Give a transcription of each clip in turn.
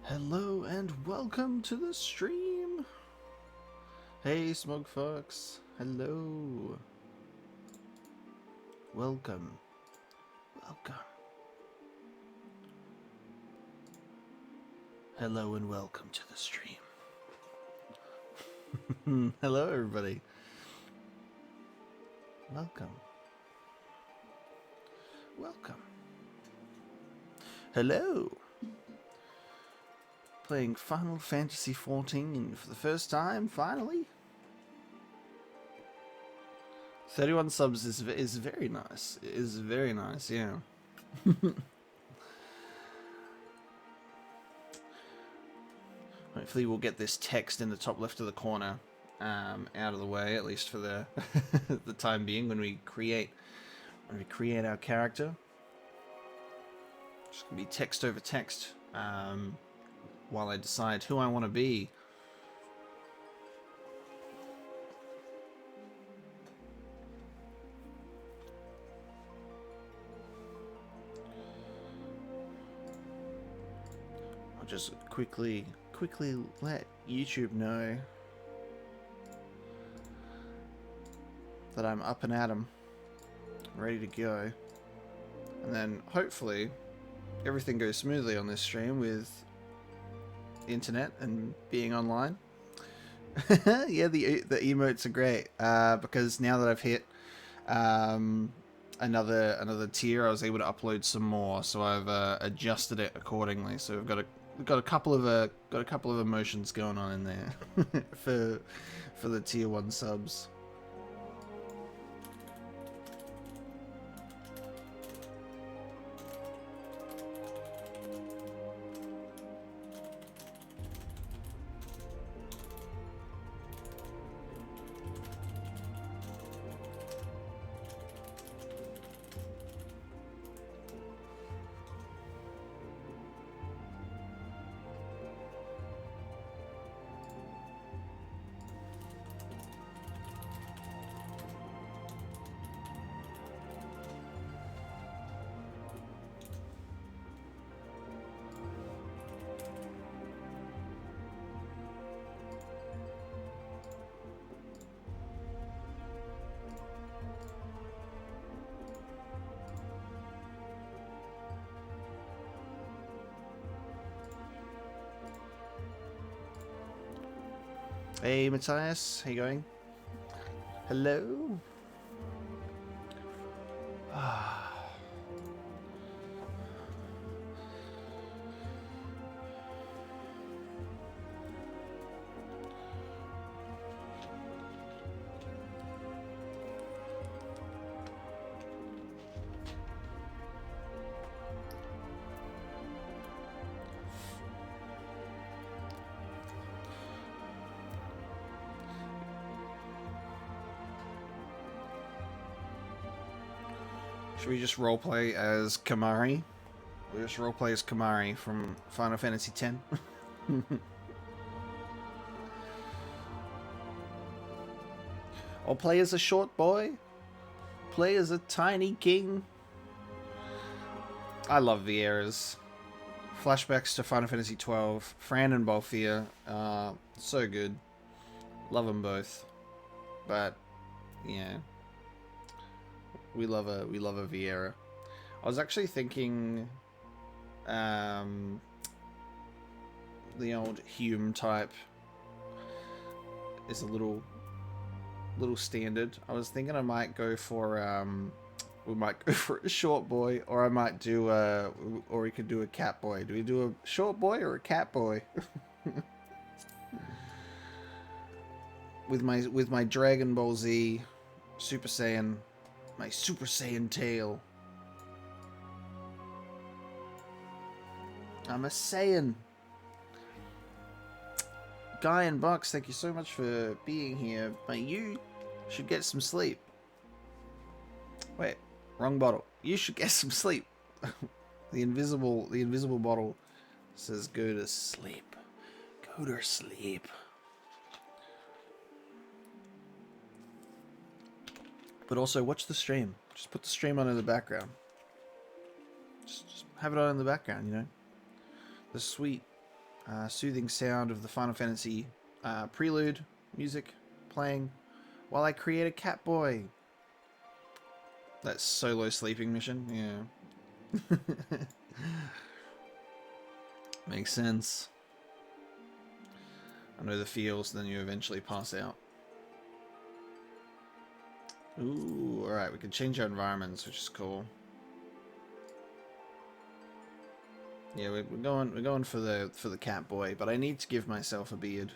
Hello and welcome to the stream. Hey Smug Fox, hello. Welcome. Welcome. Hello and welcome to the stream. Hello everybody. Welcome. Welcome. Hello. Playing Final Fantasy XIV for the first time, finally. 31 subs is very nice. It is very nice, yeah. Hopefully we'll get this text in the top left of the corner out of the way, at least for the the time being when we create our character. Just gonna be text over text while I decide who I want to be. I'll just quickly let YouTube know that I'm up and at 'em, ready to go, and then hopefully everything goes smoothly on this stream with internet and being online. Yeah, the emotes are great because now that I've hit another tier, I was able to upload some more, so I've adjusted it accordingly. So we've got a couple of emotions going on in there for the tier 1 subs. Hey Matthias, how you going? Hello. Should we just roleplay as Kamari? We'll just roleplay as Kamari from Final Fantasy X. Or play as a short boy? Play as a tiny king? I love Vieira's. Flashbacks to Final Fantasy XII. Fran and Balfia. So good. Love them both. But, yeah. We love a Vieira. I was actually thinking the old Hume type is a little standard. I was thinking I might go for we might go for a short boy, or I might do or we could do a cat boy. Do we do a short boy or a cat boy? with my Dragon Ball Z Super Saiyan, my Super Saiyan tail. I'm a Saiyan. Guy and Bucks, thank you so much for being here. Mate, you should get some sleep. Wait, wrong bottle. You should get some sleep. the invisible bottle says go to sleep. Go to sleep. But also watch the stream. Just put the stream on in the background. Just have it on in the background, you know. The sweet Soothing sound of the Final Fantasy prelude music playing while I create a cat boy. That solo sleeping mission, yeah. Makes sense. I know the feels, then you eventually pass out. Ooh, alright, we can change our environments, which is cool. Yeah, we're going for the cat boy, but I need to give myself a beard.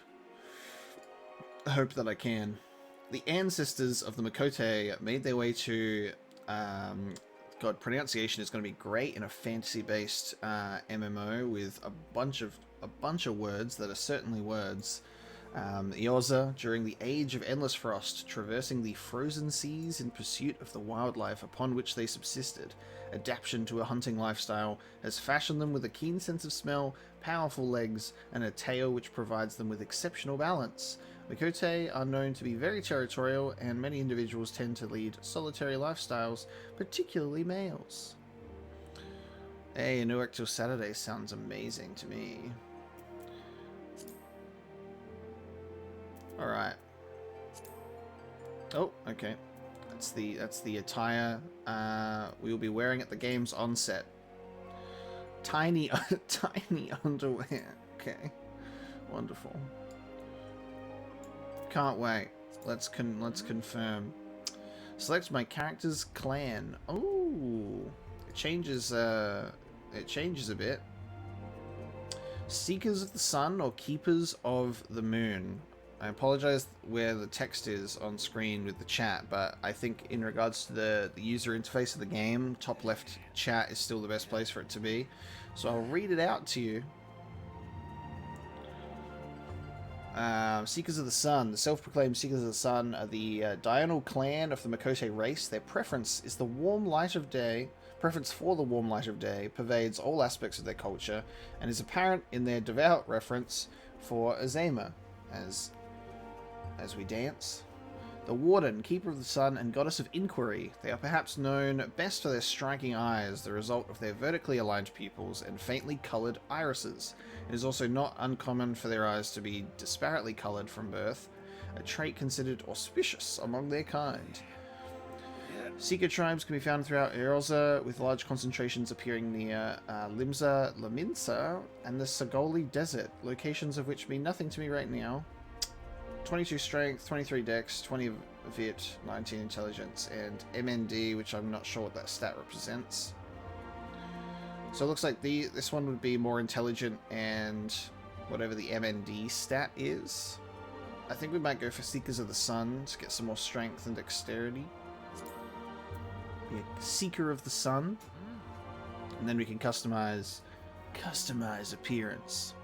I hope that I can. The ancestors of the Makote made their way to God, pronunciation is going to be great in a fantasy-based MMO with a bunch of words that are certainly words. Eosa, during the Age of Endless Frost, traversing the frozen seas in pursuit of the wildlife upon which they subsisted. Adaptation to a hunting lifestyle has fashioned them with a keen sense of smell, powerful legs, and a tail which provides them with exceptional balance. Makote are known to be very territorial, and many individuals tend to lead solitary lifestyles, particularly males. Hey, no work till Saturday sounds amazing to me. Alright. Oh, okay. That's the attire we will be wearing at the game's onset. Tiny tiny underwear. Okay. Wonderful. Can't wait. Let's confirm. Select my character's clan. Oh, it changes a bit. Seekers of the Sun or Keepers of the Moon. I apologize where the text is on screen with the chat, but I think in regards to the user interface of the game, top left chat is still the best place for it to be. So I'll read it out to you. Seekers of the Sun. The self-proclaimed Seekers of the Sun are the diurnal clan of the Makote race. Their preference is the warm light of day. Preference for the warm light of day pervades all aspects of their culture and is apparent in their devout reference for Azema, as we dance. The Warden, Keeper of the Sun, and Goddess of Inquiry. They are perhaps known best for their striking eyes, the result of their vertically aligned pupils and faintly coloured irises. It is also not uncommon for their eyes to be disparately coloured from birth, a trait considered auspicious among their kind. Seeker tribes can be found throughout Eosa, with large concentrations appearing near Limsa Laminsa and the Sagoli Desert, locations of which mean nothing to me right now. 22 strength, 23 dex, 20 vit, 19 intelligence, and MND, which I'm not sure what that stat represents. So it looks like this one would be more intelligent and whatever the MND stat is. I think we might go for Seekers of the Sun to get some more strength and dexterity. Be a Seeker of the Sun. And then we can customize appearance.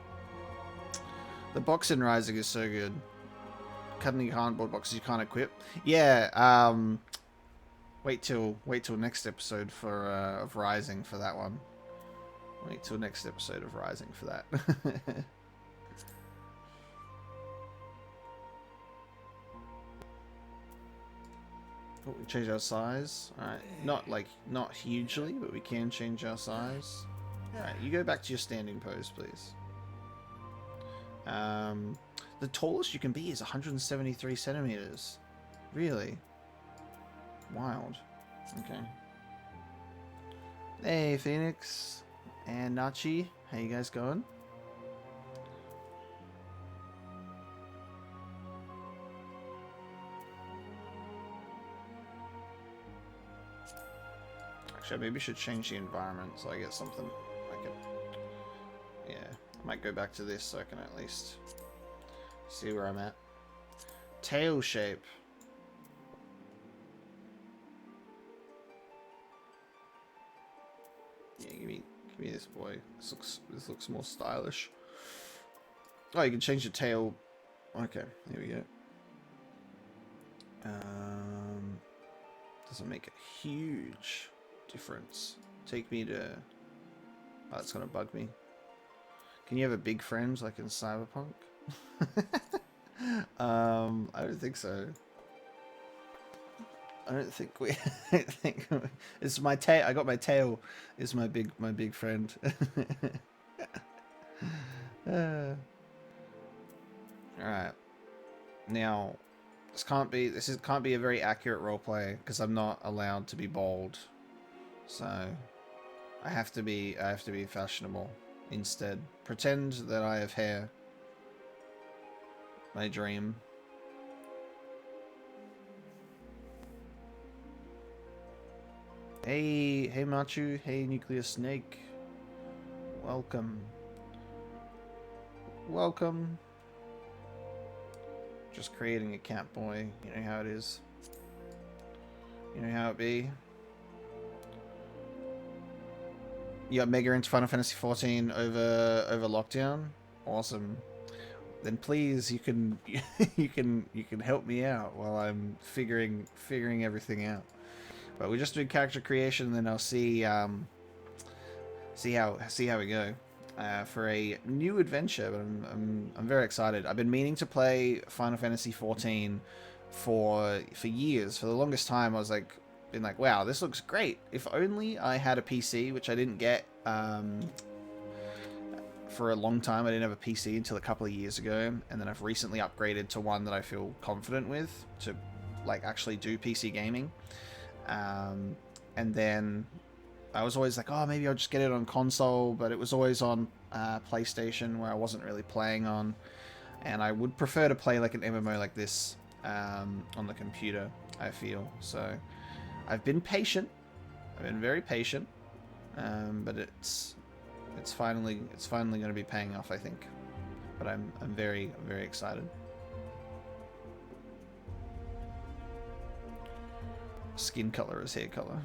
The box in Rising is so good. Cutting cardboard boxes you can't equip. Yeah, wait till next episode for of Rising for that one. Wait till next episode of Rising for that. Oh, we change our size. Alright, not hugely, but we can change our size. Alright, you go back to your standing pose, please. The tallest you can be is 173 centimeters. Really? Wild. Okay. Hey, Phoenix and Nachi. How you guys going? Actually, maybe I should change the environment so I get something I can... Yeah, I might go back to this so I can at least see where I'm at. Tail shape. Yeah, give me this boy. This looks more stylish. Oh, you can change the tail. Okay, here we go. Doesn't make a huge difference. Take me to... Oh, that's gonna bug me. Can you have a big friend like in Cyberpunk? I don't think so. I don't think we. I don't think it's my tail. I got my tail. Is my big friend. Alright. Now, can't be a very accurate roleplay because I'm not allowed to be bold. So I have to be fashionable instead. Pretend that I have hair. My dream. Hey Machu, hey Nuclear Snake. Welcome. Welcome. Just creating a cat boy. You know how it is. You know how it be. You got mega into Final Fantasy 14 over lockdown. Awesome. Then please, you can you can help me out while I'm figuring everything out. But we're just doing character creation, and then I'll see how we go for a new adventure. But I'm very excited. I've been meaning to play Final Fantasy 14 for years. For the longest time, I was like, been like, wow, this looks great. If only I had a PC, which I didn't get for a long time. I didn't have a PC until a couple of years ago, and then I've recently upgraded to one that I feel confident with to like actually do PC gaming. And then I was always like, oh, maybe I'll just get it on console, but it was always on PlayStation, where I wasn't really playing on, and I would prefer to play like an MMO like this on the computer, I feel. So I've been patient. I've been very patient, but it's finally going to be paying off, I think. But I'm very excited. Skin color is hair color.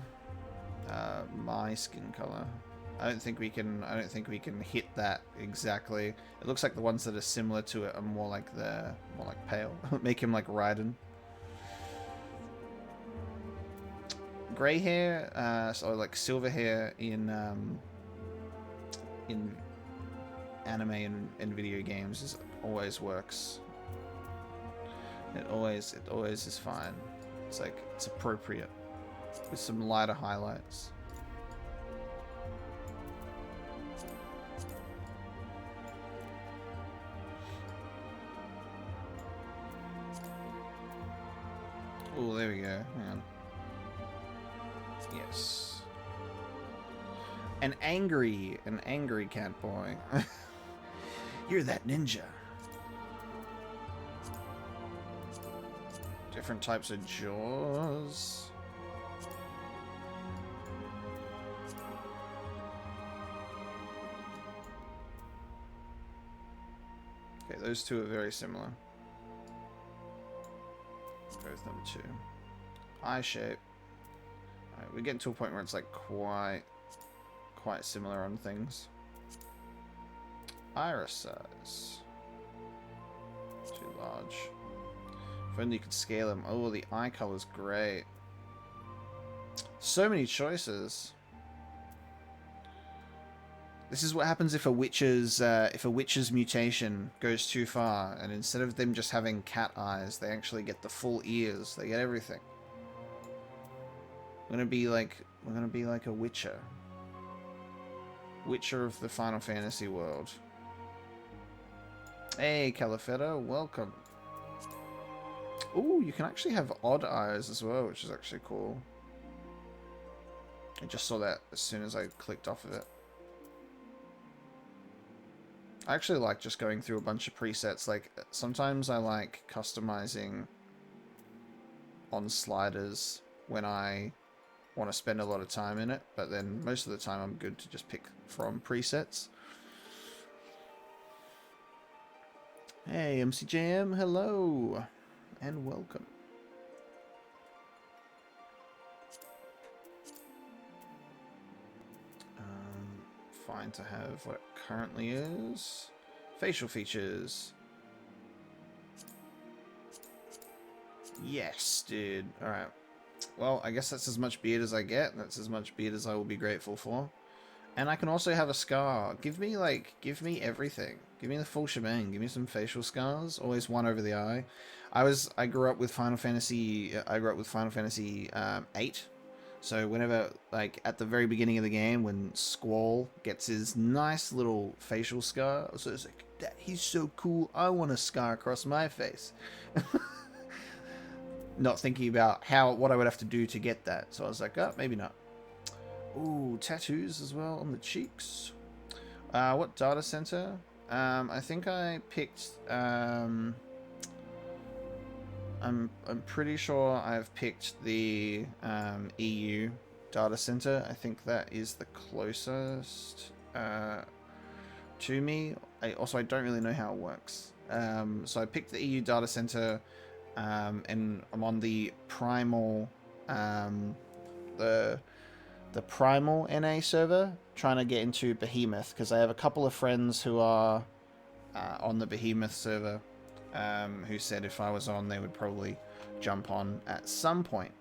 My skin color. I don't think we can hit that exactly. It looks like the ones that are similar to it are more like pale. Make him like Raiden. Gray hair, so like silver hair in anime and video games always works. It always is fine. It's like, it's appropriate with some lighter highlights. Oh, there we go. Hang on. Yes. An angry cat boy. You're that ninja. Different types of jaws. Okay, those two are very similar. Go with number 2. Eye shape. Alright, we're getting to a point where it's like quite similar on things. Iris size. Too large. If only you could scale them. Oh, the eye color's great. So many choices. This is what happens if a witch's mutation goes too far, and instead of them just having cat eyes, they actually get the full ears. They get everything. We're gonna be like a witcher. Witcher of the Final Fantasy world. Hey, Califetta, welcome. Ooh, you can actually have odd eyes as well, which is actually cool. I just saw that as soon as I clicked off of it. I actually like just going through a bunch of presets. Like, sometimes I like customizing on sliders when I want to spend a lot of time in it, but then most of the time I'm good to just pick from presets. Hey, MCJM, hello, and welcome. Fine to have what it currently is. Facial features. Yes, dude. Alright. Well, I guess that's as much beard as I get. That's as much beard as I will be grateful for. And I can also have a scar. Give me everything. Give me the full shebang. Give me some facial scars. Always one over the eye. I grew up with Final Fantasy 8. So whenever, like, at the very beginning of the game, when Squall gets his nice little facial scar, so it's like, he's so cool. I want a scar across my face. Not thinking about what I would have to do to get that. So I was like, oh, maybe not. Ooh, tattoos as well on the cheeks. What data center? I think I picked. I'm pretty sure I've picked the EU data center. I think that is the closest to me. I don't really know how it works. So I picked the EU data center, and I'm on the primal, the primal NA server, trying to get into Behemoth, because I have a couple of friends who are on the Behemoth server, who said if I was on, they would probably jump on at some point.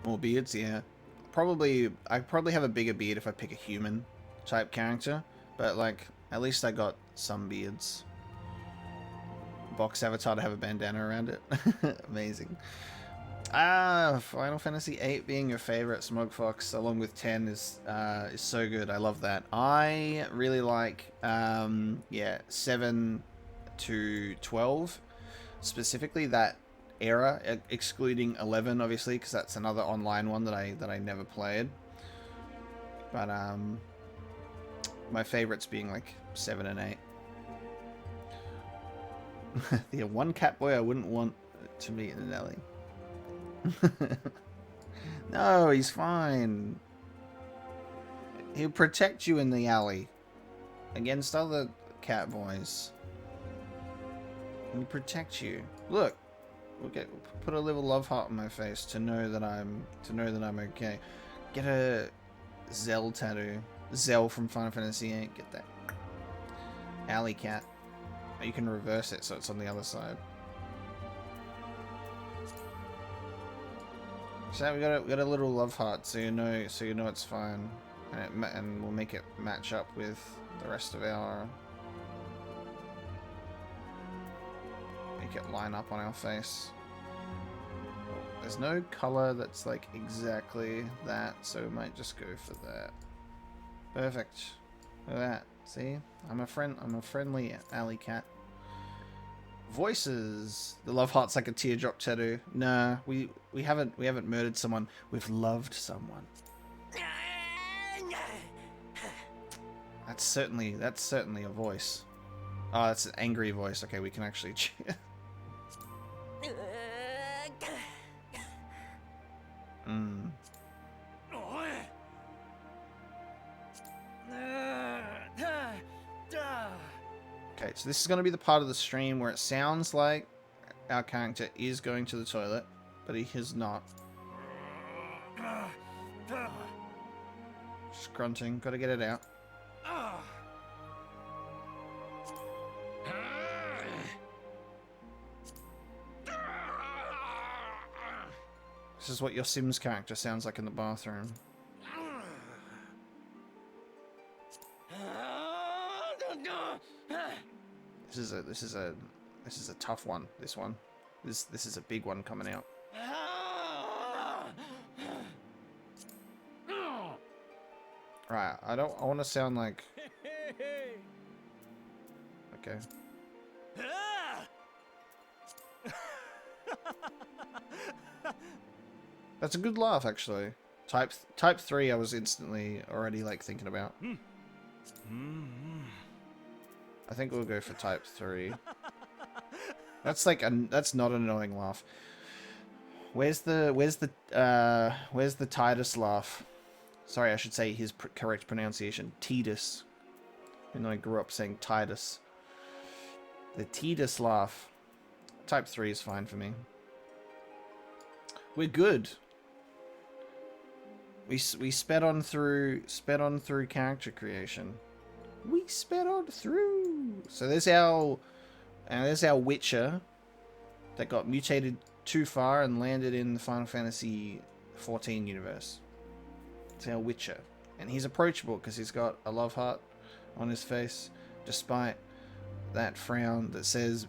More beards, yeah. I'd probably have a bigger beard if I pick a human type character, but like, at least I got some beards. Box avatar to have a bandana around it. Amazing. Final Fantasy VIII being your favorite, Smogfox, along with 10 is so good. I love that. I really like 7 to 12, specifically that era, excluding 11 obviously, because that's another online one that I never played. But my favorites being like 7 and 8. The one cat boy I wouldn't want to meet in an alley. No, he's fine. He'll protect you in the alley against other cat boys. He'll protect you. Look, we'll put a little love heart on my face to know that I'm okay. Get a Zell tattoo. Zell from Final Fantasy VIII. Get that. Alley cat. You can reverse it so it's on the other side. So we got a little love heart, so you know it's fine, and we'll make it match up with the rest of our. Make it line up on our face. There's no color that's like exactly that, so we might just go for that. Perfect. Look at that. See, I'm a friendly alley cat. Voices. The love heart's like a teardrop tattoo. Nah, we haven't murdered someone. We've loved someone. That's certainly a voice. Oh, that's an angry voice. Okay, we can actually. Okay, so this is going to be the part of the stream where it sounds like our character is going to the toilet, but he is not. Just grunting, gotta get it out. This is what your Sims character sounds like in the bathroom. This is a tough one. This is a big one coming out. Right, I want to sound like. Okay. That's a good laugh, actually. Type 3, I was instantly already like thinking about. I think we'll go for type 3. That's like that's not an annoying laugh. Where's the Titus laugh? Sorry, I should say his correct pronunciation. Titus. And I grew up saying Titus. The Titus laugh. Type 3 is fine for me. We're good. We sped on through character creation. We sped on through. So there's our Witcher that got mutated too far and landed in the Final Fantasy XIV universe. It's our Witcher, and he's approachable because he's got a love heart on his face, despite that frown that says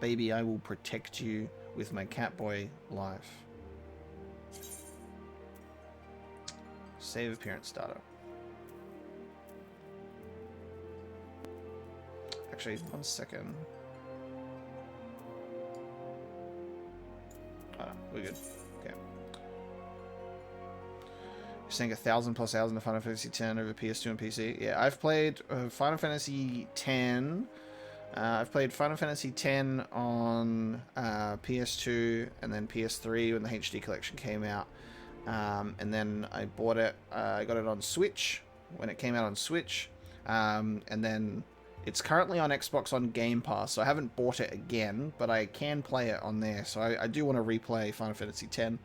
Baby, I will protect you with my Catboy life. Save appearance data. Actually, 1 second. Oh, no, we're good. Okay. You're saying 1,000+ hours in Final Fantasy X over PS2 and PC? Yeah, I've played Final Fantasy X. I've played Final Fantasy X on PS2 and then PS3 when the HD collection came out. And then I bought it, I got it on Switch when it came out on Switch. And then it's currently on Xbox on Game Pass, so I haven't bought it again, but I can play it on there. So I do want to replay Final Fantasy X.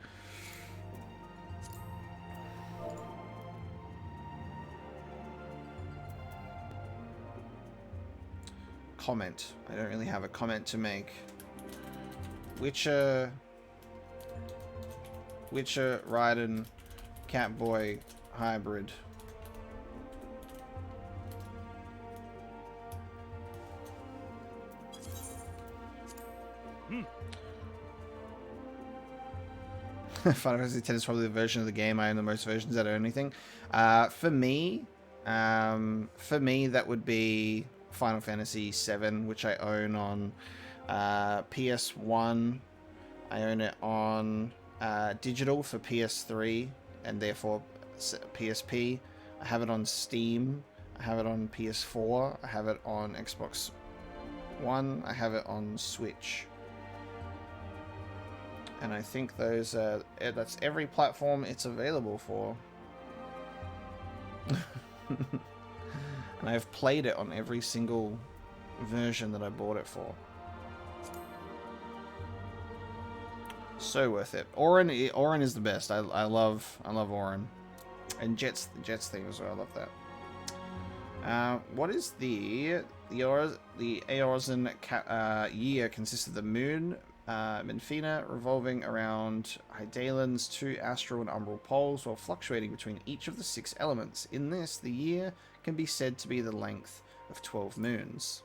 Comment. I don't really have a comment to make. Witcher, Raiden, Catboy hybrid. Final Fantasy X is probably the version of the game I own the most versions out of anything. For me, that would be Final Fantasy VII, which I own on PS1. I own it on digital for PS3 and therefore PSP. I have it on Steam. I have it on PS4. I have it on Xbox One. I have it on Switch. And I think those that's every platform it's available for. And I've played it on every single version that I bought it for. So worth it. Auron is the best. I love Auron. And Jet's theme as well. I love that. What is the Eorzen year consists of the moon, Menfina, revolving around Hydaelyn's 2 astral and umbral poles while fluctuating between each of the 6 elements. In this, the year can be said to be the length of 12 moons.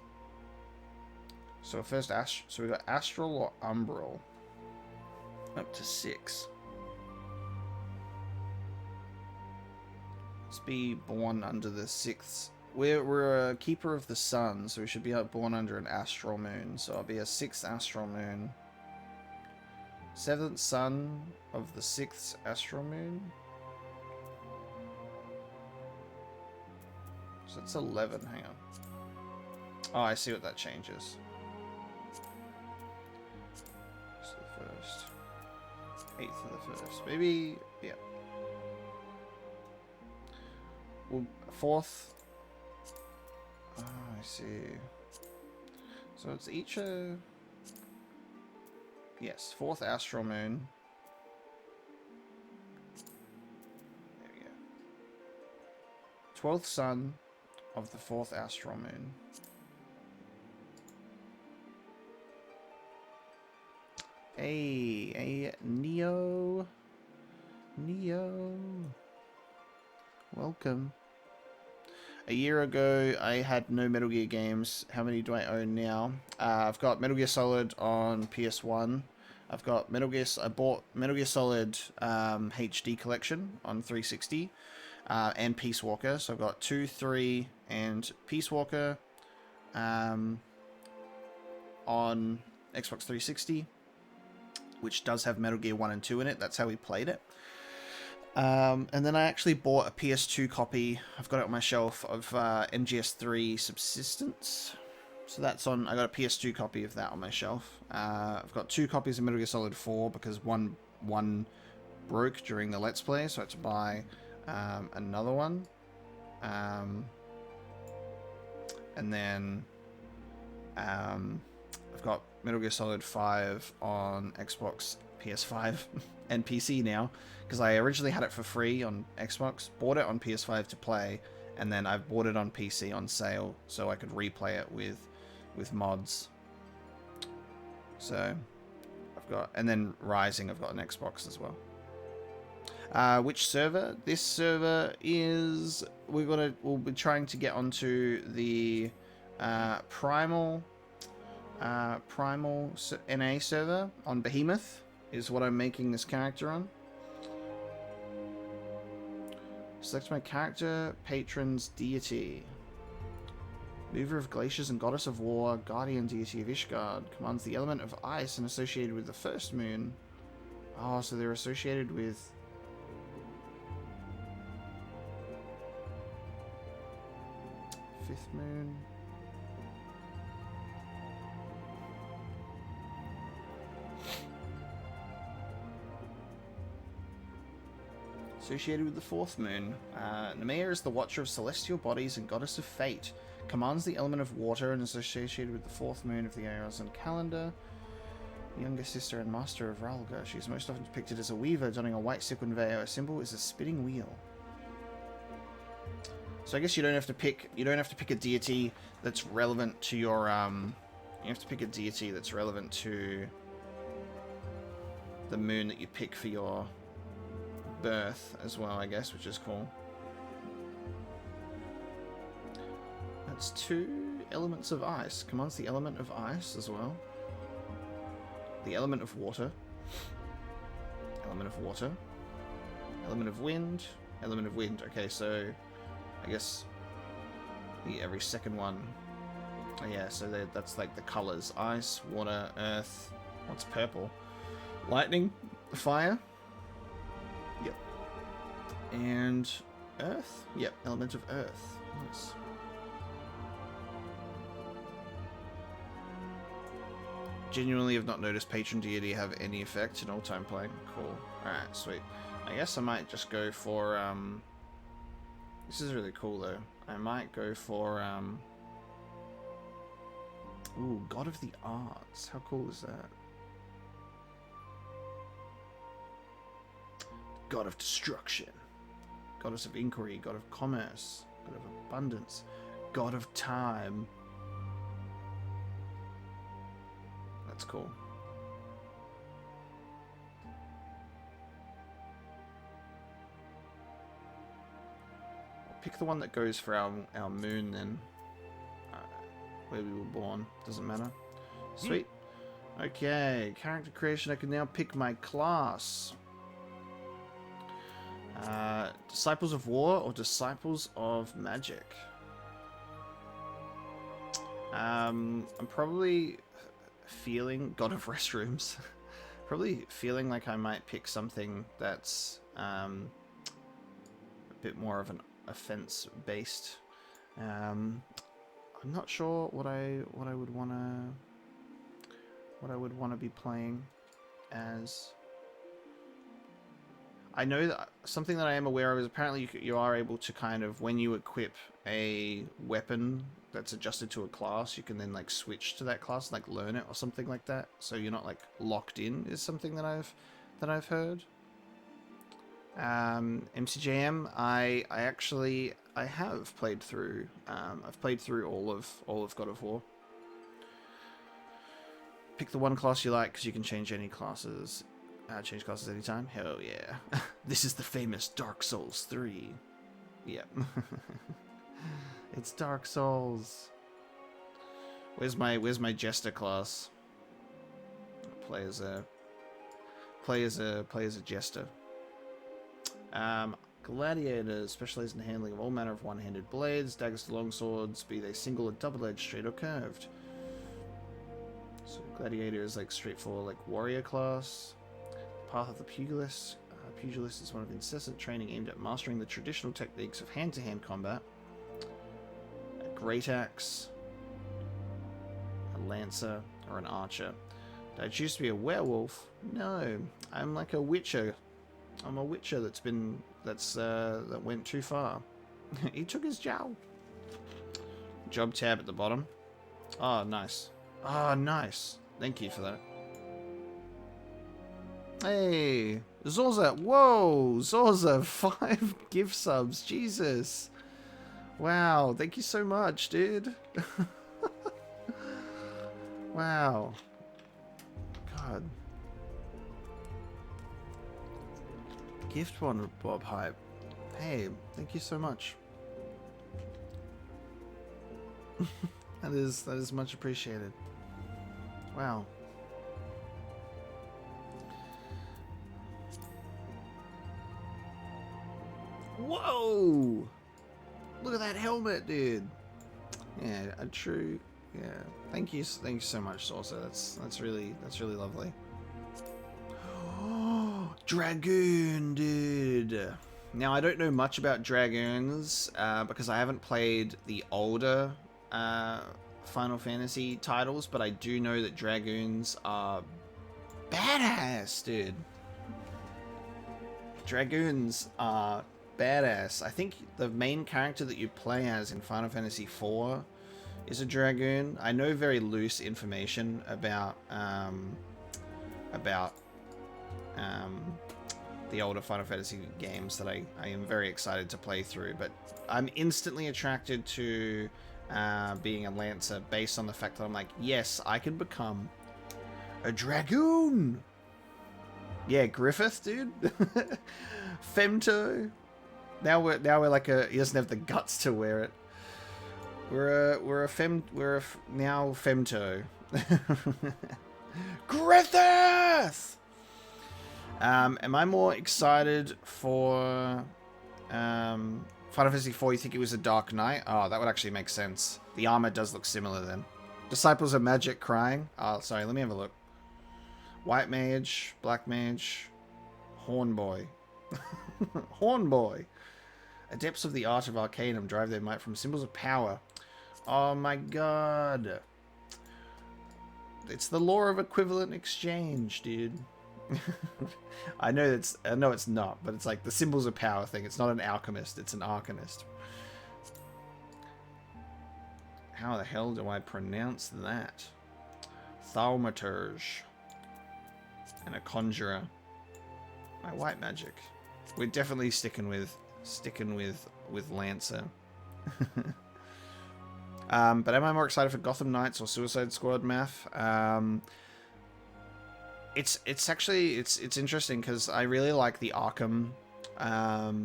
So first, so we got astral or umbral, up to 6. Let's be born under the 6th. We're a keeper of the sun, so we should be born under an astral moon. So I'll be a 6th astral moon. 7th sun of the 6th astral moon. So it's 11. Hang on. Oh, I see what that changes. So the 1st. 8th of the 1st. Maybe, yeah. Well, 4th. Oh, I see. So it's each a... Yes, 4th astral moon. There we go. 12th sun of the 4th astral moon. Hey, Neo. Welcome. A year ago, I had no Metal Gear games. How many do I own now? I've got Metal Gear Solid on PS1. I've got Metal Gear... I bought Metal Gear Solid HD Collection on 360 and Peace Walker. So I've got 2, 3, and Peace Walker on Xbox 360, which does have Metal Gear 1 and 2 in it. That's how we played it. And then I actually bought a PS2 copy. I've got it on my shelf of MGS3 Subsistence. So that's on. I got a PS2 copy of that on my shelf. I've got 2 copies of Metal Gear Solid 4 because one broke during the Let's Play, so I had to buy another one. And then I've got Metal Gear Solid 5 on Xbox, PS5, and PC now. Because I originally had it for free on Xbox, bought it on PS5 to play, and then I've bought it on PC on sale so I could replay it with mods. So I've got, and then Rising I've got on Xbox as well. Which server? This server is we'll be trying to get onto the Primal Primal NA server on Behemoth is what I'm making this character on. Select my character, patron's deity. Mover of glaciers and goddess of war, guardian deity of Ishgard. Commands the element of ice and associated with the first moon. Oh, so they're associated with... fifth moon. Associated with the fourth moon. Nemea is the watcher of celestial bodies and goddess of fate. Commands the element of water and is associated with the fourth moon of the Aeosan calendar. Younger sister and master of Ralga. She is most often depicted as a weaver donning a white sequin veil. Her symbol is a spinning wheel. So I guess you don't have to pick a deity that's relevant to your you have to pick a deity that's relevant to the moon that you pick for your birth as well, I guess, which is cool. That's 2 elements of ice. Commands the element of ice as well. The element of water. Element of water. Element of wind. Element of wind. Okay, so I guess every second one. Oh, yeah, so that's like the colors. Ice, water, earth. What's purple? Lightning, fire. Yep. And earth? Yep, element of earth. Nice. Genuinely have not noticed patron deity have any effect in all time playing. Cool. Alright, sweet. I guess I might just go for, this is really cool though. I might go for, ooh, God of the Arts. How cool is that? God of Destruction. Goddess of Inquiry. God of Commerce. God of Abundance. God of Time. That's cool. I'll pick the one that goes for our moon then. Where we were born. Doesn't matter. Sweet. Okay, character creation. I can now pick my class. Disciples of War or Disciples of Magic. I'm probably feeling God of Restrooms. Probably feeling like I might pick something that's a bit more of an offense based. I'm not sure what I would wanna be playing as. I know that something that I am aware of is apparently you are able to kind of, when you equip a weapon that's adjusted to a class, you can then like switch to that class, like learn it or something like that. So you're not like locked in is something that I've heard. MCJM, I have played through. I've played through all of God of War. Pick the one class you like because you can change any classes. Change classes anytime? Hell yeah. This is the famous Dark Souls 3. Yep. It's Dark Souls. Where's my Jester class? Play as a Jester. Gladiators specialize in the handling of all manner of one-handed blades, daggers to longswords, be they single or double-edged, straight or curved. So Gladiator is like straightforward, like warrior class. Path of the Pugilist. Pugilist is one of incessant training aimed at mastering the traditional techniques of hand-to-hand combat. A great axe, a lancer, or an archer. Did I choose to be a werewolf? No, I'm like a witcher. I'm a witcher that went too far. He took his job. Job tab at the bottom. Oh, nice. Oh, nice. Thank you for that. Hey, Zorza. Whoa, Zorza, 5 gift subs. Jesus. Wow, thank you so much, dude. Wow. God. Gift one, Bob Hype. Hey, thank you so much. That is much appreciated. Wow. Whoa! Look at that helmet, dude. Yeah, a true. Yeah. Thank you so much, Saucer. That's really lovely. Oh, Dragoon, dude. Now I don't know much about Dragoons because I haven't played the older Final Fantasy titles, but I do know that Dragoons are badass, dude. Dragoons are badass. I think the main character that you play as in Final Fantasy IV is a Dragoon. I know very loose information about the older Final Fantasy games that I am very excited to play through, but I'm instantly attracted to being a Lancer based on the fact that I'm like, yes, I can become a Dragoon. Yeah, Griffith, dude. Femto. Now we're like he doesn't have the guts to wear it. We're now Femto. Griffith. Am I more excited for Final Fantasy IV? You think it was a Dark Knight? Oh, that would actually make sense. The armor does look similar then. Disciples of Magic crying. Oh, sorry, let me have a look. White Mage, Black Mage, Horn Boy. Horn Boy. Adepts of the Art of Arcanum drive their might from symbols of power. Oh my god. It's the law of equivalent exchange, dude. I know it's not, but it's like the symbols of power thing. It's not an alchemist, it's an arcanist. How the hell do I pronounce that? Thaumaturge. And a conjurer. My white magic. We're definitely sticking with Lancer. But am I more excited for Gotham Knights or Suicide Squad, Math? It's actually interesting because I really like the Arkham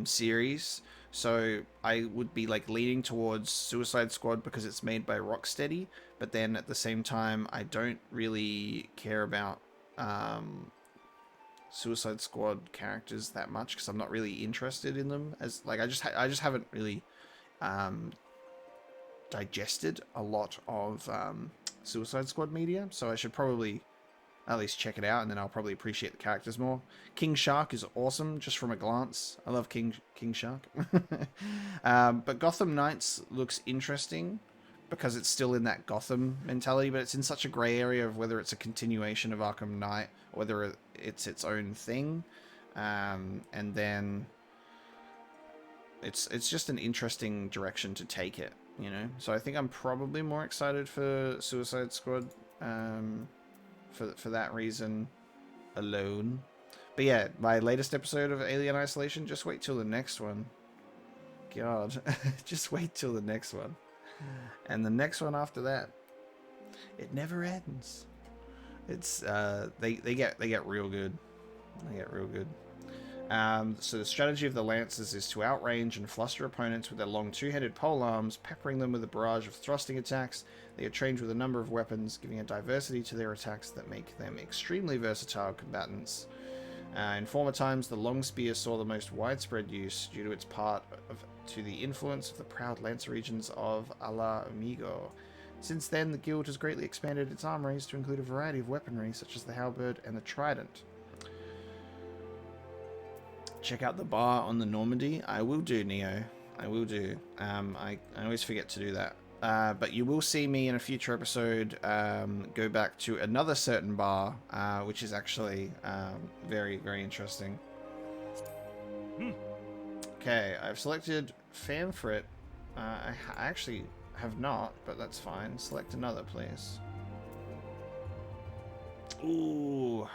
series, so I would be like leaning towards Suicide Squad because it's made by Rocksteady, but then at the same time I don't really care about Suicide Squad characters that much because I'm not really interested in them as like I just haven't really digested a lot of Suicide Squad media, so I should probably at least check it out, and then I'll probably appreciate the characters more. King Shark is awesome, just from a glance. I love King Shark. But Gotham Knights looks interesting, because it's still in that Gotham mentality, but it's in such a grey area of whether it's a continuation of Arkham Knight, or whether it's its own thing. And then it's just an interesting direction to take it, you know? So I think I'm probably more excited for Suicide Squad, for that reason alone. But yeah, my latest episode of Alien Isolation, just wait till the next one. God, just wait till the next one. And the next one after that. It never ends. It's they get real good. They get real good. So the strategy of the Lancers is to outrange and fluster opponents with their long two-headed pole arms, peppering them with a barrage of thrusting attacks. They are trained with a number of weapons, giving a diversity to their attacks that make them extremely versatile combatants. In former times, the long spear saw the most widespread use due to its part to the influence of the proud Lancer regions of Ala Amigo. Since then, the guild has greatly expanded its armories to include a variety of weaponry, such as the halberd and the trident. Check out the bar on the Normandy. I will do, Neo. I will do. I always forget to do that. But you will see me in a future episode go back to another certain bar, which is actually very, very interesting. Okay, I've selected Fanfrit. I actually have not, but that's fine. Select another, please. Ooh.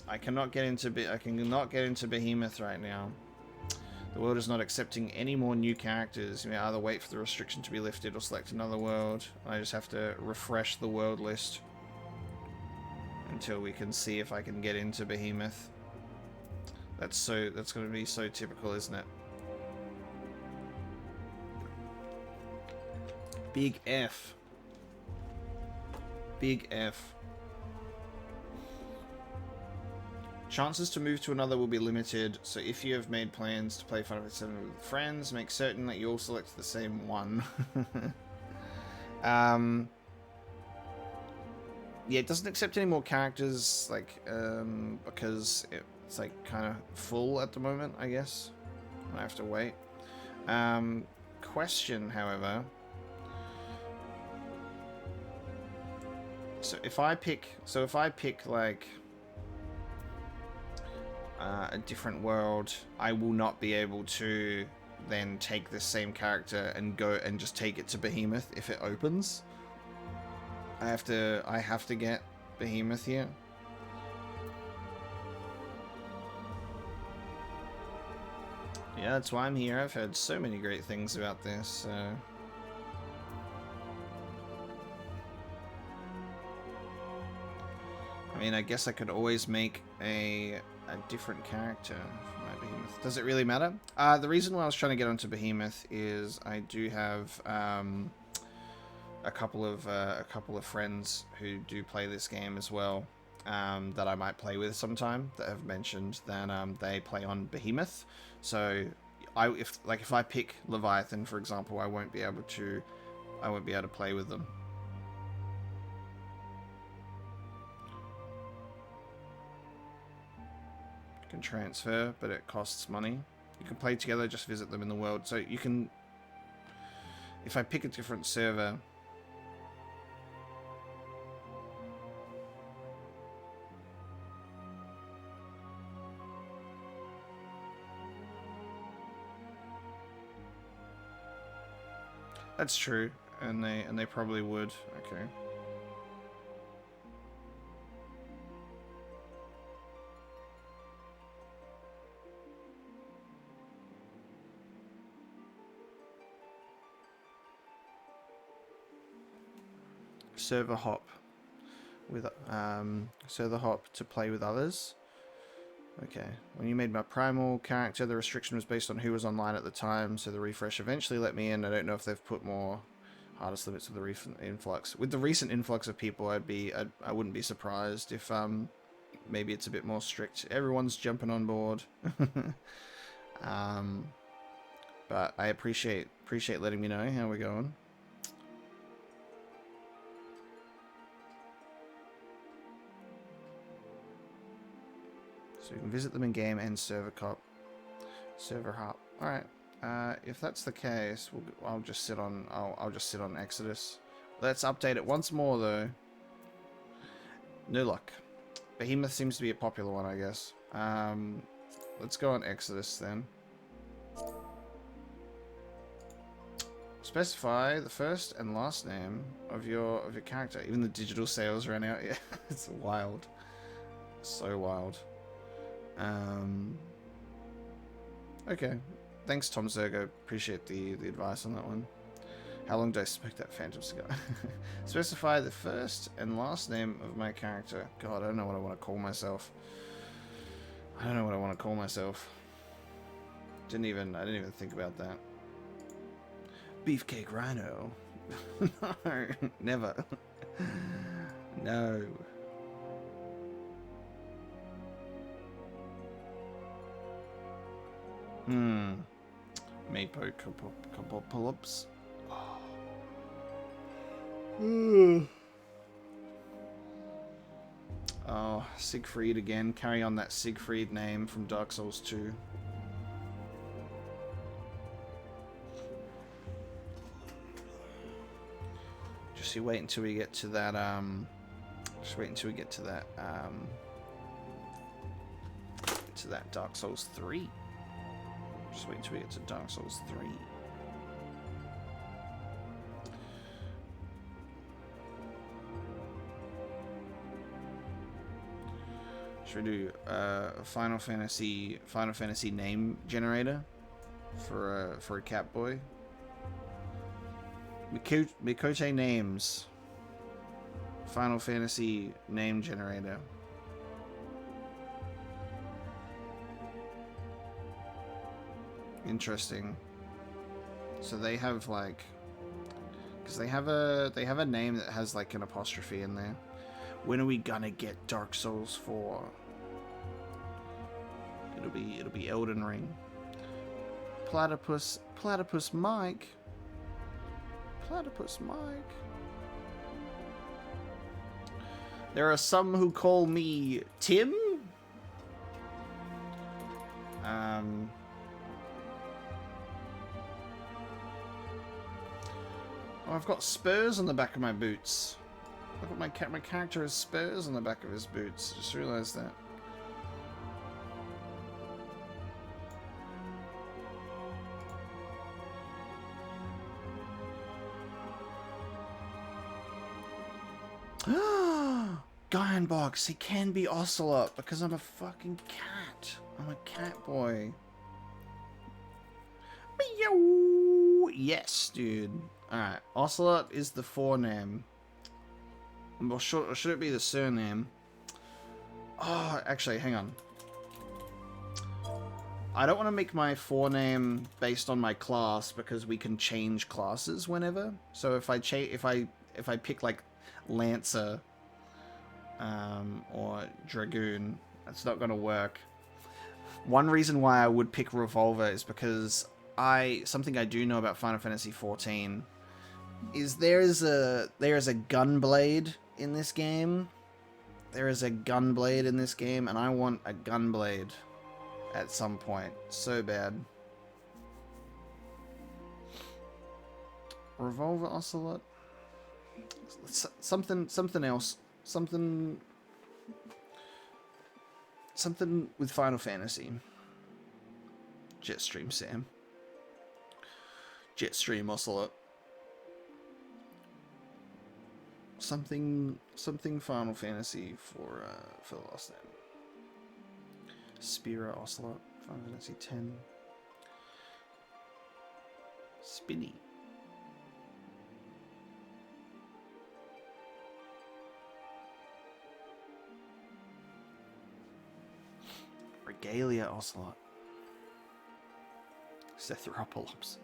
I cannot get into Behemoth right now. The world is not accepting any more new characters. You may either wait for the restriction to be lifted or select another world. I just have to refresh the world list until we can see if I can get into Behemoth. That's going to be so typical, isn't it? Big F. Big F. Chances to move to another will be limited, so if you have made plans to play Final Fantasy VII with friends, make certain that you all select the same one. Yeah, it doesn't accept any more characters, like, because it's, like, kind of full at the moment, I guess. I have to wait. Question, however. So if I pick, like, a different world, I will not be able to then take this same character and go and just take it to Behemoth if it opens. I have to get Behemoth here. Yeah, that's why I'm here. I've heard so many great things about this, so... I mean, I guess I could always make a different character for my Behemoth. Does it really matter? The reason why I was trying to get onto Behemoth is I do have a couple of friends who do play this game as well, that I might play with sometime, that have mentioned that they play on Behemoth. So if I pick Leviathan, for example, I won't be able to play with them. Can transfer, but it costs money. You can play together, just visit them in the world. So you can, if I pick a different server, that's true, and they probably would. Okay. Server hop to play with others. Okay. When you made my primal character, the restriction was based on who was online at the time, so the refresh eventually let me in. I don't know if they've put more hardest limits with the recent influx. With the recent influx of people, I wouldn't be surprised if maybe it's a bit more strict. Everyone's jumping on board. But I appreciate letting me know how we're going. So you can visit them in game and server hop. All right. If that's the case, I'll just sit on Exodus. Let's update it once more though. No luck. Behemoth seems to be a popular one, I guess. Let's go on Exodus then. Specify the first and last name of your character. Even the digital sales ran out. Yeah, it's wild. So wild. Okay. Thanks, Tom Zergo. Appreciate the advice on that one. How long do I suspect that Phantom Cigar? Specify the first and last name of my character. God, I don't know what I want to call myself. I didn't even think about that. Beefcake Rhino. No, never. No. Mapo couple pull-ups. Oh, Siegfried again. Carry on that Siegfried name from Dark Souls 2. Just wait until we get to that, to that Dark Souls 3. Just wait until we get to Dark Souls 3. Should we do Final Fantasy name generator for a cat boy? Mikote names. Final Fantasy name generator. Interesting. So they have like, because they have a name that has like an apostrophe in there. When are we gonna get Dark Souls 4? It'll be Elden Ring. Platypus Mike. Platypus Mike. There are some who call me Tim. Oh, I've got spurs on the back of my boots. Look at my character has spurs on the back of his boots. Just realized that. Box, he can be Ocelot because I'm a fucking cat. I'm a cat boy. Meow. Yes, dude. Alright, Ocelot is the forename. Or should it be the surname? Oh, actually, hang on. I don't want to make my forename based on my class because we can change classes whenever. So if I pick like Lancer or Dragoon, that's not going to work. One reason why I would pick Revolver is because something I do know about Final Fantasy XIV is there is a gunblade in this game. There is a gunblade in this game, and I want a gunblade at some point. So bad. Revolver Ocelot? Something else. Something with Final Fantasy. Jetstream Sam. Jetstream Ocelot. Something Final Fantasy for the last name. Spira Ocelot, Final Fantasy X. Spinny. Regalia Ocelot. Cetheropalops.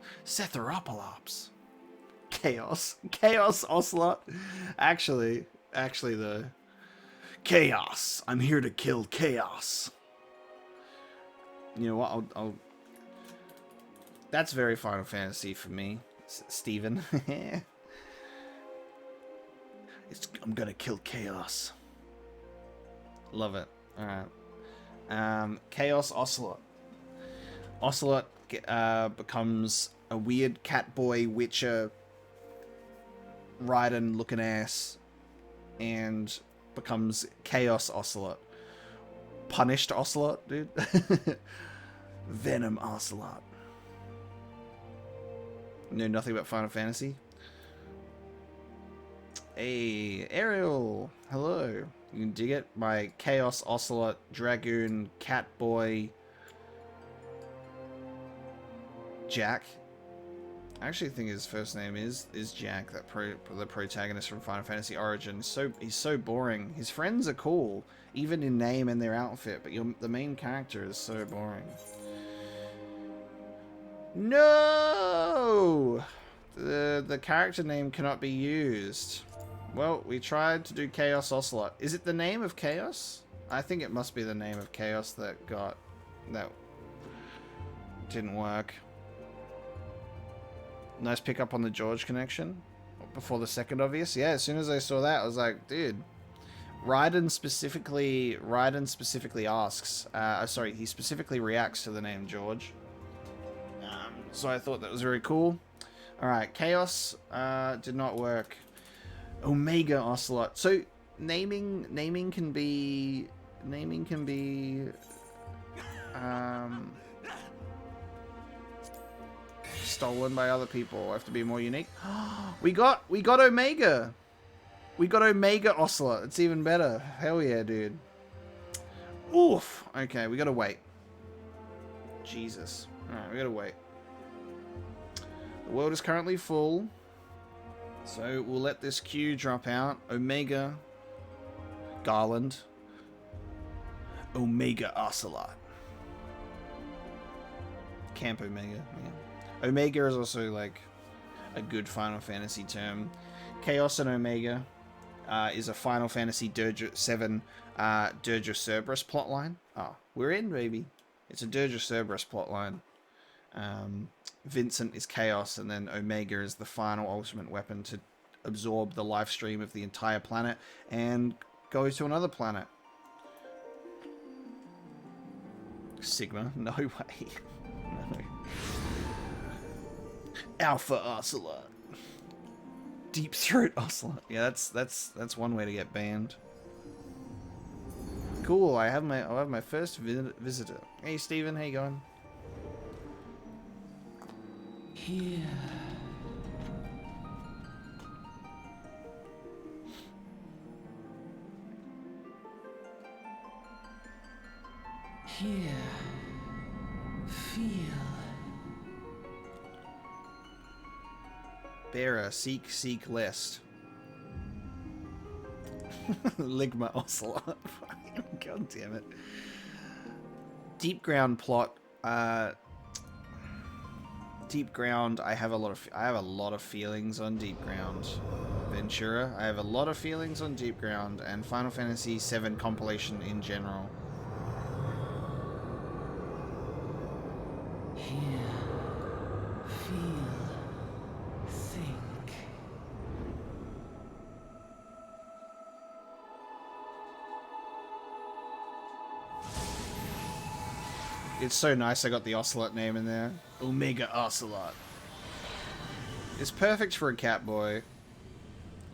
Chaos Ocelot. Actually though. Chaos. I'm here to kill chaos. You know what? I'll. That's very Final Fantasy for me, Steven. I'm gonna kill chaos. Love it. All right. Chaos Ocelot. Ocelot becomes a weird catboy Witcher Raiden looking ass and becomes Chaos Ocelot. Punished Ocelot, dude. Venom Ocelot. Know nothing about Final Fantasy? Hey, Ariel. Hello. You can dig it? My Chaos Ocelot Dragoon Catboy Jack. I actually think his first name is Jack, the protagonist from Final Fantasy Origin. He's so boring. His friends are cool, even in name and their outfit, but the main character is so boring. No! The character name cannot be used. Well, we tried to do Chaos Ocelot. Is it the name of Chaos? I think it must be the name of Chaos that didn't work. Nice pickup on the George connection before the second obvious. Yeah, as soon as I saw that, I was like, dude. Raiden specifically asks. Sorry, he specifically reacts to the name George. So I thought that was very cool. All right, Chaos did not work. Omega Ocelot. So naming can be stolen by other people. I have to be more unique. We got Omega. We got Omega Ocelot. It's even better. Hell yeah, dude. Oof. Okay, we gotta wait. Jesus. Alright, we gotta wait. The world is currently full. So we'll let this queue drop out. Omega Garland. Omega Ocelot. Camp Omega. Yeah. Omega is also like a good Final Fantasy term. Chaos and Omega is a Final Fantasy Dirge 7 Dirge of Cerberus plotline. Oh, we're in, baby. It's a Dirge of Cerberus plotline. Vincent is chaos, and then Omega is the final ultimate weapon to absorb the life stream of the entire planet and go to another planet. Sigma? No way. No. Alpha Ocelot. Deep Throat Ocelot. Yeah, that's one way to get banned. Cool. I'll have my first visitor. Hey, Steven, how you going? Here. Here. Feel. Bearer, seek list. Ligma Ocelot. God damn it. Deep ground plot. Deep ground. I have a lot of feelings on Deep Ground. Ventura. I have a lot of feelings on Deep Ground and Final Fantasy VII compilation in general. Hear. Feel. Think. It's so nice I got the Ocelot name in there. Omega Ocelot. It's perfect for a cat boy.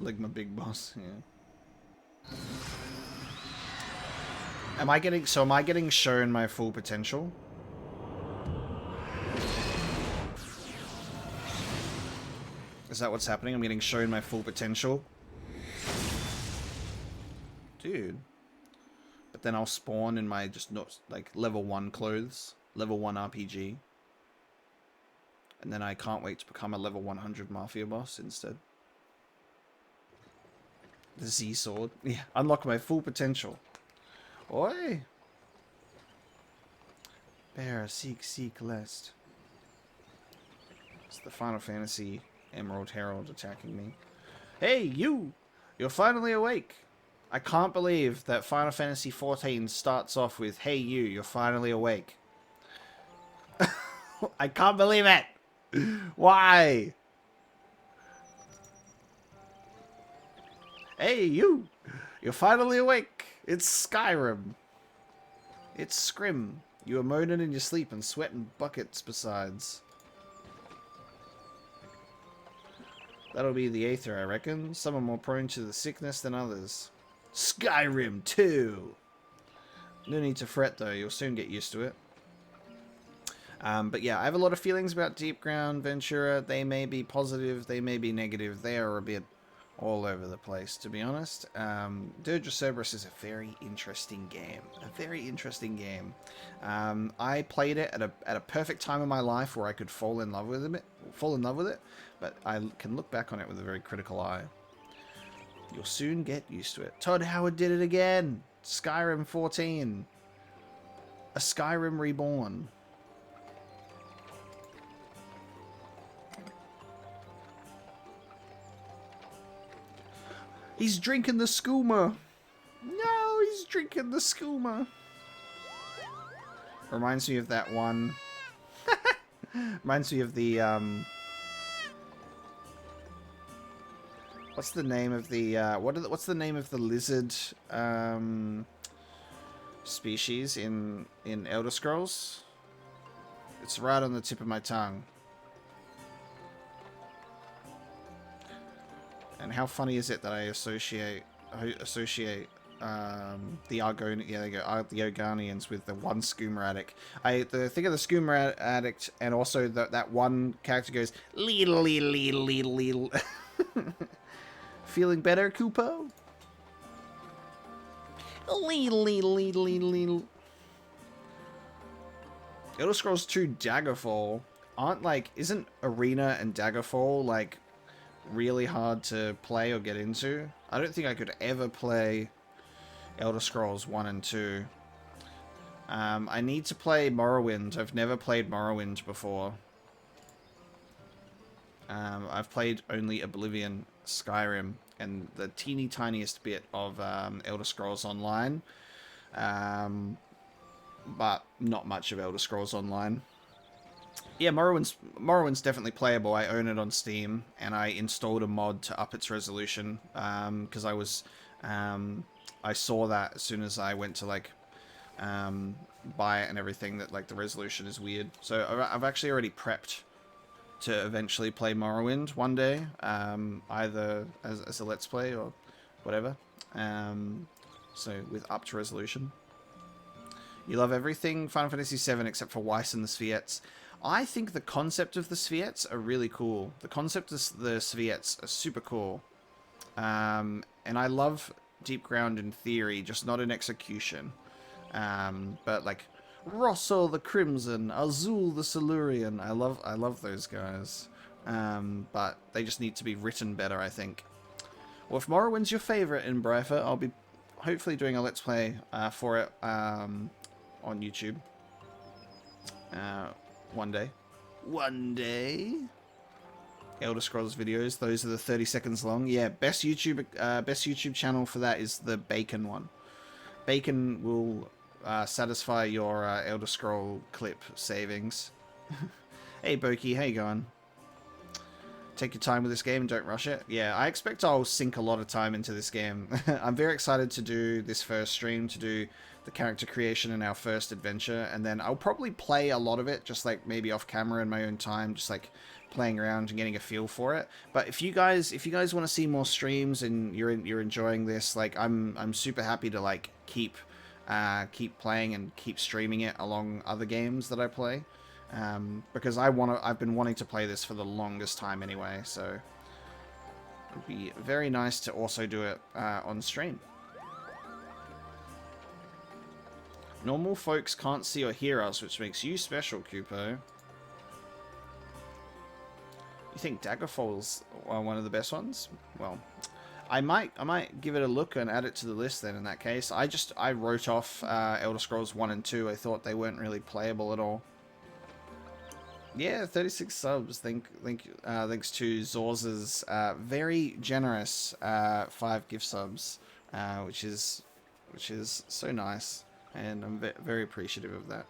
Ligma Big Boss, yeah. Am I getting shown my full potential? Is that what's happening? I'm getting shown my full potential? Dude. But then I'll spawn in my just not like level 1 clothes, level 1 RPG. And then I can't wait to become a level 100 Mafia boss instead. The Z sword. Yeah, unlock my full potential. Oi! Bear, seek lest. It's the Final Fantasy Emerald Herald attacking me. Hey, you! You're finally awake! I can't believe that Final Fantasy XIV starts off with, hey you, you're finally awake. I can't believe it! Why? Hey you! You're finally awake! It's Skyrim. It's Scrim. You are moaning in your sleep and sweating buckets besides. That'll be the Aether, I reckon. Some are more prone to the sickness than others. Skyrim 2! No need to fret though, you'll soon get used to it. But yeah, I have a lot of feelings about Deep Ground Ventura. They may be positive, they may be negative. They are a bit all over the place, to be honest. Dirge of Cerberus is a very interesting game. A very interesting game. I played it at a perfect time in my life where I could fall in love with it. But I can look back on it with a very critical eye. You'll soon get used to it. Todd Howard did it again. Skyrim 14. A Skyrim reborn. He's drinking the skooma. No, he's drinking the skooma. Reminds me of that one. Reminds me of the what's the name of the what's the name of the lizard species in Elder Scrolls? It's right on the tip of my tongue. And how funny is it that I associate the Argonians, yeah, there you go, the Argonians with the one skooma addict. Think of the skooma addict, and also that one character goes leedle leedle leedle leedle leedle. Feeling better, Kupo? Leedle leedle leedle leedle leedle. Elder Scrolls 2 Daggerfall isn't Arena and Daggerfall like really hard to play or get into? I don't think I could ever play Elder Scrolls 1 and 2. I need to play Morrowind. I've never played Morrowind before. I've played only Oblivion, Skyrim, and the teeny tiniest bit of Elder Scrolls Online. but not much of Elder Scrolls Online. Yeah, Morrowind's definitely playable. I own it on Steam, and I installed a mod to up its resolution because I saw that as soon as I went to like buy it and everything, that like the resolution is weird. So I've actually already prepped to eventually play Morrowind one day, either as a Let's Play or whatever. So with upped resolution. You love everything Final Fantasy VII except for Weiss and the Spheettes. I think the concept of the Spheettes are really cool. The concept of the Spheettes are super cool. And I love Deep Ground in theory, just not in execution. But like Rosso the Crimson, Azul the Silurian, I love those guys. But they just need to be written better, I think. Well, if Morrowind's your favorite in Bryfa, I'll be hopefully doing a Let's Play for it on YouTube one day. One day. Elder Scrolls videos, those are the 30 seconds long. Yeah, best YouTube channel for that is the Bacon one. Bacon will satisfy your Elder Scroll clip savings. Hey Boki, how you going? Take your time with this game and don't rush it. Yeah, I expect I'll sink a lot of time into this game. I'm very excited to do this first stream, to do the character creation in our first adventure, and then I'll probably play a lot of it, just like maybe off camera in my own time, just like playing around and getting a feel for it. But if you guys want to see more streams and you're enjoying this, like I'm super happy to like keep playing and keep streaming it along other games that I play. Because I've been wanting to play this for the longest time anyway, so it'd be very nice to also do it on stream. Normal folks can't see or hear us, which makes you special, Kupo. You think Daggerfall's one of the best ones? Well, I might give it a look and add it to the list then in that case. I wrote off Elder Scrolls 1 and 2. I thought they weren't really playable at all. Yeah, 36 subs. Thanks to Zorz's very generous 5 gift subs, which is so nice, and I'm very appreciative of that.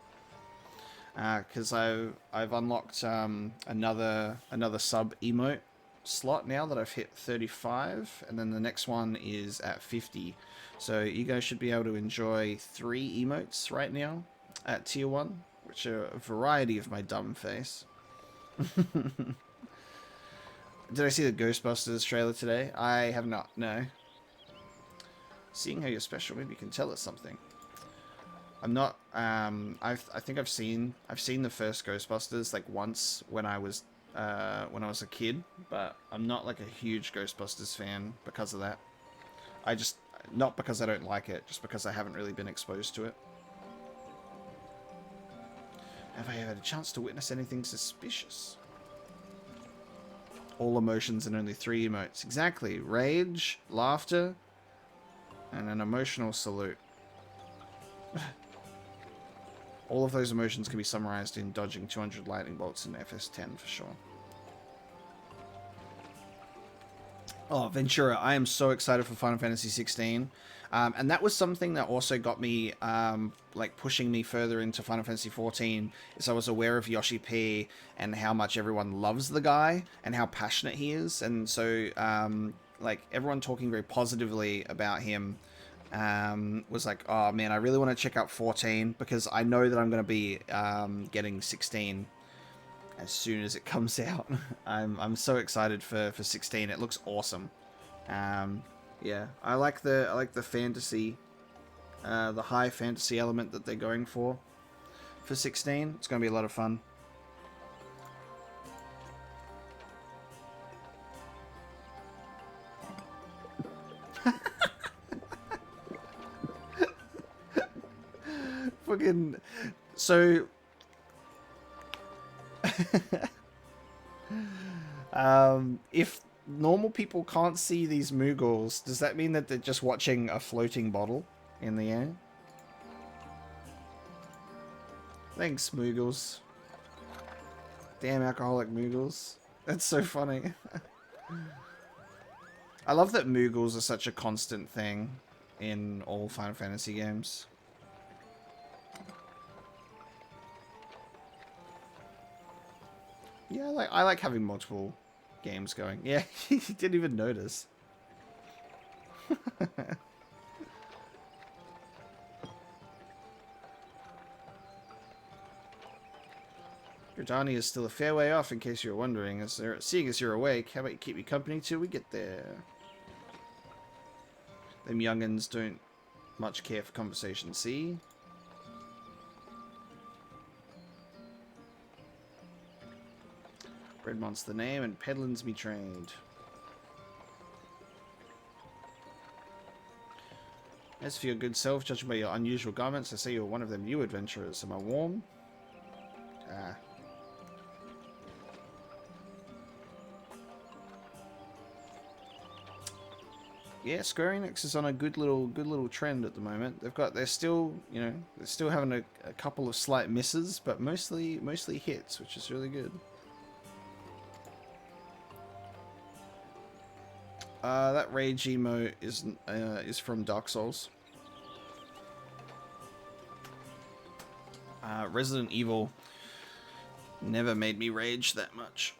Because I've unlocked another sub emote slot now that I've hit 35, and then the next one is at 50. So you guys should be able to enjoy 3 emotes right now at tier 1. Which are a variety of my dumb face. Did I see the Ghostbusters trailer today? I have not, no. Seeing how you're special, maybe you can tell us something. I'm not, I think I've seen the first Ghostbusters like once when I was a kid, but I'm not like a huge Ghostbusters fan because of that. Not because I don't like it, just because I haven't really been exposed to it. Have I had a chance to witness anything suspicious? All emotions and only 3 emotes. Exactly. Rage, laughter, and an emotional salute. All of those emotions can be summarized in dodging 200 lightning bolts in FS10 for sure. Oh, Ventura, I am so excited for Final Fantasy 16. And that was something that also got me, like, pushing me further into Final Fantasy 14, is I was aware of Yoshi P and how much everyone loves the guy and how passionate he is. And so, like, everyone talking very positively about him was like, oh, man, I really want to check out 14 because I know that I'm going to be getting 16 as soon as it comes out. I'm so excited for 16. It looks awesome. Yeah, I like the fantasy, the high fantasy element that they're going for 16. It's going to be a lot of fun. Fucking so. If normal people can't see these Moogles, does that mean that they're just watching a floating bottle in the air? Thanks, Moogles. Damn alcoholic Moogles. That's so funny. I love that Moogles are such a constant thing in all Final Fantasy games. Yeah, I like having multiple games going. Yeah, he didn't even notice. Gridani is still a fair way off, in case you were wondering. Seeing as you're awake, how about you keep me company till we get there? Them young'uns don't much care for conversation, see? Redmont's the name, and Pedlin's me trade. As for your good self, judging by your unusual garments, I say you're one of them new adventurers. Am I warm? Ah. Yeah, Square Enix is on a good little trend at the moment. They're still, you know, they're still having a couple of slight misses, but mostly hits, which is really good. That rage emote is from Dark Souls. Resident Evil never made me rage that much.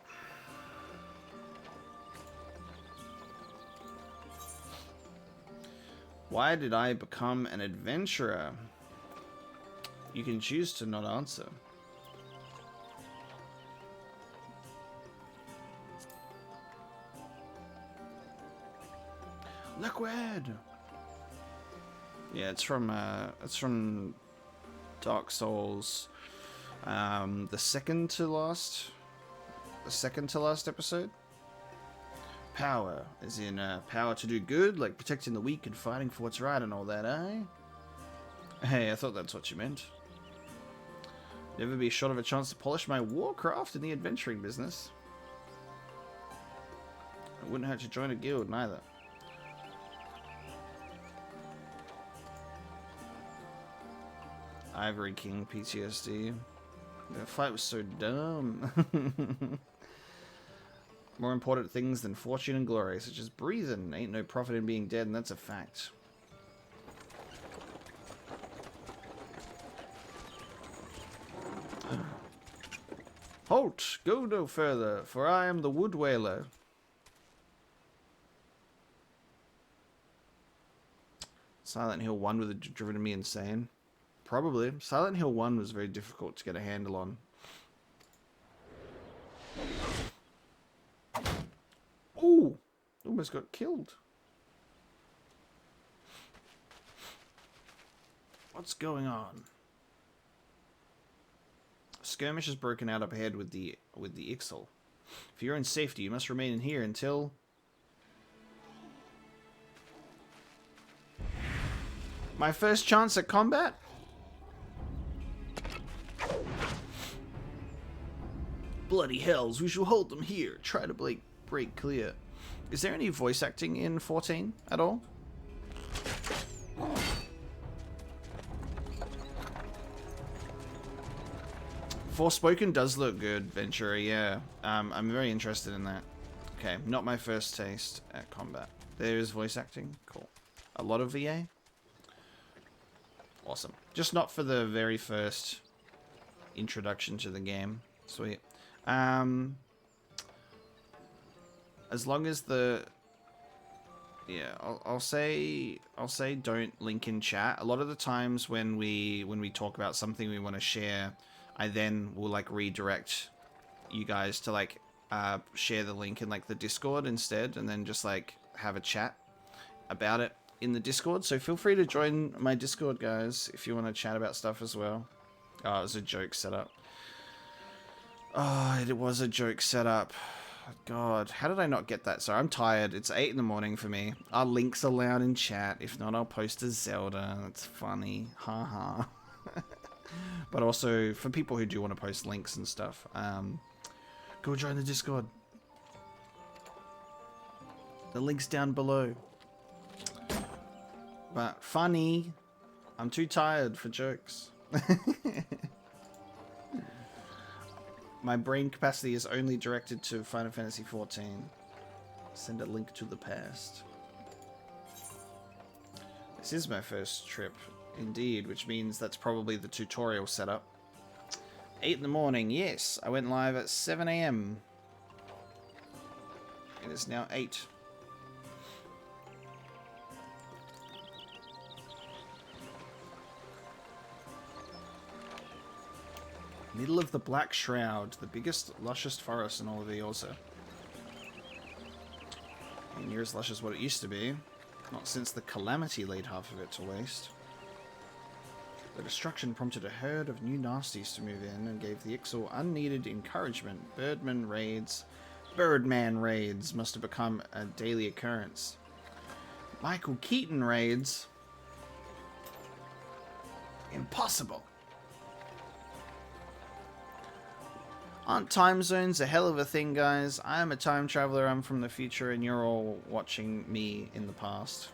Why did I become an adventurer? You can choose to not answer. Liquid. Yeah, it's from Dark Souls. The second to last episode. Power, as in power to do good, like protecting the weak and fighting for what's right and all that, eh? Hey, I thought that's what you meant. Never be short of a chance to polish my warcraft in the adventuring business. It wouldn't hurt to join a guild, neither. Ivory King PTSD. The fight was so dumb. More important things than fortune and glory, such as breathing. Ain't no profit in being dead, and that's a fact. Halt! Go no further, for I am the Wood Wailer. Silent Hill 1 would have driven me insane. Probably. Silent Hill 1 was very difficult to get a handle on. Ooh! Almost got killed. What's going on? A skirmish has broken out up ahead with the XIV. If you're in safety, you must remain in here until... My first chance at combat? Bloody hells, we shall hold them here. Try to break clear. Is there any voice acting in 14 at all? Forspoken does look good, Ventura, yeah. I'm very interested in that. Okay, not my first taste at combat. There is voice acting. Cool. A lot of VA? Awesome. Just not for the very first introduction to the game. Sweet. As long as the... Yeah, I'll say don't link in chat. A lot of the times when we talk about something we want to share, I then will like redirect you guys to like share the link in like the Discord instead, and then just like have a chat about it in the Discord. So feel free to join my Discord, guys, if you want to chat about stuff as well. Oh, it was a joke setup. Oh, it was a joke setup. God, how did I not get that? Sorry, I'm tired. It's 8 in the morning for me. Are links allowed in chat? If not, I'll post a Zelda. That's funny. Haha. But also, for people who do want to post links and stuff, go join the Discord. The link's down below. But funny. I'm too tired for jokes. My brain capacity is only directed to Final Fantasy XIV. Send a link to the past. This is my first trip, indeed, which means that's probably the tutorial setup. 8 in the morning. Yes, I went live at 7 a.m. It is now 8. Middle of the Black Shroud, the biggest, lushest forest in all of Eorza. And near as lush as what it used to be. Not since the Calamity laid half of it to waste. The destruction prompted a herd of new nasties to move in and gave the Ixal unneeded encouragement. Birdman raids must have become a daily occurrence. Michael Keaton raids? Impossible. Aren't time zones a hell of a thing, guys? I am a time traveler, I'm from the future, and you're all watching me in the past.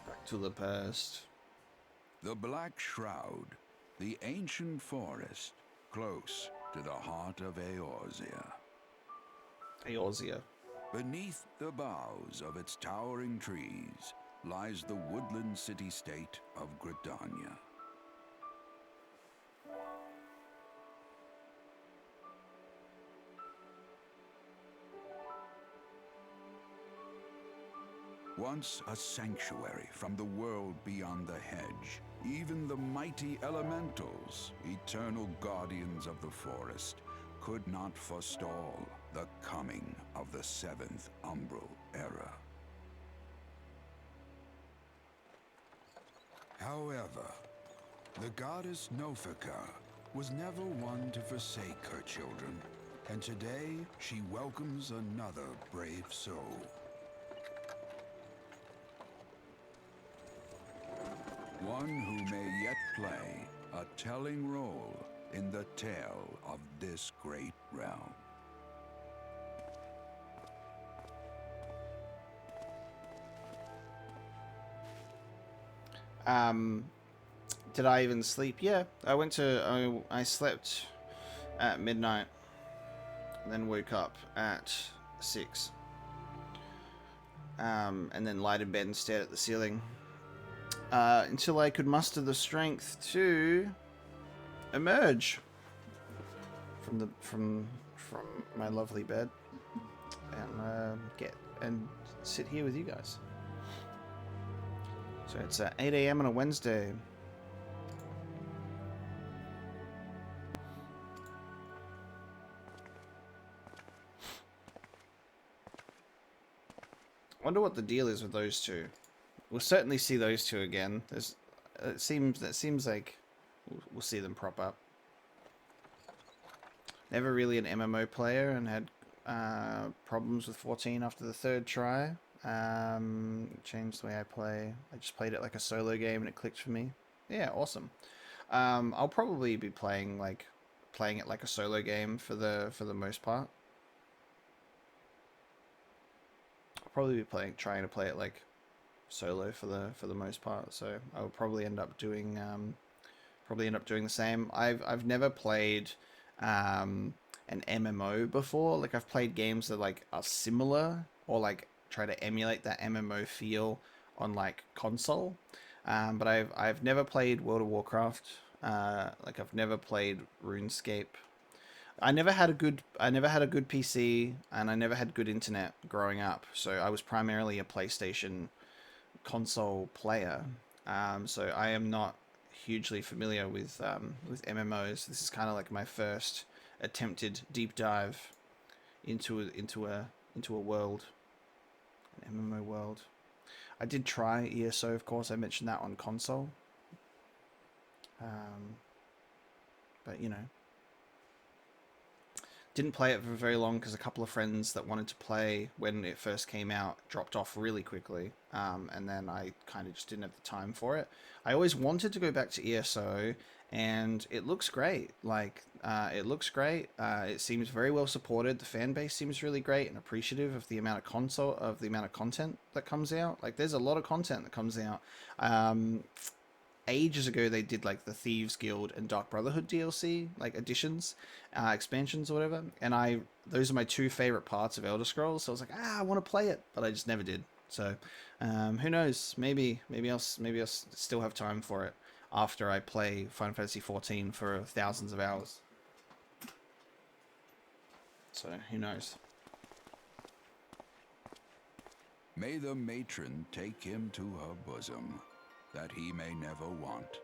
Back to the past. The Black Shroud, the ancient forest, close to the heart of Eorzea. Eorzea. Beneath the boughs of its towering trees lies the woodland city-state of Gridania. Once a sanctuary from the world beyond the hedge, even the mighty elementals, eternal guardians of the forest, could not forestall the coming of the 7th Umbral Era. However, the goddess Nofika was never one to forsake her children, and today she welcomes another brave soul. One who may yet play a telling role in the tale of this great realm. Did I even sleep? Yeah, I slept at midnight, and then woke up at 6. And then lied in bed and stared at the ceiling. Until I could muster the strength to emerge from my lovely bed and sit here with you guys. So it's 8 a.m. on a Wednesday. Wonder what the deal is with those two. We'll certainly see those two again. It seems like we'll see them prop up. Never really an MMO player and had problems with 14 after the 3rd try. Changed the way I play. I just played it like a solo game and it clicked for me. Yeah, awesome. I'll probably be playing it like a solo game for the most part. I'll probably be trying to play it like solo for the most part, so I'll probably end up doing the same. I've never played an MMO before. Like, I've played games that like are similar or like try to emulate that MMO feel on like console, but I've never played World of Warcraft. Like, I've never played RuneScape. I never had a good PC, and I never had good internet growing up, so I was primarily a PlayStation console player, so I am not hugely familiar with MMOs. This is kind of like my first attempted deep dive into a world, an MMO world. I did try ESO, of course. I mentioned that on console, but you know, didn't play it for very long because a couple of friends that wanted to play when it first came out dropped off really quickly, and then I kind of just didn't have the time for it. I always wanted to go back to ESO, and it looks great. Like, it looks great. It seems very well supported. The fan base seems really great and appreciative of the amount of content that comes out. Like, there's a lot of content that comes out. Ages ago they did like the Thieves Guild and Dark Brotherhood DLC, like additions, expansions or whatever, and those are my 2 favorite parts of Elder Scrolls, so I was like, I want to play it, but I just never did. So, who knows? Maybe I'll still have time for it after I play Final Fantasy 14 for thousands of hours. So, who knows? May the matron take him to her bosom, that he may never want.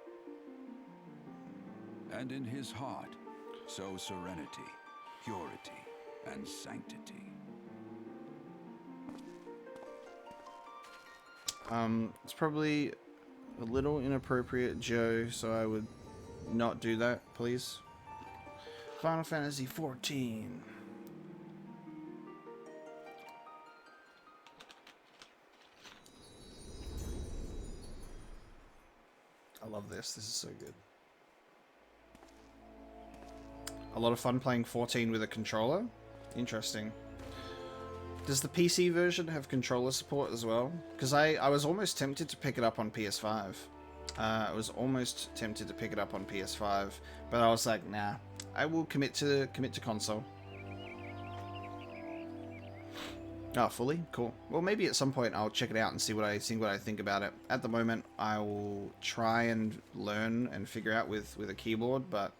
And in his heart, sow serenity, purity, and sanctity. It's probably a little inappropriate, Joe, so I would not do that, please. Final Fantasy 14. I love this. This is so good. A lot of fun playing 14 with a controller. Interesting. Does the PC version have controller support as well? Because I was almost tempted to pick it up on PS5. I was almost tempted to pick it up on PS5, but I was like, nah. I will commit to console. Oh, fully? Cool. Well, maybe at some point I'll check it out and see what I think about it. At the moment, I will try and learn and figure out with a keyboard, but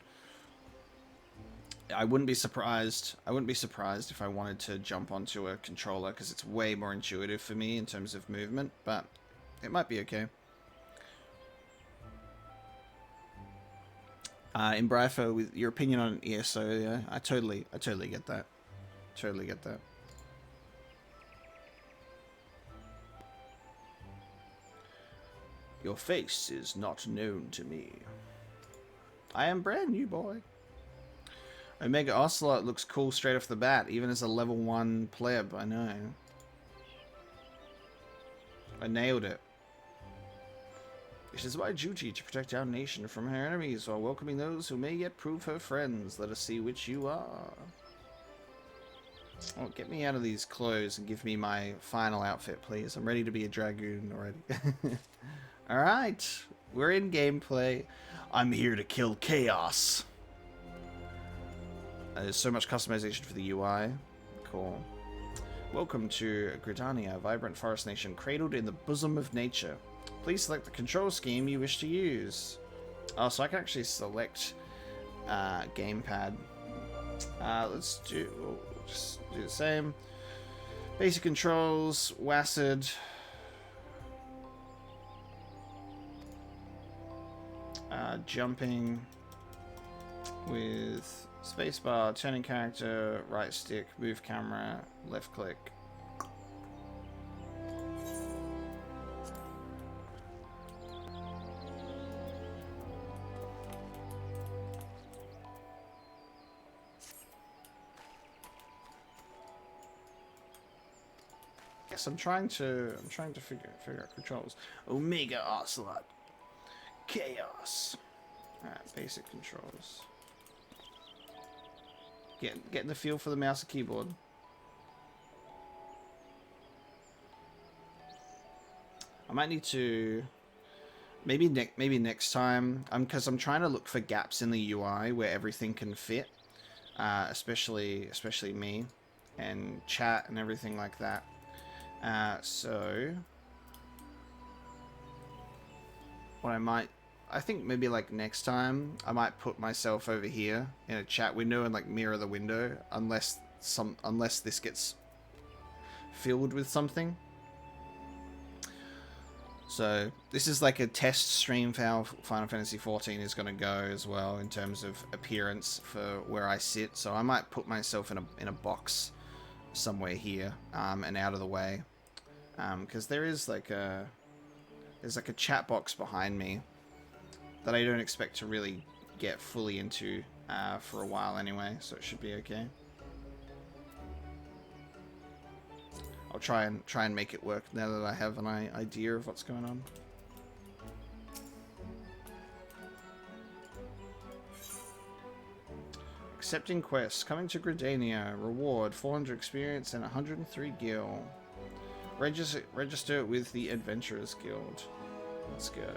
I wouldn't be surprised. I wouldn't be surprised if I wanted to jump onto a controller because it's way more intuitive for me in terms of movement, but it might be okay. In Bryfo, with your opinion on ESO, yeah, I totally get that. Totally get that. Your face is not known to me. I am brand new, boy. Omega Ocelot looks cool straight off the bat, even as a level 1 pleb, I know. I nailed it. It is my duty to protect our nation from her enemies while welcoming those who may yet prove her friends. Let us see which you are. Oh, get me out of these clothes and give me my final outfit, please. I'm ready to be a dragoon already. Alright, we're in gameplay. I'm here to kill chaos. There's so much customization for the UI. Cool. Welcome to Gridania, a vibrant forest nation cradled in the bosom of nature. Please select the control scheme you wish to use. Oh, so I can actually select gamepad. Let's do, we'll just do the same. Basic controls, WASD. Jumping with spacebar, turning character, right stick, move camera, left click. Yes, I'm trying to figure out controls. Omega Ocelot. Chaos. Alright, basic controls. Getting the feel for the mouse and keyboard. I might need to maybe next time, because I'm trying to look for gaps in the UI where everything can fit, especially me and chat and everything like that. So what I think maybe like next time I might put myself over here in a chat window and like mirror the window unless this gets filled with something. So this is like a test stream for how Final Fantasy 14 is going to go as well in terms of appearance for where I sit. So I might put myself in a box somewhere here and out of the way, because there's like a chat box behind me that I don't expect to really get fully into for a while anyway, so it should be okay. I'll try and make it work now that I have an idea of what's going on. Accepting quests. Coming to Gridania. Reward 400 experience and 103 gil. Register with the Adventurers Guild. Let's go.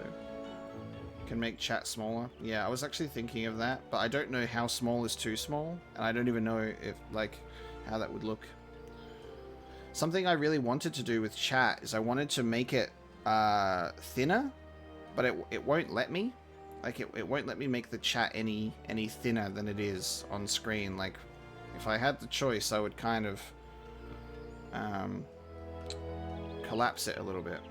Can make chat smaller. Yeah, I was actually thinking of that, but I don't know how small is too small, and I don't even know if how that would look. Something I really wanted to do with chat is I wanted to make it thinner, but it won't let me. Like, it won't let me make the chat any thinner than it is on screen. Like, if I had the choice, I would kind of collapse it a little bit.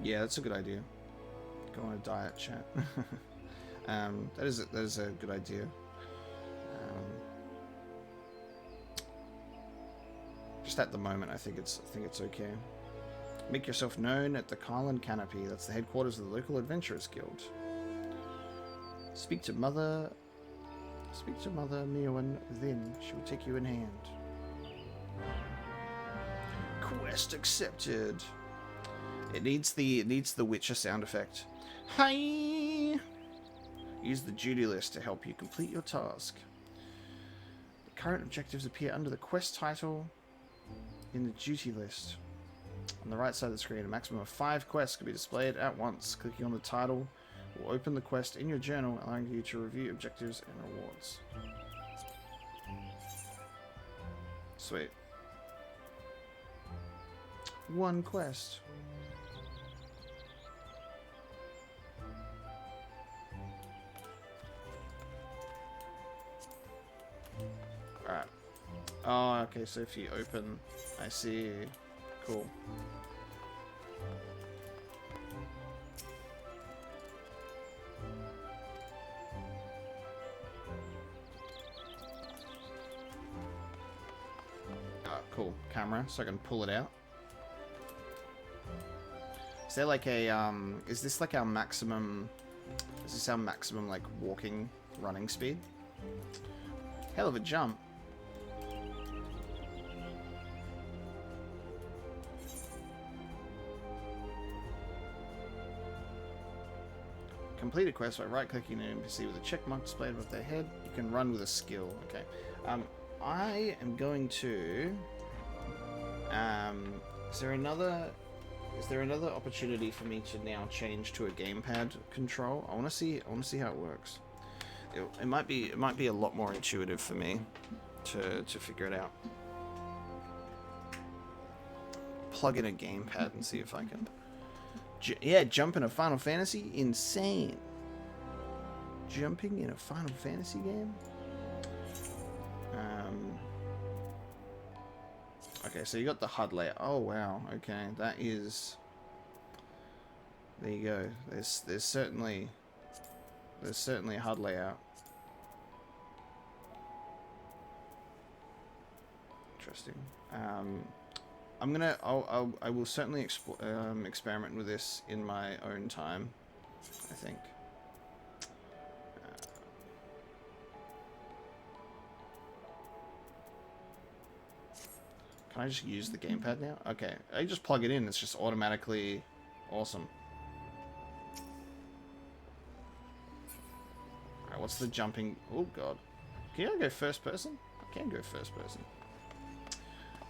Yeah, that's a good idea. Go on a diet, chat. That is a good idea. Just at the moment, I think it's okay. Make yourself known at the Carlin Canopy. That's the headquarters of the local Adventurers Guild. Speak to Mother Miowen within. She will take you in hand. Quest accepted. It needs the Witcher sound effect. Hi. Use the duty list to help you complete your task. The current objectives appear under the quest title in the duty list. On the right side of the screen, a maximum of 5 quests can be displayed at once. Clicking on the title will open the quest in your journal, allowing you to review objectives and rewards. Sweet. 1 quest. Alright. Oh, okay, so if you open... I see. Cool. Ah, cool. Camera, so I can pull it out. Is there like a, is this like our maximum... Is this our maximum, like, walking, running speed? Hell of a jump. Complete a quest by right-clicking an NPC with a check mark displayed above their head. You can run with a skill. Okay. I am going to... Is there another opportunity for me to now change to a gamepad control? I want to see how it works. It might be a lot more intuitive for me to figure it out. Plug in a gamepad and see if I can. Yeah, jump in a Final Fantasy? Insane. Jumping in a Final Fantasy game? Okay, so you got the HUD layout. Oh, wow. Okay, that is... There you go. There's certainly a HUD layout. Interesting. I will certainly experiment with this in my own time, I think. Can I just use the gamepad now? Okay, I just plug it in, it's just automatically awesome. Alright, what's the jumping? Oh god. Can I go first person? I can go first person.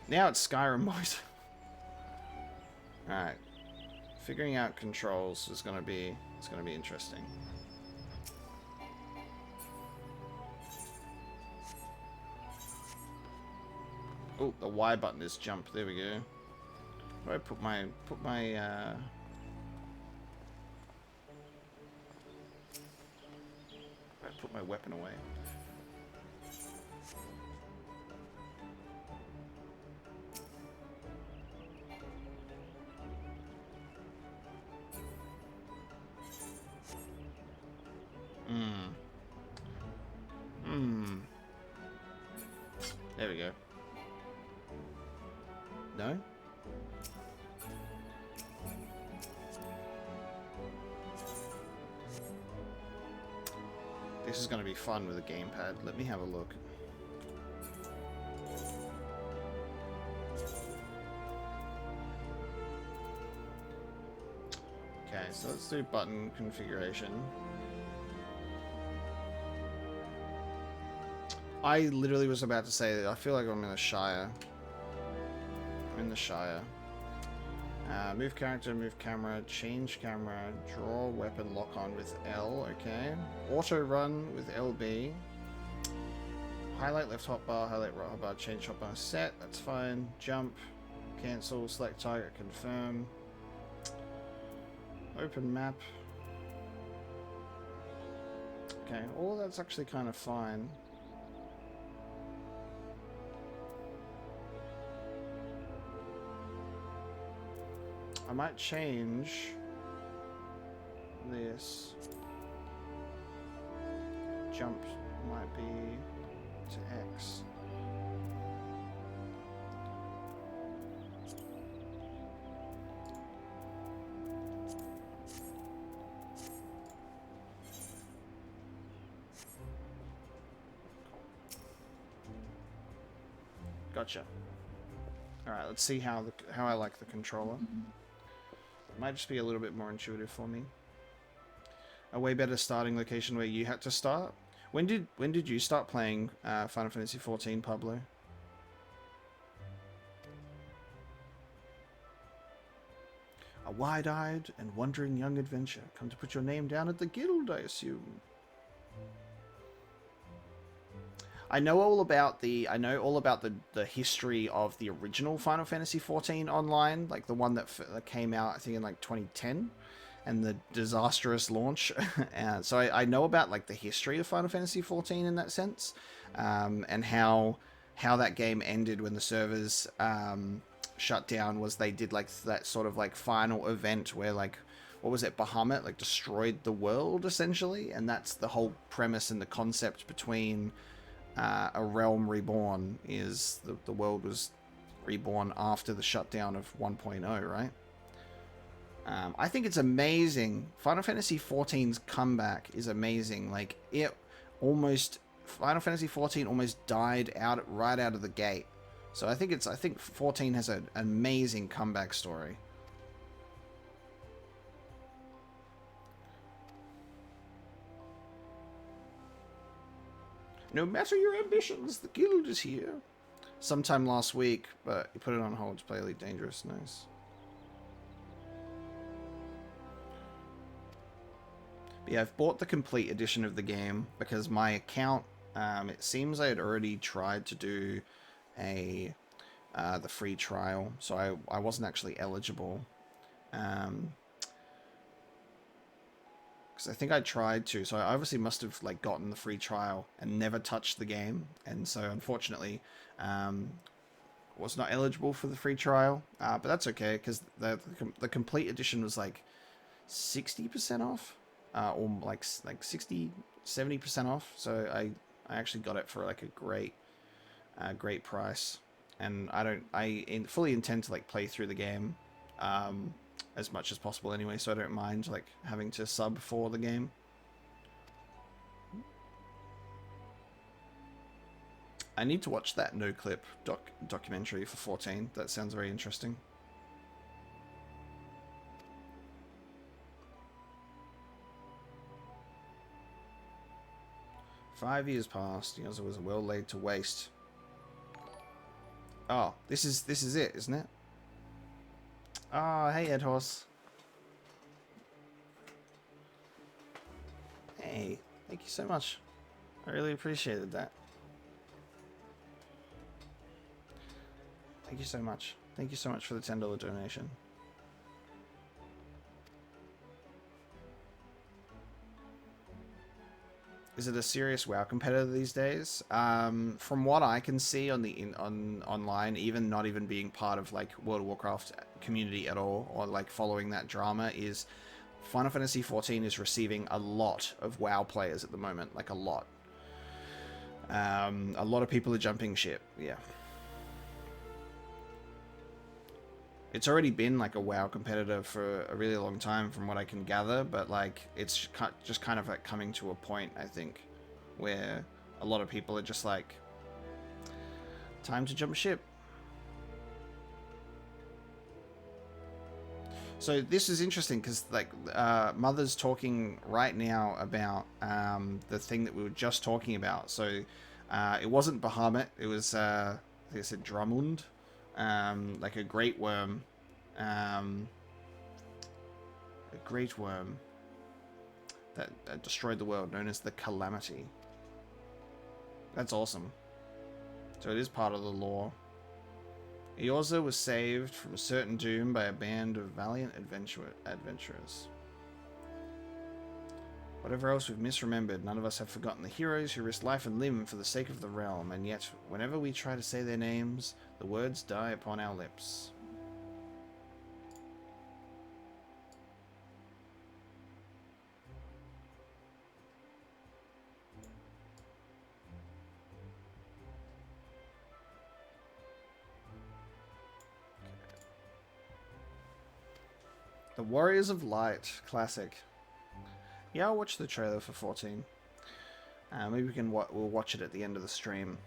Now it's Skyrim mode. Alright. Figuring out controls is gonna be interesting. Oh, the Y button is jump. There we go. Where do I put my weapon away? There we go. No? This is going to be fun with a gamepad. Let me have a look. Okay, so let's do button configuration. I literally was about to say that I feel like I'm in the Shire. I'm in the Shire. Move character, move camera, change camera, draw weapon lock on with L, okay. Auto run with LB. Highlight left hotbar, highlight right hotbar, change hotbar set, that's fine. Jump, cancel, select target, confirm. Open map. Okay, all that's actually kind of fine. I might change this. Jump might be to X. Gotcha. All right, let's see how I like the controller. Might just be a little bit more intuitive for me. A way better starting location where you had to start. When did you start playing Final Fantasy XIV, Pablo? A wide-eyed and wondering young adventurer. Come to put your name down at the guild, I assume. I know all about the history of the original Final Fantasy XIV online, like the one that came out I think in like 2010, and the disastrous launch. And so I know about like the history of Final Fantasy XIV in that sense, and how that game ended when the servers shut down. Was they did like that sort of like final event where like, what was it, Bahamut like destroyed the world essentially, and that's the whole premise and the concept between A Realm Reborn is the world was reborn after the shutdown of 1.0, right? I think it's amazing. Final Fantasy XIV's comeback is amazing. Like Final Fantasy XIV almost died right out of the gate. So I think 14 has an amazing comeback story. No matter your ambitions, the guild is here. Sometime last week, but you put it on hold to play Elite Dangerous. Nice. But yeah, I've bought the complete edition of the game because my account, it seems I had already tried to do the free trial, so I wasn't actually eligible. Because I think I tried to, so I obviously must have like gotten the free trial and never touched the game, and so unfortunately was not eligible for the free trial, but that's okay because the complete edition was like 60% off, or like 60-70% off, so I actually got it for like a great price, and I fully intend to like play through the game as much as possible anyway, so I don't mind like having to sub for the game. I need to watch that no clip documentary for 14. That sounds very interesting. "5 years passed. Yours was well laid to waste." Oh, this is it, isn't it? Oh, hey, Ed Horse. Hey, thank you so much. I really appreciated that. Thank you so much. Thank you so much for the $10 donation. Is it a serious WoW competitor these days? From what I can see on online, even not even being part of like World of Warcraft community at all, or like following that drama, is Final Fantasy XIV is receiving a lot of WoW players at the moment, like a lot. A lot of people are jumping ship. Yeah. It's already been like a WoW competitor for a really long time from what I can gather, but like it's just kind of like coming to a point, I think, where a lot of people are just like, time to jump ship. So this is interesting because like Mother's talking right now about the thing that we were just talking about. So it wasn't Bahamut, it was I think I said Drummond. Like a great worm, a great worm that destroyed the world, known as the Calamity. That's awesome. So it is part of the lore. Eorza was saved from a certain doom by a band of valiant adventurers. Whatever else we've misremembered, none of us have forgotten the heroes who risked life and limb for the sake of the realm, and yet, whenever we try to say their names, the words die upon our lips. The Warriors of Light, classic. Yeah, I'll watch the trailer for 14. Maybe we can we'll watch it at the end of the stream.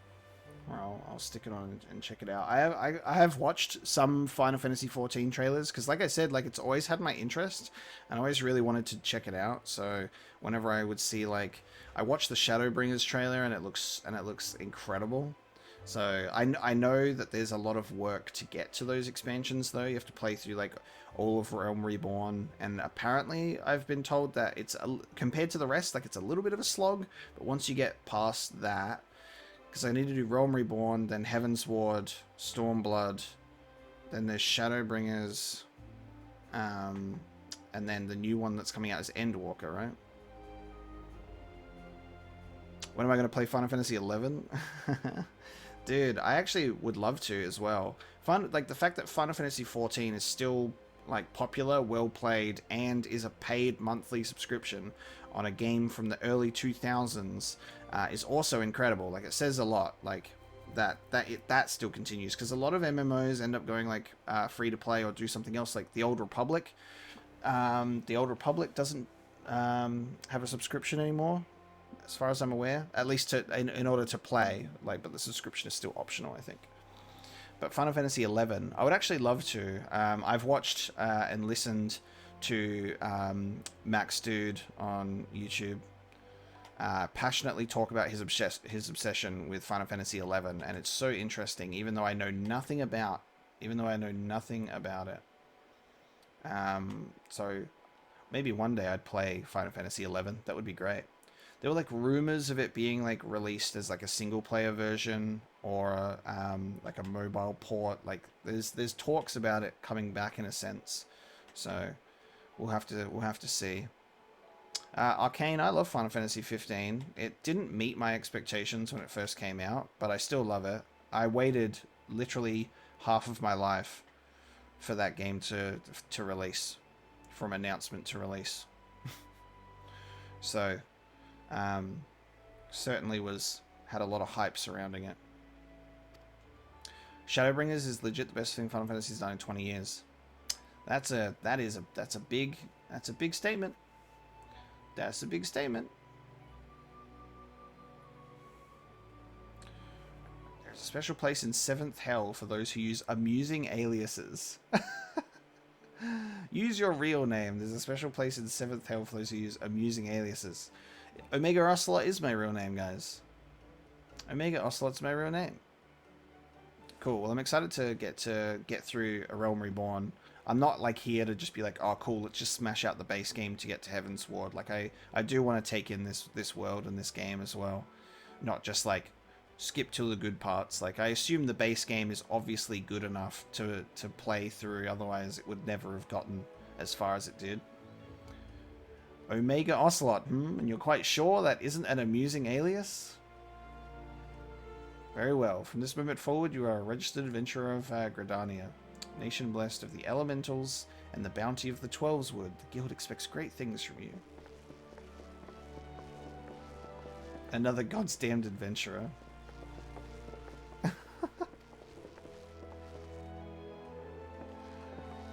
Or I'll stick it on and check it out. I have watched some Final Fantasy 14 trailers because, like I said, like it's always had my interest, and I always really wanted to check it out. So whenever I would see, like, I watched the Shadowbringers trailer and it looks incredible. So I know that there's a lot of work to get to those expansions, though. You have to play through like all of Realm Reborn, and apparently I've been told that it's compared to the rest, like it's a little bit of a slog. But once you get past that, because I need to do Realm Reborn, then Heavensward, Stormblood, then there's Shadowbringers, and then the new one that's coming out is Endwalker, right? When am I going to play Final Fantasy 11? Dude, I actually would love to as well. Like the fact that Final Fantasy 14 is still like popular, well played, and is a paid monthly subscription on a game from the early 2000s is also incredible. Like, it says a lot. Like that still continues, because a lot of MMOs end up going like free to play or do something else. Like the Old Republic. The Old Republic doesn't have a subscription anymore, as far as I'm aware, at least in order to play, like, but the subscription is still optional, I think. But Final Fantasy 11, I would actually love to. I've watched and listened to Max Dude on YouTube passionately talk about his obsession with Final Fantasy 11, and it's so interesting, even though I know nothing about it. So maybe one day I'd play Final Fantasy 11. That would be great. There were like rumors of it being like released as like a single player version or like a mobile port. Like there's talks about it coming back in a sense. So we'll have to see. Arcane, I love Final Fantasy 15. It didn't meet my expectations when it first came out, but I still love it. I waited literally half of my life for that game to release, from announcement to release. So certainly had a lot of hype surrounding it. Shadowbringers is legit the best thing Final Fantasy's done in 20 years. That's a big statement. That's a big statement. There's a special place in 7th Hell for those who use amusing aliases. Use your real name. There's a special place in 7th Hell for those who use amusing aliases. Omega Ocelot is my real name, guys. Omega Ocelot's my real name. Cool. Well, I'm excited to get through A Realm Reborn. I'm not like here to just be like, oh, cool, let's just smash out the base game to get to Heavensward. Like I do want to take in this world and this game as well, not just like skip to the good parts. Like, I assume the base game is obviously good enough to play through. Otherwise, it would never have gotten as far as it did. Omega Ocelot, and you're quite sure that isn't an amusing alias? Very well. From this moment forward, you are a registered adventurer of Gridania, nation blessed of the elementals and the bounty of the Twelveswood. The guild expects great things from you. Another God's damned adventurer.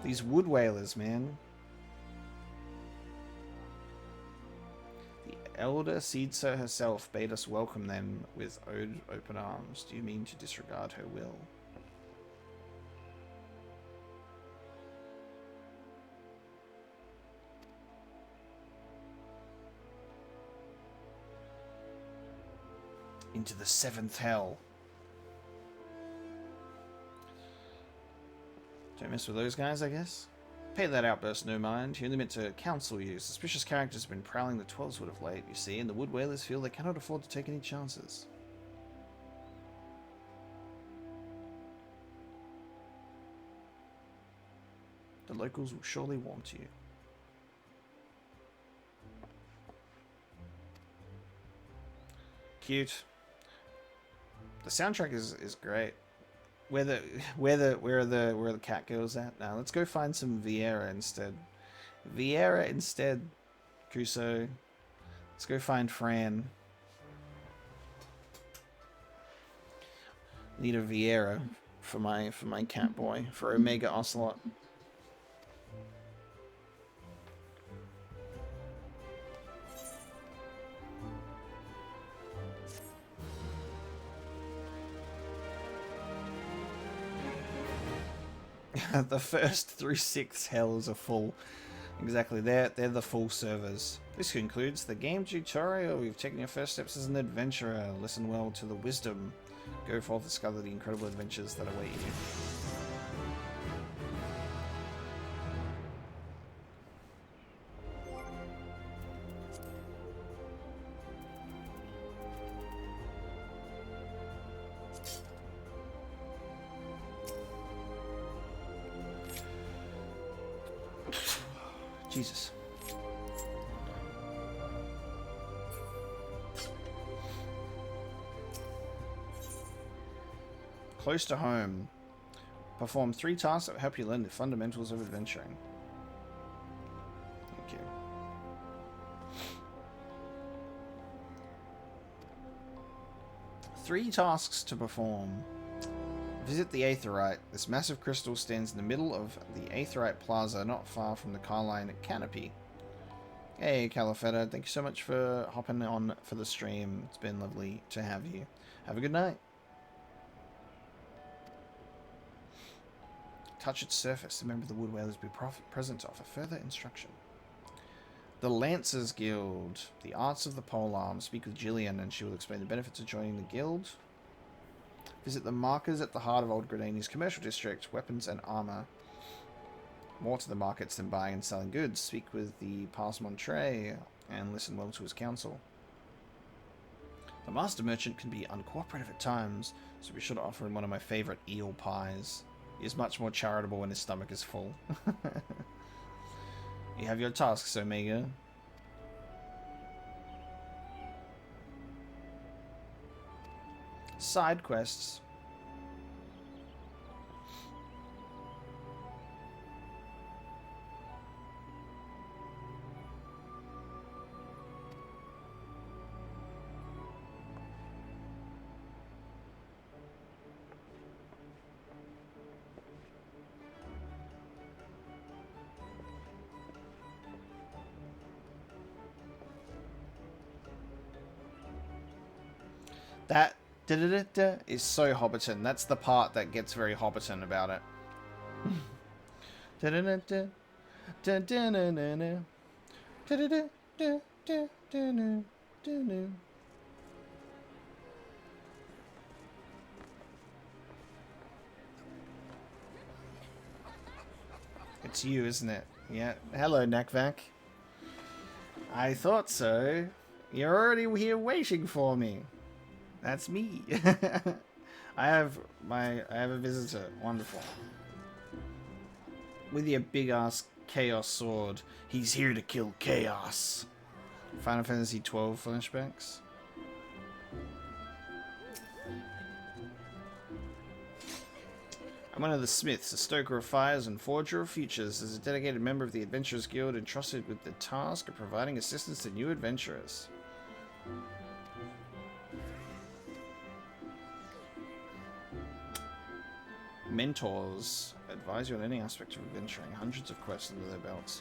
These wood whalers, man. Elder Seedser herself bade us welcome them with open arms. Do you mean to disregard her will? Into the 7th Hell. Don't mess with those guys, I guess. Pay that outburst no mind. He only meant to counsel you. Suspicious characters have been prowling the 12s wood of late, you see, and the Wood Whalers feel they cannot afford to take any chances. The locals will surely warm to you. Cute. The soundtrack is great. Where are the cat girls at? Now let's go find some Vieira instead. Vieira instead. Kuso. Let's go find Fran. Need a Vieira for my cat boy, for Omega Ocelot. The first through 6 hells are full. Exactly, they're the full servers. This concludes the game tutorial. You've taken your first steps as an adventurer. Listen well to the wisdom. Go forth and discover the incredible adventures that await you. Jesus. Close to home. Perform 3 tasks that will help you learn the fundamentals of adventuring. Thank you. Three tasks to perform. Visit the Aetheryte. This massive crystal stands in the middle of the Aetheryte Plaza, not far from the Carline Canopy. Hey, Califetta, thank you so much for hopping on for the stream. It's been lovely to have you. Have a good night. Touch its surface. A member of the Wood Whalers will be present to offer further instruction. The Lancers Guild. The Arts of the Polearm. Speak with Jillian and she will explain the benefits of joining the guild. Visit the markers at the heart of Old Grenadi's commercial district. Weapons and armor. More to the markets than buying and selling goods. Speak with the Pass Montre and listen well to his counsel. The master merchant can be uncooperative at times, so be sure to offer him one of my favorite eel pies. He is much more charitable when his stomach is full. You have your tasks, Omega. Side quests. That da-da-da-da is so Hobbiton. That's the part that gets very Hobbiton about it. Da-da-da-da, da-da-da-da-da, da-da-da-da-da-da-da-da. It's you, isn't it? Yeah. Hello, Nakvak. I thought so. You're already here waiting for me. That's me. I have a visitor. Wonderful. With your big ass chaos sword. He's here to kill chaos. Final Fantasy XII flashbacks. I'm one of the smiths, a stoker of fires and forger of futures. As a dedicated member of the Adventurers Guild, entrusted with the task of providing assistance to new adventurers. Mentors advise you on any aspect of adventuring. Hundreds of quests under their belts.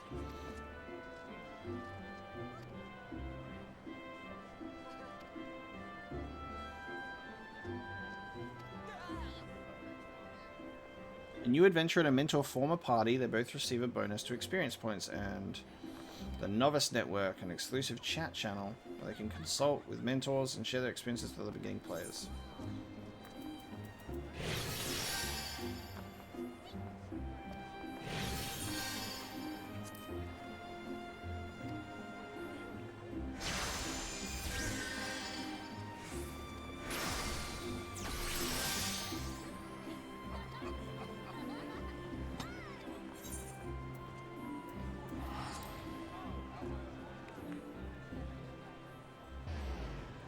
A new adventurer and a mentor form a party. They both receive a bonus to experience points earned. The Novice Network, an exclusive chat channel where they can consult with mentors and share their experiences with other beginning players.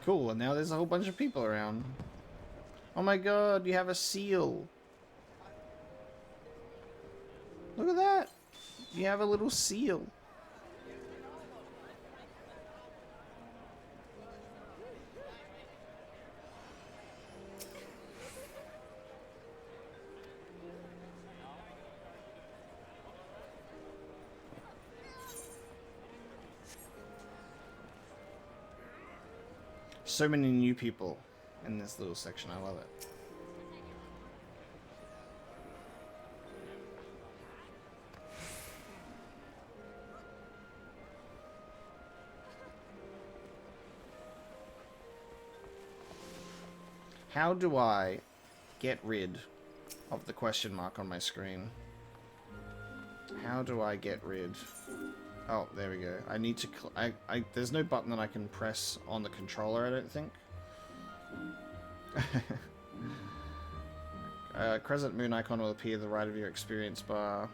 Cool, and now there's a whole bunch of people around. Oh my god, you have a seal. Look at that. You have a little seal. So many new people in this little section. I love it. How do I get rid of the question mark on my screen? How do I get rid? Oh, there we go. I need to... there's no button that I can press on the controller, I don't think. Crescent moon icon will appear to the right of your experience bar.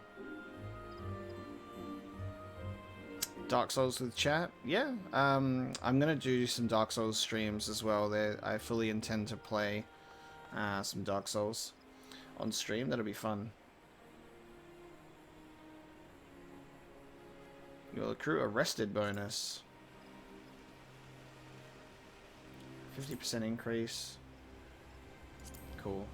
Dark Souls with chat? Yeah. I'm gonna do some Dark Souls streams as well. There, I fully intend to play some Dark Souls on stream. That'll be fun. You'll accrue a rested bonus. 50% increase. Cool.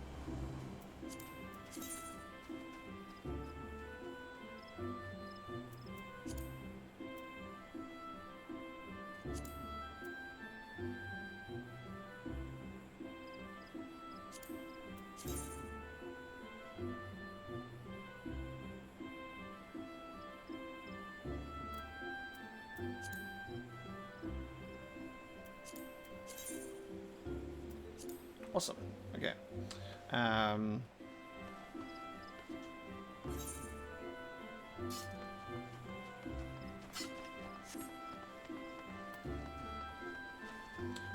Awesome. Okay.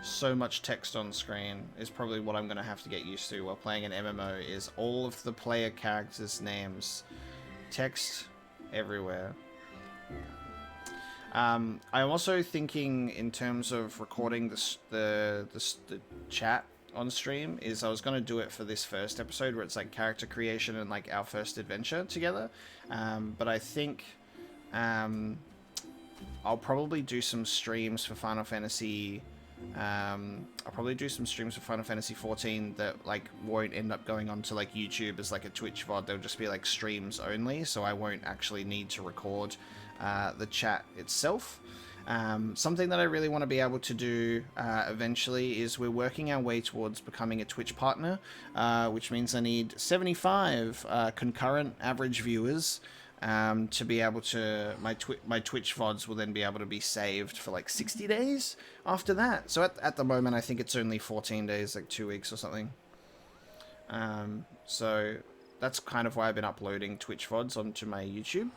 So much text on screen is probably what I'm going to have to get used to while playing an MMO, is all of the player characters' names. Text everywhere. I'm also thinking in terms of recording the chat on stream, is I was going to do it for this first episode where it's like character creation and like our first adventure together. But I think I'll probably do some streams for Final Fantasy. I'll probably do some streams for Final Fantasy 14 that like won't end up going onto like YouTube as like a Twitch VOD. They'll just be like streams only, so I won't actually need to record the chat itself. Something that I really want to be able to do eventually is we're working our way towards becoming a Twitch partner, which means I need 75 concurrent average viewers to be able to... My Twitch VODs will then be able to be saved for like 60 days after that. So at the moment I think it's only 14 days, like 2 weeks or something. So that's kind of why I've been uploading Twitch VODs onto my YouTube.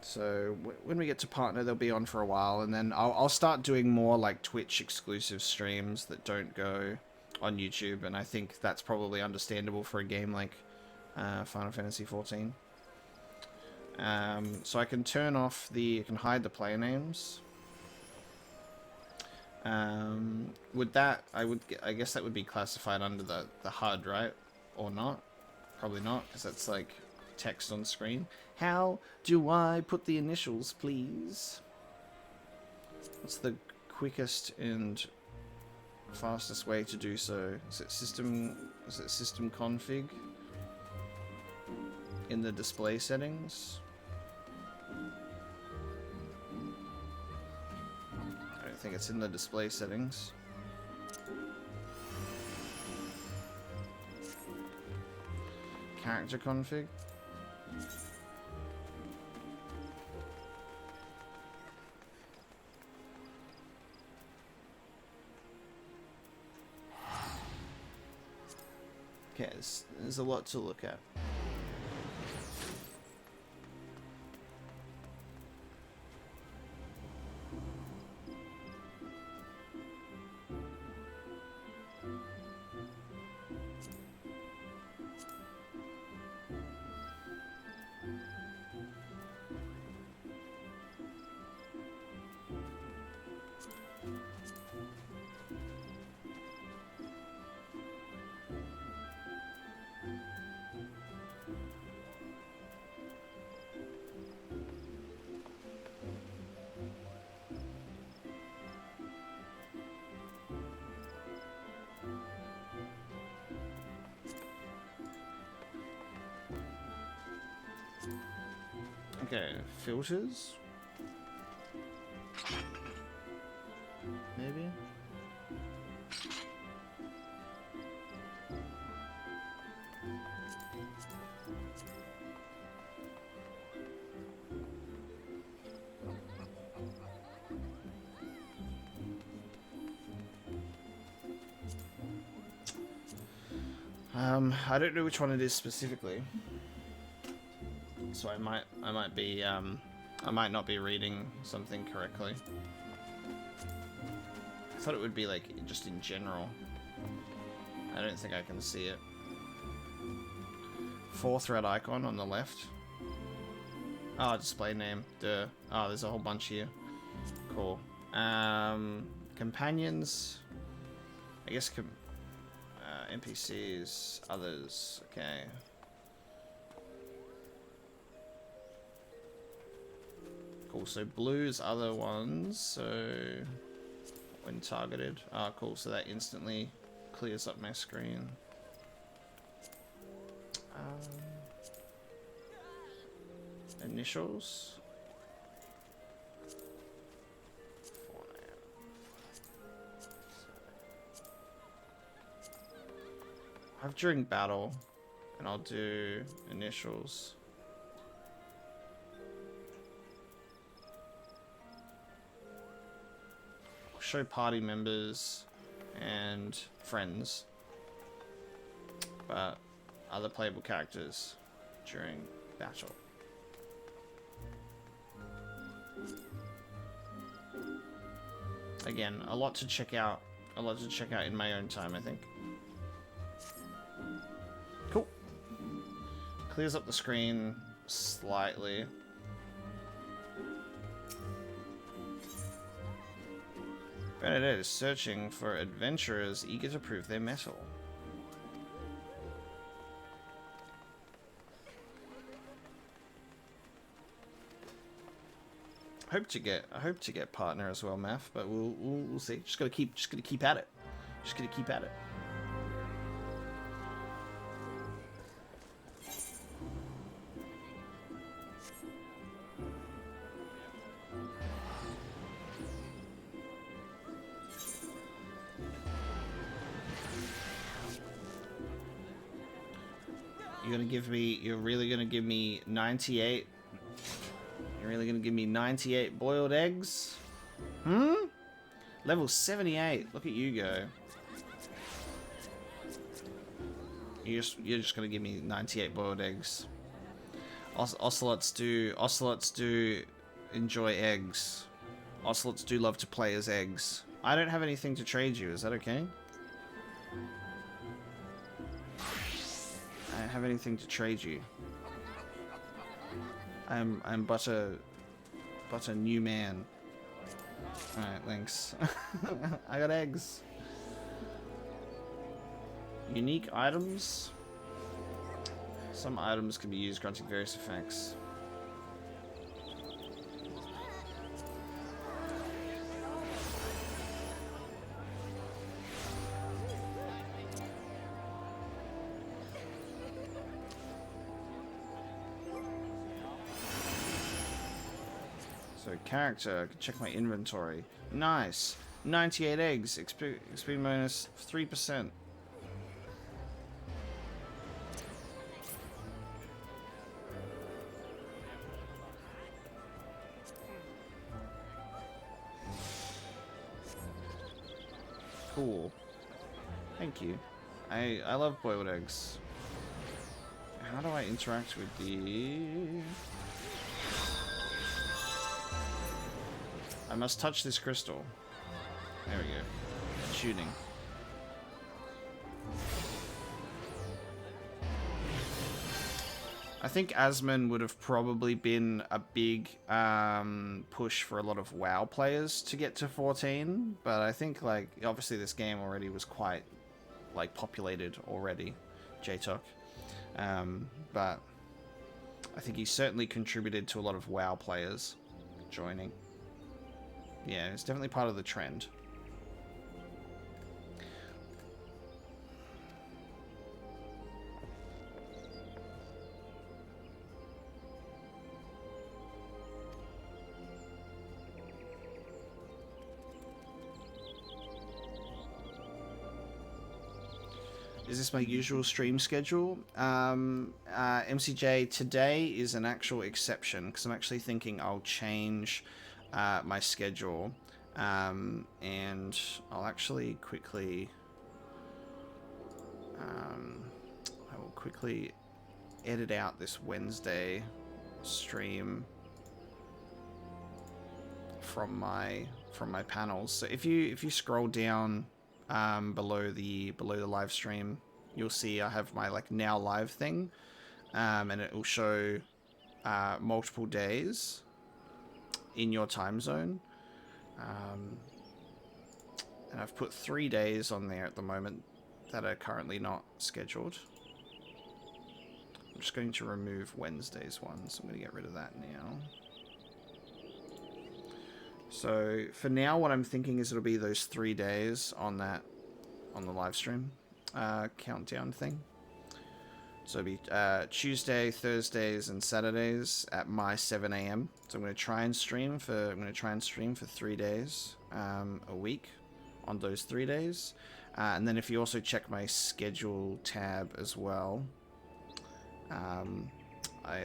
So when we get to partner, they'll be on for a while, and then I'll start doing more like Twitch exclusive streams that don't go on YouTube, and I think that's probably understandable for a game like Final Fantasy 14. So I can turn off I can hide the player names. I guess that would be classified under the HUD, right? Or not? Probably not, because that's like text on screen. How do I put the initials, please? What's the quickest and fastest way to do so? Is it system config? In the display settings? I don't think it's in the display settings. Character config? Okay, there's a lot to look at. Okay, filters. Maybe. I don't know which one it is specifically, so I might not be reading something correctly. I thought it would be like just in general. I don't think I can see it. 4-thread icon on the left. Oh, display name. Duh. Oh, there's a whole bunch here. Cool. Companions. I guess NPCs, others. Okay. Cool. So blue's other ones. So when targeted. Ah, cool. So that instantly clears up my screen. Initials. I have during battle, and I'll do initials. I'll show party members and friends, but other playable characters during battle. Again, a lot to check out. A lot to check out in my own time, I think. Cool. Clears up the screen slightly. Bernadette is searching for adventurers eager to prove their mettle. I hope to get partner as well, Math, but we'll see. Just gotta keep at it. Just gotta keep at it. You're really gonna give me 98? You're really gonna give me 98 boiled eggs? Hmm? Level 78. Look at you go. You're just gonna give me 98 boiled eggs. Ocelots do enjoy eggs. Ocelots do love to play as eggs. I don't have anything to trade you. Is that okay? I don't have anything to trade you. I'm but a new man. Alright, thanks. I got eggs. Unique items. Some items can be used granting various effects. So character, I can check my inventory. Nice. 98 eggs. XP bonus 3%. Cool. Thank you. I love boiled eggs. How do I interact with the... I must touch this crystal. There we go. Shooting. I think Asmon would have probably been a big push for a lot of WoW players to get to 14, but I think, like, obviously this game already was quite, like, populated already, JTOK. But I think he certainly contributed to a lot of WoW players joining. Yeah, it's definitely part of the trend. Is this my usual stream schedule? MCJ, today is an actual exception because I'm actually thinking I'll change my schedule. And I'll actually quickly... I will quickly edit out this Wednesday stream from my panels. So if you scroll down below the live stream, you'll see I have my like now live thing, and it will show multiple days in your time zone, and I've put 3 days on there at the moment that are currently not scheduled. I'm just going to remove Wednesday's one, so I'm going to get rid of that now. So for now, what I'm thinking is it'll be those 3 days on the live stream countdown thing. So it'll be Tuesday, Thursdays, and Saturdays at my 7 a.m. So I'm going to try and stream for 3 days a week on those 3 days. And then if you also check my schedule tab as well,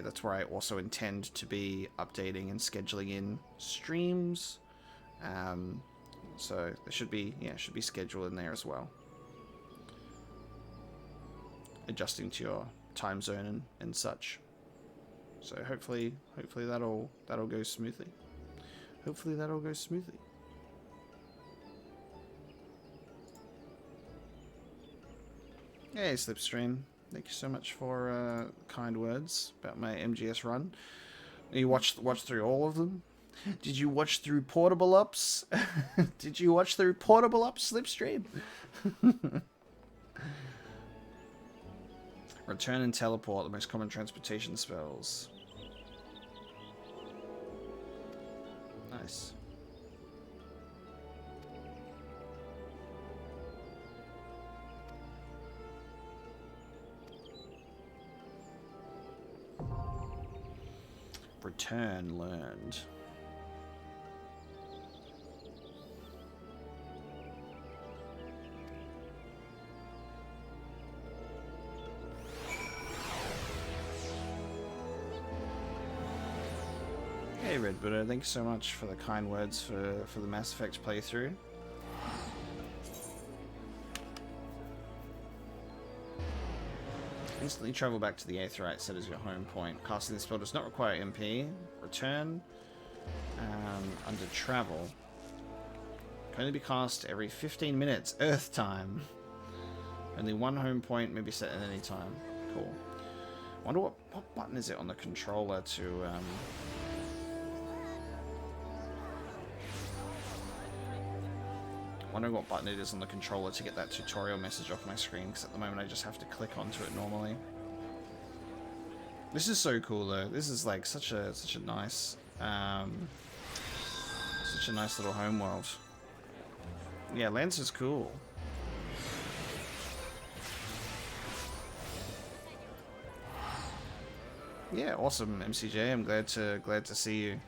that's where I also intend to be updating and scheduling in streams. So there should be schedule in there as well, adjusting to your time zone and such. So hopefully that'll go smoothly. Hopefully that'll go smoothly. Hey, Slipstream. Thank you so much for kind words about my MGS run. You watched through all of them? Did you watch through portable ups? Did you watch through portable ups, Slipstream? Return and teleport, the most common transportation spells. Nice. Return learned. Hey Red Buddha, thanks so much for the kind words for the Mass Effect playthrough. Instantly travel back to the Aetheryte set as your home point. Casting this spell does not require MP. Return. Under travel. Can only be cast every 15 minutes. Earth time. Only one home point may be set at any time. Cool. Wonder what button is it on the controller to wondering what button it is on the controller to get that tutorial message off my screen, because at the moment I just have to click onto it normally. This is so cool though. This is like such a nice little homeworld. Yeah, Lance is cool. Yeah, awesome, MCJ. I'm glad to see you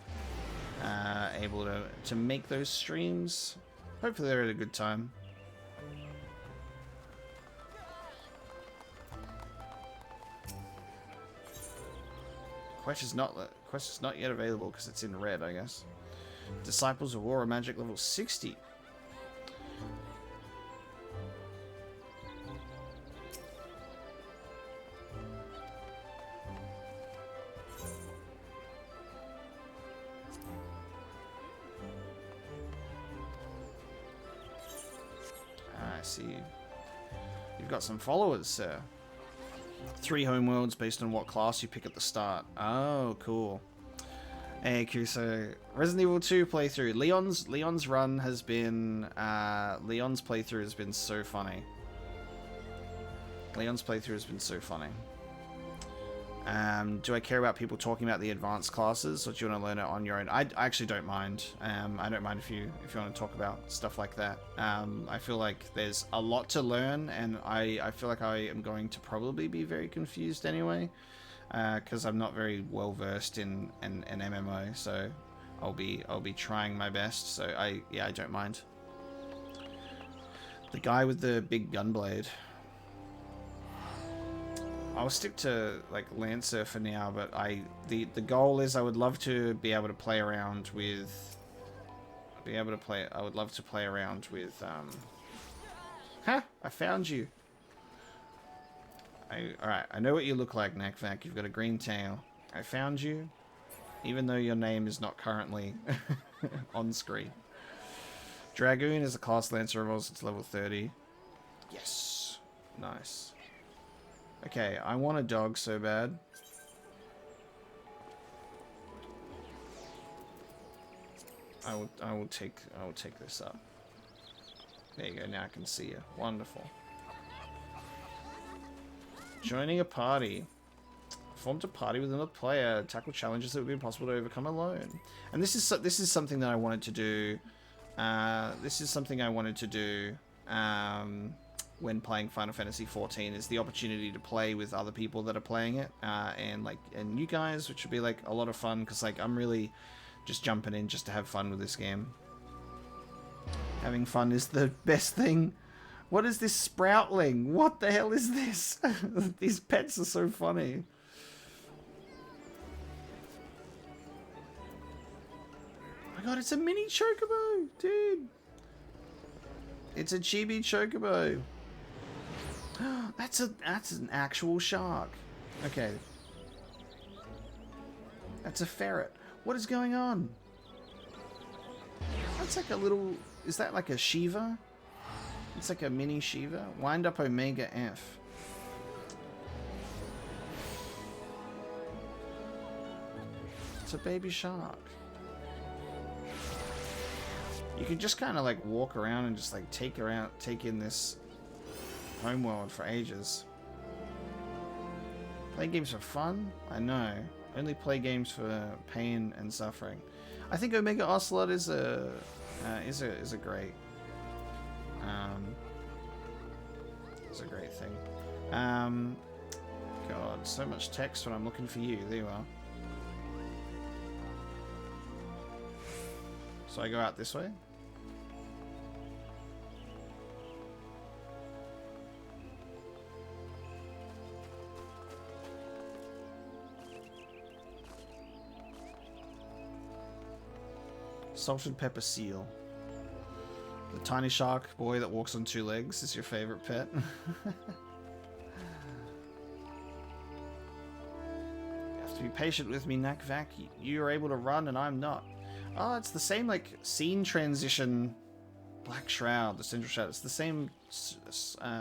able to make those streams. Hopefully they're at a good time. Quest is not yet available because it's in red, I guess. Disciples of Aura Magic level 60. I see. You've got some followers, sir. 3 homeworlds based on what class you pick at the start. Oh, cool. Hey, so Resident Evil 2 playthrough. Leon's run has been Leon's playthrough has been so funny. Leon's playthrough has been so funny. Do I care about people talking about the advanced classes, or do you want to learn it on your own? I actually don't mind. I don't mind if you want to talk about stuff like that. I feel like there's a lot to learn, and I feel like I am going to probably be very confused anyway, because I'm not very well versed in an MMO. So I'll be trying my best. So I don't mind. The guy with the big gunblade. I'll stick to like Lancer for now, but the goal is I would love to be able to play around with I would love to play around with I found you. Alright, I know what you look like, Nakvac. You've got a green tail. I found you, even though your name is not currently on screen. Dragoon is a class Lancer evolves to level 30. Yes. Nice. Okay, I want a dog so bad. I will take this up. There you go, now I can see you. Wonderful. Joining a party. Formed a party with another player. Tackle challenges that would be impossible to overcome alone. And this is something that I wanted to do. This is something I wanted to do when playing Final Fantasy XIV, is the opportunity to play with other people that are playing it, and you guys, which would be like a lot of fun, because like I'm really just jumping in just to have fun with this game. Having fun is the best thing. What is this sproutling? What the hell is this? These pets are so funny. Oh my god, it's a mini chocobo, dude. It's a chibi chocobo. That's an actual shark. Okay. That's a ferret. What is going on? That's like a little... Is that like a Shiva? It's like a mini Shiva. Wind up Omega F. It's a baby shark. You can just kind of like walk around and just like take in this homeworld for ages. Play games for fun? I know. Only play games for pain and suffering. I think Omega Ocelot is a great thing. God, so much text when I'm looking for you. There you are. So I go out this way. Salted pepper seal. The tiny shark boy that walks on two legs is your favorite pet. You have to be patient with me, Nakvac. You're able to run and I'm not. Oh, it's the same like scene transition. Black Shroud, the central shadow. It's the same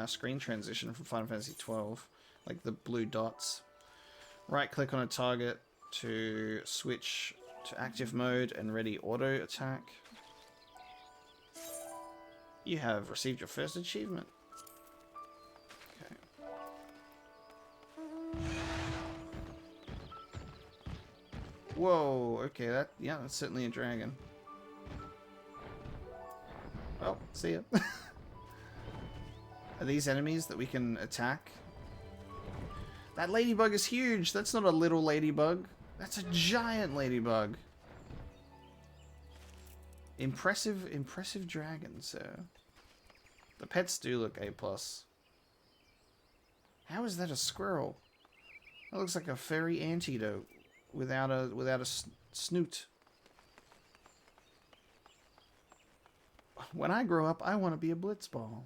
screen transition from Final Fantasy XII. Like the blue dots. Right click on a target to switch to active mode and ready auto attack. You have received your first achievement. Okay. Whoa, okay, that's certainly a dragon. Well, see ya. Are these enemies that we can attack? That ladybug is huge. That's not a little ladybug. That's a giant ladybug. Impressive dragon, sir. The pets do look A+. How is that a squirrel? That looks like a furry antidote without a snoot. When I grow up, I want to be a blitzball.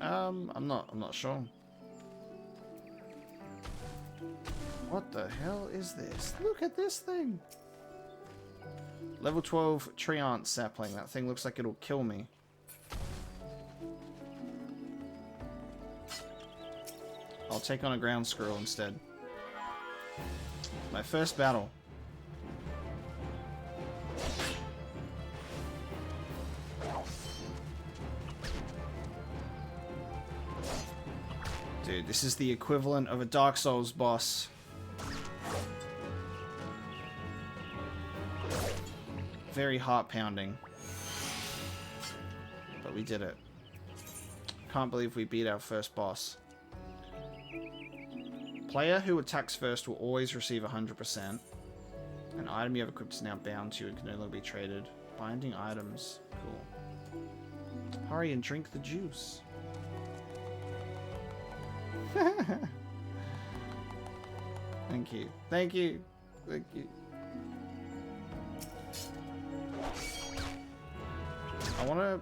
I'm not sure. What the hell is this? Look at this thing. Level 12 Treant sapling. That thing looks like it'll kill me. I'll take on a ground squirrel instead. My first battle. Dude, this is the equivalent of a Dark Souls boss. Very heart-pounding. But we did it. Can't believe we beat our first boss. Player who attacks first will always receive 100%. An item you have equipped is now bound to you and can no longer be traded. Binding items. Cool. Hurry and drink the juice. Thank you. Thank you. Thank you. I want to...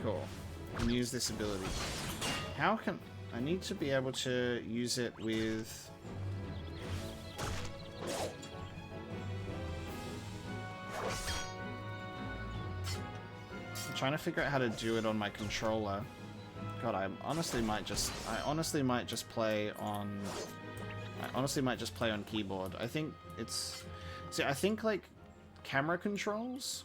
Cool. I can use this ability. How can... I need to be able to use it with... I'm trying to figure out how to do it on my controller. God, I honestly might just play on keyboard. I think it's... See, I think, like, camera controls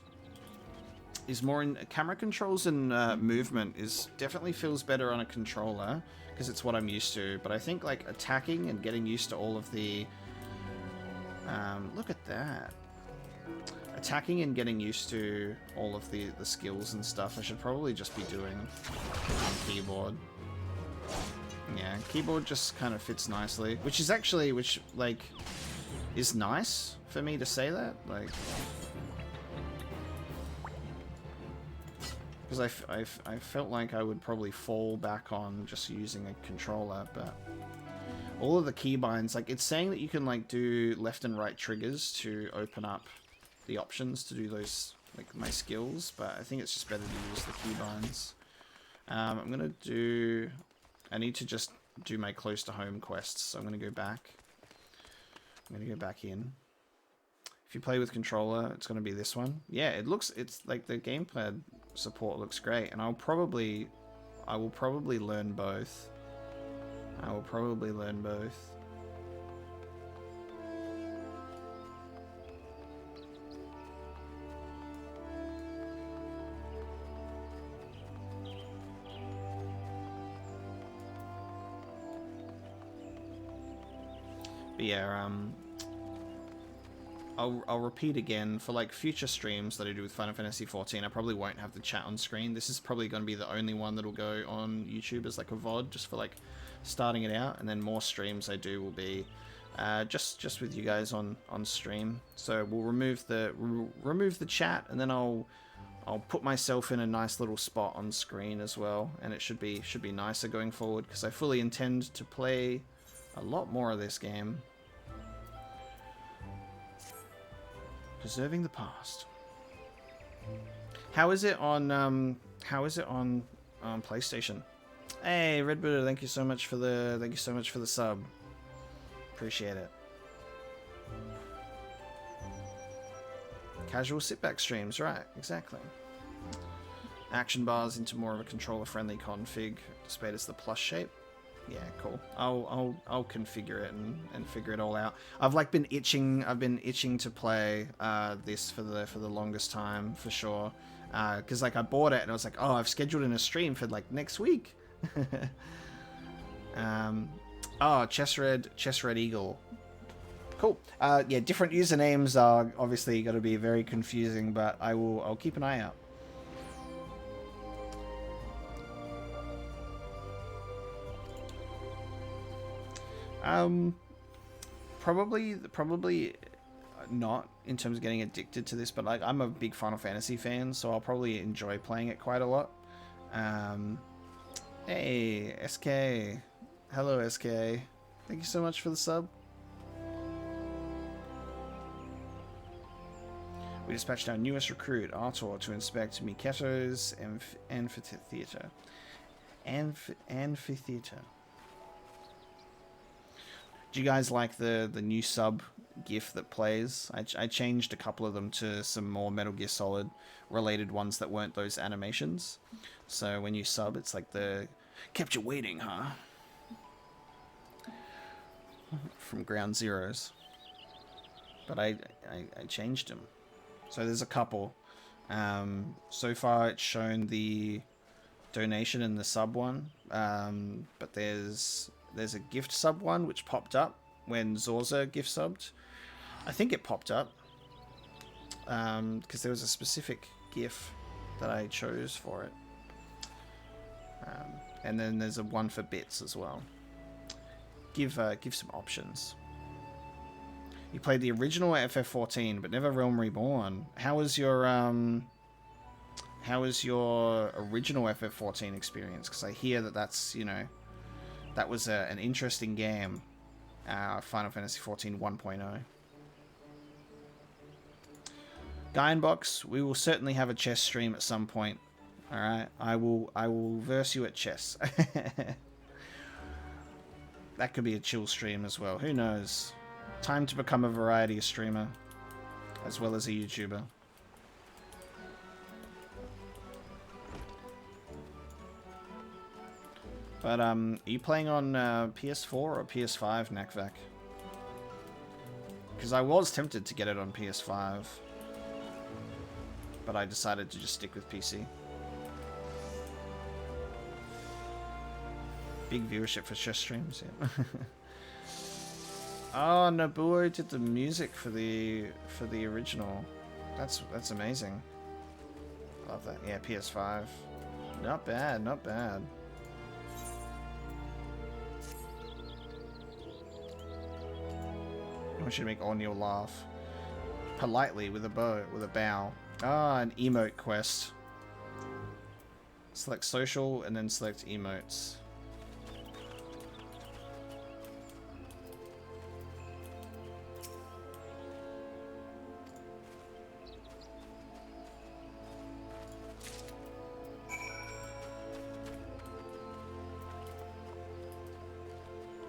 is more in... Camera controls and movement is definitely feels better on a controller, because it's what I'm used to. But I think, like, attacking and getting used to all of the... look at that. Attacking and getting used to all of the skills and stuff, I should probably just be doing on keyboard. Yeah, keyboard just kind of fits nicely, which is actually, is nice for me to say that, like, because I felt like I would probably fall back on just using a controller, but all of the keybinds, like, it's saying that you can, like, do left and right triggers to open up the options to do those, like, my skills, but I think it's just better to use the keybinds. I'm gonna do... I need to just do my close to home quests, so I'm gonna go back. I'm gonna go back in. If you play with controller, it's gonna be this one. Yeah, it's like the gamepad support looks great, and I will probably learn both. I will probably learn both. But yeah, I'll repeat again, for like future streams that I do with Final Fantasy XIV, I probably won't have the chat on screen. This is probably going to be the only one that'll go on YouTube as like a VOD, just for like starting it out, and then more streams I do will be just with you guys on stream. So we'll remove the chat, and then I'll put myself in a nice little spot on screen as well, and it should be nicer going forward, because I fully intend to play a lot more of this game. Preserving the past. How is it on PlayStation? Hey, Red Buddha, thank you so much for the sub. Appreciate it. Casual sit-back streams, right? Exactly. Action bars into more of a controller-friendly config, despite it's the plus shape. Yeah, cool. I'll configure it and figure it all out. I've been itching to play this for the longest time, for sure. Because like I bought it and I was like, oh, I've scheduled in a stream for like next week. Oh, Chess Red Eagle. Cool. Yeah, different usernames are obviously going to be very confusing, but I'll keep an eye out. Probably not in terms of getting addicted to this, but like I'm a big Final Fantasy fan, so I'll probably enjoy playing it quite a lot. Hey, SK. Hello, SK. Thank you so much for the sub. We dispatched our newest recruit, Artur, to inspect Miketo's amphitheater. Amphitheater. Do you guys like the new sub GIF that plays? I changed a couple of them to some more Metal Gear Solid related ones that weren't those animations. So when you sub, it's like the kept you waiting, huh? From Ground Zeroes. But I changed them. So there's a couple. So far it's shown the donation and the sub one. But there's a gift sub one which popped up when Zorza gift subbed. I think it popped up because there was a specific gif that I chose for it. And then there's a one for bits as well. Give some options. You played the original FF14, but never Realm Reborn. How was your original FF14 experience? Because I hear that that's, you know, that was an interesting game. Final Fantasy XIV 1.0. Guy in Box, we will certainly have a chess stream at some point. All right, I will verse you at chess. That could be a chill stream as well. Who knows? Time to become a variety streamer as well as a YouTuber. But are you playing on PS4 or PS5, Nakvak? Because I was tempted to get it on PS5, but I decided to just stick with PC. Big viewership for chess streams, yeah. Oh, Nobuo did the music for the original. That's amazing. Love that. Yeah, PS5. Not bad, not bad. I should make O'Neill laugh. Politely with a bow. Ah, an emote quest. Select social and then select emotes.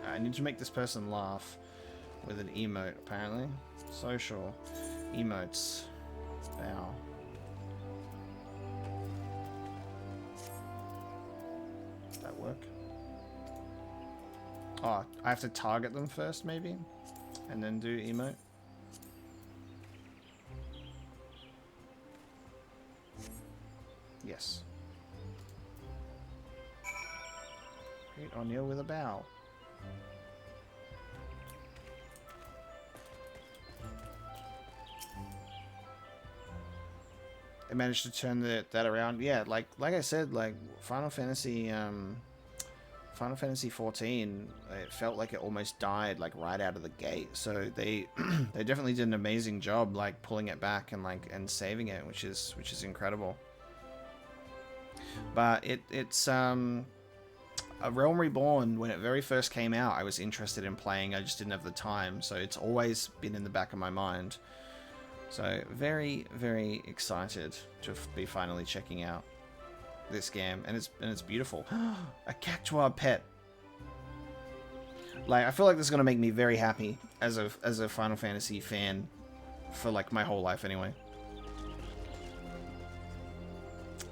I need to make this person laugh with an emote, apparently. Social. Emotes. Bow. Does that work? Oh, I have to target them first, maybe? And then do emote? Yes. Greet O'Neill with a bow. They managed to turn that around. Yeah, like I said, like Final Fantasy 14, it felt like it almost died like right out of the gate. So they they definitely did an amazing job like pulling it back and saving it, which is incredible. But it's a Realm Reborn, when it very first came out, I was interested in playing. I just didn't have the time, so it's always been in the back of my mind. So very, very excited to be finally checking out this game, and it's beautiful. A Cactuar pet. Like, I feel like this is gonna make me very happy as a Final Fantasy fan for like my whole life anyway.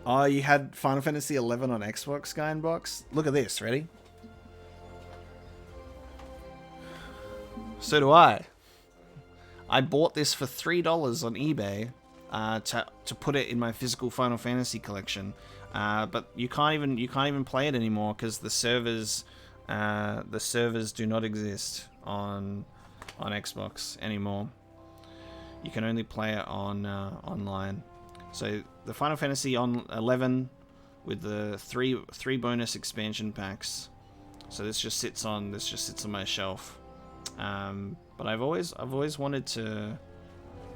Oh, you had Final Fantasy XI on Xbox, Guy in Box? Look at this, ready? So do I. I bought this for $3 on eBay to put it in my physical Final Fantasy collection, but you can't even play it anymore because the servers do not exist on Xbox anymore. You can only play it on online. So the Final Fantasy on 11 with the three bonus expansion packs. So this just sits on my shelf. But I've always wanted to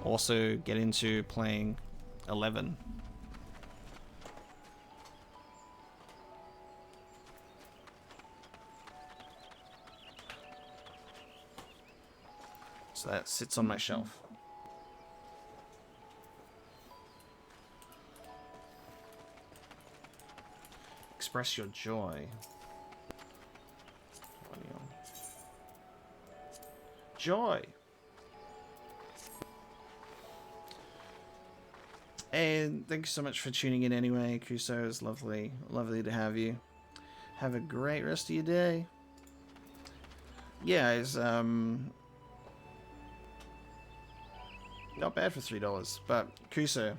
also get into playing 11. So that sits on my shelf. Express your joy. Joy. And thank you so much for tuning in anyway, Kuso. It's lovely to have you. Have a great rest of your day. Yeah, it's not bad for $3. But Kuso,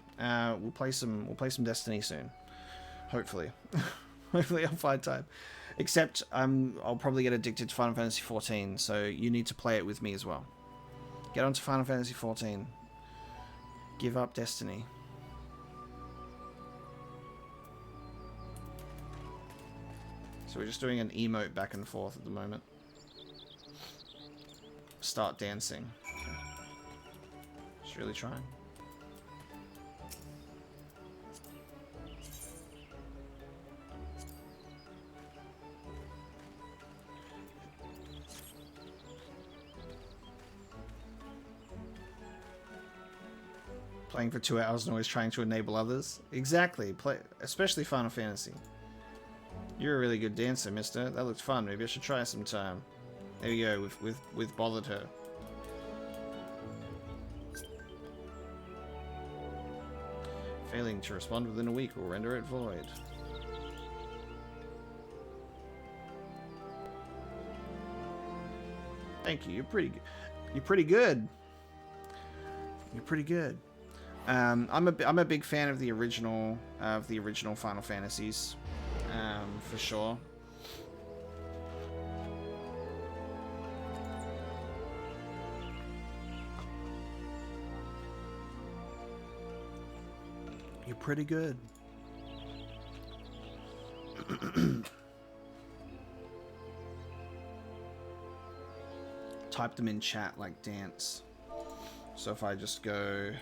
we'll play some Destiny soon. Hopefully. Hopefully I'll find time. Except I'll probably get addicted to Final Fantasy XIV, so you need to play it with me as well. Get onto Final Fantasy XIV. Give up Destiny. So we're just doing an emote back and forth at the moment. Start dancing. Okay. Just really trying. Playing for 2 hours and always trying to enable others. Exactly. Play, especially Final Fantasy. You're a really good dancer, mister. That looked fun. Maybe I should try sometime. There you go, with bothered her. Failing to respond within a week will render it void. Thank you. You're pretty good. You're pretty good. You're pretty good. I'm a big fan of the original Final Fantasies, for sure. You're pretty good. Type them in chat like dance. So if I just go...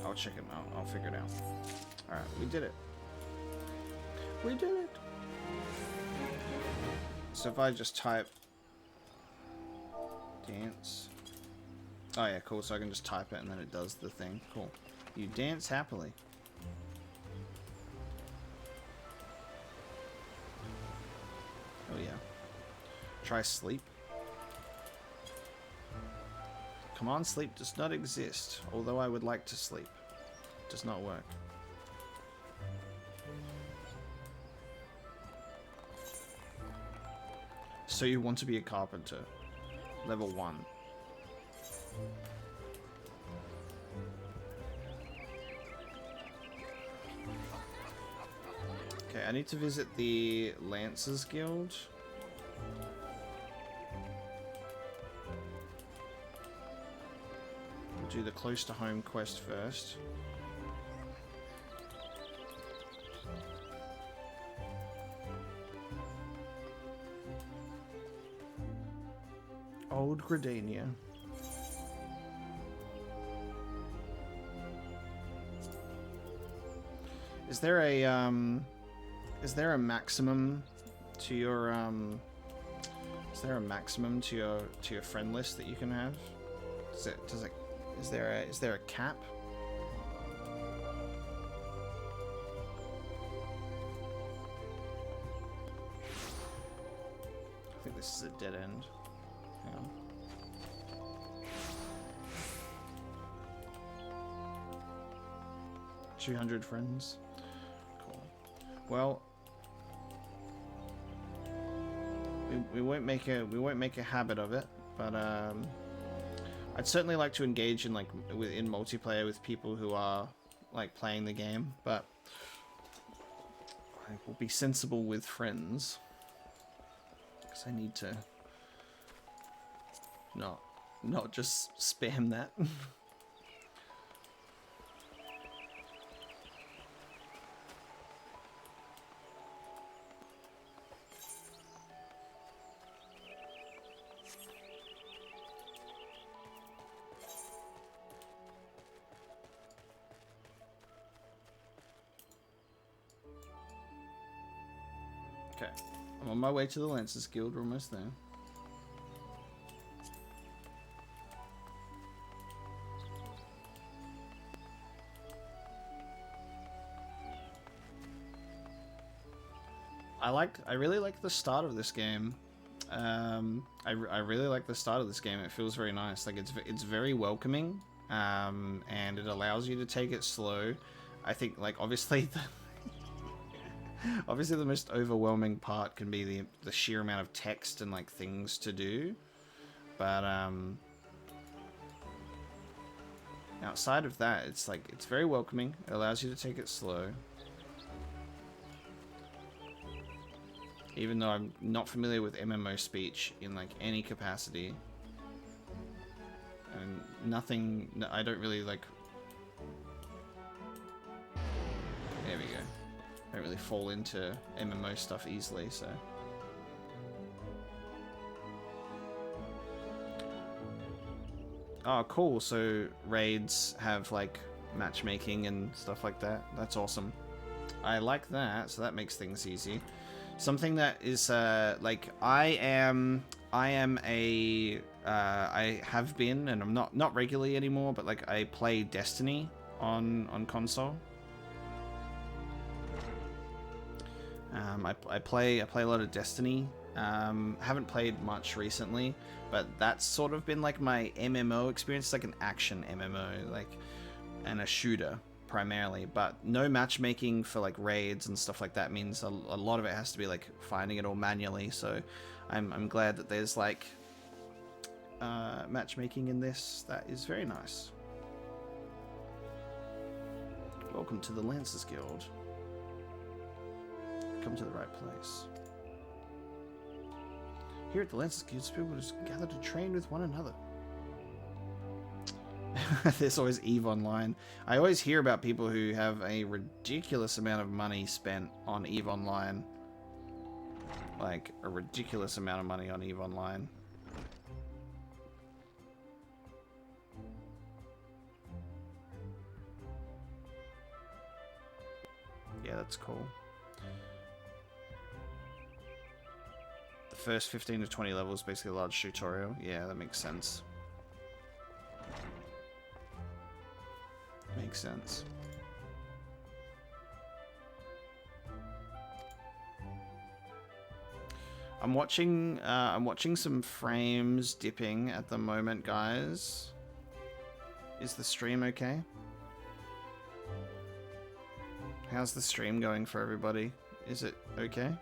I'll check it out. I'll figure it out. Alright, we did it. We did it! So if I just type... dance... Oh yeah, cool. So I can just type it and then it does the thing. Cool. You dance happily. Oh yeah. Try sleep. Come on, sleep does not exist. Although I would like to sleep. It does not work. So you want to be a carpenter. Level 1. Okay, I need to visit the Lancers Guild. We'll do the close to home quest first. Old Gridania. Is there a maximum to your is there a maximum to your friend list that you can have? Is there a cap? I think this is a dead end. Hang on. $200 friends. Cool. Well, we won't make a habit of it, but I'd certainly like to engage in in multiplayer with people who are like playing the game, but I will be sensible with friends because I need to not just spam that. Okay, I'm on my way to the Lancers Guild. We're almost there. I really like the start of this game. I really like the start of this game. It feels very nice. Like it's very welcoming, and it allows you to take it slow. I think obviously obviously the most overwhelming part can be the sheer amount of text and things to do, but outside of that, it's very welcoming. It allows you to take it slow. Even though I'm not familiar with MMO speech in any capacity, and I don't really don't really fall into MMO stuff easily, so. Oh, cool. So raids have like matchmaking and stuff like that. That's awesome. I like that. So that makes things easy. Something that is like I have been, and I'm not regularly anymore, but like I play Destiny on console. I play a lot of Destiny. Haven't played much recently, but that's sort of been like my MMO experience. It's like an action MMO, like, and a shooter primarily, but no matchmaking for like raids and stuff like that means a lot of it has to be like finding it all manually. So I'm glad that there's like matchmaking in this. That is very nice. Welcome to the Lancers Guild. Come to the right place. Here at the Lancers Guild, people just gather to train with one another. There's always EVE Online. I always hear about people who have a ridiculous amount of money spent on EVE Online. Like, a ridiculous amount of money on EVE Online. Yeah, that's cool. The first 15 to 20 levels, basically a large tutorial. Yeah, that makes sense. Makes sense. I'm watching some frames dipping at the moment, guys. Is the stream okay? How's the stream going for everybody? Is it okay?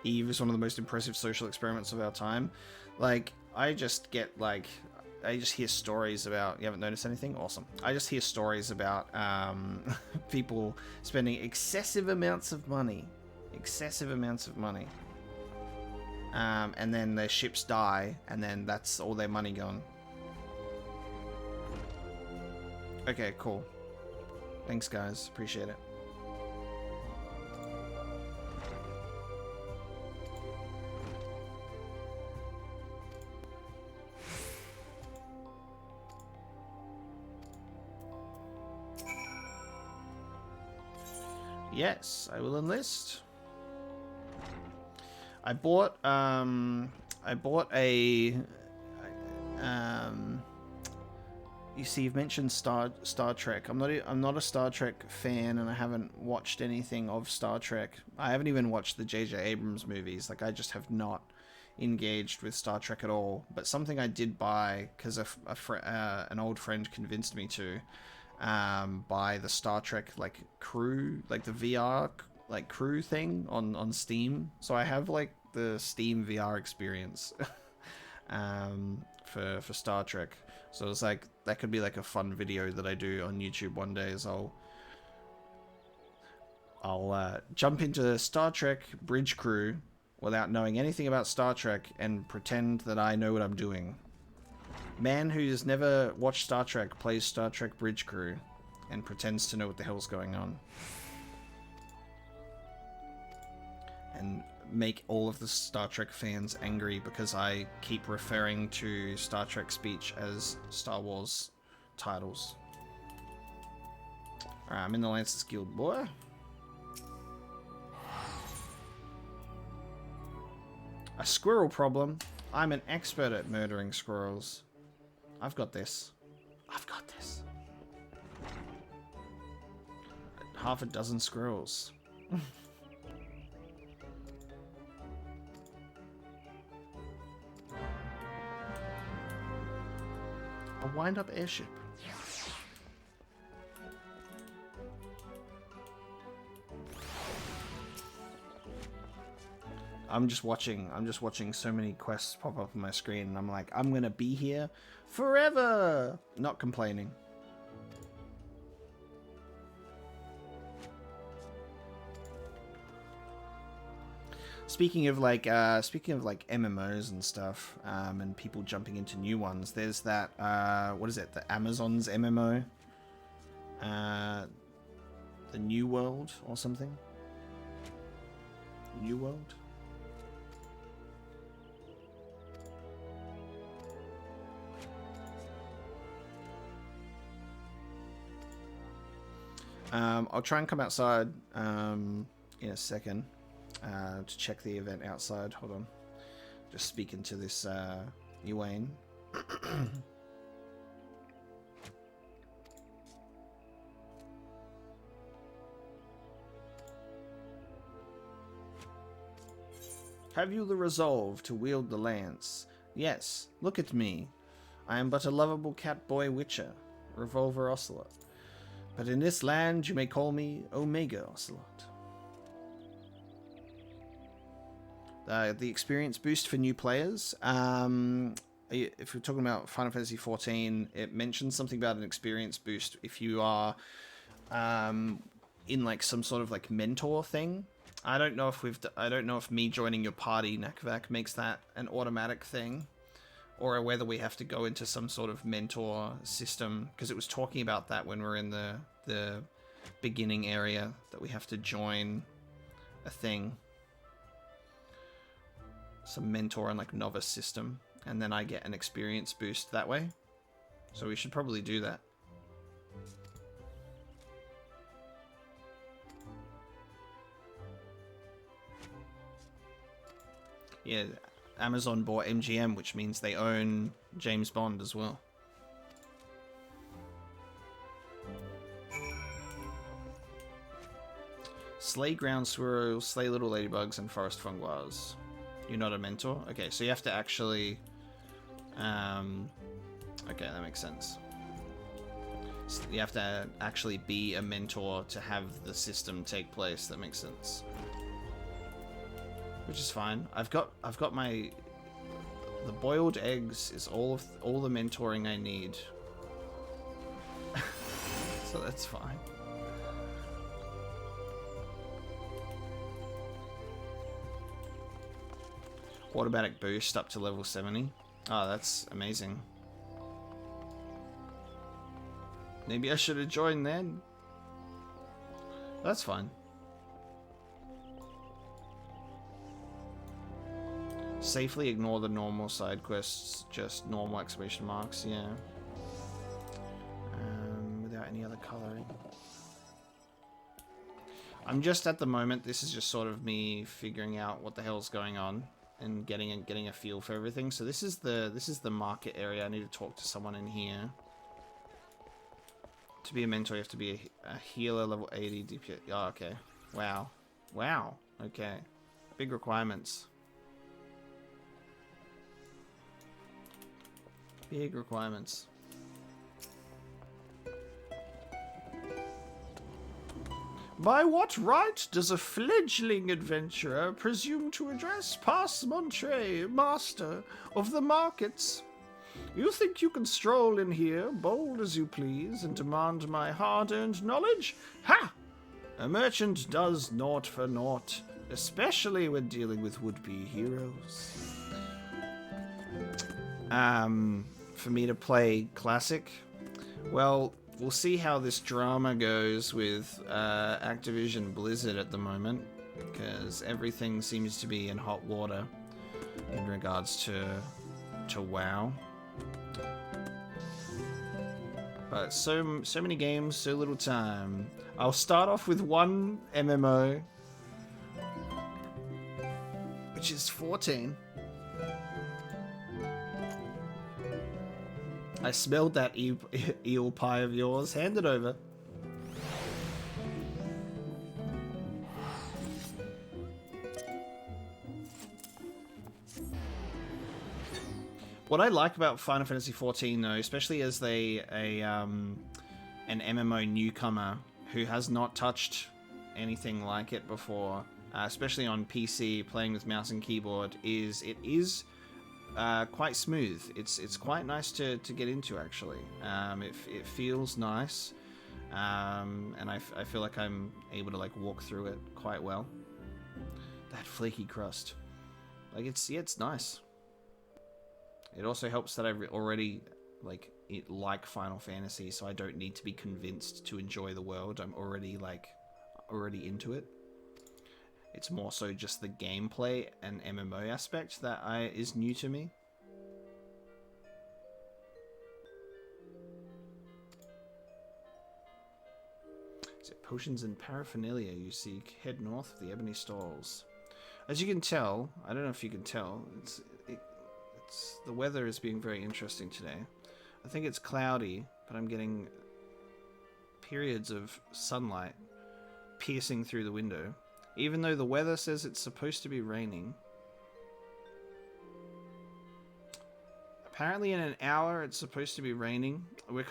EVE is one of the most impressive social experiments of our time. Like, I just hear stories about... You haven't noticed anything? Awesome. I just hear stories about people spending excessive amounts of money. Excessive amounts of money. And then their ships die, and then that's all their money gone. Okay, cool. Thanks, guys. Appreciate it. Yes, I will enlist. I bought a you see, you've mentioned Star Trek. I'm not a Star Trek fan, and I haven't watched anything of Star Trek. I haven't even watched the J.J. Abrams movies. Like, I just have not engaged with Star Trek at all. But something I did buy because an old friend convinced me to buy the Star Trek like crew, like the VR like crew thing on Steam. So I have like the Steam VR experience for Star Trek. So it's like, that could be like a fun video that I do on YouTube one day, is I'll jump into Star Trek Bridge Crew without knowing anything about Star Trek and pretend that I know what I'm doing. Man who's never watched Star Trek plays Star Trek Bridge Crew and pretends to know what the hell's going on. And make all of the Star Trek fans angry because I keep referring to Star Trek speech as Star Wars titles. Alright, I'm in the Lancers Guild, boy. A squirrel problem? I'm an expert at murdering squirrels. I've got this. I've got this. Half a dozen squirrels. A wind-up airship. I'm just watching so many quests pop up on my screen, and I'm like, I'm gonna be here forever. Not complaining. Speaking of like MMOs and stuff, and people jumping into new ones, there's that what is it? The Amazon's MMO, the New World or something. New World. I'll try and come outside in a second to check the event outside. Hold on. Just speaking to this Ewain. Have you the resolve to wield the lance? Yes, look at me. I am but a lovable cat boy witcher, Revolver Ocelot. But in this land you may call me Omega Ocelot. The experience boost for new players. If we're talking about Final Fantasy XIV, it mentions something about an experience boost if you are in like some sort of like mentor thing. I don't know if me joining your party, Nakvak, makes that an automatic thing, or whether we have to go into some sort of mentor system, because it was talking about that when we're in the beginning area, that we have to join a thing, some mentor and like novice system, and then I get an experience boost that way. So we should probably do that. Yeah, Amazon bought MGM, which means they own James Bond as well. Slay ground squirrels, slay little ladybugs, and forest fungoirs. You're not a mentor? Okay, so you have to actually... okay, that makes sense. So you have to actually be a mentor to have the system take place. That makes sense. Which is fine. I've got my... The boiled eggs is all the mentoring I need. So that's fine. Automatic boost up to level 70. Oh, that's amazing. Maybe I should have joined then. That's fine. Safely ignore the normal side quests, just normal exclamation marks, yeah. Without any other coloring. I'm just at the moment, this is just sort of me figuring out what the hell's going on and getting a feel for everything. So this is the market area. I need to talk to someone in here. To be a mentor, you have to be a healer, level 80 DPS. Oh, okay. Wow. Wow. Okay. Big requirements. Big requirements. By what right does a fledgling adventurer presume to address Passe-Montre, master of the markets? You think you can stroll in here, bold as you please, and demand my hard-earned knowledge? Ha! A merchant does naught for naught, especially when dealing with would-be heroes. For me to play Classic? Well, we'll see how this drama goes with Activision Blizzard at the moment, because everything seems to be in hot water in regards to WoW. But so many games, so little time. I'll start off with one MMO, which is 14. I smelled that eel pie of yours. Hand it over. What I like about Final Fantasy XIV, though, especially as an MMO newcomer who has not touched anything like it before, especially on PC, playing with mouse and keyboard, is it is quite smooth. It's quite nice to get into, actually. It feels nice, and I feel like I'm able to like walk through it quite well. that flaky crust. Like, it's nice. It also helps that I already like Final Fantasy, so I don't need to be convinced to enjoy the world. I'm already into it. It's more so just the gameplay and MMO aspect that is new to me. Is it potions and paraphernalia you seek? Head north of the Ebony Stalls. As you can tell, I don't know if you can tell, it's the weather is being very interesting today. I think it's cloudy, but I'm getting periods of sunlight piercing through the window. Even though the weather says it's supposed to be raining. Apparently in an hour it's supposed to be raining. I'm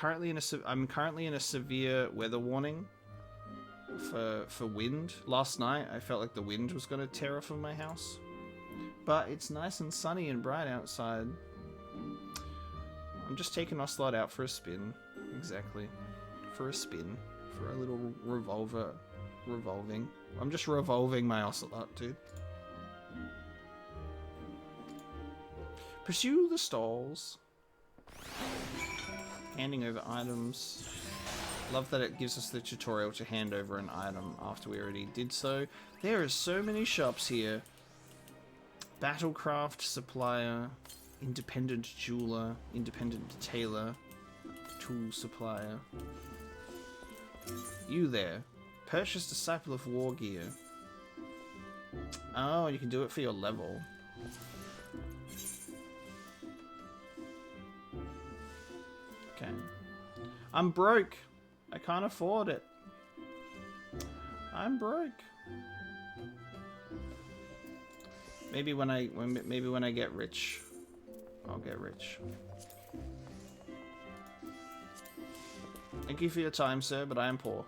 currently in a severe weather warning for wind. Last night I felt like the wind was going to tear off of my house. But it's nice and sunny and bright outside. I'm just taking Ocelot out for a spin. Exactly. For a spin. For a little revolving. I'm just revolving my Ocelot, dude. Pursue the stalls. Handing over items. Love that it gives us the tutorial to hand over an item after we already did so. There are so many shops here. Battlecraft supplier, independent jeweler, independent tailor, tool supplier. You there. Purchase Disciple of War gear. Oh, you can do it for your level. Okay. I'm broke. I can't afford it. I'm broke. Maybe when I get rich, I'll get rich. Thank you for your time, sir, but I am poor.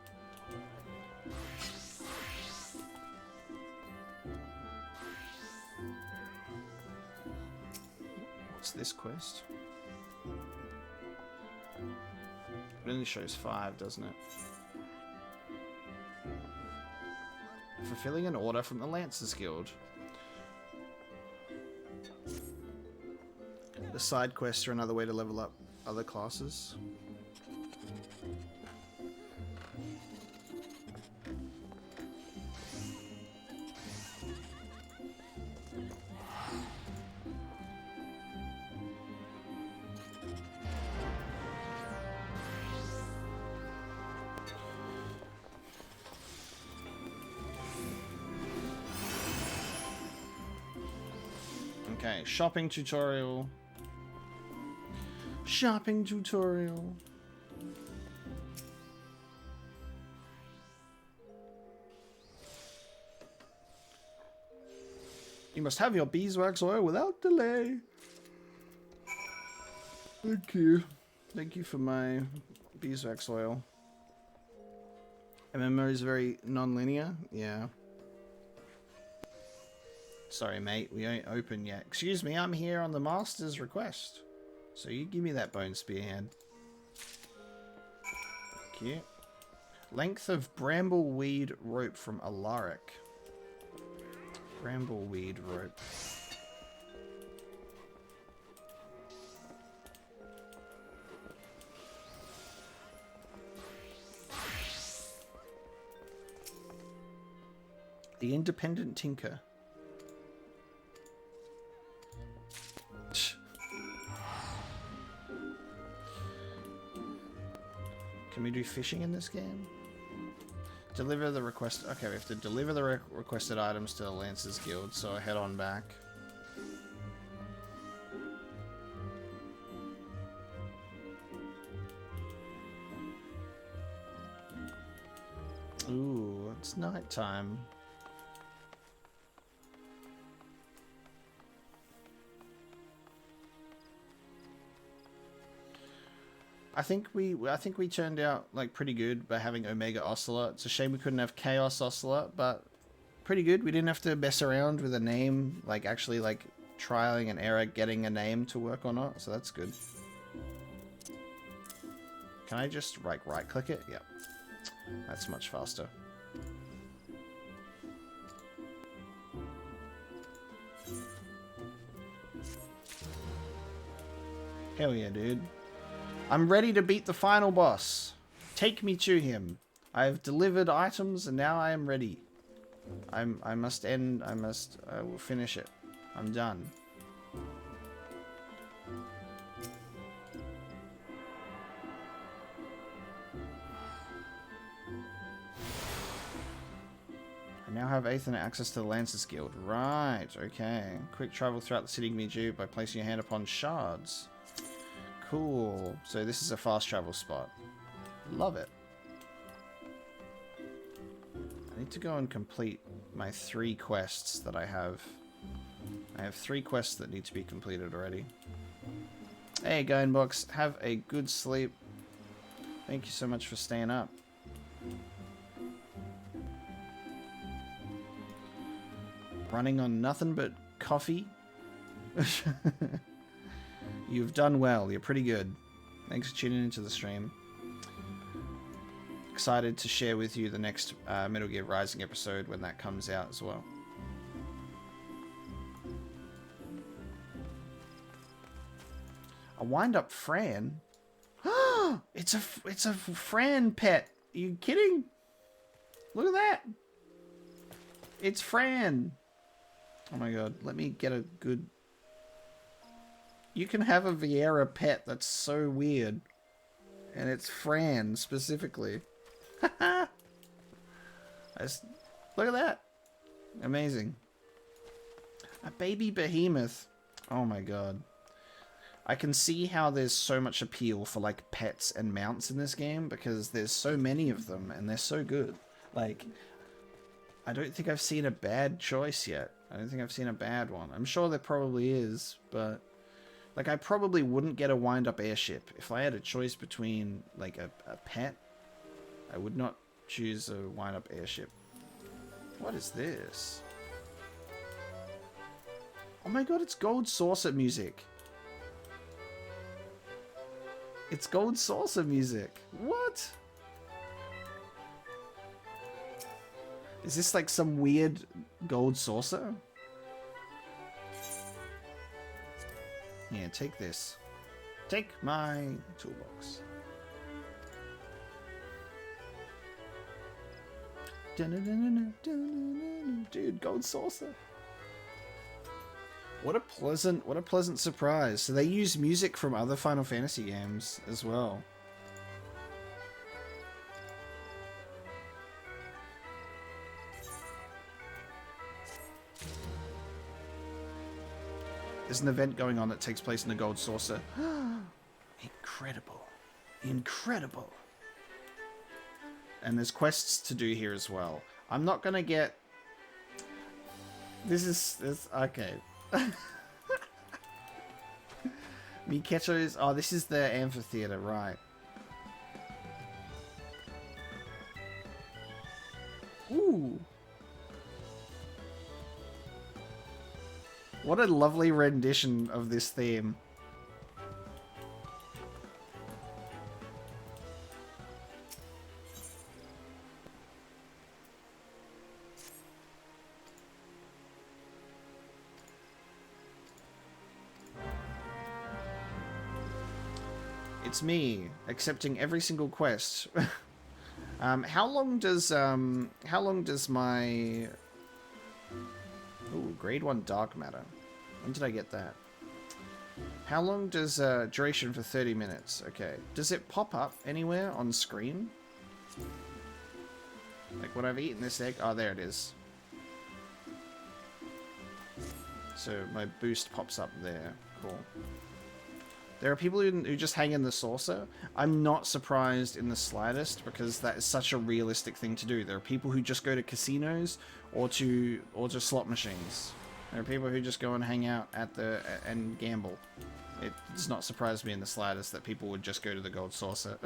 What's this quest? It only shows 5, doesn't it? Fulfilling an order from the Lancers Guild. The side quests are another way to level up other classes. Okay, shopping tutorial. Shopping tutorial. You must have your beeswax oil without delay. Thank you. Thank you for my beeswax oil. MMO is very non-linear. Yeah. Sorry, mate. We ain't open yet. Excuse me, I'm here on the master's request. So you give me that bone spearhead. Thank you. Length of brambleweed rope from Alaric. Brambleweed rope. The Independent Tinker. Can we do fishing in this game? Deliver the request. Okay, we have to deliver the requested items to the Lancers Guild, so I head on back. Ooh, it's nighttime. I think we turned out like pretty good by having Omega Ocelot. It's a shame we couldn't have Chaos Ocelot, but pretty good. We didn't have to mess around with a name, like actually like trialing and error getting a name to work or not. So that's good. Can I just right click it? Yep. That's much faster. Hell yeah, dude. I'm ready to beat the final boss. Take me to him. I have delivered items and now I am ready. I will finish it. I'm done. I now have 8th and access to the Lancers Guild. Right, okay. Quick travel throughout the city can be due by placing your hand upon shards. Cool. So this is a fast travel spot. Love it. I need to go and complete my 3 quests that I have. I have 3 quests that need to be completed already. Hey, Guidebox. Have a good sleep. Thank you so much for staying up. Running on nothing but coffee. You've done well. You're pretty good. Thanks for tuning into the stream. Excited to share with you the next Metal Gear Rising episode when that comes out as well. A wind-up Fran? It's a Fran pet. Are you kidding? Look at that. It's Fran. Oh my god, let me get a good... You can have a Vieira pet that's so weird. And it's Fran, specifically. Look at that. Amazing. A baby behemoth. Oh my god. I can see how there's so much appeal for like pets and mounts in this game because there's so many of them and they're so good. Like, I don't think I've seen a bad choice yet. I don't think I've seen a bad one. I'm sure there probably is, but like I probably wouldn't get a wind-up airship. If I had a choice between like a pet, I would not choose a wind-up airship. What is this? Oh my god, it's Gold Saucer music. It's Gold Saucer music. What? Is this like some weird gold saucer? Yeah, take this. Take my toolbox. Dude, gold saucer. What a pleasant surprise. So they use music from other Final Fantasy games as well. There's an event going on that takes place in the Gold Saucer. Incredible. Incredible. And there's quests to do here as well. I'm not gonna get... This okay. Mikecho's... Oh, this is the amphitheater, right. Ooh. What a lovely rendition of this theme. It's me, accepting every single quest. How long does my... Ooh, grade 1 dark matter. When did I get that? How long does duration for 30 minutes? Okay. Does it pop up anywhere on screen? Like when I've eaten this egg? Oh, there it is. So my boost pops up there. Cool. There are people who just hang in the saucer. I'm not surprised in the slightest because that is such a realistic thing to do. There are people who just go to casinos or to slot machines. There are people who just go and hang out at and gamble. It does not surprise me in the slightest that people would just go to the Gold Saucer.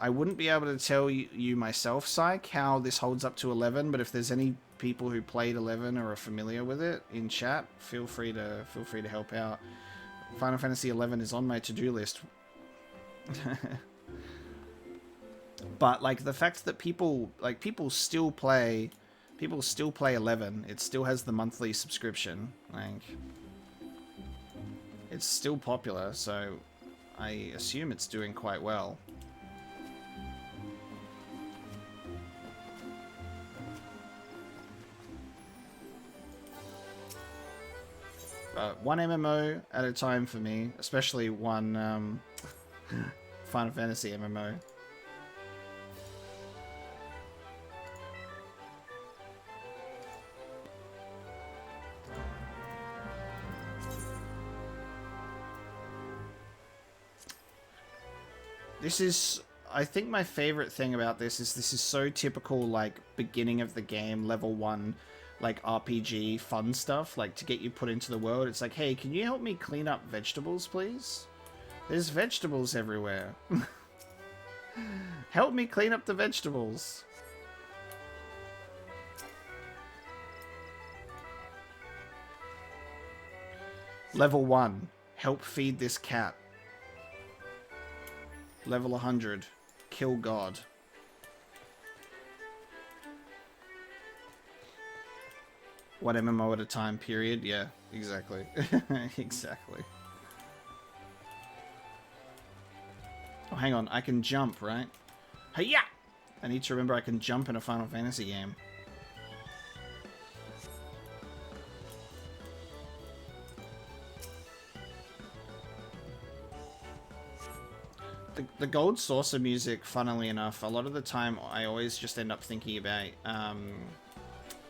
I wouldn't be able to tell you myself, Psych, how this holds up to 11, but if there's any people who played 11 or are familiar with it in chat, feel free to help out. Final Fantasy 11 is on my to-do list. But like the fact that people still play 11, it still has the monthly subscription. Like It's still popular, so I assume it's doing quite well. But one MMO at a time for me, especially one Final Fantasy MMO. This is, I think my favorite thing about this is so typical, like, beginning of the game, level 1, like, RPG fun stuff, like, to get you put into the world. It's like, hey, can you help me clean up vegetables, please? There's vegetables everywhere. Help me clean up the vegetables. Level 1, help feed this cat. Level 100, kill God. One MMO at a time, period. Yeah, exactly. Exactly. Oh, hang on. I can jump, right? Hey-ya! I need to remember I can jump in a Final Fantasy game. The Gold Saucer music, funnily enough, a lot of the time I always just end up thinking about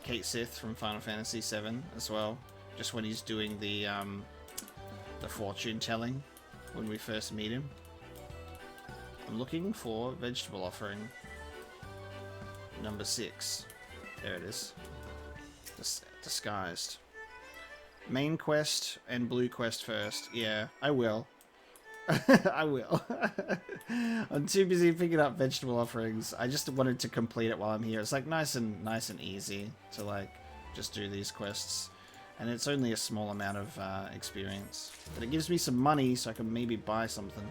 Kate Sith from Final Fantasy VII as well. Just when he's doing the fortune telling when we first meet him. I'm looking for vegetable offering. Number 6. There it is. Disguised. Main quest and blue quest first. Yeah, I will. I will. I'm too busy picking up vegetable offerings. I just wanted to complete it while I'm here. It's like nice and easy to like just do these quests, and it's only a small amount of experience, but it gives me some money so I can maybe buy something.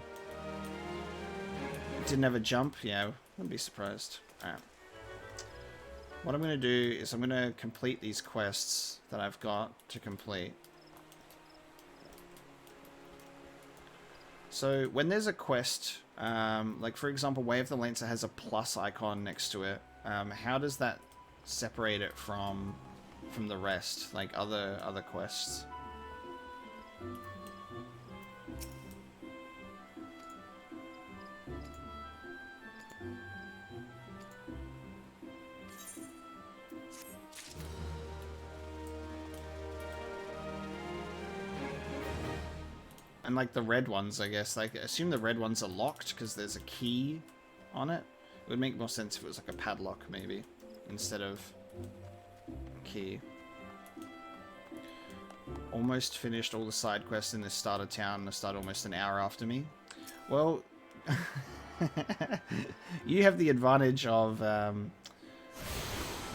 Didn't have a jump? Yeah, wouldn't be surprised. Alright. What I'm going to do is I'm going to complete these quests that I've got to complete. So when there's a quest, like for example, Way of the Lancer has a plus icon next to it. How does that separate it from the rest, like other quests? And like the red ones, I guess, like I assume the red ones are locked because there's a key on it. It would make more sense if it was like a padlock maybe instead of a key. Almost finished all the side quests in this starter town. They start almost an hour after me. Well, you have the advantage of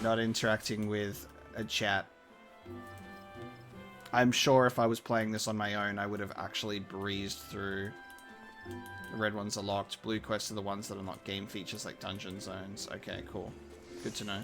not interacting with a chat. I'm sure if I was playing this on my own, I would have actually breezed through. The red ones are locked. Blue quests are the ones that are not game features like dungeon zones. Okay, cool. Good to know.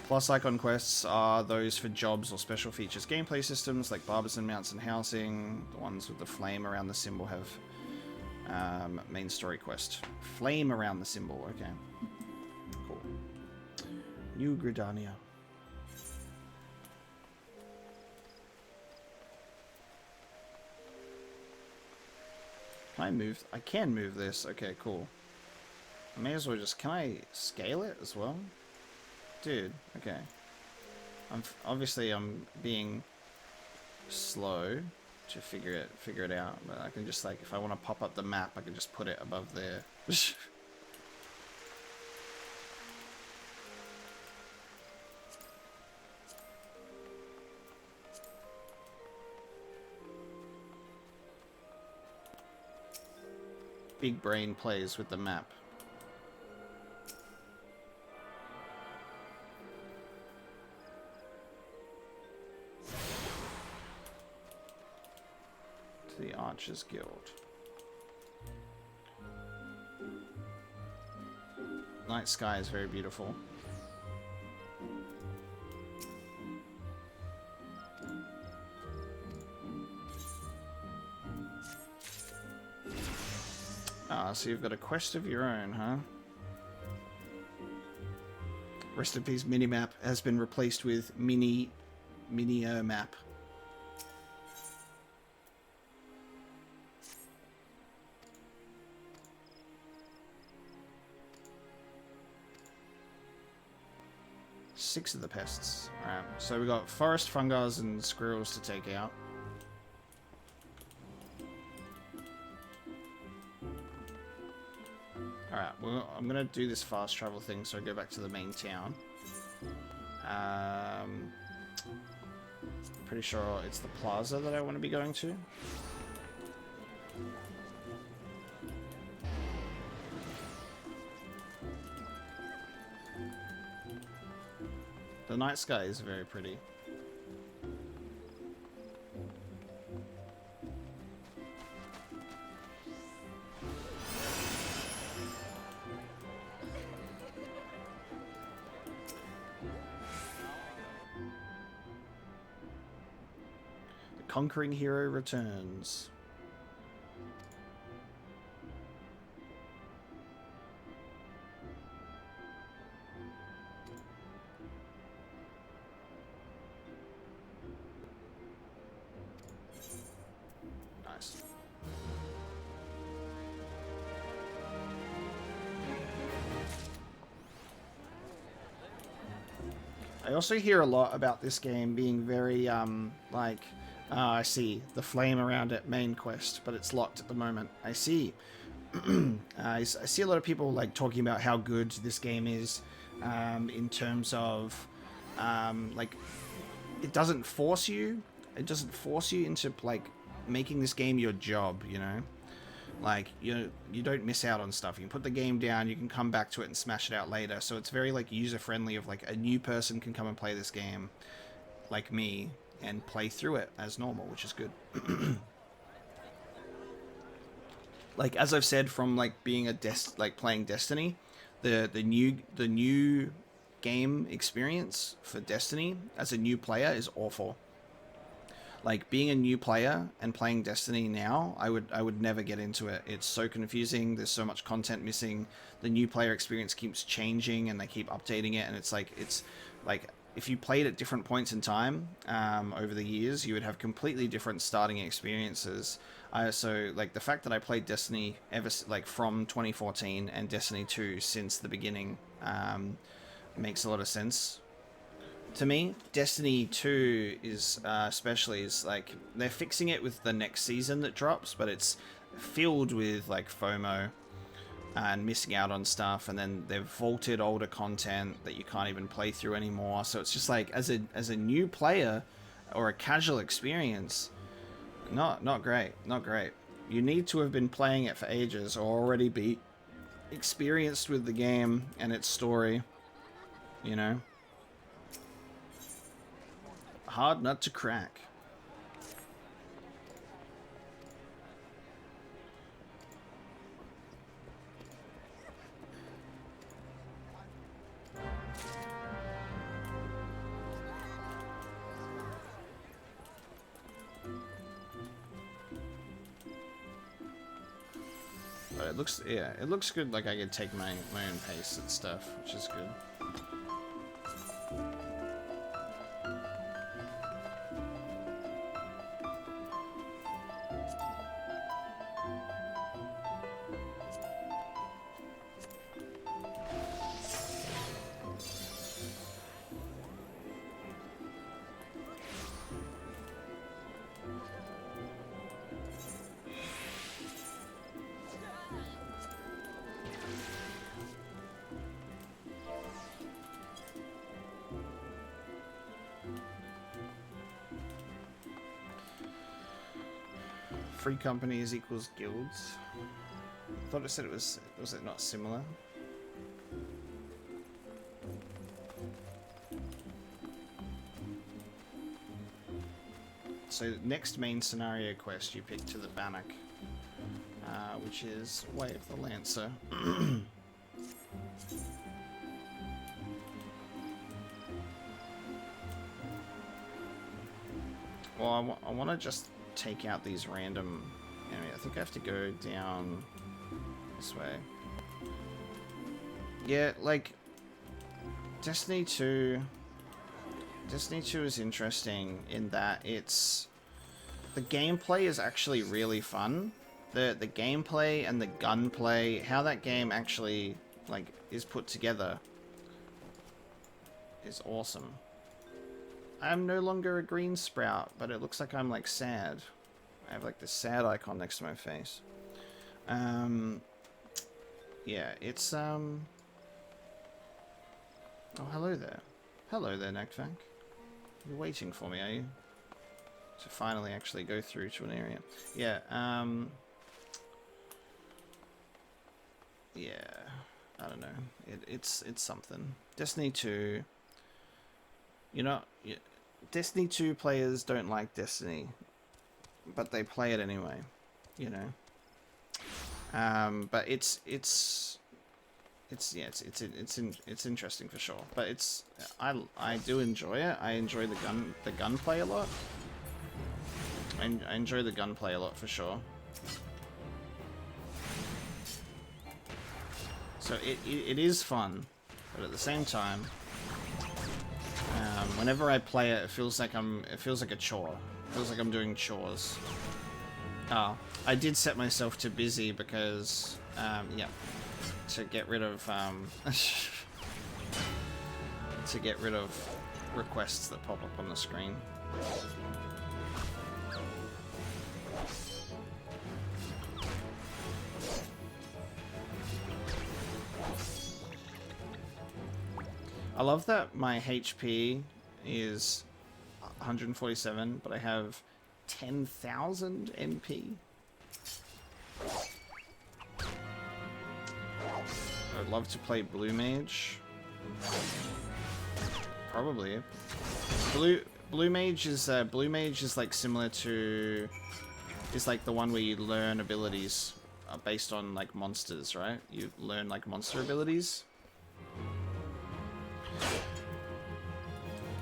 Plus icon quests are those for jobs or special features gameplay systems like Barberson Mounts and Housing. The ones with the flame around the symbol have main story quest. Flame around the symbol, okay. Cool. New Gridania. Can I move? I can move this. Okay, cool. I may as well just... Can I scale it as well? Dude, okay. Obviously I'm being slow to figure it out, but I can just like, if I want to pop up the map, I can just put it above there. Big brain plays with the map. to the Archers Guild. Night sky is very beautiful. Ah, so you've got a quest of your own, huh? Rest in peace, minimap has been replaced with map. Six of the pests. Alright, so we got forest fungars and squirrels to take out. Alright, well, I'm gonna do this fast travel thing so I go back to the main town. Pretty sure it's the plaza that I want to be going to. The night sky is very pretty. The conquering hero returns. Nice. I also hear a lot about this game being very, I see the flame around it main quest, but it's locked at the moment. I see. I see a lot of people like talking about how good this game is, in terms of, like, it doesn't force you. It doesn't force you into like making this game your job, you know. Like, you don't miss out on stuff. You can put the game down, you can come back to it and smash it out later. So it's very like user friendly. Of like a new person can come and play this game, like me, and play through it as normal, which is good. Like, as I've said, from like being playing Destiny, the new game experience for Destiny as a new player is awful. Like, being a new player and playing Destiny now, I would never get into it. It's so confusing. There's so much content missing. The new player experience keeps changing, and they keep updating it. And it's like if you played at different points in time over the years, you would have completely different starting experiences. So like the fact that I played Destiny from 2014 and Destiny 2 since the beginning makes a lot of sense. To me, Destiny 2 is like they're fixing it with the next season that drops, but it's filled with like FOMO and missing out on stuff, and then they've vaulted older content that you can't even play through anymore. So it's just like as a new player or a casual experience, not great. You need to have been playing it for ages or already be experienced with the game and its story, you know. Hard nut to crack. But it looks good. Like I could take my own pace and stuff, which is good. Free companies equals guilds. I thought it said it was it not similar? So next main scenario quest you pick to the Bannock, which is Way of the Lancer. Well, I want to just take out these random... Anyway, I think I have to go down this way. Yeah, like... Destiny 2 is interesting in that it's... The gameplay is actually really fun. The gameplay and the gunplay, how that game actually, like, is put together is awesome. I'm no longer a green sprout, but it looks like I'm, like, sad. I have, like, this sad icon next to my face. Yeah, it's, Oh, hello there. Hello there, Nectvank. You're waiting for me, are you? To finally actually go through to an area. Yeah, yeah, I don't know. It's something. Destiny 2... You know, Destiny 2 players don't like Destiny, but they play it anyway, you know. But it's interesting for sure. But it's I do enjoy it. I enjoy the gunplay a lot. I enjoy the gunplay a lot for sure. So it is fun, but at the same time, whenever I play it, it feels like a chore. It feels like I'm doing chores. Oh, I did set myself to busy because, yeah, to get rid of requests that pop up on the screen. I love that my HP is 147, but I have 10,000 NP. I'd love to play Blue Mage. Probably. Blue Mage is like similar to, is like the one where you learn abilities based on like monsters, right? You learn like monster abilities.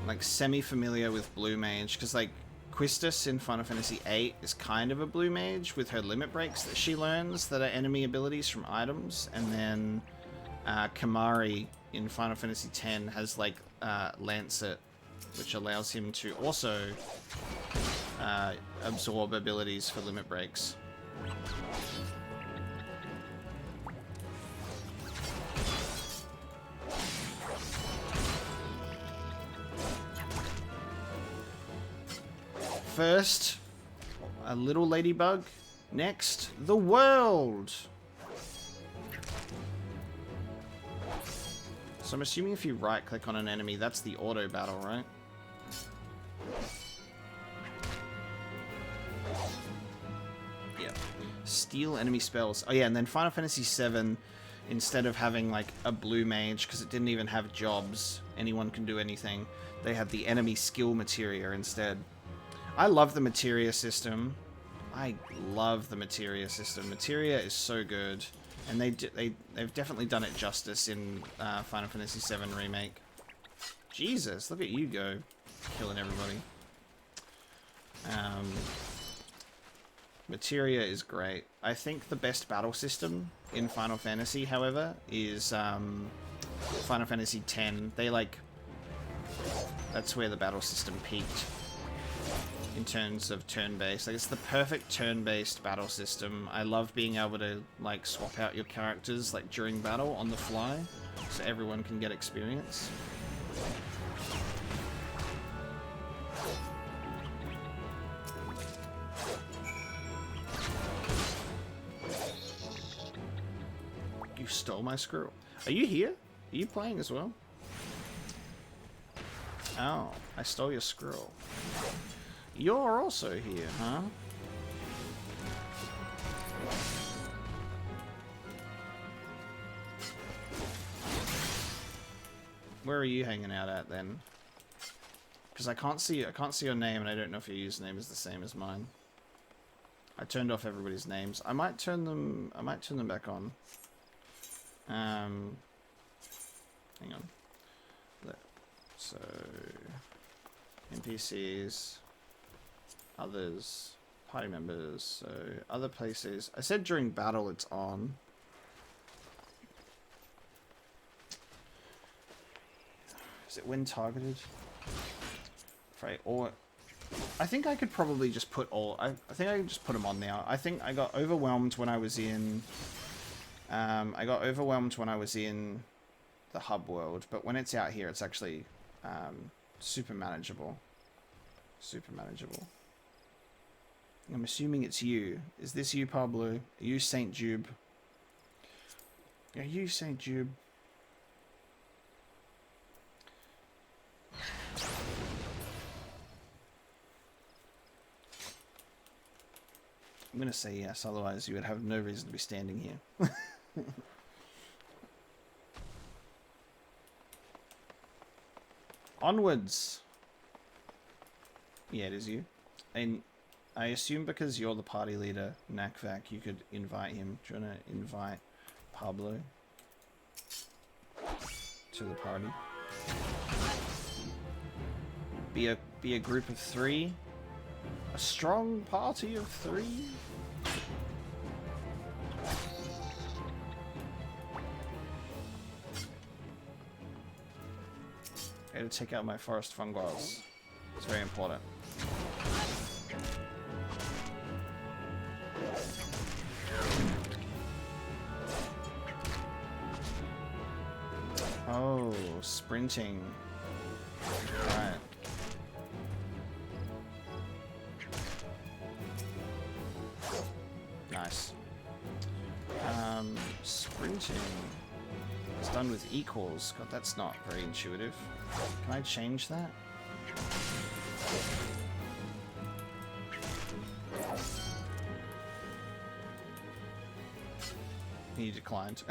Like semi-familiar with Blue Mage, because like Quistis in Final Fantasy VIII is kind of a Blue Mage with her limit breaks that she learns that are enemy abilities from items, and then Kamari in Final Fantasy X has like Lancet, which allows him to also absorb abilities for limit breaks. First, a little ladybug. Next, the world. So I'm assuming if you right-click on an enemy, that's the auto battle, right? Yeah. Steal enemy spells. Oh yeah, and then Final Fantasy VII, instead of having like a blue mage, because it didn't even have jobs, anyone can do anything, they had the enemy skill materia instead. I love the materia system. I love the materia system. Materia is so good, and they've definitely done it justice in Final Fantasy VII Remake. Jesus, look at you go, killing everybody. Materia is great. I think the best battle system in Final Fantasy, however, is Final Fantasy X. That's where the battle system peaked in terms of turn-based. Like, it's the perfect turn-based battle system. I love being able to like swap out your characters like during battle on the fly, so everyone can get experience. You stole my squirrel. Are you here? Are you playing as well? Oh, I stole your squirrel. You're also here, huh? Where are you hanging out at then? because I can't see your name, and I don't know if your username is the same as mine. I turned off everybody's names. I might turn them back on. Hang on. So NPCs, others, party members. So other places. I said during battle it's on. Is it when targeted? Right, or I think I could probably just put all. I think I could just put them on now. I think I got overwhelmed when I was in. I got overwhelmed when I was in the hub world, but when it's out here, it's actually super manageable. Super manageable. I'm assuming it's you. Is this you, Pablo? Are you Saint Jube? Are you Saint Jube? I'm gonna say yes, otherwise you would have no reason to be standing here. Onwards! Yeah, it is you. And I assume because you're the party leader, Nakvac, you could invite him. Do you wanna invite Pablo to the party? Be a group of 3. A strong party of 3. I gotta take out my forest fungoids. It's very important. Oh, sprinting. Alright. Nice. Sprinting. It's done with equals. God, that's not very intuitive. Can I change that? He declined.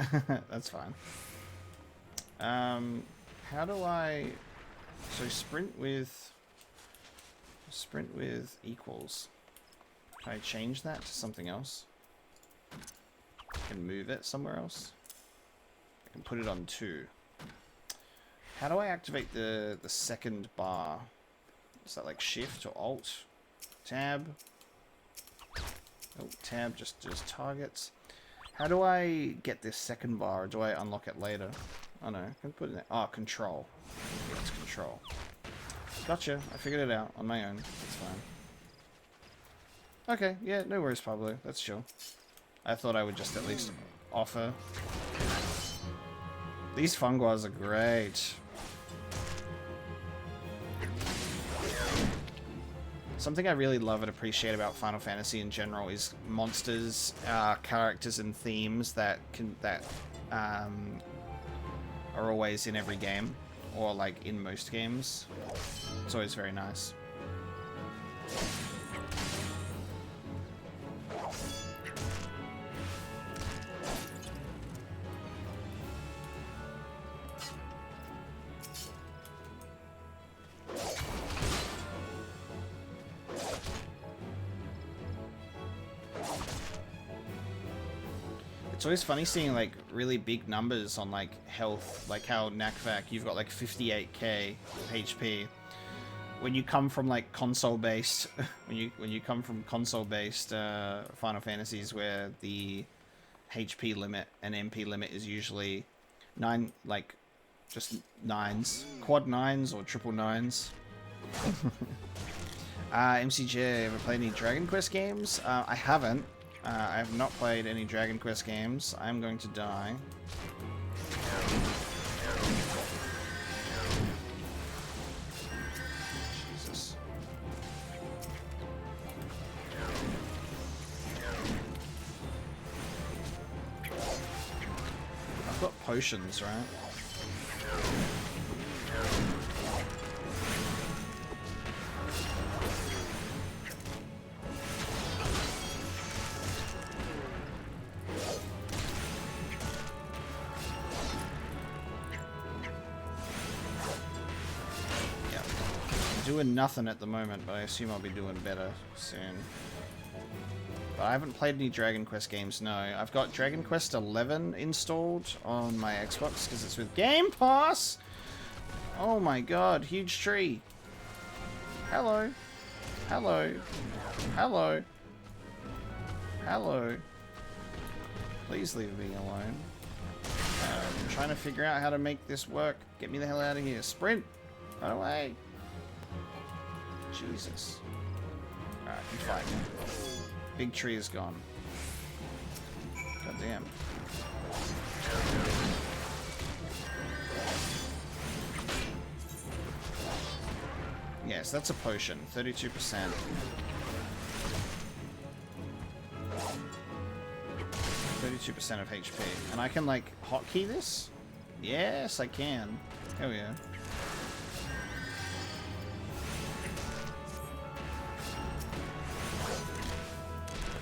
That's fine. How do I... So sprint with equals. Can I change that to something else? I can move it somewhere else. I can put it on 2. How do I activate the second bar? Is that like shift or alt? Tab? Oh, tab just does targets. How do I get this second bar, or do I unlock it later? Oh no, I can put it in there. Oh, control. Yeah, it's control. Gotcha, I figured it out on my own. That's fine. Okay, yeah, no worries, Pablo. That's chill. I thought I would just at least offer. These fungoids are great. Something I really love and appreciate about Final Fantasy in general is monsters, characters, and themes that are always in every game, or like in most games. It's always very nice. It's always funny seeing like really big numbers on like health, like how Nakvac, you've got like 58k HP. When you come from like console-based, when you come from console-based Final Fantasies where the HP limit and MP limit is usually 9, like just 9s, quad 9s or triple 9s. MCJ, ever played any Dragon Quest games? I haven't. I have not played any Dragon Quest games. I'm going to die. Jesus. I've got potions, right? Doing nothing at the moment, but I assume I'll be doing better soon. But I haven't played any Dragon Quest games, no. I've got Dragon Quest XI installed on my Xbox because it's with Game Pass! Oh my god, huge tree. Hello. Hello. Hello. Hello. Please leave me alone. I'm trying to figure out how to make this work. Get me the hell out of here. Sprint! Run away! Jesus. Alright, I'm fighting. Big tree is gone. God damn. Yes, that's a potion. 32%. 32% of HP. And I can, like, hotkey this? Yes, I can. Hell yeah.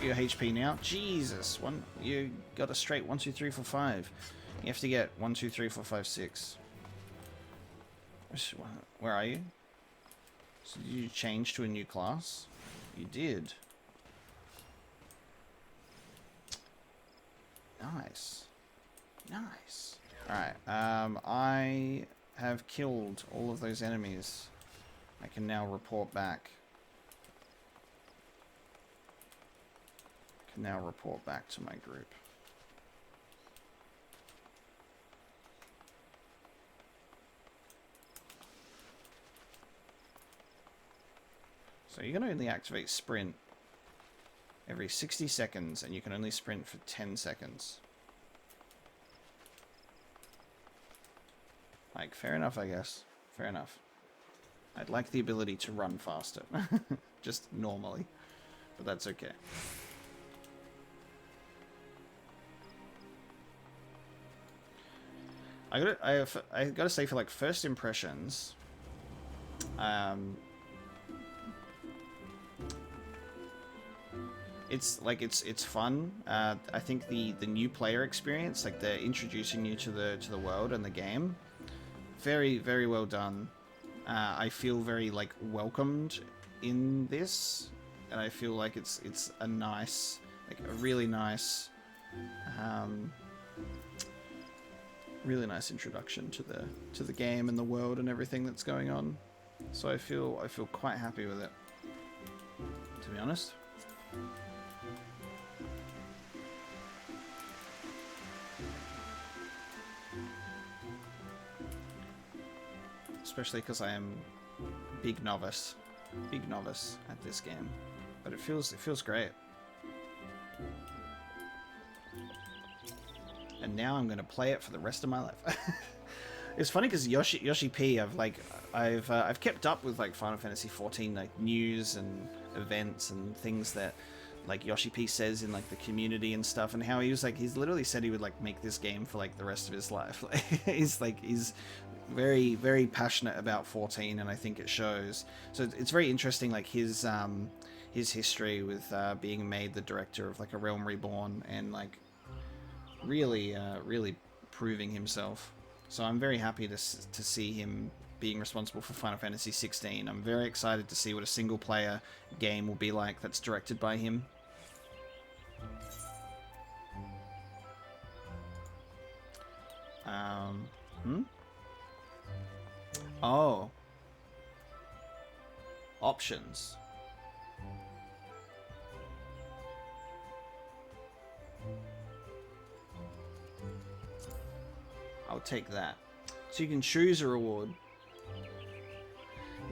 Your HP now? Jesus. You got a straight 1, 2, 3, 4, 5. You have to get 1, 2, 3, 4, 5, 6. Where are you? So did you change to a new class? You did. Nice. Nice. Alright, I have killed all of those enemies. I can now report back. Can now report back to my group. So you can only activate sprint every 60 seconds, and you can only sprint for 10 seconds. Like, fair enough, I guess. Fair enough. I'd like the ability to run faster. Just normally. But that's okay. I gotta say, for like first impressions, it's fun. I think the new player experience, like they're introducing you to the world and the game, very, very well done. I feel very like welcomed in this, and I feel like it's a nice, like a really nice introduction to the game and the world and everything that's going on. So I feel quite happy with it, to be honest. Especially because I am big novice at this game, but it feels great. And now I'm gonna play it for the rest of my life. It's funny because Yoshi P, I've kept up with like Final Fantasy XIV like news and events and things that like Yoshi P says in like the community and stuff, and how he's literally said he would like make this game for like the rest of his life. He's very, very passionate about 14, and I think it shows. So it's very interesting, like his history with being made the director of like A Realm Reborn, and like really proving himself. So I'm very happy to see him being responsible for Final Fantasy 16. I'm very excited to see what a single player game will be like that's directed by him. Oh. Options. I'll take that. So you can choose a reward.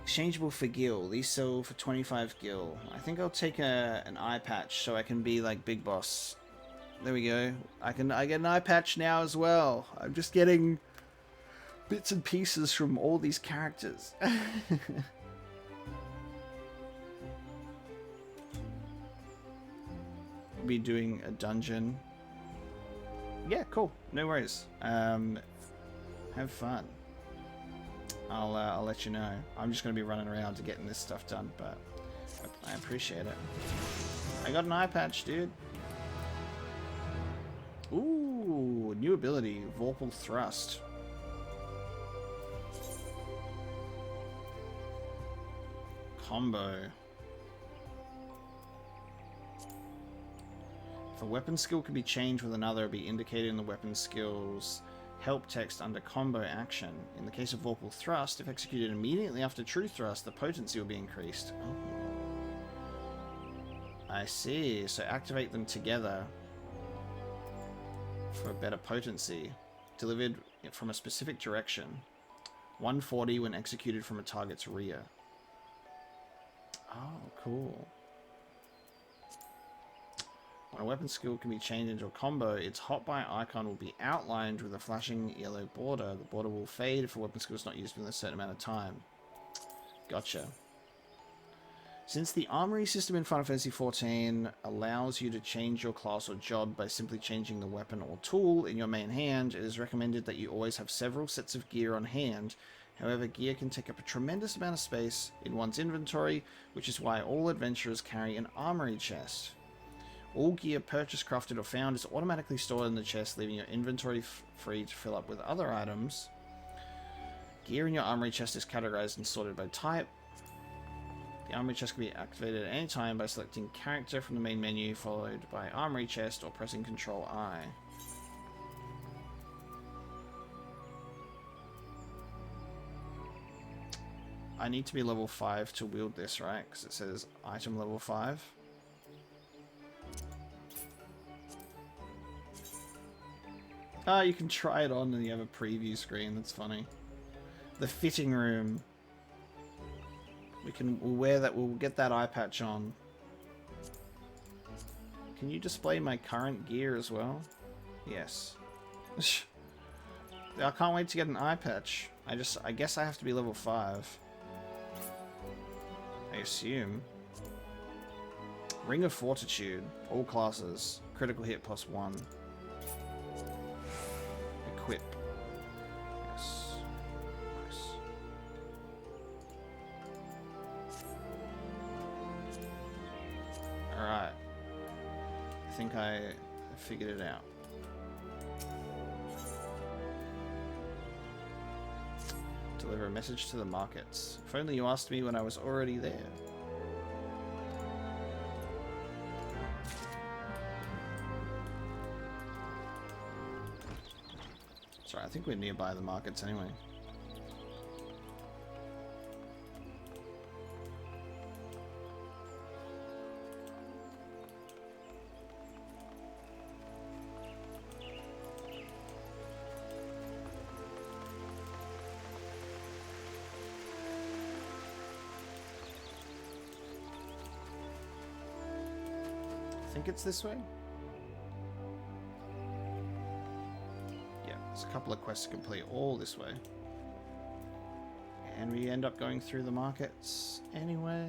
Exchangeable for gil. These sell for 25 gil. I think I'll take an eye patch so I can be like Big Boss. There we go. I get an eye patch now as well. I'm just getting bits and pieces from all these characters. Be doing a dungeon. Yeah, cool. No worries. Have fun. I'll let you know. I'm just gonna be running around to getting this stuff done, but I appreciate it. I got an eye patch, dude. Ooh, new ability, Vorpal Thrust. combo. If a weapon skill can be changed with another, it'll be indicated in the weapon skill's help text under combo action. In the case of Vorpal Thrust, if executed immediately after True Thrust, the potency will be increased. Oh. I see. So activate them together for better potency. Delivered from a specific direction. 140 when executed from a target's rear. Oh, cool. When a weapon skill can be changed into a combo, its hotbar icon will be outlined with a flashing yellow border. The border will fade if a weapon skill is not used within a certain amount of time. Gotcha. Since the armory system in Final Fantasy XIV allows you to change your class or job by simply changing the weapon or tool in your main hand, it is recommended that you always have several sets of gear on hand. However, gear can take up a tremendous amount of space in one's inventory, which is why all adventurers carry an armory chest. All gear purchased, crafted, or found is automatically stored in the chest, leaving your inventory free to fill up with other items. Gear in your armory chest is categorized and sorted by type. The armory chest can be activated at any time by selecting character from the main menu, followed by armory chest, or pressing Ctrl I. I need to be level 5 to wield this, right? Because it says item level 5. Ah, you can try it on and you have a preview screen. That's funny. The fitting room. We'll wear that. We'll get that eye patch on. Can you display my current gear as well? Yes. I can't wait to get an eye patch. I guess I have to be level 5. I assume. Ring of Fortitude. All classes. Critical hit +1. Equip. Yes. Nice. Alright. I think I figured it out. Deliver a message to the markets. If only you asked me when I was already there. Sorry, I think we're nearby the markets anyway. I think it's this way. Yeah, there's a couple of quests to complete all this way. And we end up going through the markets anyway.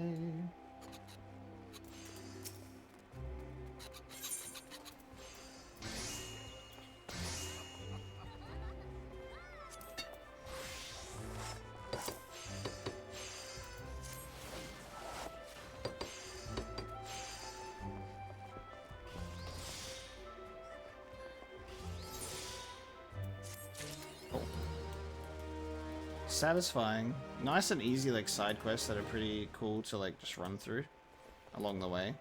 Satisfying. Nice and easy like side quests that are pretty cool to like just run through along the way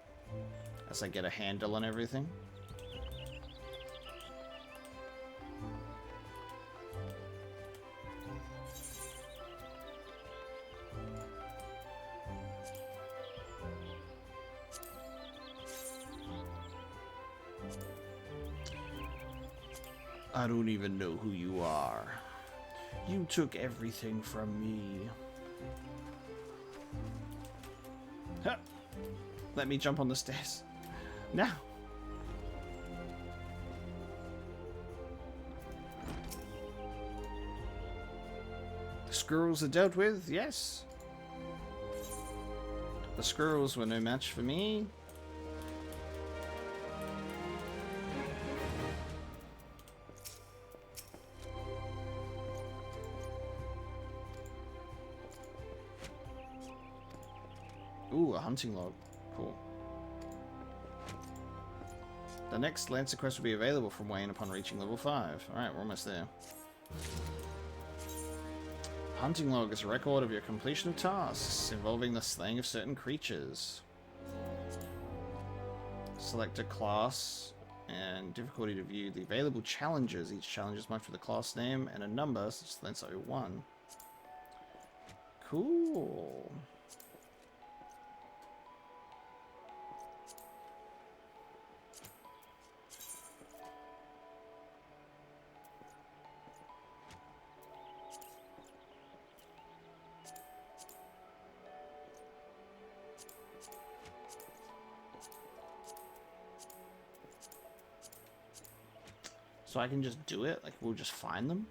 as I get a handle on everything. I don't even know who you are. You took everything from me. Huh. Let me jump on the stairs. Now. The squirrels are dealt with, yes. The squirrels were no match for me. Ooh, a hunting log. Cool. The next Lancer quest will be available from Wayne upon reaching level 5. Alright, we're almost there. Hunting log is a record of your completion of tasks involving the slaying of certain creatures. Select a class and difficulty to view the available challenges. Each challenge is marked with a class name and a number, such as Lens 01. Cool. So I can just do it? Like, we'll just find them?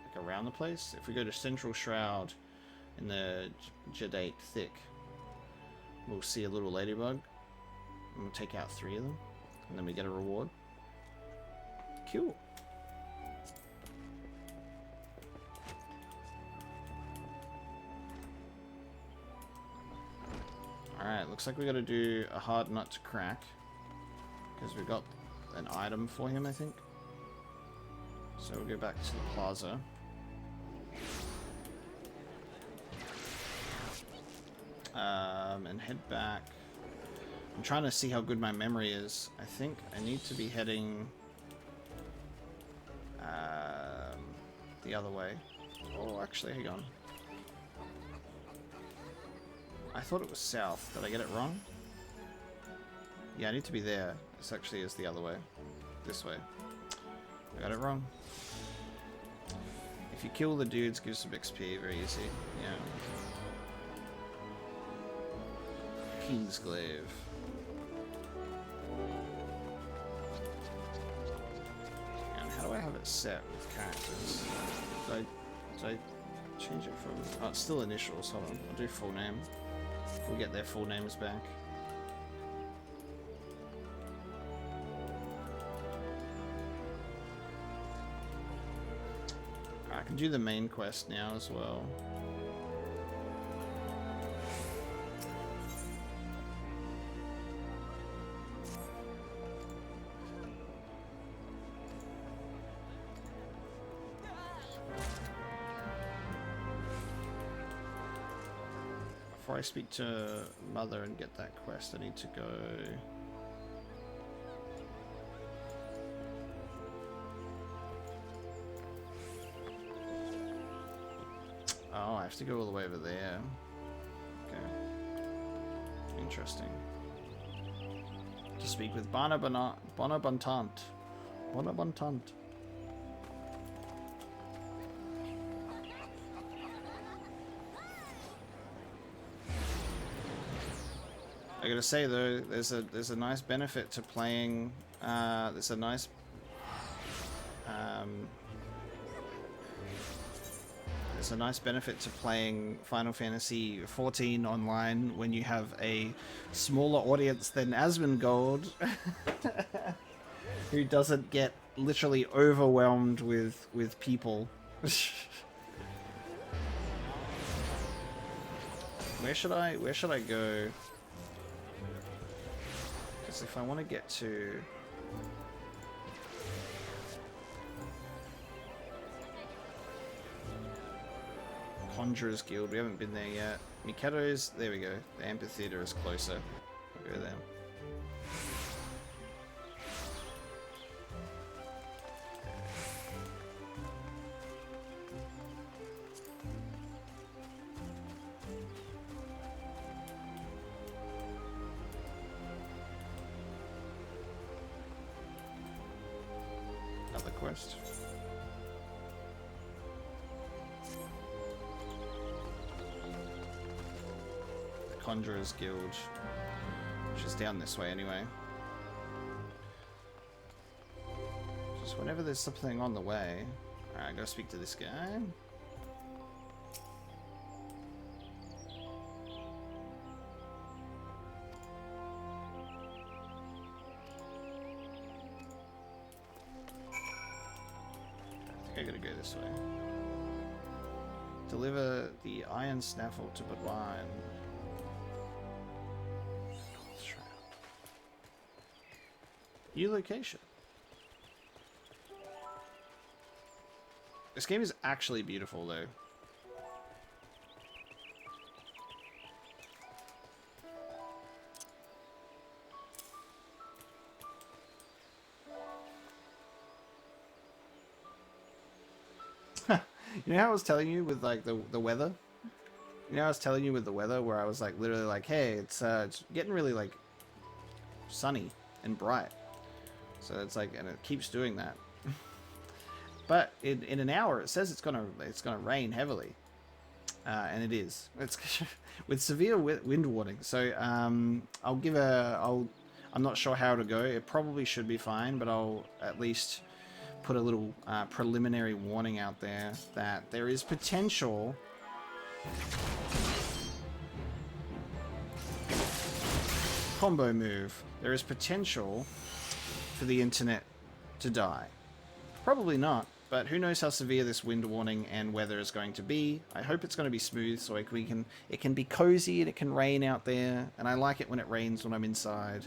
Like, around the place? If we go to Central Shroud in the Jadate Thick, we'll see a little ladybug. And we'll take out 3 of them. And then we get a reward. Cool. Alright, looks like we gotta do a hard nut to crack. Because we got an item for him, I think. So we'll go back to the plaza. And head back. I'm trying to see how good my memory is. I think I need to be heading the other way. Oh, actually, hang on. I thought it was south. Did I get it wrong? Yeah, I need to be there. This actually is the other way. This way. I got it wrong. If you kill the dudes, give some XP. Very easy. Yeah. Kingsglaive. And how do I have it set with characters? Did I change it from... Oh, it's still initials. Hold on. I'll do full name. We'll get their full names back. I can do the main quest now as well. Before I speak to Mother and get that quest, I need to go... Oh, I have to go all the way over there. Okay. Interesting. To speak with Bonabontant. Bonabontant. I gotta say though, there's a nice benefit to playing. There's a nice benefit to playing Final Fantasy XIV online when you have a smaller audience than Asmongold, who doesn't get literally overwhelmed with people. Where should I go? Because if I want to get to... Conjurer's Guild, we haven't been there yet. Mikado's, there we go. The amphitheater is closer. We'll go there. Another quest. Conjurer's Guild, which is down this way anyway. Just whenever there's something on the way. Alright, go speak to this guy. I think I gotta go this way. Deliver the iron snaffle to Budwine. New location. This game is actually beautiful though. You know how I was telling you with like the weather? You know, I was telling you with the weather where I was like literally like, hey, it's getting really like sunny and bright. So it's like, and it keeps doing that. But in an hour, it says it's gonna rain heavily, and it is. It's with severe wind warning. So I'm not sure how to go. It probably should be fine, but I'll at least put a little preliminary warning out there that there is potential. Combo move. There is potential for the internet to die. Probably not, but who knows how severe this wind warning and weather is going to be. I hope it's going to be smooth so it can be cozy and it can rain out there, and I like it when it rains when I'm inside.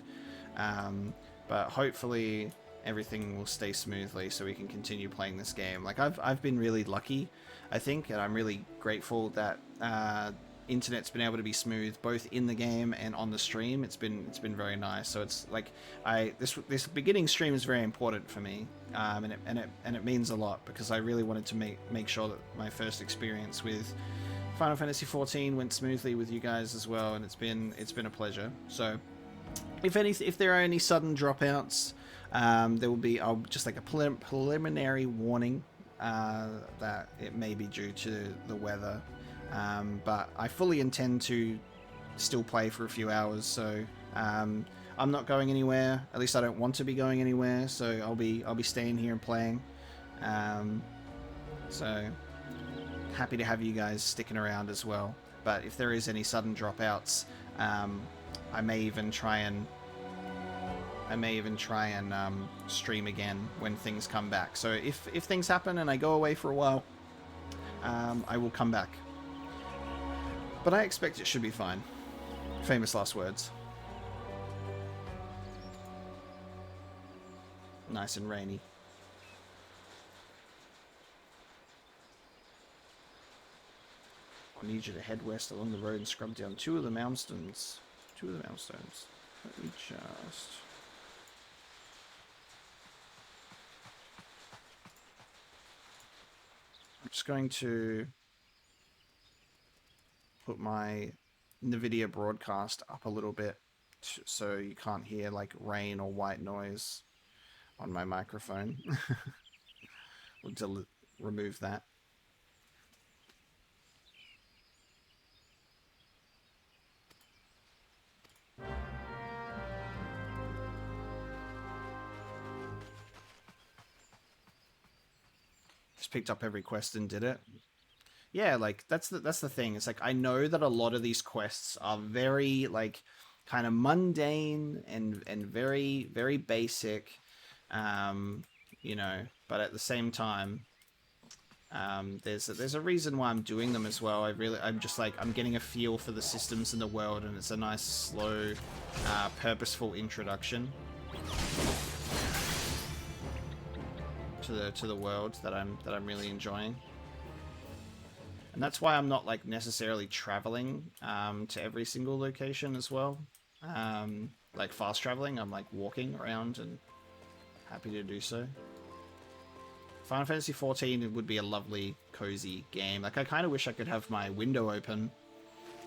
But hopefully everything will stay smoothly so we can continue playing this game. Like I've been really lucky, I think, and I'm really grateful that internet's been able to be smooth both in the game and on the stream. It's been very nice. So it's like this beginning stream is very important for me, and it means a lot because I really wanted to make sure that my first experience with Final Fantasy XIV went smoothly with you guys as well, and it's been a pleasure. So if there are any sudden dropouts, there will be just like a preliminary warning that it may be due to the weather. But I fully intend to still play for a few hours, so I'm not going anywhere. At least I don't want to be going anywhere, so I'll be staying here and playing. So happy to have you guys sticking around as well. But if there is any sudden dropouts, I may even try and stream again when things come back. So if things happen and I go away for a while, I will come back. But I expect it should be fine. Famous last words. Nice and rainy. I need you to head west along the road and scrub down two of the milestones. Let me just... I'm just going to put my NVIDIA broadcast up a little bit so you can't hear like rain or white noise on my microphone. We'll remove that. Just picked up every quest and did it. Yeah, like that's the thing. It's like I know that a lot of these quests are very like kind of mundane and very very basic, you know. But at the same time, there's a reason why I'm doing them as well. I'm just like I'm getting a feel for the systems in the world, and it's a nice slow, purposeful introduction to the world that I'm really enjoying. And that's why I'm not like necessarily traveling to every single location as well. Like fast traveling, I'm like walking around and happy to do so. Final Fantasy XIV would be a lovely, cozy game. Like I kind of wish I could have my window open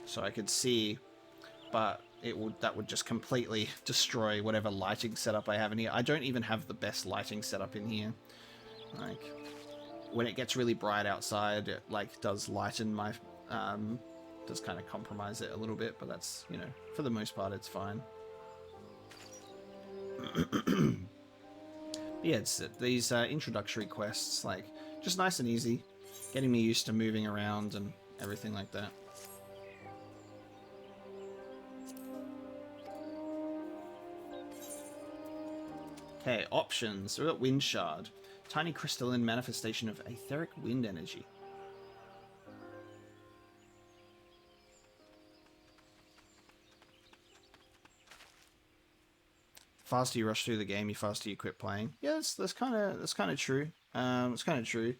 so I could see, but that would just completely destroy whatever lighting setup I have in here. I don't even have the best lighting setup in here. Like when it gets really bright outside, it like does lighten my does kind of compromise it a little bit, but that's, you know, for the most part it's fine. Yeah, it's these introductory quests, like just nice and easy, getting me used to moving around and everything like that. Okay, options. We've got Wind Shard. Tiny crystalline manifestation of etheric wind energy. The faster you rush through the game, the faster you quit playing. Yeah, that's kind of true. It's kind of true.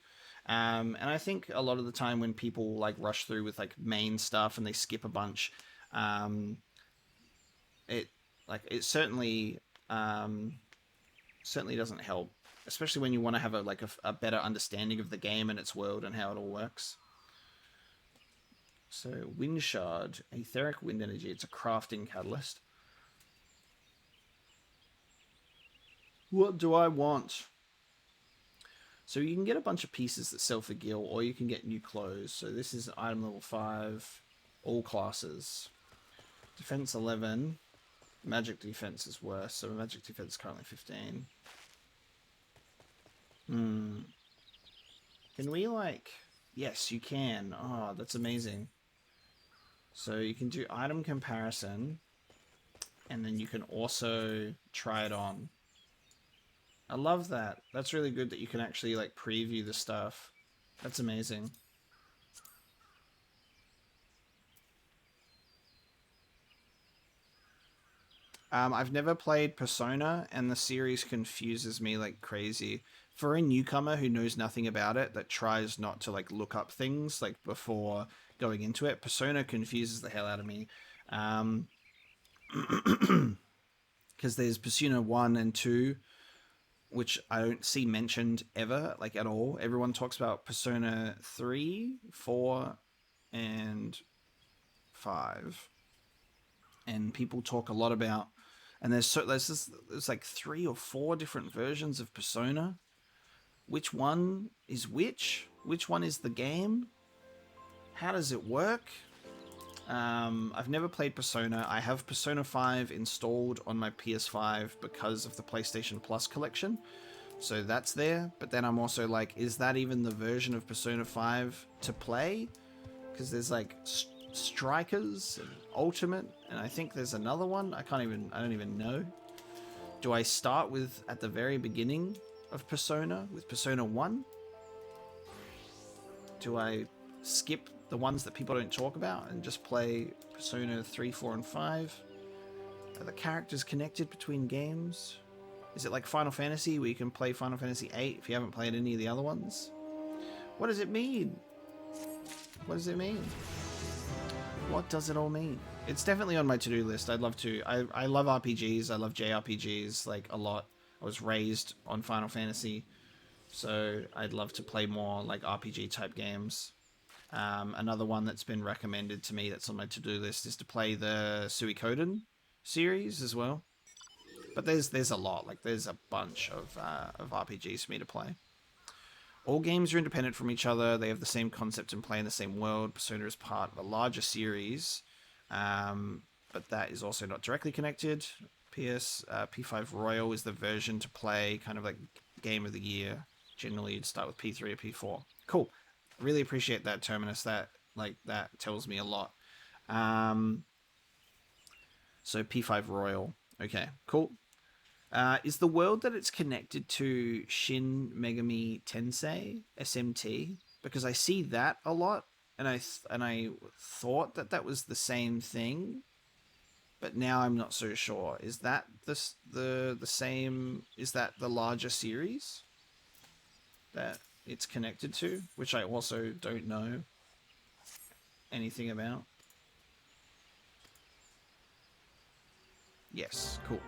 And I think a lot of the time when people like rush through with like main stuff and they skip a bunch, it certainly doesn't help especially when you want to have a better understanding of the game and its world and how it all works. So wind shard, etheric wind energy. It's a crafting catalyst. What do I want? So you can get a bunch of pieces that sell for gil, or you can get new clothes. So this is item level 5, all classes. Defense 11. Magic defense is worse, so magic defense is currently 15. Can we, like... Yes, you can. Oh, that's amazing. So you can do item comparison, and then you can also try it on. I love that. That's really good that you can actually, like, preview the stuff. That's amazing. I've never played Persona, and the series confuses me like crazy. For a newcomer who knows nothing about it, that tries not to, like, look up things, like, before going into it, Persona confuses the hell out of me. Because there's Persona 1 and 2, which I don't see mentioned ever, like, at all. Everyone talks about Persona 3, 4, and 5. And people talk a lot about... And there's like 3 or 4 different versions of Persona. Which one is which? Which one is the game? How does it work? I've never played Persona. I have Persona 5 installed on my PS5 because of the PlayStation Plus collection. So that's there. But then I'm also like, is that even the version of Persona 5 to play? Because there's like Strikers and Ultimate, and I think there's another one. I don't even know. Do I start with at the very beginning of Persona with Persona 1? Do I skip the ones that people don't talk about and just play Persona 3, 4, and 5? Are the characters connected between games? Is it like Final Fantasy where you can play Final Fantasy 8 if you haven't played any of the other ones? What does it mean? What does it mean? What does it all mean? It's definitely on my to-do list. I'd love to. I love RPGs. I love JRPGs, like, a lot. I was raised on Final Fantasy, so I'd love to play more, like, RPG type games. Another one that's been recommended to me that's on my to-do list is to play the Suikoden series as well. But there's a lot. Like, there's a bunch of RPGs for me to play. All games are independent from each other. They have the same concept and play in the same world. Persona is part of a larger series, but that is also not directly connected. P5 Royal is the version to play, kind of like Game of the Year. Generally, you'd start with P3 or P4. Cool. Really appreciate that, Terminus. That tells me a lot. So P5 Royal. Okay, cool. Is the world that it's connected to Shin Megami Tensei SMT? Because I see that a lot, and I thought that was the same thing, but now I'm not so sure. Is that the same? Is that the larger series that it's connected to, which I also don't know anything about? Yes, cool.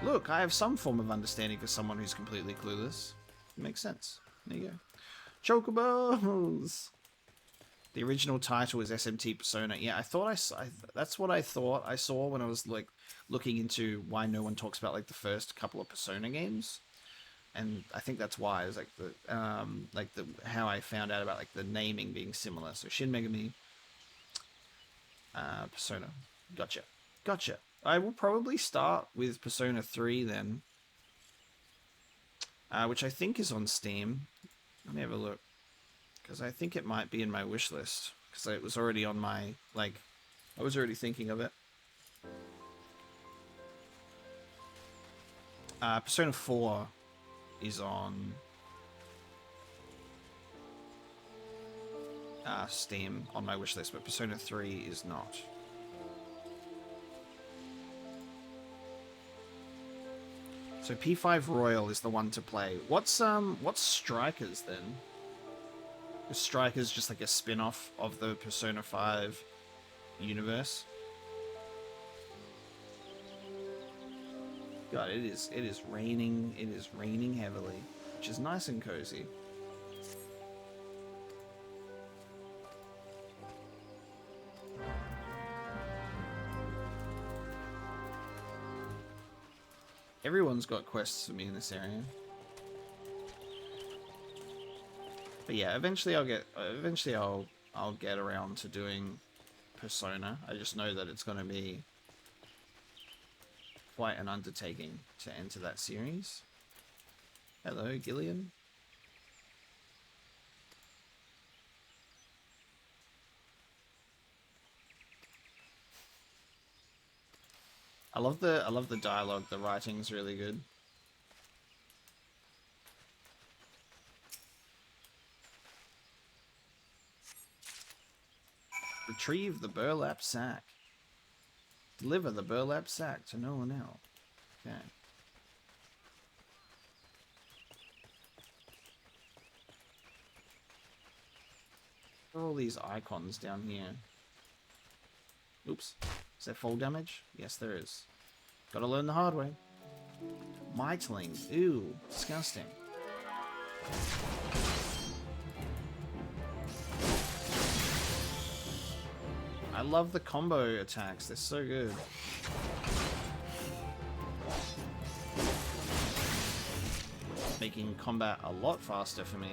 Look, I have some form of understanding for someone who's completely clueless. It makes sense. There you go. Chocobos! The original title is SMT Persona. Yeah, I thought that's what I thought I saw when I was, like, looking into why no one talks about, like, the first couple of Persona games. And I think that's why. It's like how I found out about, like, the naming being similar. So Shin Megami Persona. Gotcha. I will probably start with Persona 3 then, which I think is on Steam. Let me have a look, because I think it might be in my wish list, because it was already on my, like, I was already thinking of it. Persona 4 is on Steam on my wish list, but Persona 3 is not. So P5 Royal is the one to play. What's Strikers then? Is Strikers just like a spin-off of the Persona 5 universe? God, it is raining. It is raining heavily. which is nice and cozy. Everyone's got quests for me in this area. But yeah, eventually I'll get around to doing Persona. I just know that it's going to be quite an undertaking to enter that series. Hello, Gillian. I love the dialogue. The writing's really good. Retrieve the burlap sack. Deliver the burlap sack to no one else. Okay. What are all these icons down here? Oops. Is there fall damage? Yes, there is. Gotta learn the hard way. Mitling. Ew. Disgusting. I love the combo attacks. They're so good. Making combat a lot faster for me.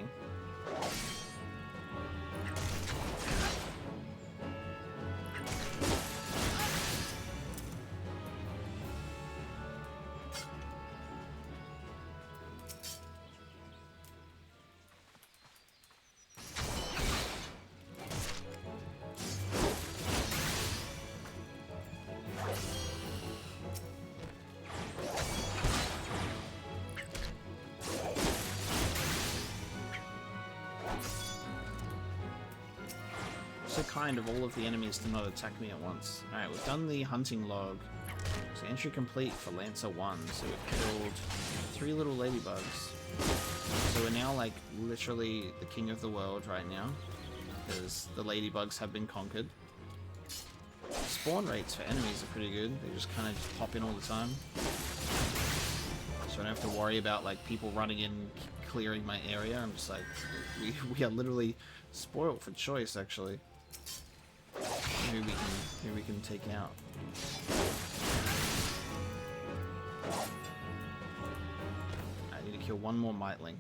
So kind of all of the enemies to not attack me at once. Alright, we've done the hunting log. So entry complete for Lancer 1. So we've killed 3 little ladybugs. So we're now like literally the king of the world right now. Because the ladybugs have been conquered. Spawn rates for enemies are pretty good. They just kind of just pop in all the time. So I don't have to worry about like people running in, clearing my area. I'm just like, we are literally spoiled for choice actually. Who we can take out. I need to kill one more Mitling.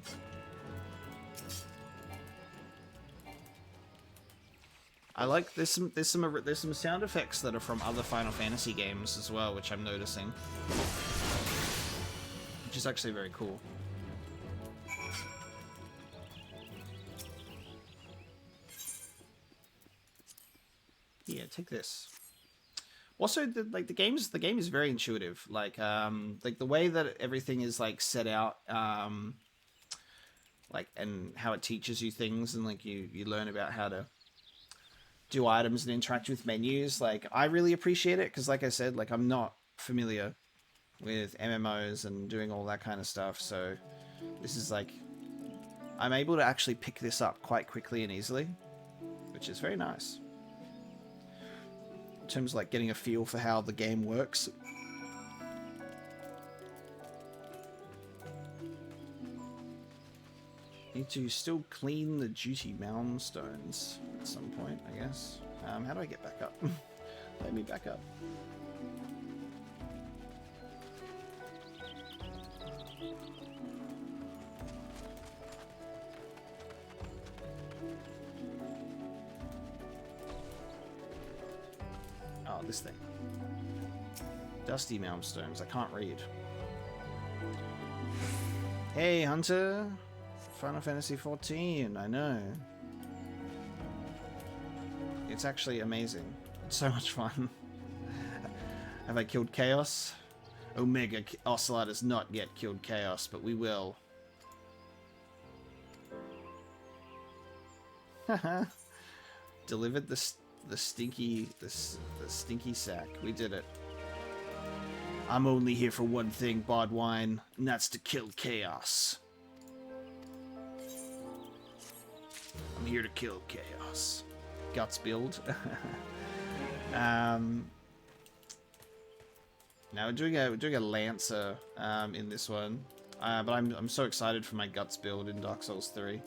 I like there's some sound effects that are from other Final Fantasy games as well, which I'm noticing, which is actually very cool. Yeah, take this. Also, the game is very intuitive. Like the way that everything is like set out, like and how it teaches you things, and like you learn about how to do items and interact with menus. Like I really appreciate it because, like I said, like I'm not familiar with MMOs and doing all that kind of stuff. So this is like I'm able to actually pick this up quite quickly and easily, which is very nice. In terms of like getting a feel for how the game works. Need to still clean the duty mound stones at some point, I guess. How do I get back up? Let me back up. Oh, this thing. Dusty Malmstones. I can't read. Hey, Hunter. Final Fantasy 14. I know. It's actually amazing. It's so much fun. Have I killed Chaos? Omega Ocelot has not yet killed Chaos, but we will. Delivered the stinky sack. We did it. I'm only here for one thing, Bodwine, and that's to kill Chaos. I'm here to kill Chaos. Guts build. Now we're doing a Lancer in this one. But I'm so excited for my guts build in Dark Souls 3.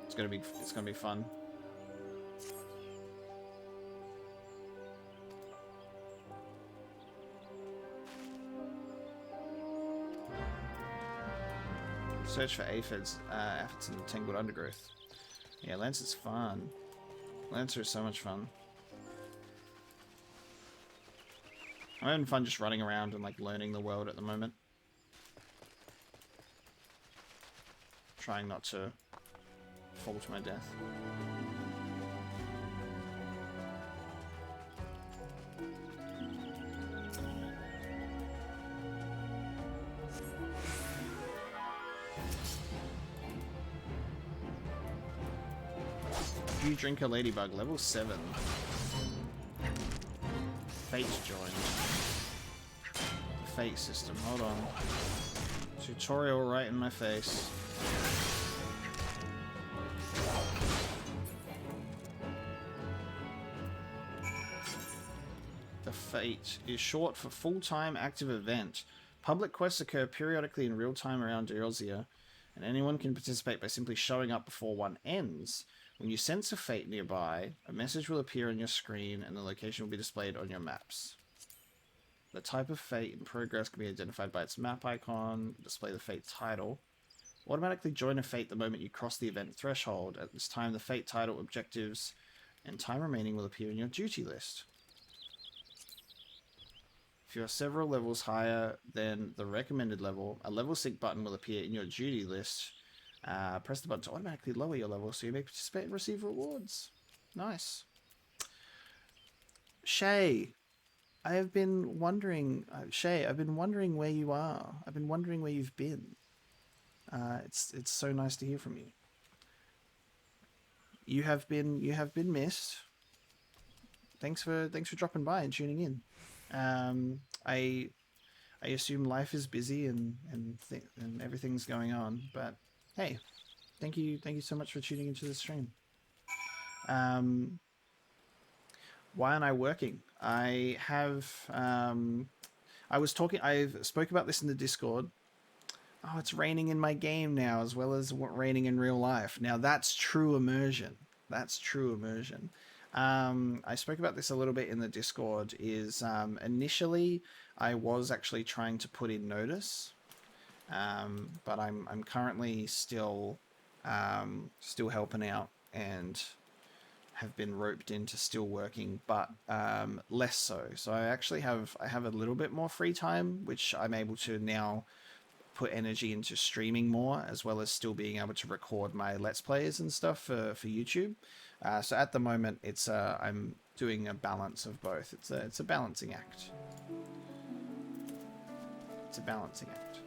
It's gonna be fun. Search for aphids in the tangled undergrowth. Yeah, Lancer's fun. Lancer is so much fun. I'm having fun just running around and like learning the world at the moment. Trying not to fall to my death. You drink a ladybug, level 7. Fate joined. Fate system, hold on. Tutorial right in my face. The Fate is short for full-time active event. Public quests occur periodically in real time around Eorzea, and anyone can participate by simply showing up before one ends. When you sense a fate nearby, a message will appear on your screen and the location will be displayed on your maps. The type of fate in progress can be identified by its map icon. Display the fate title. Automatically join a fate the moment you cross the event threshold. At this time, the fate title, objectives, and time remaining will appear in your duty list. If you are several levels higher than the recommended level, a level sync button will appear in your duty list. Press the button to automatically lower your level so you may participate and receive rewards. Nice. Shay, I have been wondering, I've been wondering where you are. I've been wondering where you've been. It's so nice to hear from you. You have been missed. Thanks for dropping by and tuning in. I assume life is busy and everything's going on, but hey, thank you so much for tuning into the stream. Why aren't I working? I spoke about this in the Discord. Oh, it's raining in my game now as well as raining in real life. Now that's true immersion. That's true immersion. I spoke about this a little bit in the Discord. Initially I was actually trying to put in notice. But I'm currently still helping out and have been roped into still working, but less so. So I actually have a little bit more free time, which I'm able to now put energy into streaming more, as well as still being able to record my Let's Plays and stuff for YouTube. So at the moment, I'm doing a balance of both. It's a balancing act. It's a balancing act.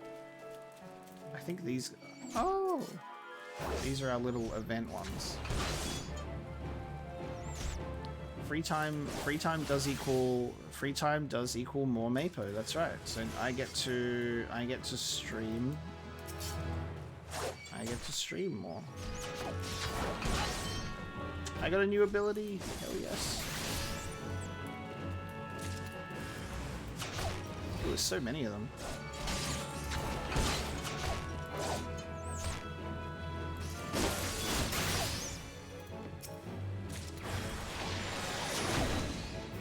I think these... Oh! These are our little event ones. Free time does equal more Mapo, that's right. So I get to stream. I get to stream more. I got a new ability. Hell yes. Ooh, there's so many of them.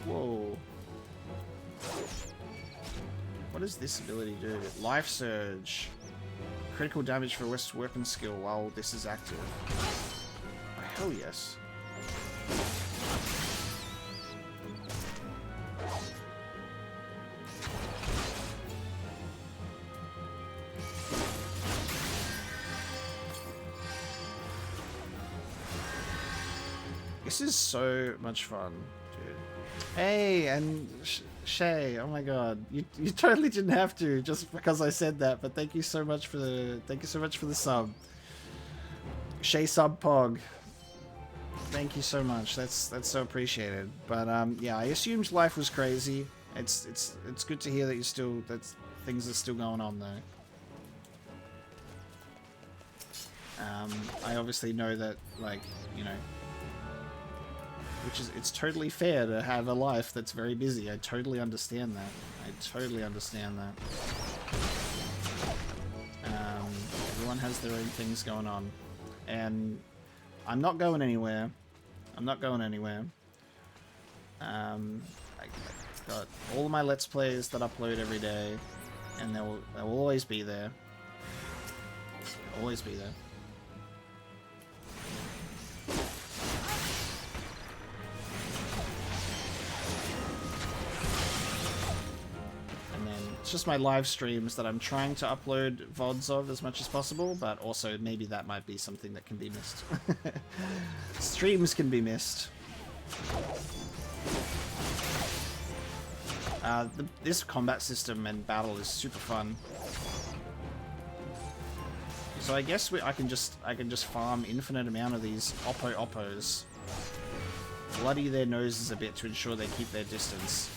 Whoa. What does this ability do? Life Surge. Critical damage for West's weapon skill while this is active. Oh, hell yes. This is so much fun, dude. Hey, and Shay, oh my god, you totally didn't have to just because I said that, but thank you so much for the sub. Shay sub pog. Thank you so much. That's so appreciated. But yeah, I assumed life was crazy. It's good to hear that things are still going on though. I obviously know that, like, you know, it's totally fair to have a life that's very busy. I totally understand that. I totally understand that. Everyone has their own things going on. And I'm not going anywhere. I'm not going anywhere. I've got all of my Let's Plays that upload every day, and they'll always be there. They'll always be there. And then it's just my live streams that I'm trying to upload VODs of as much as possible, but also maybe that might be something that can be missed. Streams can be missed. This combat system and battle is super fun. So I guess I can just farm infinite amount of these oppos. Bloody their noses a bit to ensure they keep their distance.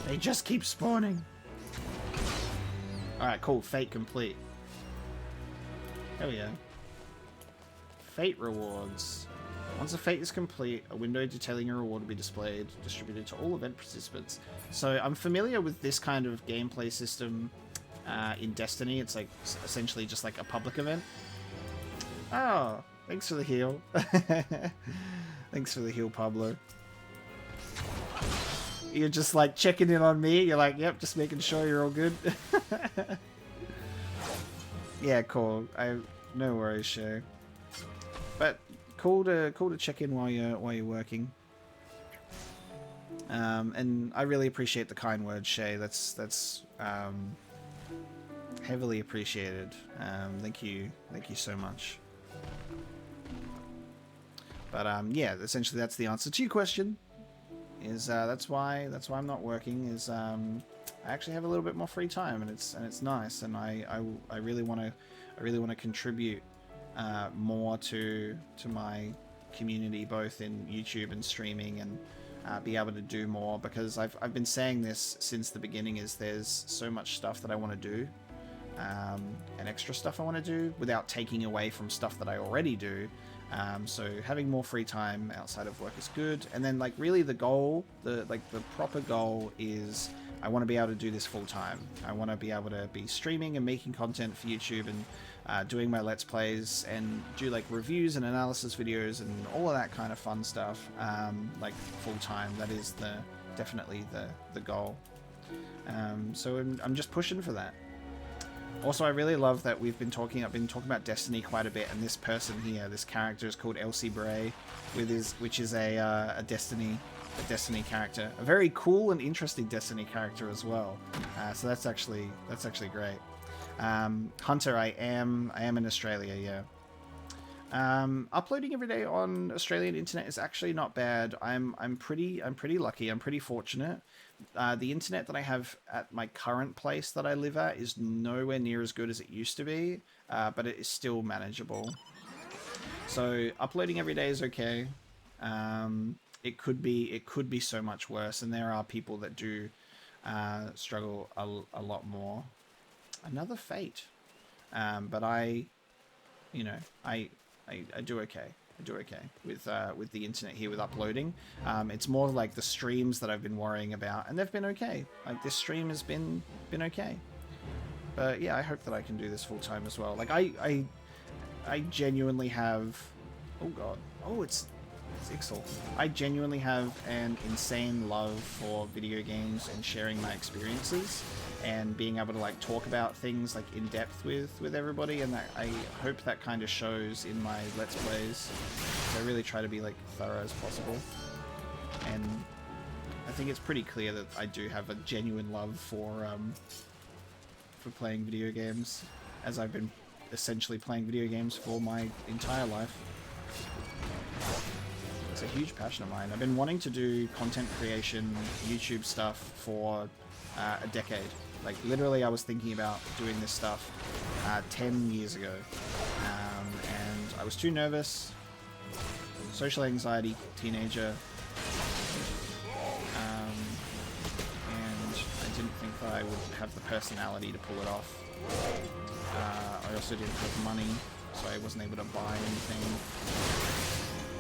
They just keep spawning. Alright, cool. Fate complete. Hell yeah. Fate rewards. Once a fate is complete, a window detailing your reward will be displayed, distributed to all event participants. So I'm familiar with this kind of gameplay system in Destiny. It's like essentially just like a public event. Oh, thanks for the heal. Thanks for the heal, Pablo. You're just like checking in on me. You're like, yep, just making sure you're all good. Yeah, cool. No worries, Shay. But cool to check in while you're working. And I really appreciate the kind words, Shay. That's heavily appreciated. Thank you so much. But yeah, essentially that's the answer to your question. Is that's why I'm not working. Is I actually have a little bit more free time, and it's nice, and I really want to contribute more to my community, both in YouTube and streaming, and be able to do more, because I've been saying this since the beginning. Is there's so much stuff that I want to do, and extra stuff I want to do without taking away from stuff that I already do. So having more free time outside of work is good. And then like really the goal, the proper goal is I want to be able to do this full time. I want to be able to be streaming and making content for YouTube, and doing my Let's Plays, and do like reviews and analysis videos and all of that kind of fun stuff, like full time. That is definitely the goal. So I'm just pushing for that. Also, I really love that I've been talking about Destiny quite a bit, and this person here, this character is called Elsie Bray, which is a Destiny character, a very cool and interesting Destiny character as well. So that's actually great. Hunter, I am in Australia, yeah. Uploading every day on Australian internet is actually not bad. I'm pretty lucky. I'm pretty fortunate. The internet that I have at my current place that I live at is nowhere near as good as it used to be, but it is still manageable. So uploading every day is okay. It could be so much worse, and there are people that do struggle a lot more. Another fate, but I do okay. I do okay with the internet here, with uploading. It's more like the streams that I've been worrying about, and they've been okay. Like this stream has been okay. But yeah, I hope that I can do this full time as well. Like I genuinely have. Oh god. Oh, it's Ixal. I genuinely have an insane love for video games and sharing my experiences, and being able to like talk about things like in depth with everybody, and that I hope that kind of shows in my Let's Plays. So I really try to be like thorough as possible, and I think it's pretty clear that I do have a genuine love for playing video games, as I've been essentially playing video games for my entire life. It's a huge passion of mine. I've been wanting to do content creation, YouTube stuff for a decade. Like literally I was thinking about doing this stuff 10 years ago, and I was too nervous, social anxiety, teenager, and I didn't think that I would have the personality to pull it off. I also didn't have money, so I wasn't able to buy anything,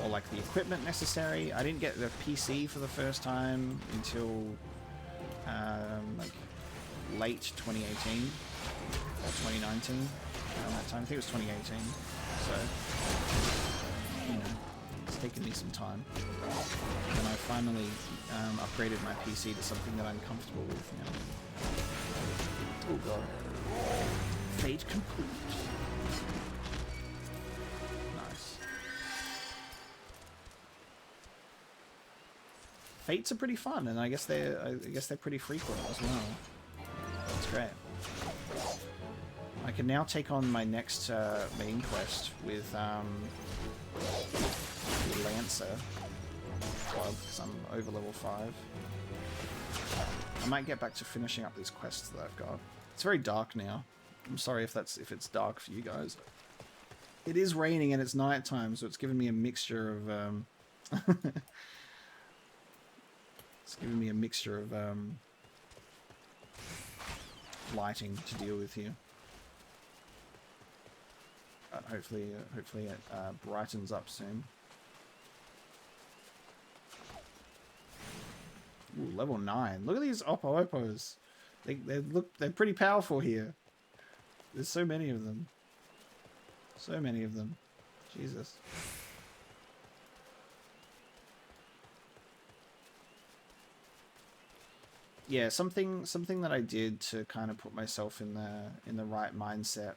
or like the equipment necessary. I didn't get the PC for the first time until like late 2018 or 2019 around that time. I think it was 2018. So, you know, it's taken me some time. And I finally upgraded my PC to something that I'm comfortable with now. Oh god. Fate complete. Nice. Fates are pretty fun, and I guess they're pretty frequent as well. That's great. I can now take on my next main quest with the Lancer Club, because I'm over level 5. I might get back to finishing up these quests that I've got. It's very dark now. I'm sorry if it's dark for you guys. It is raining and it's nighttime, so it's given me a mixture of it's given me a mixture of lighting to deal with here. But hopefully it brightens up soon. Ooh, level 9. Look at these Oppos. They're pretty powerful here. There's so many of them. So many of them. Jesus. Yeah, something that I did to kind of put myself in the right mindset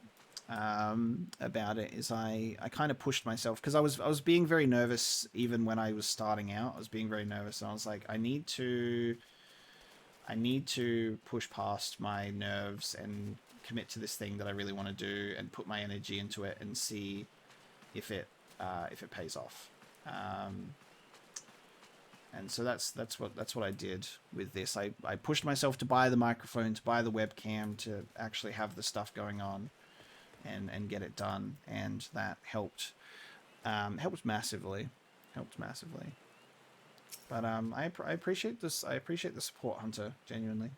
about it is I kind of pushed myself, because I was being very nervous even when I was starting out. I was being very nervous, and I was like, I need to push past my nerves and commit to this thing that I really want to do and put my energy into it and see if it pays off. And so that's what I did with this. I pushed myself to buy the microphone, to buy the webcam, to actually have the stuff going on and get it done, and that helped massively. But I appreciate this. I appreciate the support, Hunter, genuinely.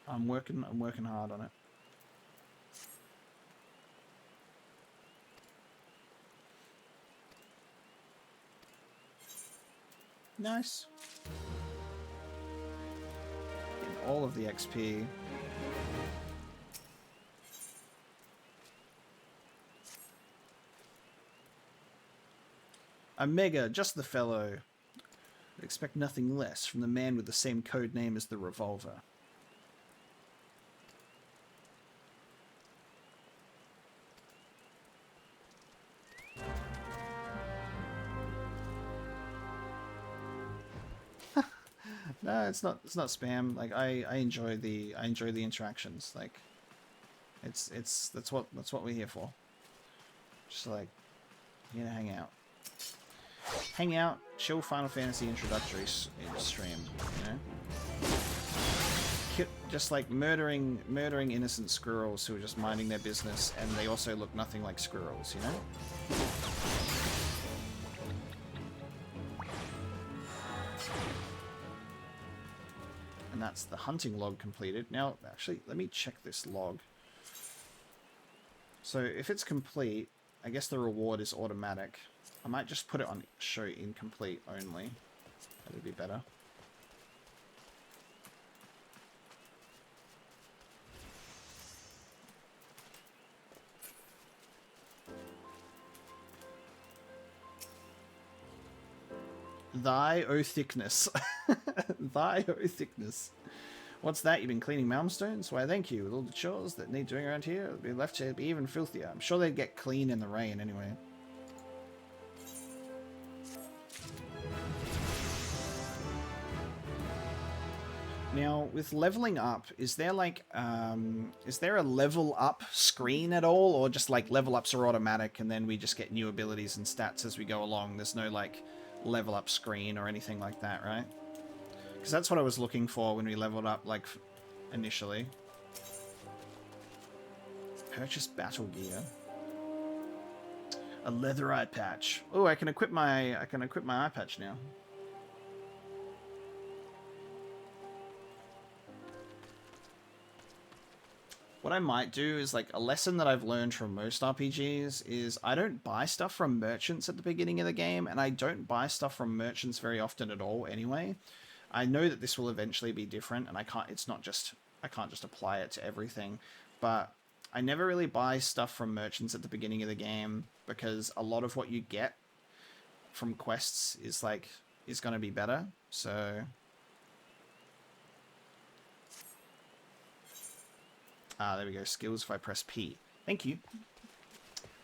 I'm working hard on it. Nice. Getting all of the XP. Omega, just the fellow. Expect nothing less from the man with the same code name as the revolver. No, it's not spam. Like I enjoy the interactions. Like that's what we're here for. Just like, you know, hang out, chill Final Fantasy introductory stream, you know? Just like murdering innocent squirrels who are just minding their business, and they also look nothing like squirrels, you know? And that's the hunting log completed. Now, actually, let me check this log. So if it's complete, I guess the reward is automatic. I might just put it on show incomplete only. That'd be better. Thy o thickness. Thy o thickness. What's that? You've been cleaning Malmstones? Why, thank you. With all the chores that need doing around here, it'll be left to be even filthier. I'm sure they'd get clean in the rain anyway. Now, with leveling up, is there like, is there a level up screen at all? Or just like level ups are automatic and then we just get new abilities and stats as we go along? There's no like level up screen or anything like that, right? Because that's what I was looking for when we leveled up, like, initially. Purchase battle gear. A leather eye patch. Oh, I can equip my eye patch now. What I might do is, like, a lesson that I've learned from most RPGs is I don't buy stuff from merchants at the beginning of the game, and I don't buy stuff from merchants very often at all anyway. I know that this will eventually be different, and I can't just apply it to everything, but I never really buy stuff from merchants at the beginning of the game because a lot of what you get from quests is going to be better. So there we go. Skills if I press P. Thank you.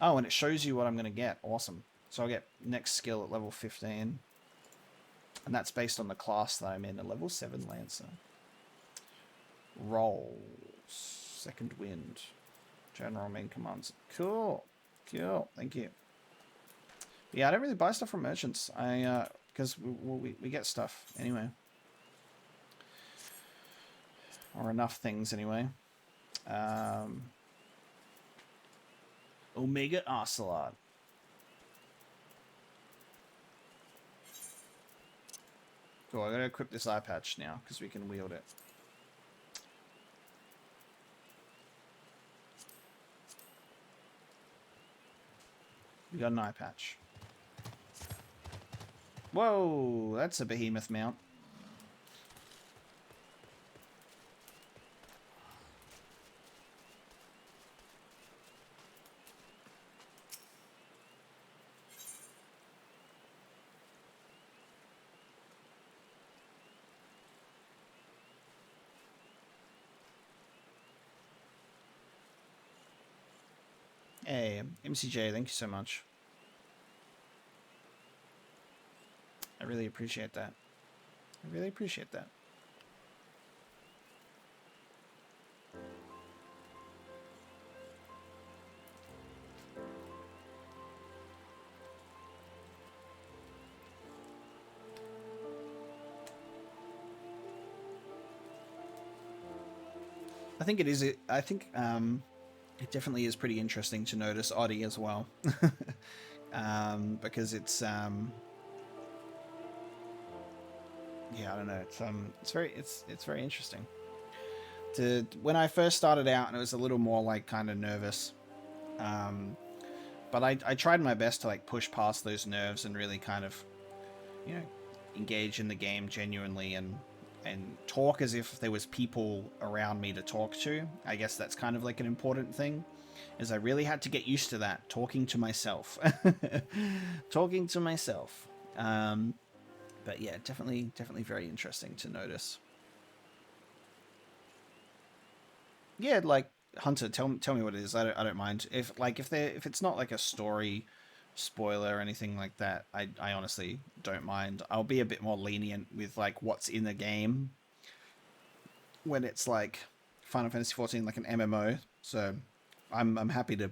Oh, and it shows you what I'm going to get. Awesome. So I'll get next skill at level 15. And that's based on the class that I'm in, a level 7 Lancer. Rolls. Second Wind. General main commands. Cool. Cool. Thank you. Yeah, I don't really buy stuff from merchants. Because we get stuff anyway. Or enough things anyway. Omega Ocelot. Cool, I'm going to equip this eye patch now, because we can wield it. We got an eye patch. Whoa, that's a behemoth mount. Hey, MCJ, thank you so much. I really appreciate that. I really appreciate that. I think it is. I think it definitely is pretty interesting to notice Oddie as well, because it's yeah, I don't know. It's very interesting. When I first started out, and it was a little more like kind of nervous, but I tried my best to like push past those nerves and really kind of, you know, engage in the game genuinely and talk as if there was people around me to talk to. I guess that's kind of like an important thing, is I really had to get used to that, talking to myself. Talking to myself. But yeah, definitely very interesting to notice. Yeah, like Hunter, tell me what it is. I don't mind. If it's not like a story spoiler or anything like that, I honestly don't mind. I'll be a bit more lenient with like what's in the game when it's like Final Fantasy XIV, like an MMO. So I'm happy to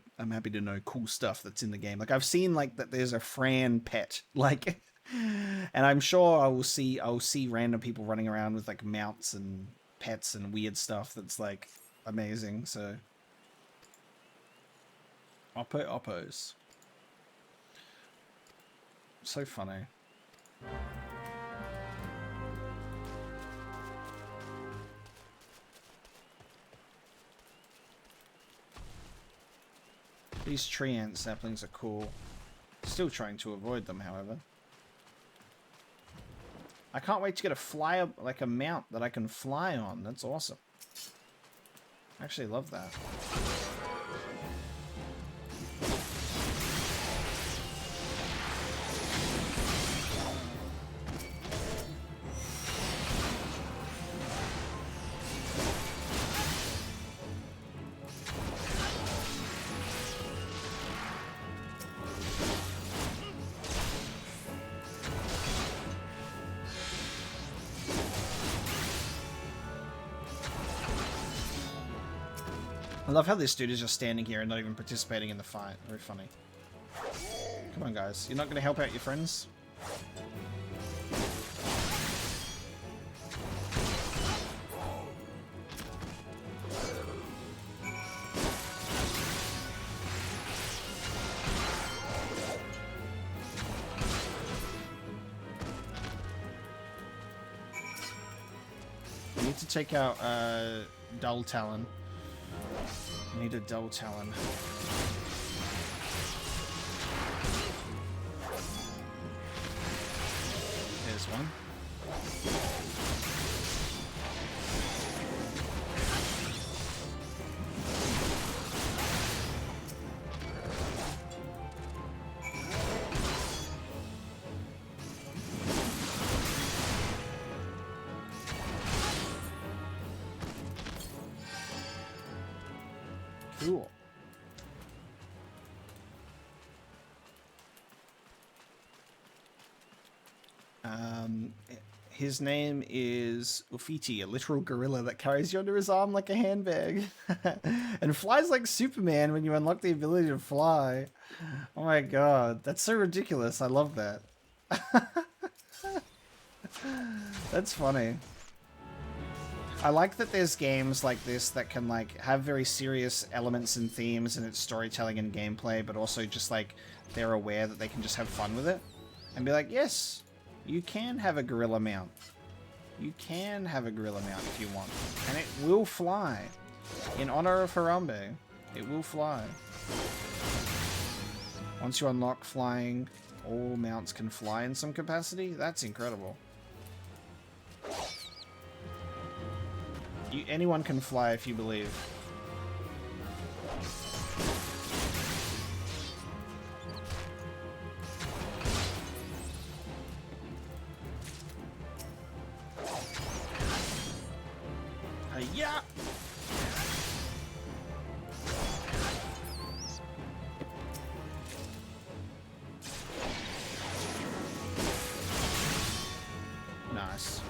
know cool stuff that's in the game. Like I've seen like that there's a Fran pet, like, and I'm sure I'll see random people running around with like mounts and pets and weird stuff that's like amazing. So Oppos. So funny. These tree ant saplings are cool. Still trying to avoid them, however. I can't wait to get a mount that I can fly on. That's awesome. I actually love that. I love how this dude is just standing here and not even participating in the fight. Very funny. Come on, guys. You're not going to help out your friends? We need to take out Dull Talon. I need a Dull Talon. There's one. Cool. His name is Ufiti, a literal gorilla that carries you under his arm like a handbag. And flies like Superman when you unlock the ability to fly. Oh my god, that's so ridiculous. I love that. That's funny. I like that there's games like this that can like have very serious elements and themes in its storytelling and gameplay, but also just like they're aware that they can just have fun with it and be like, yes, you can have a gorilla mount. You can have a gorilla mount if you want, and it will fly. In honor of Harambe, it will fly. Once you unlock flying, all mounts can fly in some capacity. That's incredible. Anyone can fly if you believe. Yeah. Nice.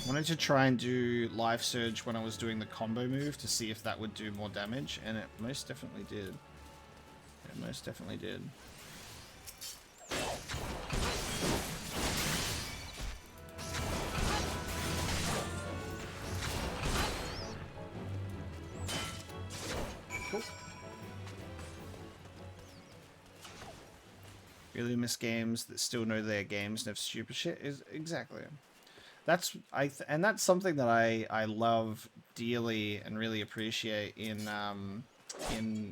Wanted to try and do Life Surge when I was doing the combo move to see if that would do more damage, and it most definitely did. It most definitely did. Cool. Really miss games that still know their games and have stupid shit. Is exactly. That's and that's something that I love dearly and really appreciate in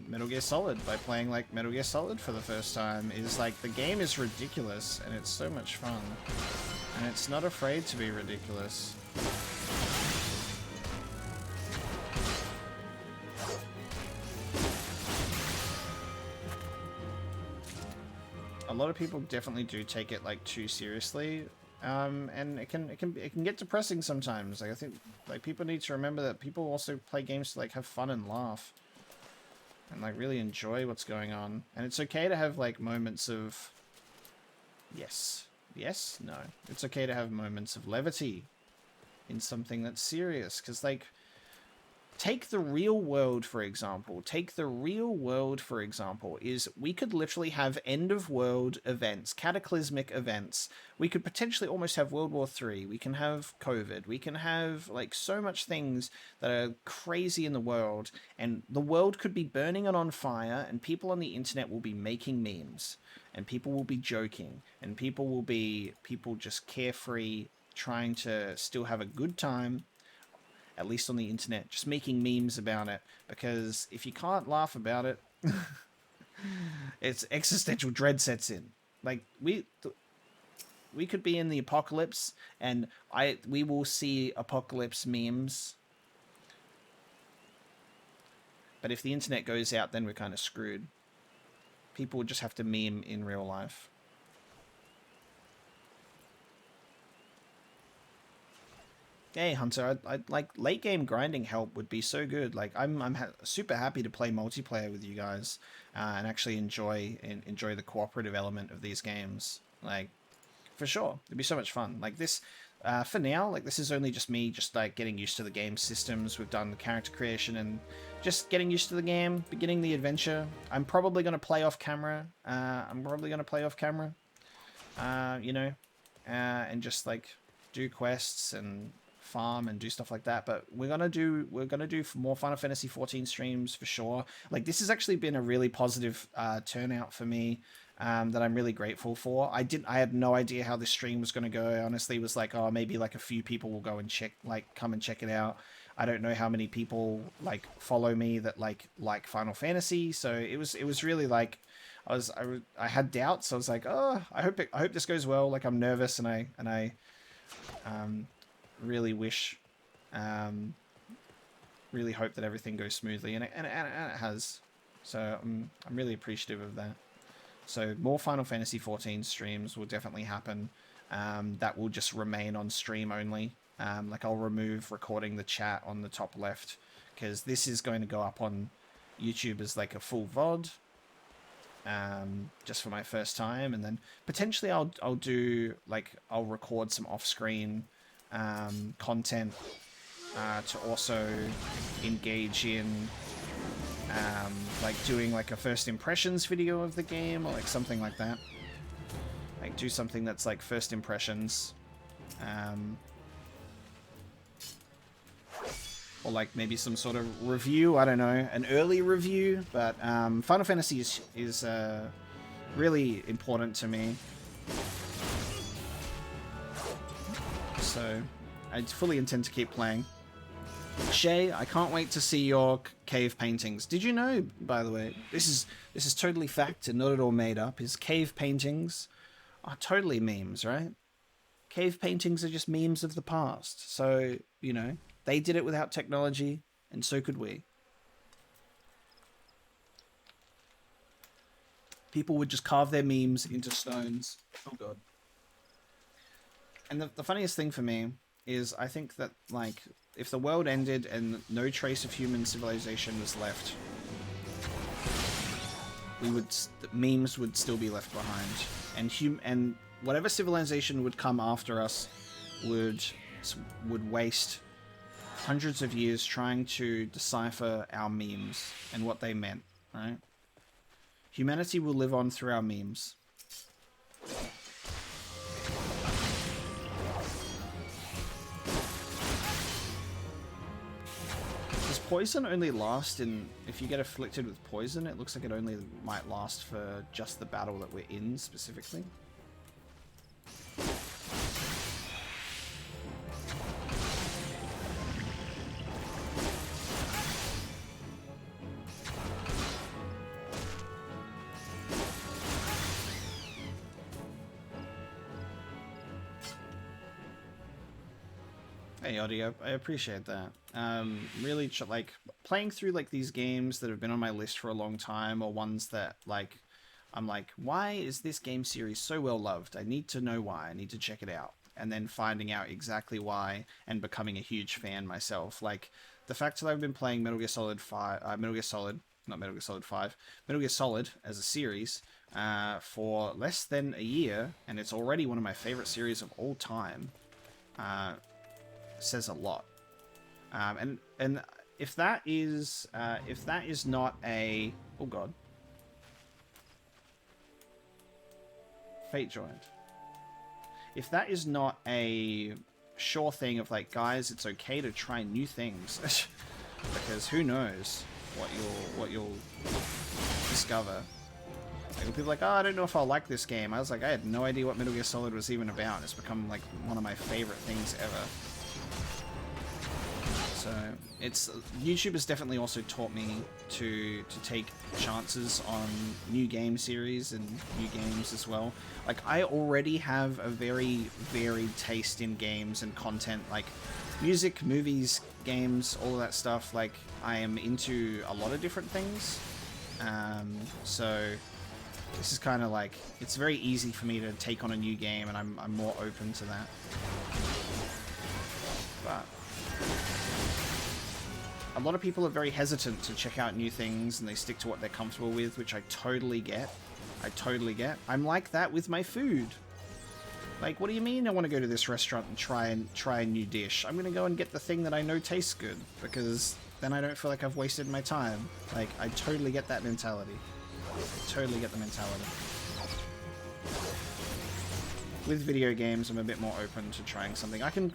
Metal Gear Solid by playing like Metal Gear Solid for the first time. Is like the game is ridiculous and it's so much fun, and it's not afraid to be ridiculous. A lot of people definitely do take it like too seriously. And it can get depressing sometimes. Like I think like people need to remember that people also play games to like have fun and laugh and like really enjoy what's going on. And it's okay to have like moments of no. It's okay to have moments of levity in something that's serious, because like take the real world, for example. Take the real world, for example, is we could literally have end-of-world events, cataclysmic events. We could potentially almost have World War III. We can have COVID. We can have, like, so much things that are crazy in the world, and the world could be burning it on fire, and people on the internet will be making memes, and people will be joking, and people will be just carefree, trying to still have a good time, at least on the internet, just making memes about it, because if you can't laugh about it, it's existential dread sets in. Like, we could be in the apocalypse, and we will see apocalypse memes, but if the internet goes out, then we're kind of screwed. People would just have to meme in real life. Hey Hunter, I'd like late game grinding help would be so good. Like I'm super happy to play multiplayer with you guys and actually enjoy the cooperative element of these games. Like for sure, it'd be so much fun. Like this, for now, like this is only just me, just like getting used to the game systems. We've done the character creation and just getting used to the game, beginning the adventure. I'm probably gonna play off camera. You know, and just like do quests and farm and do stuff like that, but we're gonna do more Final Fantasy 14 streams for sure. Like this has actually been a really positive turnout for me that I'm really grateful for. I had no idea how this stream was going to go. I honestly was like, oh, maybe like a few people will go and come and check it out. I don't know how many people like follow me that like Final Fantasy, so it was really like I had doubts. I was like, oh, I hope this goes well. Like I'm nervous and I Really wish, really hope that everything goes smoothly, and it has. So I'm really appreciative of that. So more Final Fantasy 14 streams will definitely happen. That will just remain on stream only. Like I'll remove recording the chat on the top left, because this is going to go up on YouTube as like a full VOD. Just for my first time, and then potentially I'll do like I'll record some off-screen content to also engage in like doing like a first impressions video of the game, or like something like that. Like do something that's like first impressions, or like maybe some sort of review, I don't know, an early review. But Final Fantasy is really important to me, so I fully intend to keep playing. Shay, I can't wait to see your cave paintings. Did you know, by the way, this is totally fact and not at all made up, is cave paintings are totally memes, right? Cave paintings are just memes of the past. So, you know, they did it without technology, and so could we. People would just carve their memes into stones. Oh god. And the funniest thing for me is I think that, like, if the world ended and no trace of human civilization was left, memes would still be left behind, and whatever civilization would come after us would waste hundreds of years trying to decipher our memes and what they meant, right? Humanity will live on through our memes. Does poison only last if you get afflicted with poison? It looks like it only might last for just the battle that we're in specifically. Hey, Audio, I appreciate that. Really, like, playing through, like, these games that have been on my list for a long time, or ones that, like, I'm like, why is this game series so well loved? I need to know why. I need to check it out. And then finding out exactly why and becoming a huge fan myself. Like, the fact that I've been playing Metal Gear Solid 5, Metal Gear Solid as a series for less than a year, and it's already one of my favorite series of all time, says a lot. And if that is not a, oh god, fate joined. If that is not a sure thing of like, guys, it's okay to try new things, because who knows what you'll discover. Like, people are like, oh, I don't know if I'll like this game. I was like, I had no idea what Metal Gear Solid was even about. It's become like one of my favorite things ever. So YouTube has definitely also taught me to take chances on new game series and new games as well. Like, I already have a very varied taste in games and content, like music, movies, games, all of that stuff. Like, I am into a lot of different things. So this is kind of like, it's very easy for me to take on a new game, and I'm more open to that. But a lot of people are very hesitant to check out new things, and they stick to what they're comfortable with, which I totally get. I'm like that with my food. Like, what do you mean I want to go to this restaurant and try a new dish? I'm gonna go and get the thing that I know tastes good, because then I don't feel like I've wasted my time. Like, I totally get that mentality. I totally get the mentality. With video games, I'm a bit more open to trying something. I can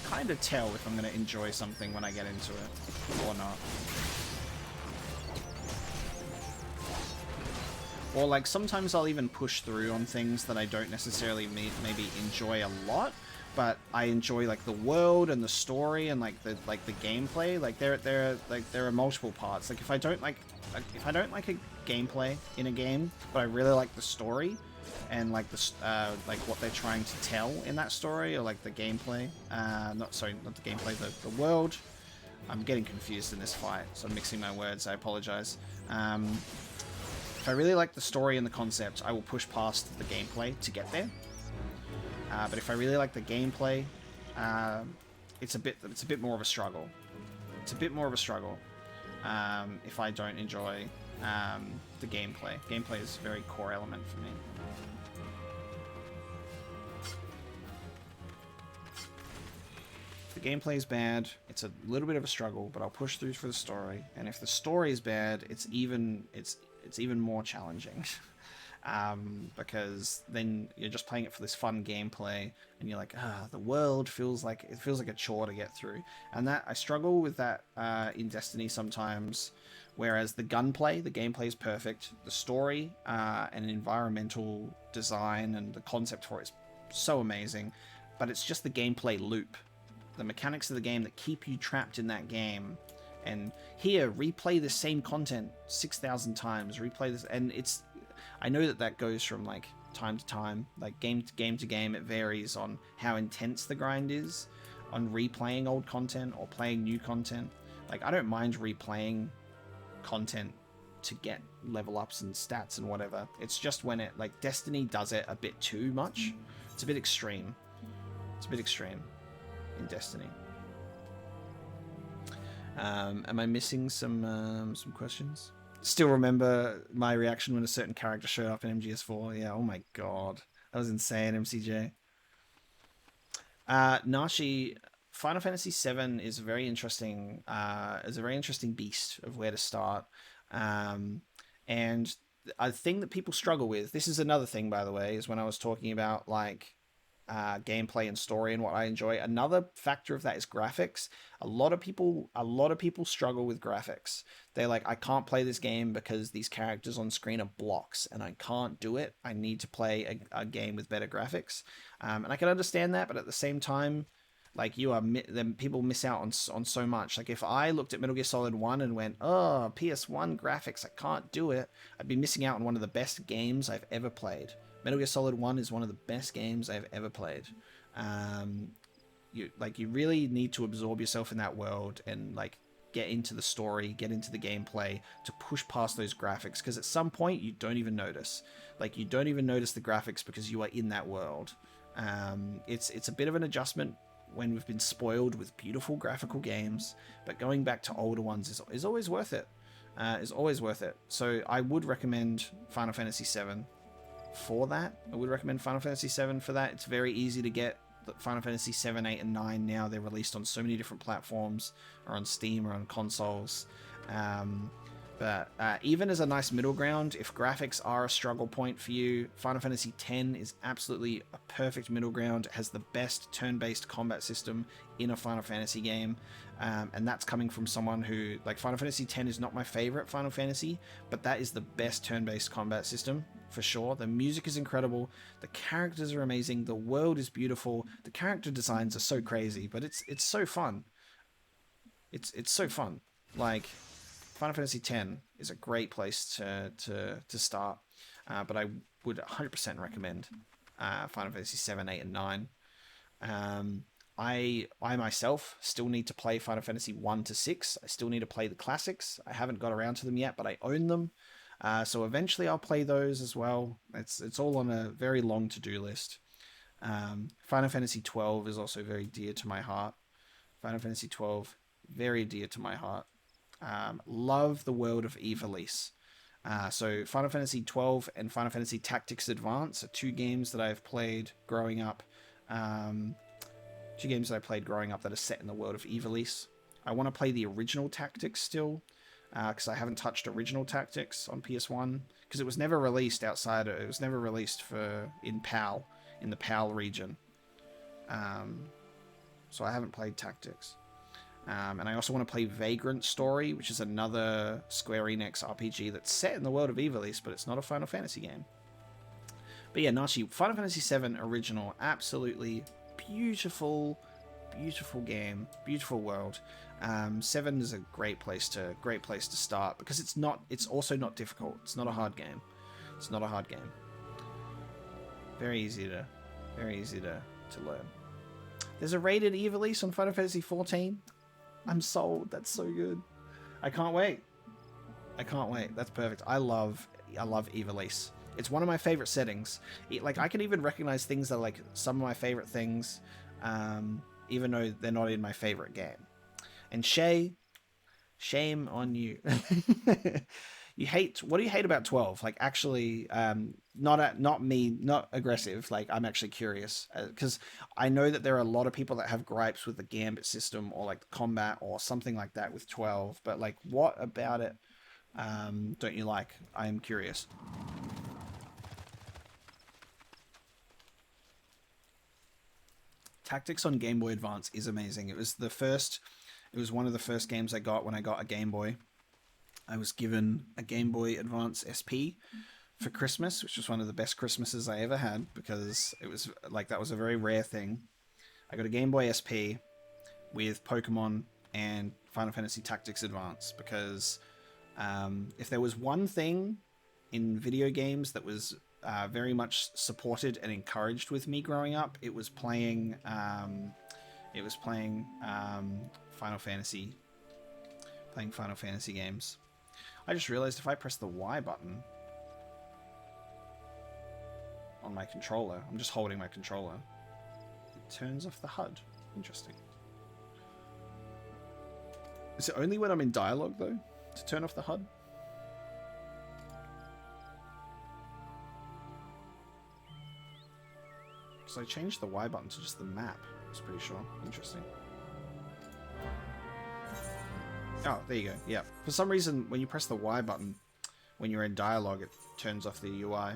kind of tell if I'm going to enjoy something when I get into it, or not. Or, like, sometimes I'll even push through on things that I don't necessarily maybe enjoy a lot, but I enjoy, like, the world and the story and, like, the gameplay. Like, there are multiple parts. Like, if I don't like a gameplay in a game, but I really like the story, and like like what they're trying to tell in that story, or like the gameplay. Not the gameplay, the world. I'm getting confused in this fight, so I'm mixing my words. I apologize. If I really like the story and the concept, I will push past the gameplay to get there. But if I really like the gameplay, it's a bit more of a struggle. It's a bit more of a struggle if I don't enjoy the gameplay. Gameplay is a very core element for me. If the gameplay is bad, it's a little bit of a struggle, but I'll push through for the story. And if the story is bad, it's even more challenging. Because then you're just playing it for this fun gameplay, and you're like, the world feels like a chore to get through, and that I struggle with that in Destiny sometimes. Whereas the gunplay, the gameplay is perfect, the story and environmental design and the concept for it is so amazing, but it's just the gameplay loop, the mechanics of the game that keep you trapped in that game. And here, replay the same content 6,000 times, replay this, and it's. I know that goes from like time to time, like game to game. It varies on how intense the grind is, on replaying old content or playing new content. Like I don't mind replaying content to get level ups and stats and whatever. It's just when it like Destiny does it a bit too much. It's a bit extreme. It's a bit extreme in Destiny. Am I missing some questions? Still remember my reaction when a certain character showed up in MGS4. Yeah, oh my god. That was insane, MCJ. Nashi, Final Fantasy VII is a very interesting beast of where to start. And a thing that people struggle with, this is another thing, by the way, is when I was talking about like gameplay and story and what I enjoy. Another factor of that is graphics. A lot of people struggle with graphics. They're like, I can't play this game because these characters on screen are blocks, and I can't do it. I need to play a game with better graphics. And I can understand that, but at the same time, like then people miss out on so much. Like if I looked at Metal Gear Solid 1 and went, oh, PS1 graphics, I can't do it, I'd be missing out on one of the best games I've ever played. Metal Gear Solid 1 is one of the best games I've ever played. You really need to absorb yourself in that world and like get into the story, get into the gameplay to push past those graphics, because at some point you don't even notice. Like you don't even notice the graphics because you are in that world. It's a bit of an adjustment when we've been spoiled with beautiful graphical games, but going back to older ones is always worth it. Is always worth it. So I would recommend Final Fantasy VII for that. I would recommend Final Fantasy VII for that. It's very easy to get Final Fantasy 7, 8, and 9 now. They're released on so many different platforms, or on Steam, or on consoles. But even as a nice middle ground, if graphics are a struggle point for you, Final Fantasy X is absolutely a perfect middle ground. It has the best turn-based combat system in a Final Fantasy game. And that's coming from someone who, like, Final Fantasy X is not my favorite Final Fantasy, but that is the best turn-based combat system, for sure. The music is incredible, the characters are amazing, the world is beautiful, the character designs are so crazy, but it's so fun. It's so fun. Like, Final Fantasy X is a great place to start, but I would 100% recommend Final Fantasy 7, 8, and 9. I myself still need to play Final Fantasy 1 to 6. I still need to play the classics. I haven't got around to them yet, but I own them. So eventually I'll play those as well. It's all on a very long to-do list. Final Fantasy 12 is also very dear to my heart. Final Fantasy 12, very dear to my heart. Love the world of Ivalice. So Final Fantasy 12 and Final Fantasy Tactics Advance are two games that I've played growing up. Two games that I played growing up that are set in the world of Ivalice. I want to play the original Tactics still, because I haven't touched original Tactics on PS1, because it was never released outside. It was never released in PAL, in the PAL region. So I haven't played Tactics. And I also want to play Vagrant Story, which is another Square Enix RPG that's set in the world of Ivalice, but it's not a Final Fantasy game. But yeah, Nashi, Final Fantasy VII Original, absolutely beautiful, beautiful game, beautiful world. 7 is a great place to start, because it's also not difficult. It's not a hard game. It's not a hard game. Very easy to learn. There's a rated Ivalice on Final Fantasy 14. I'm sold. That's so good. I can't wait. I can't wait. That's perfect. I love Ivalice. It's one of my favorite settings. Like, I can even recognize things that are like some of my favorite things, even though they're not in my favorite game. And Shay, shame on you. What do you hate about 12? Like, actually, not me, not aggressive. Like, I'm actually curious, because I know that there are a lot of people that have gripes with the gambit system or like the combat or something like that with 12. But like, what about it don't you like? I'm curious. Tactics on Game Boy Advance is amazing. It was one of the first games I got when I got a Game Boy. I was given a Game Boy Advance SP for Christmas, which was one of the best Christmases I ever had, because it was like, that was a very rare thing. I got a Game Boy SP with Pokemon and Final Fantasy Tactics Advance, because if there was one thing in video games that was very much supported and encouraged with me growing up, it was playing Final Fantasy games. I just realized if I press the Y button on my controller, I'm just holding my controller, it turns off the HUD. Interesting. Is it only when I'm in dialogue, though, to turn off the HUD? Because I changed the Y button to just the map. I was pretty sure. Interesting. Oh, there you go. Yeah. For some reason, when you press the Y button, when you're in dialogue, it turns off the UI.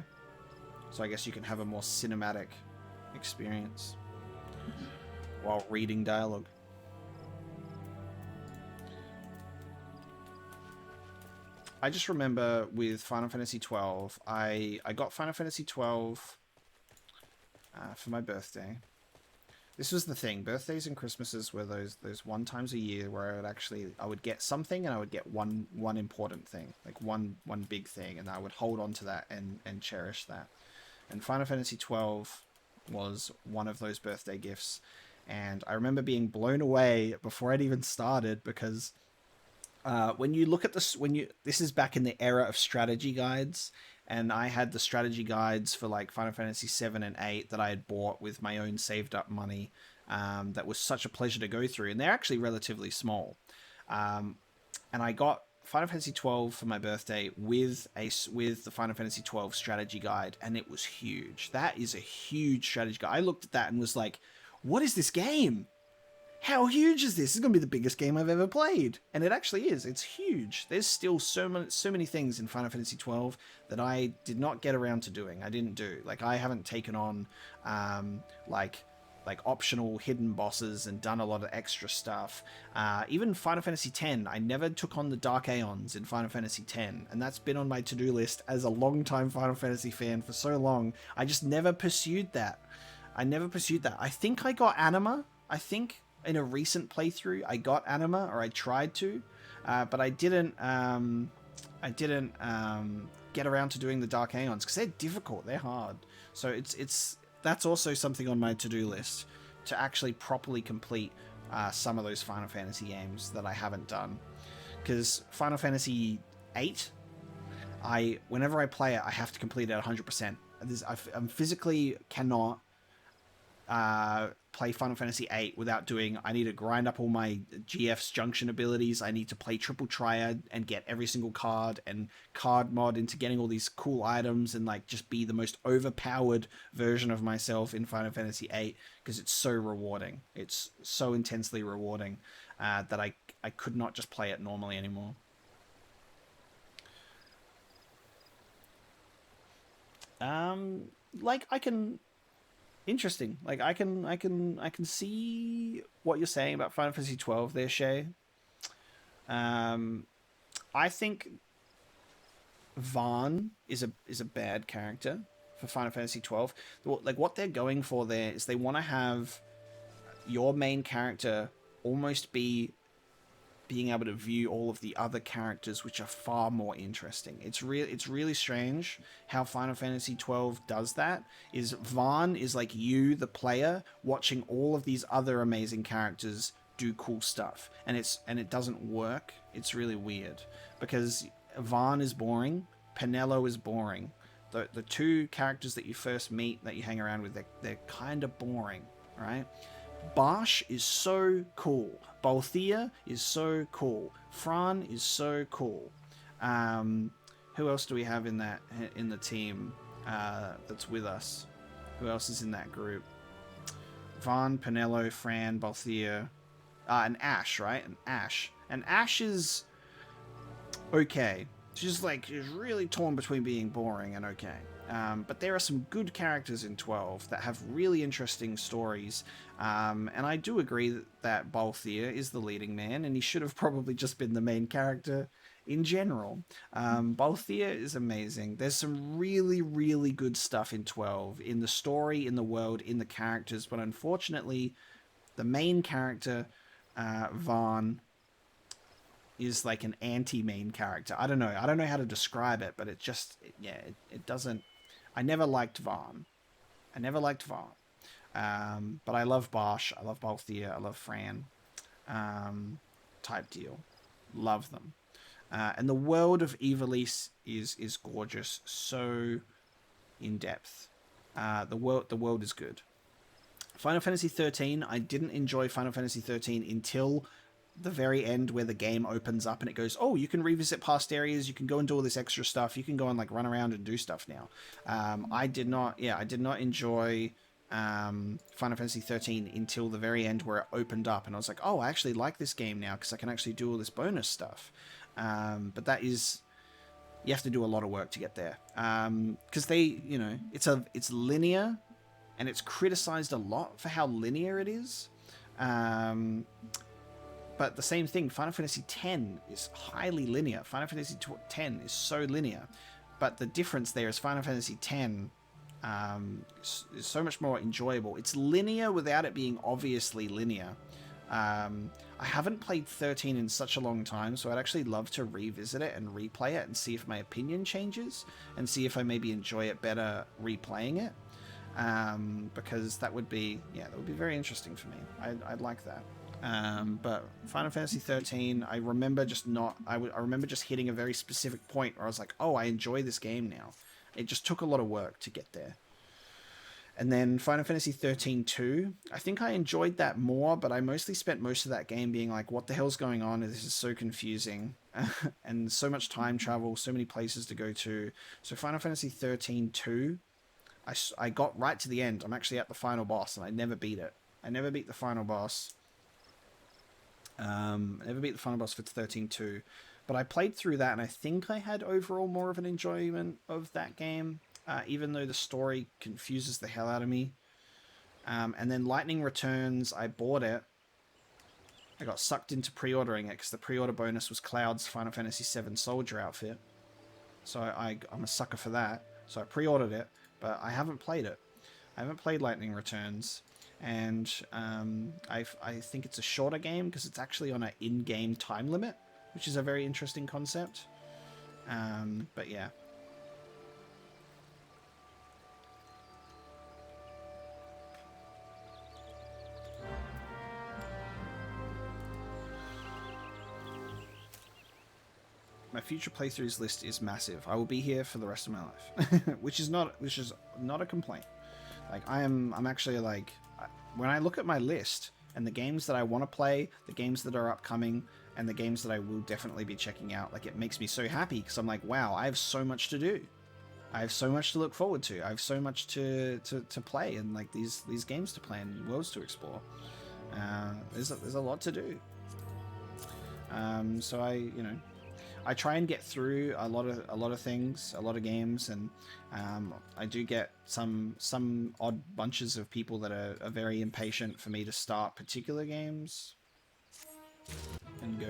So I guess you can have a more cinematic experience while reading dialogue. I just remember with Final Fantasy 12, I got Final Fantasy 12 for my birthday. This was the thing. Birthdays and Christmases were those one times a year where I would get something, and I would get one important thing, like one big thing, and I would hold on to that and cherish that. And Final Fantasy 12 was one of those birthday gifts, and I remember being blown away before I'd even started, because when you look at this, this is back in the era of strategy guides, and I had the strategy guides for like Final Fantasy 7 and 8 that I had bought with my own saved up money. That was such a pleasure to go through, and they're actually relatively small. And I got Final Fantasy 12 for my birthday with the Final Fantasy 12 strategy guide, and it was huge. That is a huge strategy guide. I looked at that and was like, "What is this game? How huge is this? This is going to be the biggest game I've ever played." And it actually is. It's huge. There's still so many things in Final Fantasy 12 that I did not get around to doing. I didn't do. Like, I haven't taken on like optional hidden bosses and done a lot of extra stuff. Even Final Fantasy X, I never took on the Dark Aeons in Final Fantasy X, and that's been on my to-do list as a long-time Final Fantasy fan for so long. I just never pursued that. I think I got Anima. I think in a recent playthrough I got Anima, or I tried to, but I didn't get around to doing the Dark Aeons, because they're difficult, they're hard. So that's also something on my to-do list, to actually properly complete some of those Final Fantasy games that I haven't done. Because Final Fantasy 8, whenever I play it, I have to complete it 100%. I physically cannot play Final Fantasy 8 without doing, I need to grind up all my GF's junction abilities, I need to play triple triad and get every single card and card mod into getting all these cool items, and like just be the most overpowered version of myself in Final Fantasy 8, because it's so rewarding. It's so intensely rewarding that I could not just play it normally anymore. Like, I can... Interesting. Like, I can see what you're saying about Final Fantasy 12 there, Shay. I think Vaughn is a bad character for Final Fantasy 12. Like, what they're going for there is they want to have your main character almost be being able to view all of the other characters, which are far more interesting. It's really strange how Final Fantasy XII does that. Is Vaughn is like you, the player, watching all of these other amazing characters do cool stuff, and it doesn't work. It's really weird because Vaughn is boring, Penelo is boring. The two characters that you first meet that you hang around with, they're kind of boring, right? Bosch is so cool. Balthea is so cool. Fran is so cool. Who else do we have in the team that's with us? Who else is in that group? Vaughn, Penelo, Fran, Balthea, and Ash, right? And Ash is okay. She's really torn between being boring and okay. But there are some good characters in 12 that have really interesting stories. And I do agree that Balthea is the leading man, and he should have probably just been the main character in general. Balthea is amazing. There's some really, really good stuff in 12, in the story, in the world, in the characters. But unfortunately, the main character, Vaughn, is like an anti-main character. I don't know how to describe it, but it doesn't. I never liked Vaughn. But I love Bosch. I love Balthea. I love Fran. Type deal. Love them. And the world of Ivalice is gorgeous. So in depth. The world is good. Final Fantasy 13. I didn't enjoy Final Fantasy 13 until the very end, where the game opens up and it goes, oh, you can revisit past areas, you can go and do all this extra stuff, you can go and run around and do stuff now. I did not enjoy Final Fantasy 13 until the very end, where it opened up and I was like, oh, I actually like this game now because I can actually do all this bonus stuff. But that is, you have to do a lot of work to get there, because it's linear, and it's criticized a lot for how linear it is. But the same thing, Final Fantasy X is highly linear. Final Fantasy X is so linear. But the difference there is Final Fantasy X is so much more enjoyable. It's linear without it being obviously linear. I haven't played 13 in such a long time, so I'd actually love to revisit it and replay it and see if my opinion changes, and see if I maybe enjoy it better replaying it. Because that would be very interesting for me. I'd like that. But Final Fantasy 13, I remember just hitting a very specific point where I was like, oh, I enjoy this game now. It just took a lot of work to get there. And then Final Fantasy 13-2, I think I enjoyed that more, but I mostly spent most of that game being like, what the hell's going on? This is so confusing. And so much time travel, so many places to go to. So Final Fantasy 13-2, I got right to the end. I'm actually at the final boss, and I never beat it. I never beat the final boss. I never beat the final boss for 13-2, but I played through that, and I think I had overall more of an enjoyment of that game, even though the story confuses the hell out of me. And then Lightning Returns, I bought it. I got sucked into pre-ordering it because the pre-order bonus was Cloud's Final Fantasy VII Soldier outfit. So I'm a sucker for that. So I pre-ordered it, but I haven't played it. I haven't played Lightning Returns. And I think it's a shorter game because it's actually on an in-game time limit, which is a very interesting concept. But yeah. My future playthroughs list is massive. I will be here for the rest of my life, which is not a complaint. I'm actually when I look at my list and the games that I want to play, the games that are upcoming, and the games that I will definitely be checking out, it makes me so happy because I'm like, wow, I have so much to do. I have so much to look forward to. I have so much to play, and these games to play and worlds to explore. There's a lot to do. So I try and get through a lot of things, a lot of games, and I do get some odd bunches of people that are very impatient for me to start particular games and go,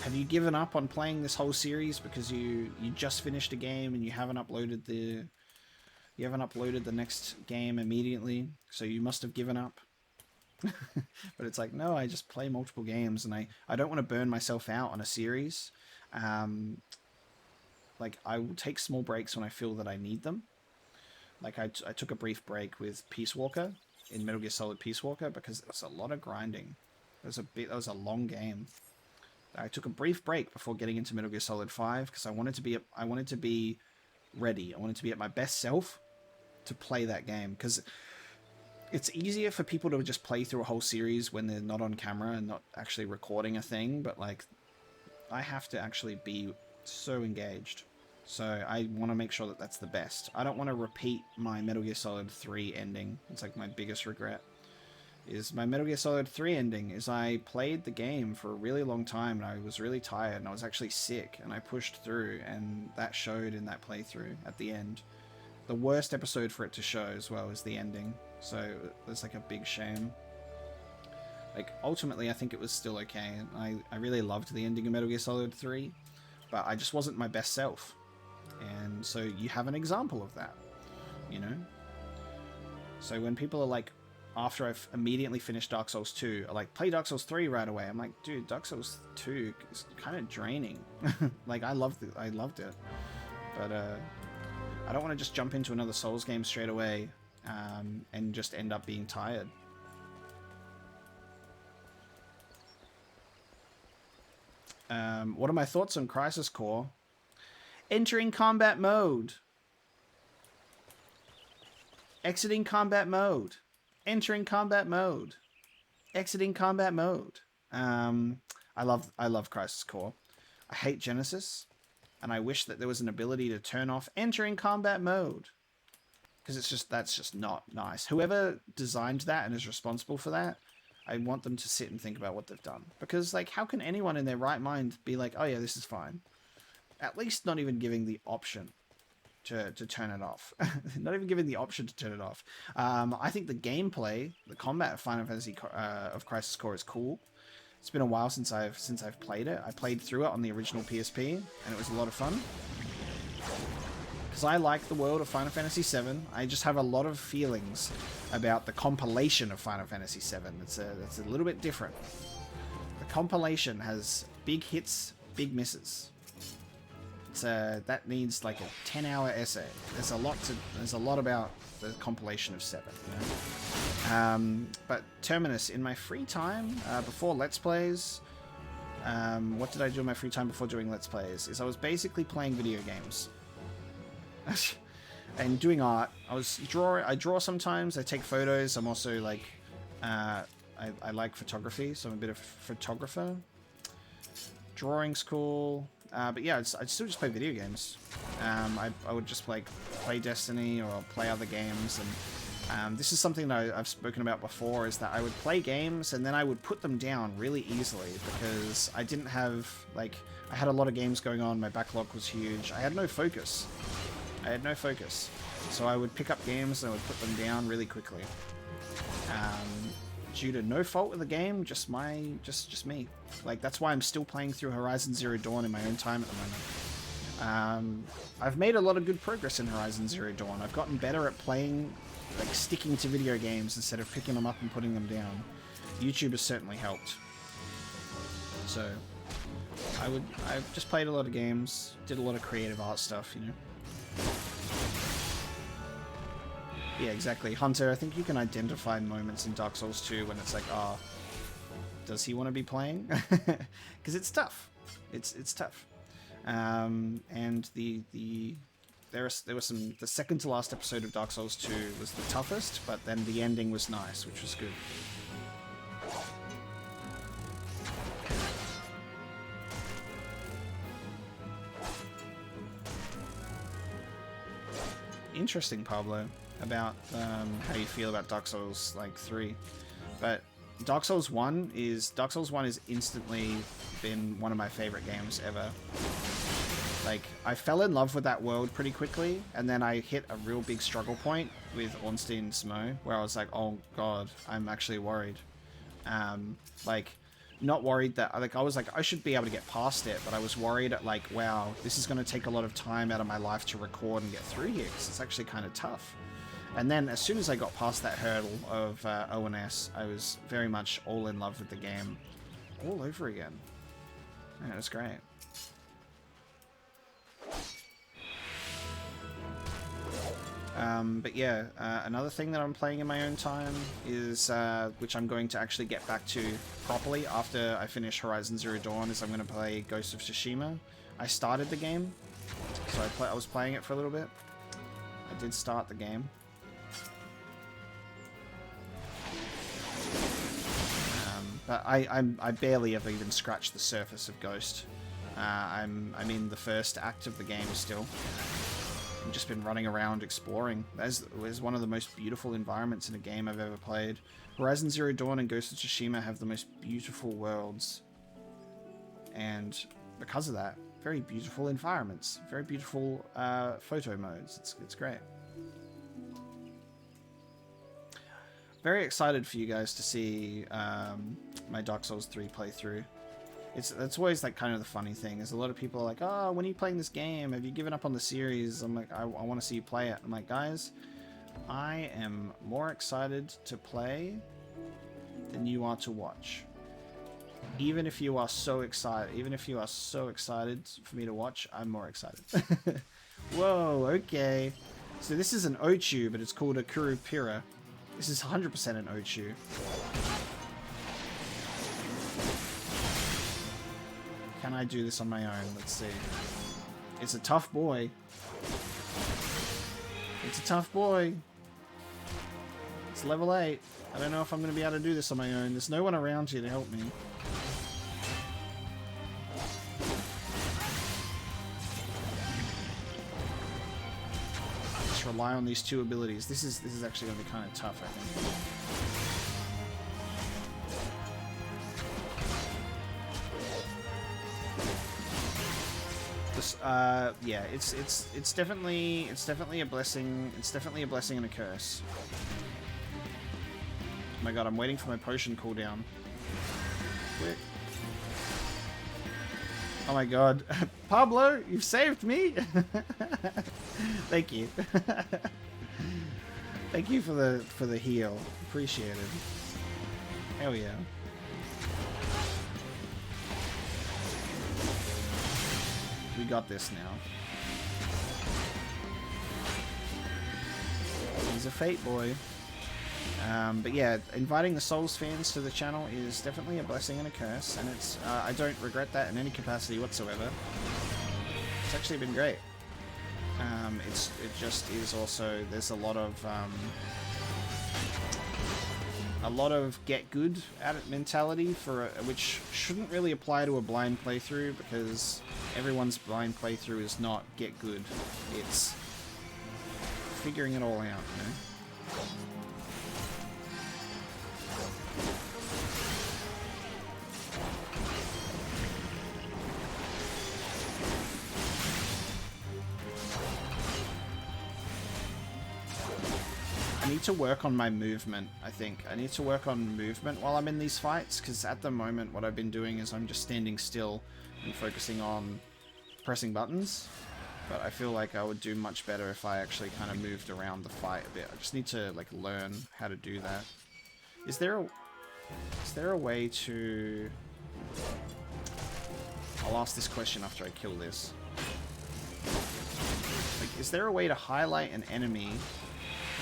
have you given up on playing this whole series because you just finished a game and you haven't uploaded the next game immediately, so you must have given up? But it's like, no, I just play multiple games, and I don't want to burn myself out on a series. Like, I will take small breaks when I feel that I need them. Like, I took a brief break with Peace Walker in Metal Gear Solid Peace Walker because it was a lot of grinding. That was a long game. I took a brief break before getting into Metal Gear Solid 5 because I wanted to be ready. I wanted to be at my best self to play that game, because it's easier for people to just play through a whole series when they're not on camera and not actually recording a thing, but like, I have to actually be so engaged. So I want to make sure that that's the best. I don't want to repeat my Metal Gear Solid 3 ending. It's like my biggest regret. Is my Metal Gear Solid 3 ending is I played the game for a really long time and I was really tired and I was actually sick and I pushed through, and that showed in that playthrough at the end. The worst episode for it to show as well is the ending, so there's like a big shame. Like, ultimately I think it was still okay. I really loved the ending of Metal Gear Solid 3, but I just wasn't my best self. And so you have an example of that, you know? So when people are like, after I've immediately finished Dark Souls 2, are like, play Dark Souls 3 right away. I'm like, dude, Dark Souls 2 is kind of draining. Like, I loved it, but I don't want to just jump into another Souls game straight away and just end up being tired. What are my thoughts on Crisis Core? Entering combat mode. Exiting combat mode. Entering combat mode. Exiting combat mode. I love Crisis Core. I hate Genesis, and I wish that there was an ability to turn off entering combat mode, because that's just not nice. Whoever designed that and is responsible for that, I want them to sit and think about what they've done. Because, like, how can anyone in their right mind be like, oh yeah, this is fine? At least not even giving the option to turn it off. Not even giving the option to turn it off. I think the gameplay, the combat of Final Fantasy of Crisis Core is cool. It's been a while since I've played it. I played through it on the original PSP, and it was a lot of fun. Because I like the world of Final Fantasy VII. I just have a lot of feelings about the compilation of Final Fantasy VII. It's a little bit different. The compilation has big hits, big misses. That needs like a 10-hour essay. There's a lot about the compilation of 7. You know? But Terminus, in my free time before Let's Plays, what did I do in my free time before doing Let's Plays? Is I was basically playing video games and doing art. I draw sometimes. I take photos. I'm also like I like photography, so I'm a bit of a photographer. Drawing's cool. But yeah, I'd still just play video games. I would just play Destiny or play other games, and this is something that I've spoken about before, is that I would play games and then I would put them down really easily because I didn't have, like, I had a lot of games going on, my backlog was huge, I had no focus. So I would pick up games and I would put them down really quickly. Due to no fault of the game, just me. Like, that's why I'm still playing through Horizon Zero Dawn in my own time at the moment. I've made a lot of good progress in Horizon Zero Dawn. I've gotten better at playing, like, sticking to video games instead of picking them up and putting them down. YouTube has certainly helped. So, I've just played a lot of games, did a lot of creative art stuff, you know. Yeah, exactly. Hunter, I think you can identify moments in Dark Souls 2 when it's like, oh, does he want to be playing? Because it's tough. It's tough. And there was some, the second to last episode of Dark Souls 2 was the toughest, but then the ending was nice, which was good. Interesting, Pablo, about how you feel about Dark Souls like 3, but Dark Souls 1 is instantly been one of my favorite games ever. Like, I fell in love with that world pretty quickly, and then I hit a real big struggle point with Ornstein Smo, where I was like, oh god, I'm actually worried. Like, not worried that, like, I was like, I should be able to get past it, but I was worried at, like, wow, this is going to take a lot of time out of my life to record and get through here, because it's actually kind of tough. And then as soon as I got past that hurdle of ONS, I was very much all in love with the game all over again. And it was great. But yeah, another thing that I'm playing in my own time is, which I'm going to actually get back to properly after I finish Horizon Zero Dawn, is I'm going to play Ghost of Tsushima. I started the game, so I was playing it for a little bit. I did start the game. But I barely have even scratched the surface of Ghost. I'm in the first act of the game still. I've just been running around exploring. That was one of the most beautiful environments in a game I've ever played. Horizon Zero Dawn and Ghost of Tsushima have the most beautiful worlds. And because of that, very beautiful environments. Very beautiful photo modes. It's great. Very excited for you guys to see my Dark Souls 3 playthrough. That's always like kind of the funny thing, is a lot of people are like, oh, when are you playing this game? Have you given up on the series? I'm like, I want to see you play it. I'm like, guys, I am more excited to play than you are to watch. Even if you are so excited, for me to watch, I'm more excited. Whoa, okay. So this is an Ochu, but it's called a Kurupira. This is 100% an Ochu. Can I do this on my own? Let's see. It's a tough boy. It's a tough boy. It's level 8. I don't know if I'm going to be able to do this on my own. There's no one around here to help me. Just rely on these two abilities. This is actually going to be kind of tough, I think. Yeah, it's definitely a blessing. It's definitely a blessing and a curse. Oh my god, I'm waiting for my potion cooldown. Quick. Oh my god, Pablo, you've saved me. Thank you. Thank you for the heal. Appreciate it. Hell yeah. We got this now. He's a fate boy. But yeah, inviting the Souls fans to the channel is definitely a blessing and a curse, and it's I don't regret that in any capacity whatsoever. It's actually been great. It just is also, there's a lot of get good at it mentality for which shouldn't really apply to a blind playthrough, because everyone's blind playthrough is not get good. It's figuring it all out, you know? I need to work on my movement, I think. I need to work on movement while I'm in these fights, because at the moment what I've been doing is I'm just standing still and focusing on pressing buttons. But I feel like I would do much better if I actually kind of moved around the fight a bit. I just need to like learn how to do that. Is there a way to... I'll ask this question after I kill this. Like, is there a way to highlight an enemy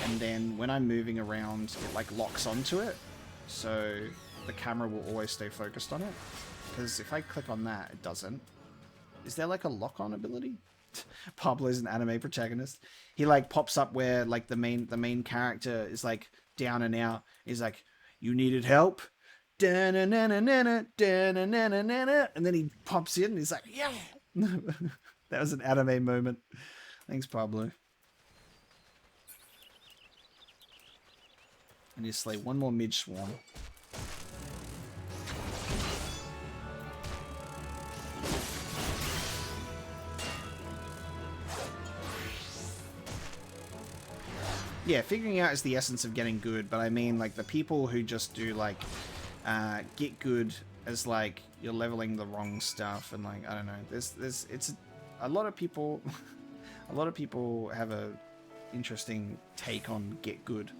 and then when I'm moving around, it like locks onto it, so the camera will always stay focused on it? Because if I click on that, it doesn't. Is there like a lock-on ability? Pablo's an anime protagonist. He like pops up where like the main character is like down and out. He's like, "You needed help?" Da-na-na-na-na-na, da-na-na-na-na-na. And then he pops in and he's like, "Yeah!" That was an anime moment. Thanks, Pablo. I need to slay one more midge swarm. Yeah, figuring out is the essence of getting good, but I mean like the people who just do like get good as like you're leveling the wrong stuff, and like I don't know, there's it's a lot of people a lot of people have a interesting take on get good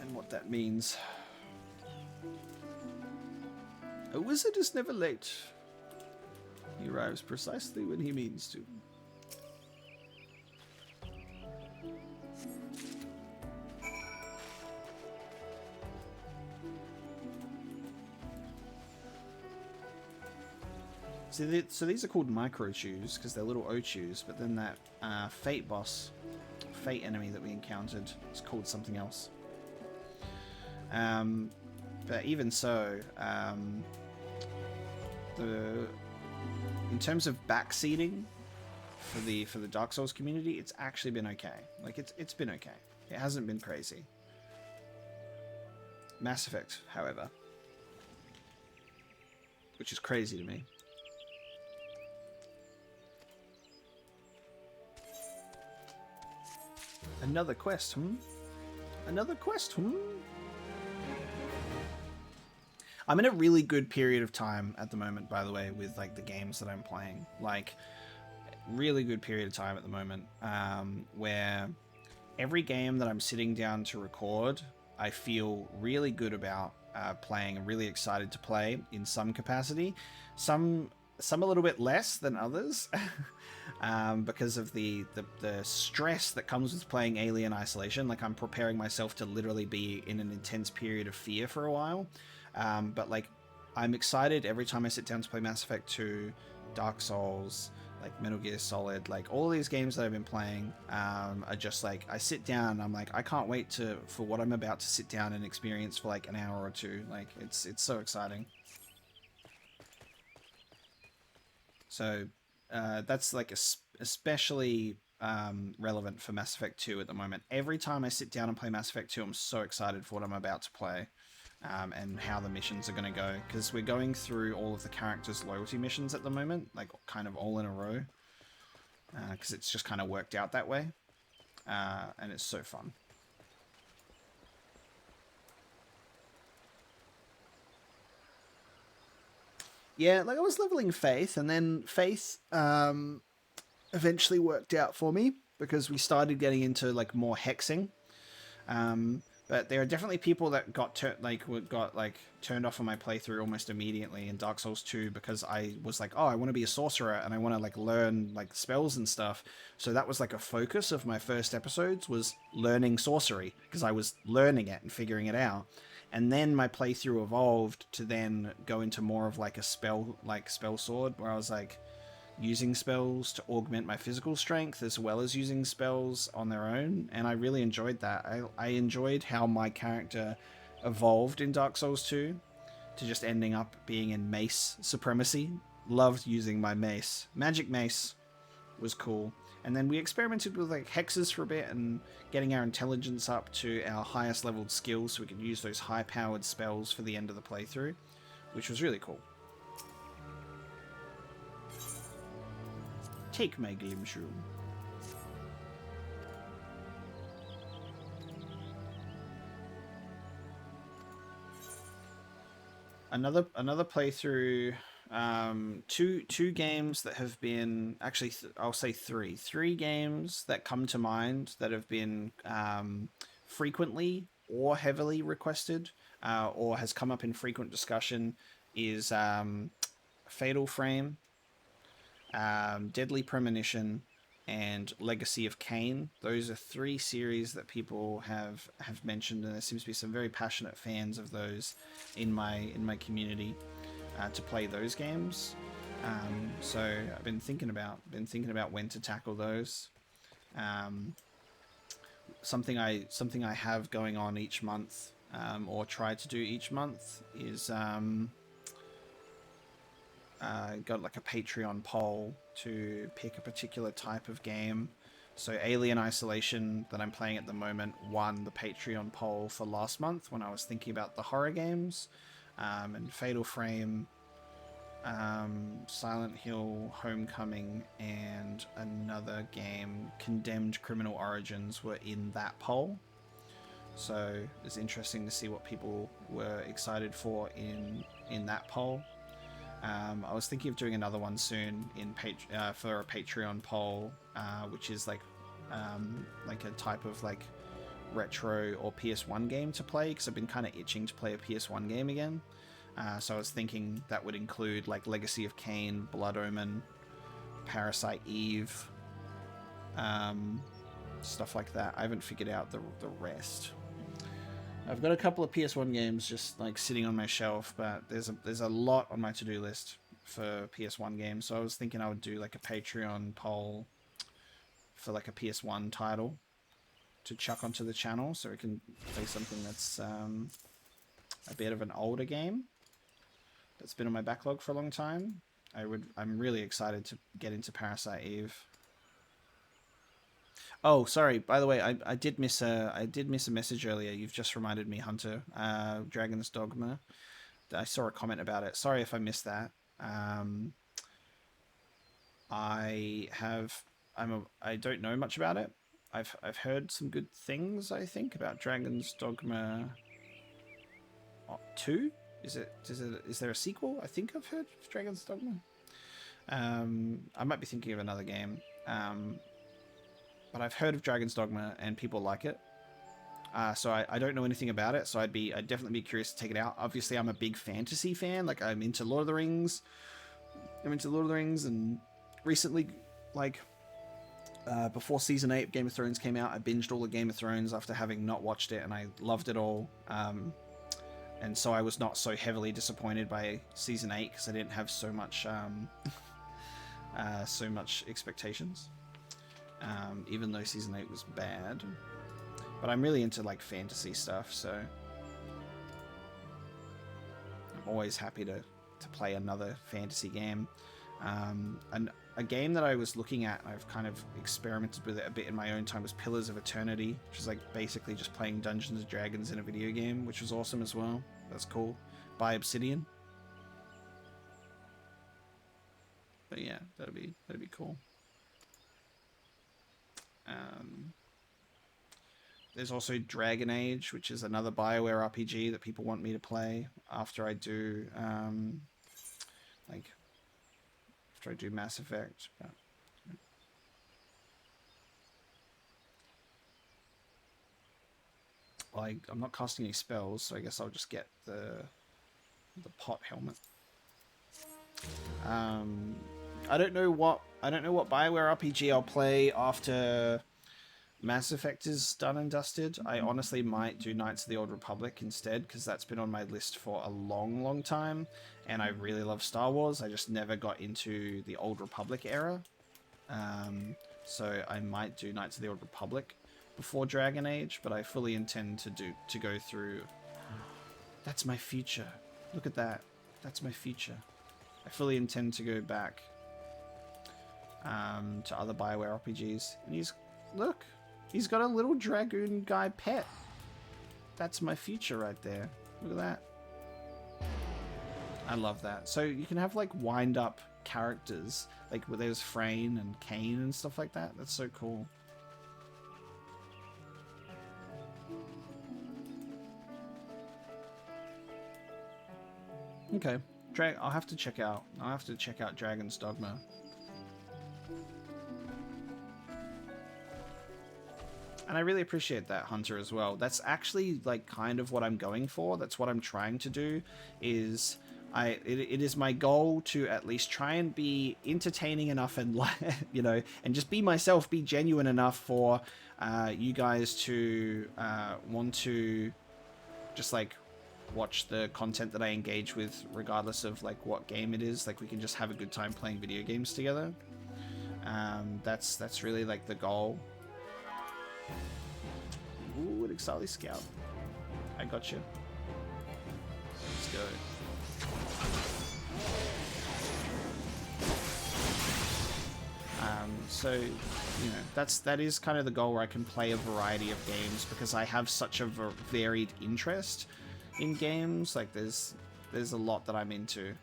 and what that means. A wizard is never late. He arrives precisely when he means to. So these are called micro chews because they're little O-chews, but then that fate boss, fate enemy that we encountered is called something else. But even so, in terms of backseating for the Dark Souls community, it's actually been okay. Like it's been okay. It hasn't been crazy. Mass Effect, however, which is crazy to me. Another quest, Another quest, I'm in a really good period of time at the moment, by the way, with like the games that I'm playing. Like, really good period of time at the moment, where every game that I'm sitting down to record, I feel really good about playing and really excited to play in some capacity. Some a little bit less than others. Because of the stress that comes with playing Alien Isolation. Like, I'm preparing myself to literally be in an intense period of fear for a while. But like, I'm excited every time I sit down to play Mass Effect 2, Dark Souls, like Metal Gear Solid, like all these games that I've been playing are just like, I sit down, I'm like, I can't wait for what I'm about to sit down and experience for like an hour or two. Like, it's so exciting. So that's like especially relevant for Mass Effect 2 at the moment. Every time I sit down and play Mass Effect 2, I'm so excited for what I'm about to play and how the missions are going to go. Because we're going through all of the characters' loyalty missions at the moment, like kind of all in a row. Because it's just kind of worked out that way. And it's so fun. Yeah, like I was leveling Faith, and then Faith eventually worked out for me because we started getting into like more hexing. But there are definitely people that got turned off on my playthrough almost immediately in Dark Souls 2 because I was like, oh, I want to be a sorcerer and I want to like learn like spells and stuff. So that was like a focus of my first episodes, was learning sorcery, because I was learning it and figuring it out. And then my playthrough evolved to then go into more of like a spell sword, where I was like using spells to augment my physical strength as well as using spells on their own. And I really enjoyed that. I enjoyed how my character evolved in Dark Souls 2 to just ending up being in mace supremacy. Loved using my mace. Magic mace was cool. And then we experimented with like hexes for a bit and getting our intelligence up to our highest leveled skills so we could use those high powered spells for the end of the playthrough, which was really cool. Take my Glimshroom. Another playthrough. Two games that have been actually I'll say three games that come to mind that have been frequently or heavily requested or has come up in frequent discussion is Fatal Frame, Deadly Premonition, and Legacy of Kain. Those are three series that people have mentioned, and there seems to be some very passionate fans of those in my community to play those games. So I've been thinking about when to tackle those. Something I have going on each month, or try to do each month, is got like a Patreon poll to pick a particular type of game. So Alien Isolation, that I'm playing at the moment, won the Patreon poll for last month when I was thinking about the horror games. And Fatal Frame, Silent Hill, Homecoming, and another game, Condemned Criminal Origins, were in that poll. So it's interesting to see what people were excited for in that poll. I was thinking of doing another one soon for a Patreon poll, which is like like a type of like retro or PS1 game to play, because I've been kind of itching to play a PS1 game again. So I was thinking that would include like Legacy of Kain, Blood Omen, Parasite Eve, stuff like that. I haven't figured out the rest. I've got a couple of PS1 games just like sitting on my shelf, but there's a lot on my to-do list for PS1 games. So I was thinking I would do like a Patreon poll for like a PS1 title to chuck onto the channel, so we can play something that's a bit of an older game that's been on my backlog for a long time. I'm really excited to get into Parasite Eve. Oh, sorry. By the way, I did miss a message earlier. You've just reminded me, Hunter. Dragon's Dogma. I saw a comment about it. Sorry if I missed that. I don't know much about it. I've heard some good things, I think, about Dragon's Dogma 2. Is there a sequel? I think I've heard of Dragon's Dogma. I might be thinking of another game. But I've heard of Dragon's Dogma and people like it. So I don't know anything about it, so I'd definitely be curious to take it out. Obviously, I'm a big fantasy fan. Like, I'm into Lord of the Rings. And recently, like, before Season 8 of Game of Thrones came out, I binged all of Game of Thrones after having not watched it, and I loved it all. And so I was not so heavily disappointed by Season 8, because I didn't have so much expectations. Even though Season 8 was bad. But I'm really into like fantasy stuff, so I'm always happy to play another fantasy game. And a game that I was looking at, I've kind of experimented with it a bit in my own time, was Pillars of Eternity, which is like basically just playing Dungeons and Dragons in a video game, which was awesome as well. That's cool. By Obsidian. But yeah, that'd be cool. There's also Dragon Age, which is another BioWare RPG that people want me to play after I do Mass Effect. But, well, I'm not casting any spells, so I guess I'll just get the pot helmet. I don't know what BioWare RPG I'll play after Mass Effect is done and dusted. I honestly might do Knights of the Old Republic instead, because that's been on my list for a long time, and I really love Star Wars. I just never got into the Old Republic era. So I might do Knights of the Old Republic before Dragon Age, but I fully intend to go through. That's my future. Look at that. That's my future. I fully intend to go back to other BioWare RPGs. And he's got a little dragoon guy pet. That's my future right there. Look at that. I love that. So you can have like wind up characters, like where there's Frayne and Kain and stuff like that. That's so cool. Okay. I'll have to check out Dragon's Dogma. And I really appreciate that, Hunter, as well. That's actually like kind of what I'm going for. That's what I'm trying to do. It is my goal to at least try and be entertaining enough and and just be myself, be genuine enough for you guys to want to just like watch the content that I engage with, regardless of like what game it is. Like, we can just have a good time playing video games together. That's really like the goal. Ooh, an Exali Scout. I got you. Let's go. So, that is kind of the goal, where I can play a variety of games, because I have such a varied interest in games. Like, there's a lot that I'm into.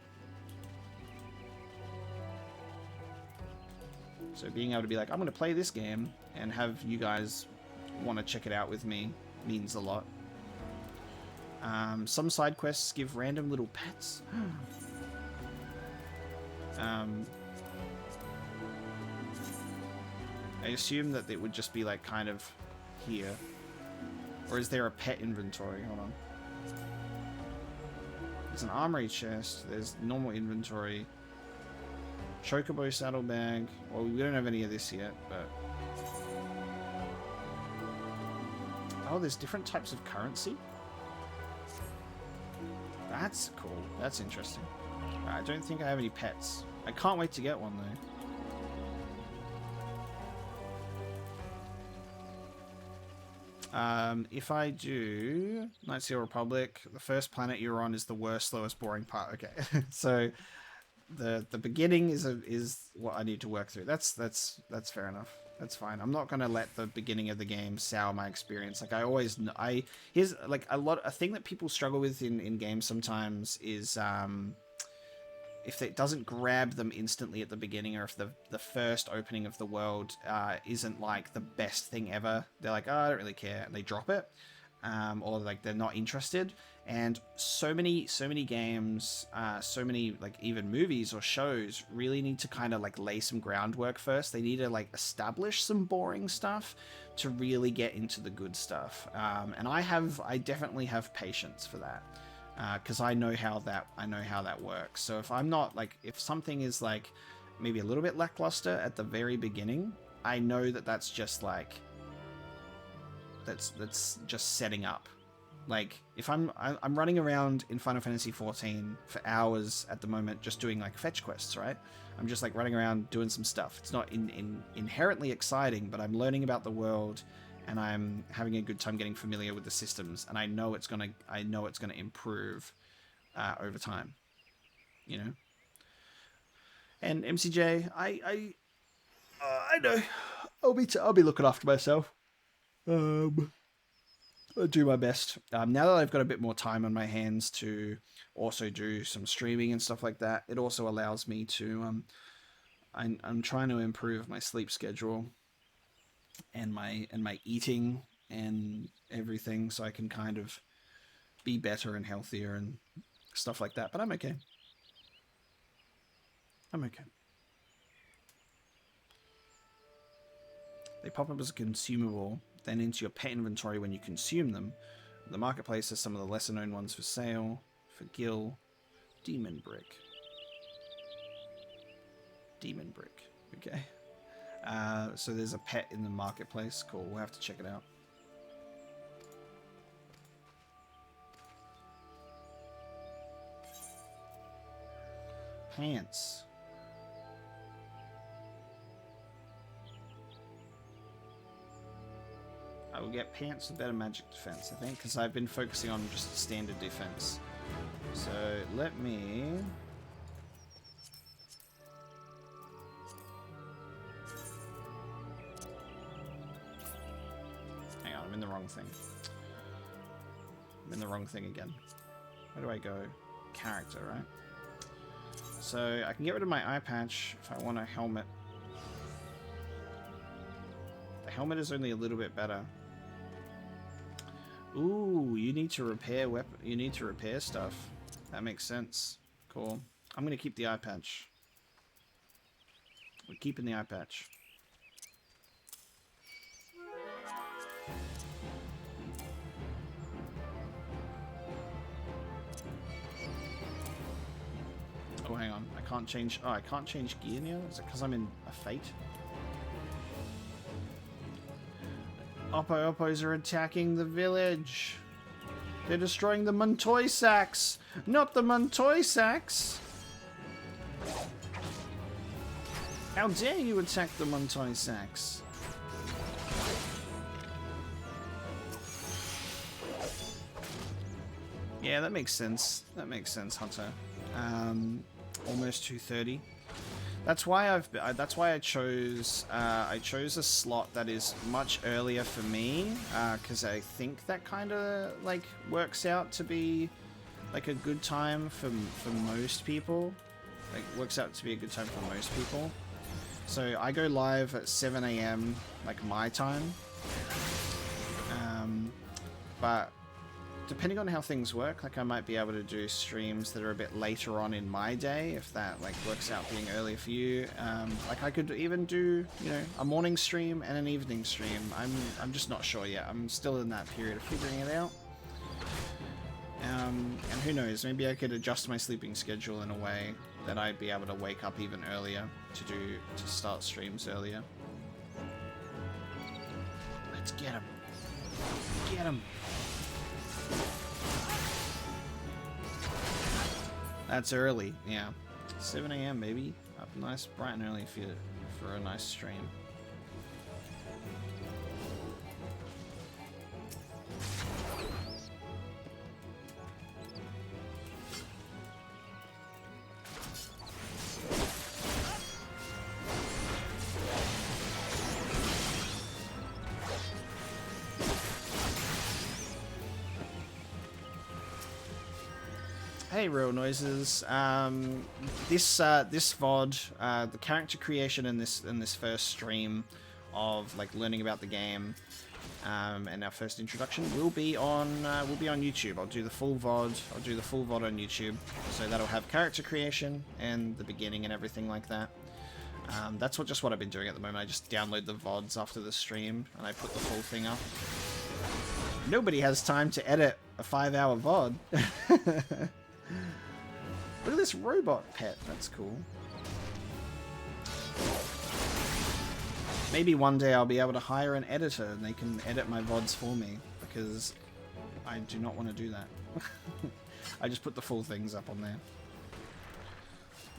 So being able to be like, I'm going to play this game, and have you guys want to check it out with me means a lot. Some side quests give random little pets. I assume that it would just be like kind of here. Or is there a pet inventory? Hold on. There's an armory chest. There's normal inventory. Chocobo saddlebag. Well, we don't have any of this yet, but... Oh, there's different types of currency? That's cool. That's interesting. I don't think I have any pets. I can't wait to get one, though. If I do Night Seal Republic, the first planet you're on is the worst, slowest, boring part. Okay, so the beginning is what I need to work through. That's fair enough. That's fine. I'm not gonna let the beginning of the game sour my experience. Like here's like a thing that people struggle with in games sometimes is if it doesn't grab them instantly at the beginning, or if the first opening of the world isn't like the best thing ever, they're like, oh, I don't really care, and they drop it, or like they're not interested. And so many games, so many like even movies or shows really need to kind of like lay some groundwork first. They need to like establish some boring stuff to really get into the good stuff. And I definitely have patience for that. Because I know how that works. So if something is like maybe a little bit lackluster at the very beginning, I know that's just like that's just setting up. Like if I'm running around in Final Fantasy XIV for hours at the moment, just doing like fetch quests, right? I'm just like running around doing some stuff. It's not inherently exciting, but I'm learning about the world. And I'm having a good time getting familiar with the systems, and I know it's gonna improve over time, you know. And MCJ, I know I'll be looking after myself. I'll do my best. Now that I've got a bit more time on my hands to also do some streaming and stuff like that, it also allows me to I'm trying to improve my sleep schedule. And my eating and everything, so I can kind of be better and healthier and stuff like that. But I'm okay. They pop up as a consumable, then into your pet inventory when you consume them. The marketplace has some of the lesser known ones for sale. For Gil, Demon Brick. Okay. So there's a pet in the marketplace. Cool, we'll have to check it out. Pants. I will get pants with better magic defense, I think, because I've been focusing on just standard defense. So let me... Hang on, I'm in the wrong thing. I'm in the wrong thing again. Where do I go? Character, right? So I can get rid of my eye patch if I want a helmet. The helmet is only a little bit better. Ooh, you need to repair weapon. You need to repair stuff. That makes sense. Cool. I'm gonna keep the eye patch. We're keeping the eye patch. Oh, hang on. I can't change. Oh, I can't change gear now. Is it because I'm in a fate? Oppos are attacking the village. They're destroying the Montoy sacks. Not the Montoy sacks. How dare you attack the Montoy sacks? Yeah, that makes sense. That makes sense, Hunter. Almost 2:30. That's why I chose a slot that is much earlier for me, because I think that kind of like works out to be like a good time for most people. Like works out to be a good time for most people. So I go live at 7 AM like my time. But depending on how things work, like I might be able to do streams that are a bit later on in my day, if that like works out being earlier for you. Like I could even do, you know, a morning stream and an evening stream. I'm just not sure yet. I'm still in that period of figuring it out. And who knows, maybe I could adjust my sleeping schedule in a way that I'd be able to wake up even earlier to start streams earlier. Let's get him. Get him. That's early, yeah. 7 AM, baby. Up nice, bright and early for a nice stream. Hey, Real Noises. This VOD, the character creation in this first stream of like learning about the game, and our first introduction will be on YouTube. I'll do the full VOD. I'll do the full VOD on YouTube, so that'll have character creation and the beginning and everything like that. That's just what I've been doing at the moment. I just download the VODs after the stream and I put the full thing up. Nobody has time to edit a 5-hour VOD. Look at this robot pet. That's cool. Maybe one day I'll be able to hire an editor and they can edit my VODs for me, because I do not want to do that. I just put the full things up on there.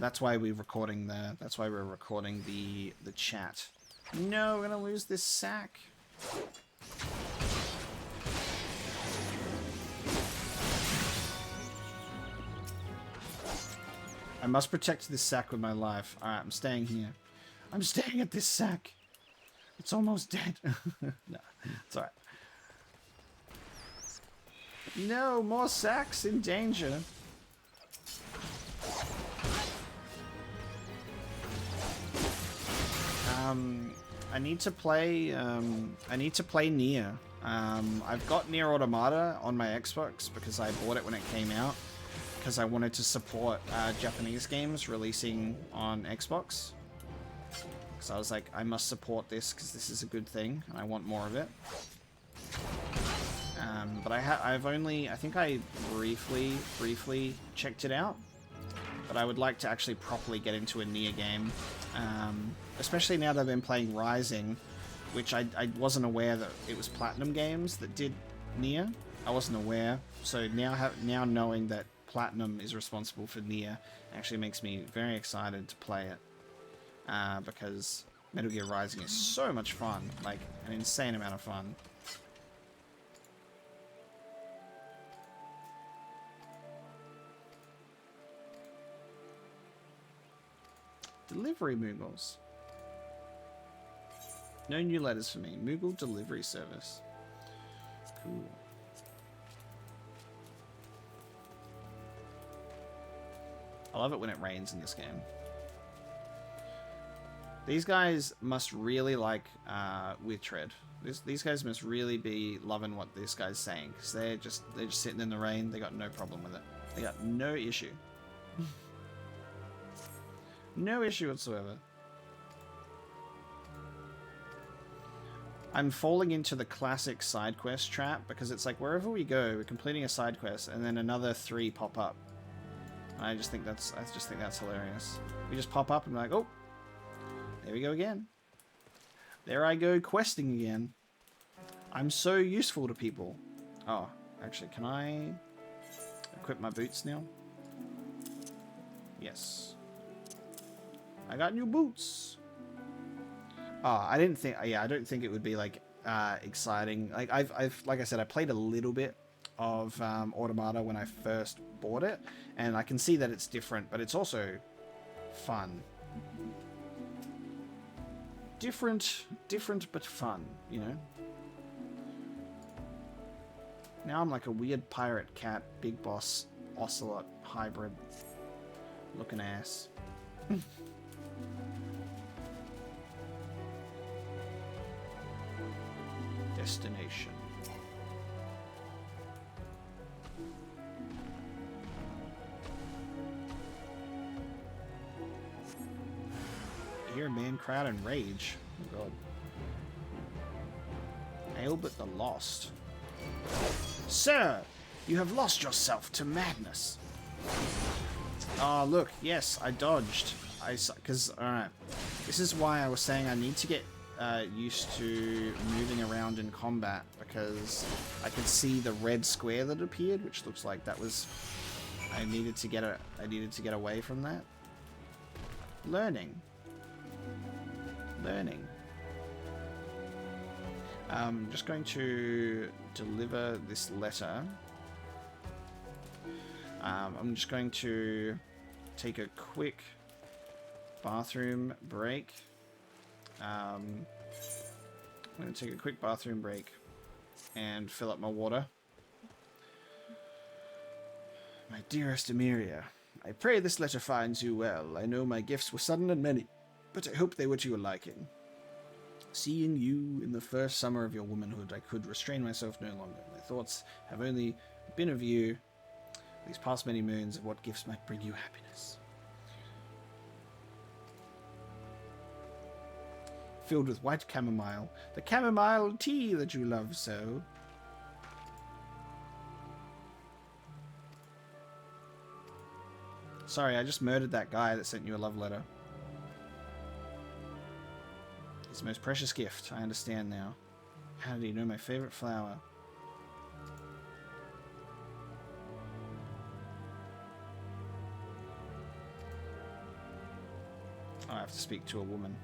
That's why we're recording the chat. No, we're gonna lose this sack. I must protect this sack with my life. Alright, I'm staying here. I'm staying at this sack. It's almost dead. No, it's alright. No, more sacks in danger. I need to play Nier. I've got Nier Automata on my Xbox because I bought it when it came out, because I wanted to support Japanese games releasing on Xbox. So I was like, I must support this because this is a good thing and I want more of it. But I think I briefly checked it out. But I would like to actually properly get into a Nier game. Especially now that I've been playing Rising, which I wasn't aware that it was Platinum Games that did Nier. I wasn't aware. So now knowing that Platinum is responsible for Nier actually makes me very excited to play it. Because Metal Gear Rising is so much fun. Like, an insane amount of fun. Delivery Moogles. No new letters for me. Moogle delivery service. Cool. I love it when it rains in this game. These guys must really like with Tread. These guys must really be loving what this guy's saying, because they're just sitting in the rain. They got no problem with it. They got no issue. No issue whatsoever. I'm falling into the classic side quest trap, because it's like wherever we go, we're completing a side quest, and then another 3 pop up. And I just think that's hilarious. We just pop up and we're like, oh, there we go again. There I go questing again. I'm so useful to people. Oh, actually, can I equip my boots now? Yes. I got new boots. Oh, I don't think it would be like exciting. Like like I said, I played a little bit of Automata when I first bought it, and I can see that it's different, but it's also fun. Different but fun, you know? Now I'm like a weird pirate cat, big boss, ocelot, hybrid looking ass. Destination. hear a man cry out in rage. Oh god. Ailbert the Lost. Sir, you have lost yourself to madness. Oh, look, yes, I dodged. Because, alright. This is why I was saying I need to get used to moving around in combat, because I could see the red square that appeared, which looks like that was... I needed to get away from that. Learning. I'm just going to deliver this letter. I'm just going to take a quick bathroom break. I'm going to take a quick bathroom break and fill up my water. My dearest Emiria, I pray this letter finds you well. I know my gifts were sudden and many, but I hope they were to your liking. Seeing you in the first summer of your womanhood, I could restrain myself no longer. My thoughts have only been of you these past many moons, of what gifts might bring you happiness. Filled with white chamomile, the chamomile tea that you love so. Sorry, I just murdered that guy that sent you a love letter. It's the most precious gift. I understand now. How did he know my favorite flower? I have to speak to a woman.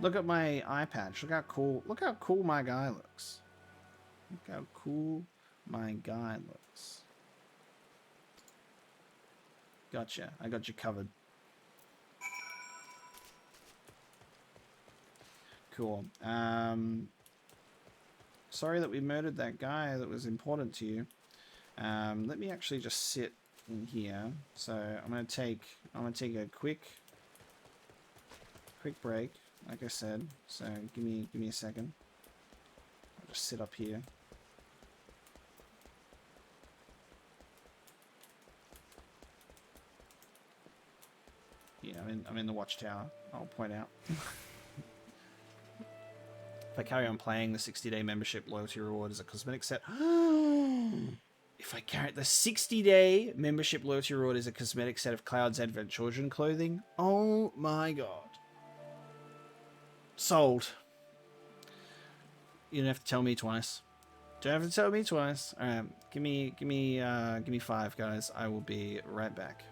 Look at my eye patch. Look how cool my guy looks. Look how cool my guy looks. Gotcha. I got you covered. Cool. Sorry that we murdered that guy that was important to you. Let me actually just sit in here. So I'm gonna take a quick break, like I said. So give me a second. I'll just sit up here. Yeah, I'm in the watchtower. I'll point out. If I carry on playing, the 60-day membership loyalty reward is a cosmetic set. If I carry the 60-day membership loyalty reward is a cosmetic set of Cloud's Advent Children clothing. Oh my god. Sold. You don't have to tell me twice. Don't have to tell me twice. Alright, give me 5, guys. I will be right back.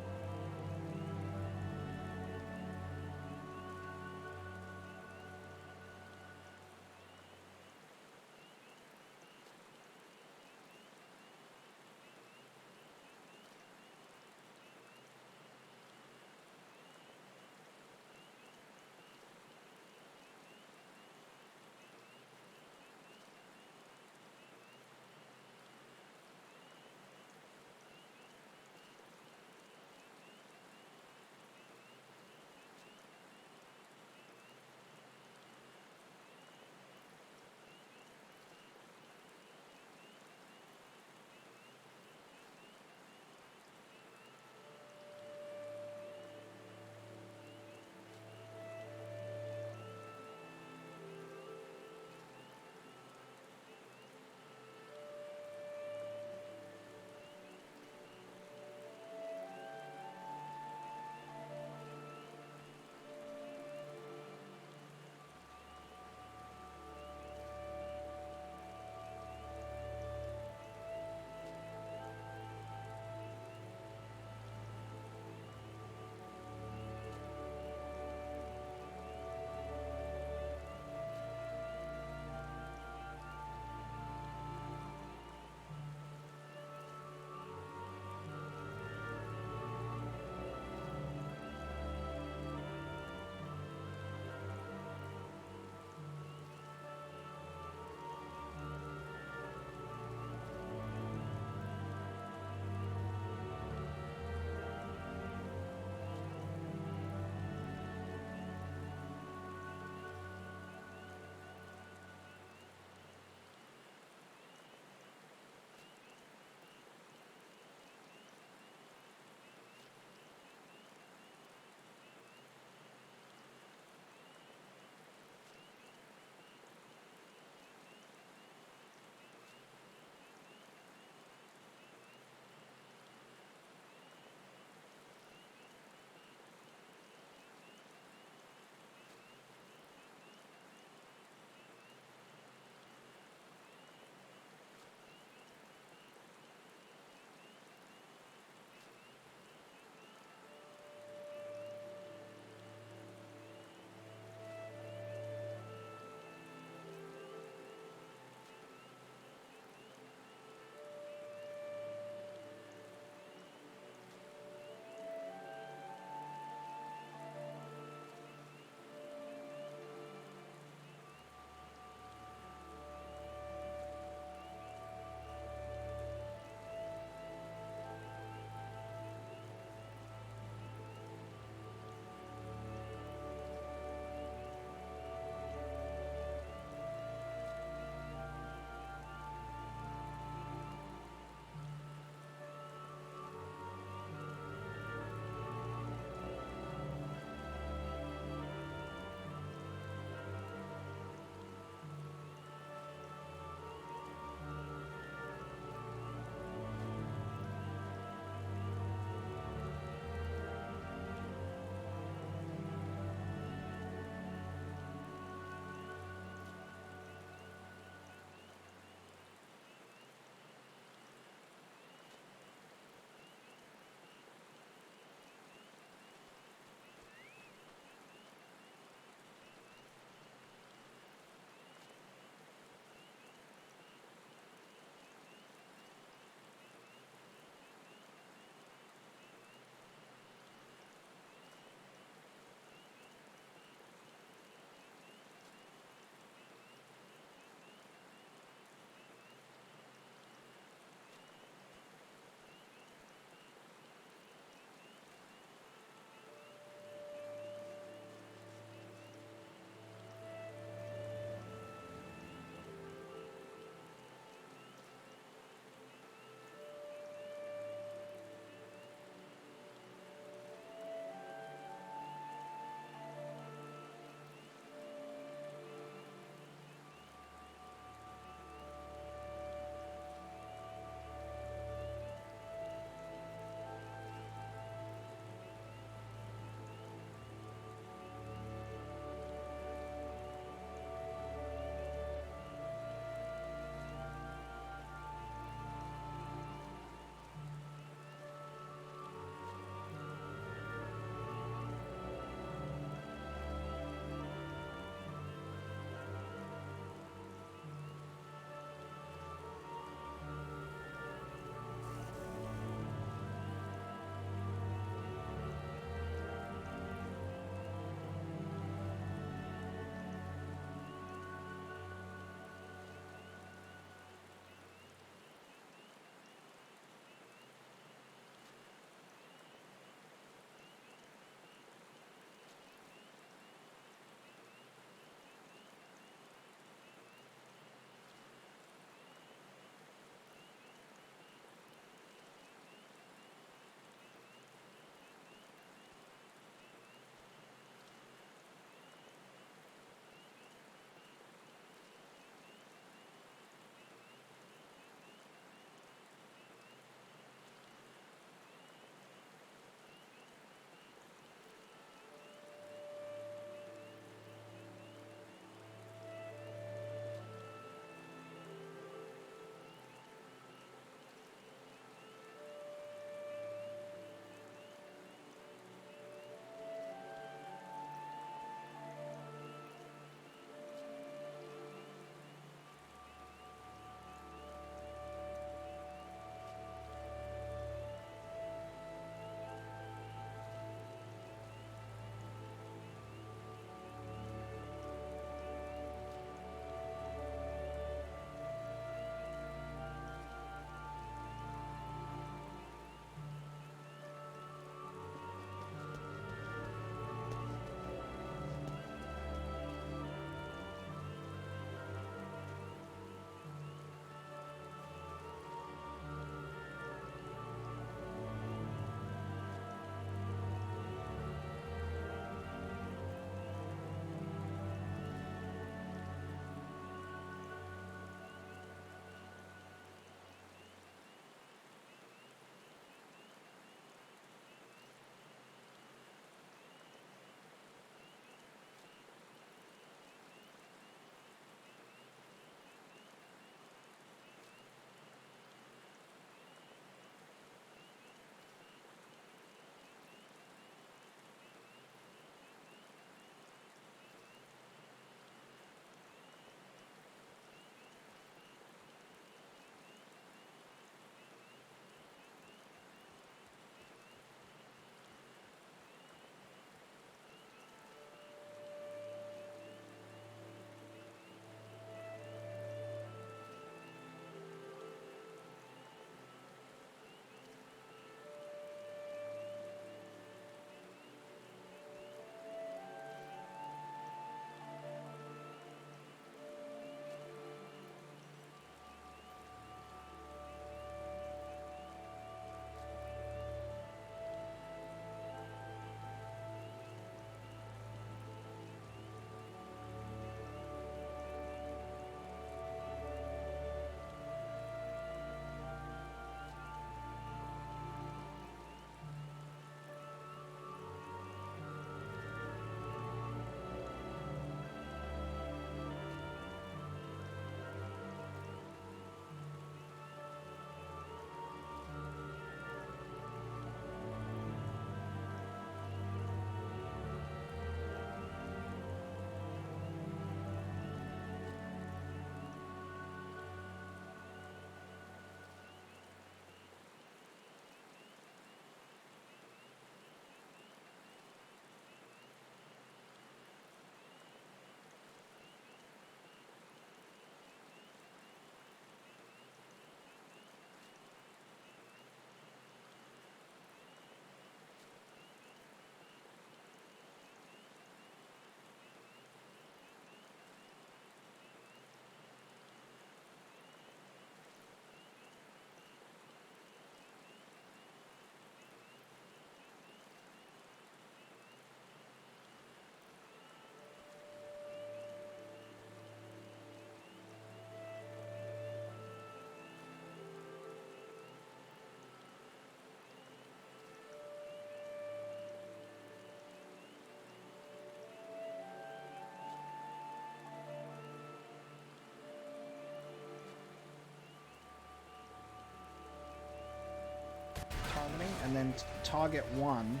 and then target one.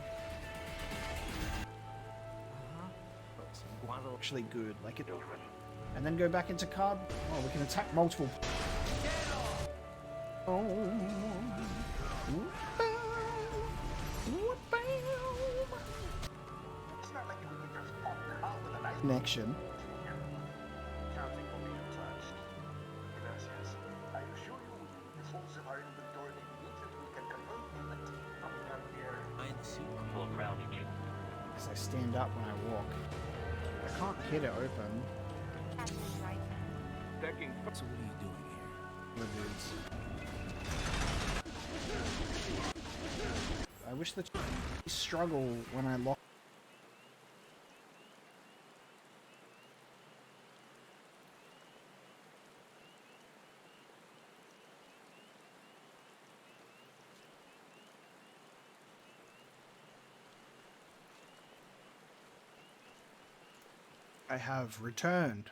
Actually good, like it. And then go back into card. Oh, we can attack multiple. Oh. Connection. Because I stand up when I walk. I can't hit it open. That's right. So what are you doing here? The dudes. I wish the struggle when I lock. I have returned.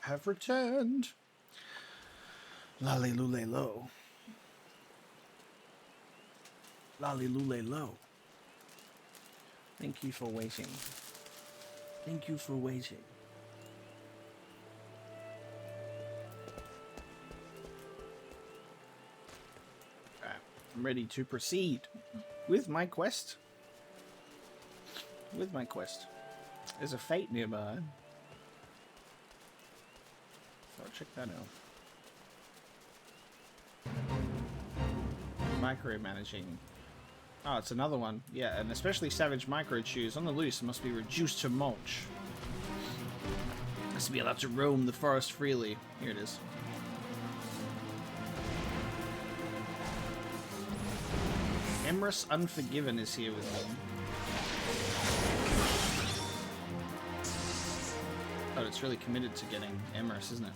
Have returned. Lolly lule lo. Lolly lule lo. Thank you for waiting. Thank you for waiting. I'm ready to proceed with my quest. With my quest. There's a fate nearby. So I'll check that out. Micromanaging. Oh, it's another one. Yeah, and especially savage micro chews on the loose must be reduced to mulch. Must be allowed to roam the forest freely. Here it is. Emrys Unforgiven is here with me. Oh, it's really committed to getting Emrys, isn't it?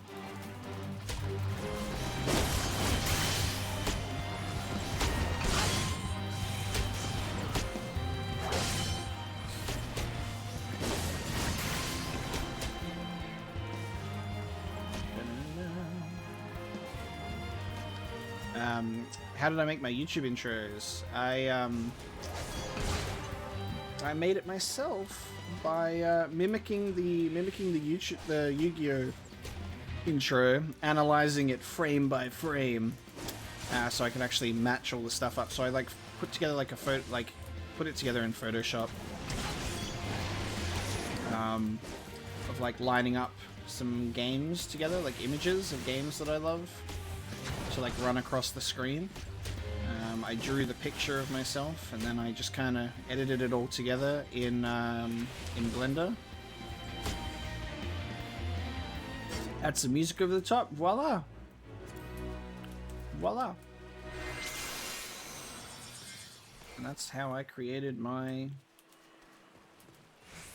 How did I make my YouTube intros? I made it myself by mimicking the Yu-Gi-Oh intro, analyzing it frame by frame, so I can actually match all the stuff up. So I like put together like a photo, like put it together in Photoshop, of like lining up some games together, like images of games that I love, to like run across the screen. I drew the picture of myself, and then I just kind of edited it all together in Blender. Add some music over the top. Voila! Voila! And that's how I created my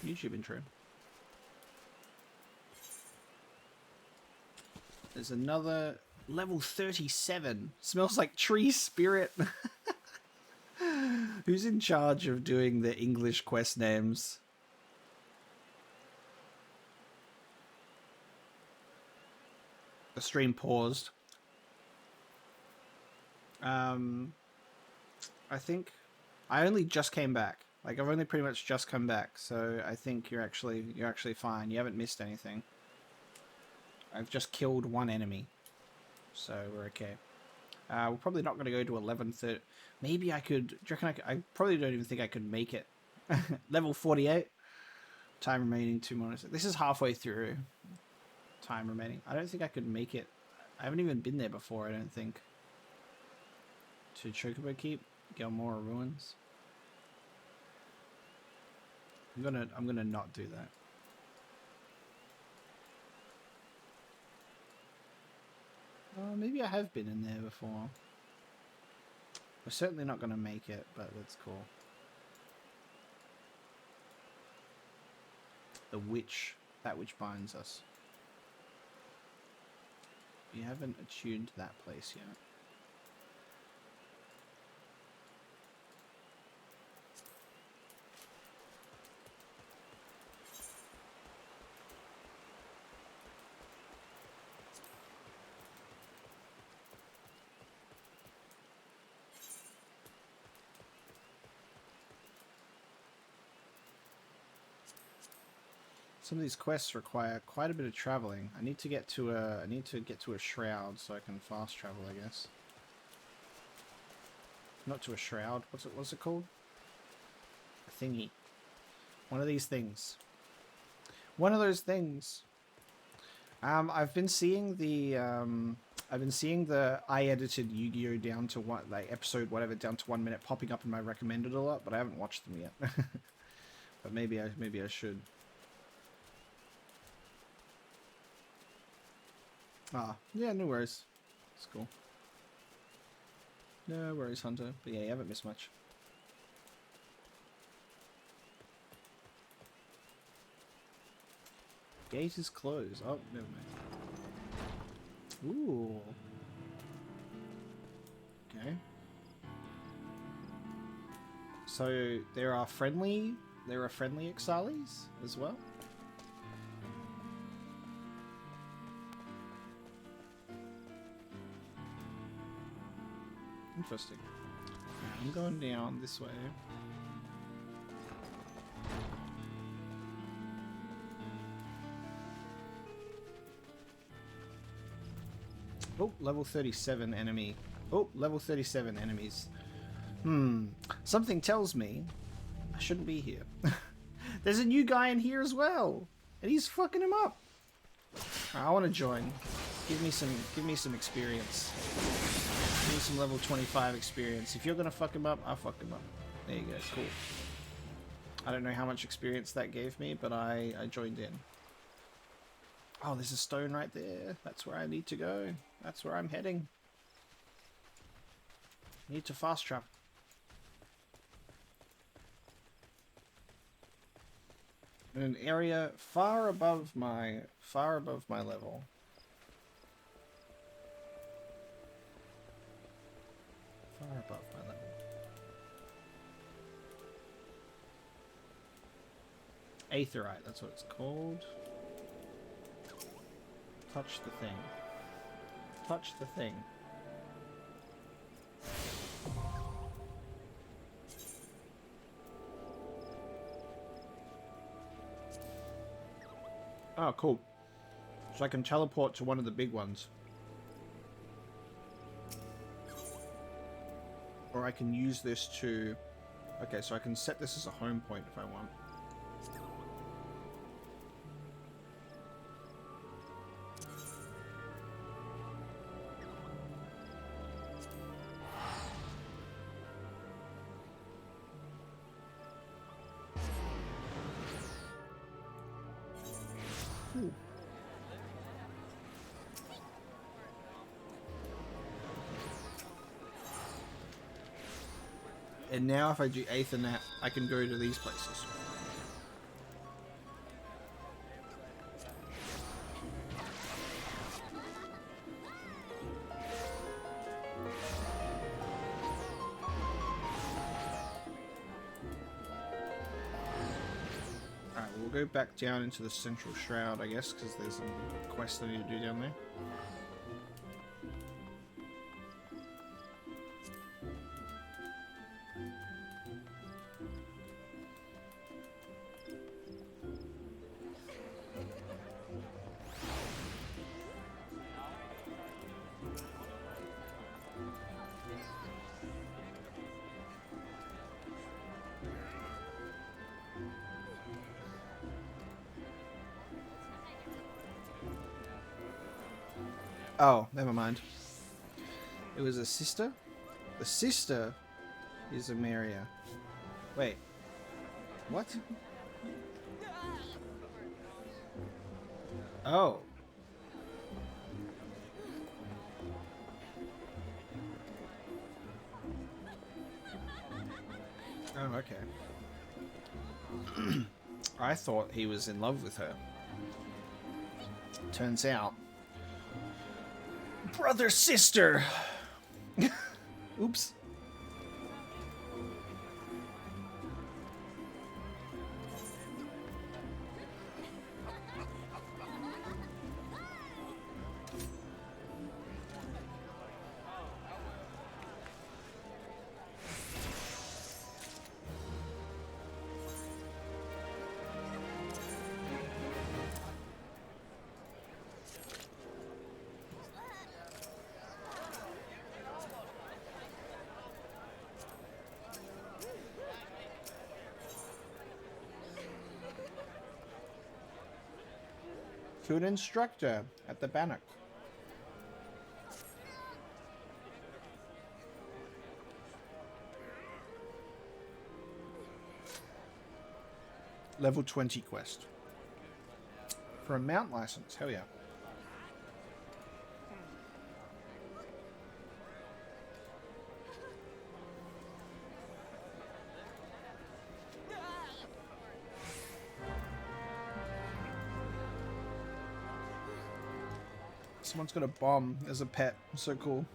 YouTube intro. There's another level 37. Smells like tree spirit. Who's in charge of doing the English quest names? The stream paused. I think I only just came back. Like I've only pretty much just come back, so I think you're actually fine. You haven't missed anything. I've just killed one enemy. So we're okay. We're probably not going to go to 11:30. Maybe I could. Do you reckon I probably don't even think I could make it. Level 48. Time remaining 2 minutes. This is halfway through. Time remaining. I don't think I could make it. I haven't even been there before, I don't think. To Chocobo Keep. Gelmora Ruins. I'm gonna not do that. Maybe I have been in there before. We're certainly not going to make it, but that's cool. The witch. That which binds us. We haven't attuned that place yet. Some of these quests require quite a bit of traveling. I need to get to a shroud so I can fast travel, I guess. Not to a shroud. What's it called? A thingy. One of these things. One of those things. I've been seeing the I edited Yu-Gi-Oh down to what, like episode whatever, down to 1 minute popping up in my recommended a lot, but I haven't watched them yet. But maybe I should. Ah, yeah, no worries. It's cool. No worries, Hunter. But yeah, you haven't missed much. Gate is closed. Oh, never mind. Ooh. Okay. So there are friendly Ixalis as well. Interesting. I'm going down this way. Oh, level 37 enemy. Oh, level 37 enemies. Something tells me I shouldn't be here. There's a new guy in here as well, and he's fucking him up. I want to join. Give me some experience. Give me some level 25 experience. If you're gonna fuck him up, I'll fuck him up. There you go. Cool. I don't know how much experience that gave me, but I joined in. Oh, there's a stone right there. That's where I need to go. That's where I'm heading. Need to fast travel. In an area far above my level. Far above my level. Aetherite, that's what it's called. Touch the thing. Touch the thing. Oh, cool. So I can teleport to one of the big ones. Or I can use this to... Okay, so I can set this as a home point if I want. Ooh. And now if I do Aethernet, I can go to these places. Alright, we'll go back down into the central shroud, I guess, because there's some quests I need to do down there. Oh, never mind. It was a sister? The sister is Amaria. Wait. What? Oh. Oh, okay. I thought he was in love with her. Turns out... brother, sister! Oops. to an instructor at the Bannock. Level 20 quest. For a mount license, hell yeah. Someone's got a bomb as a pet. So cool.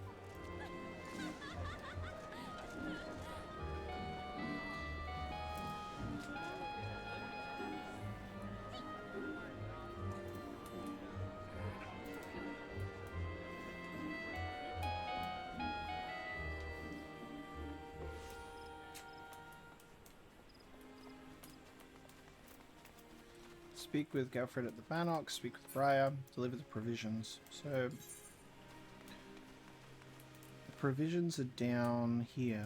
Speak with Galfred at the Bannock, speak with Briar, deliver the provisions. So, the provisions are down here.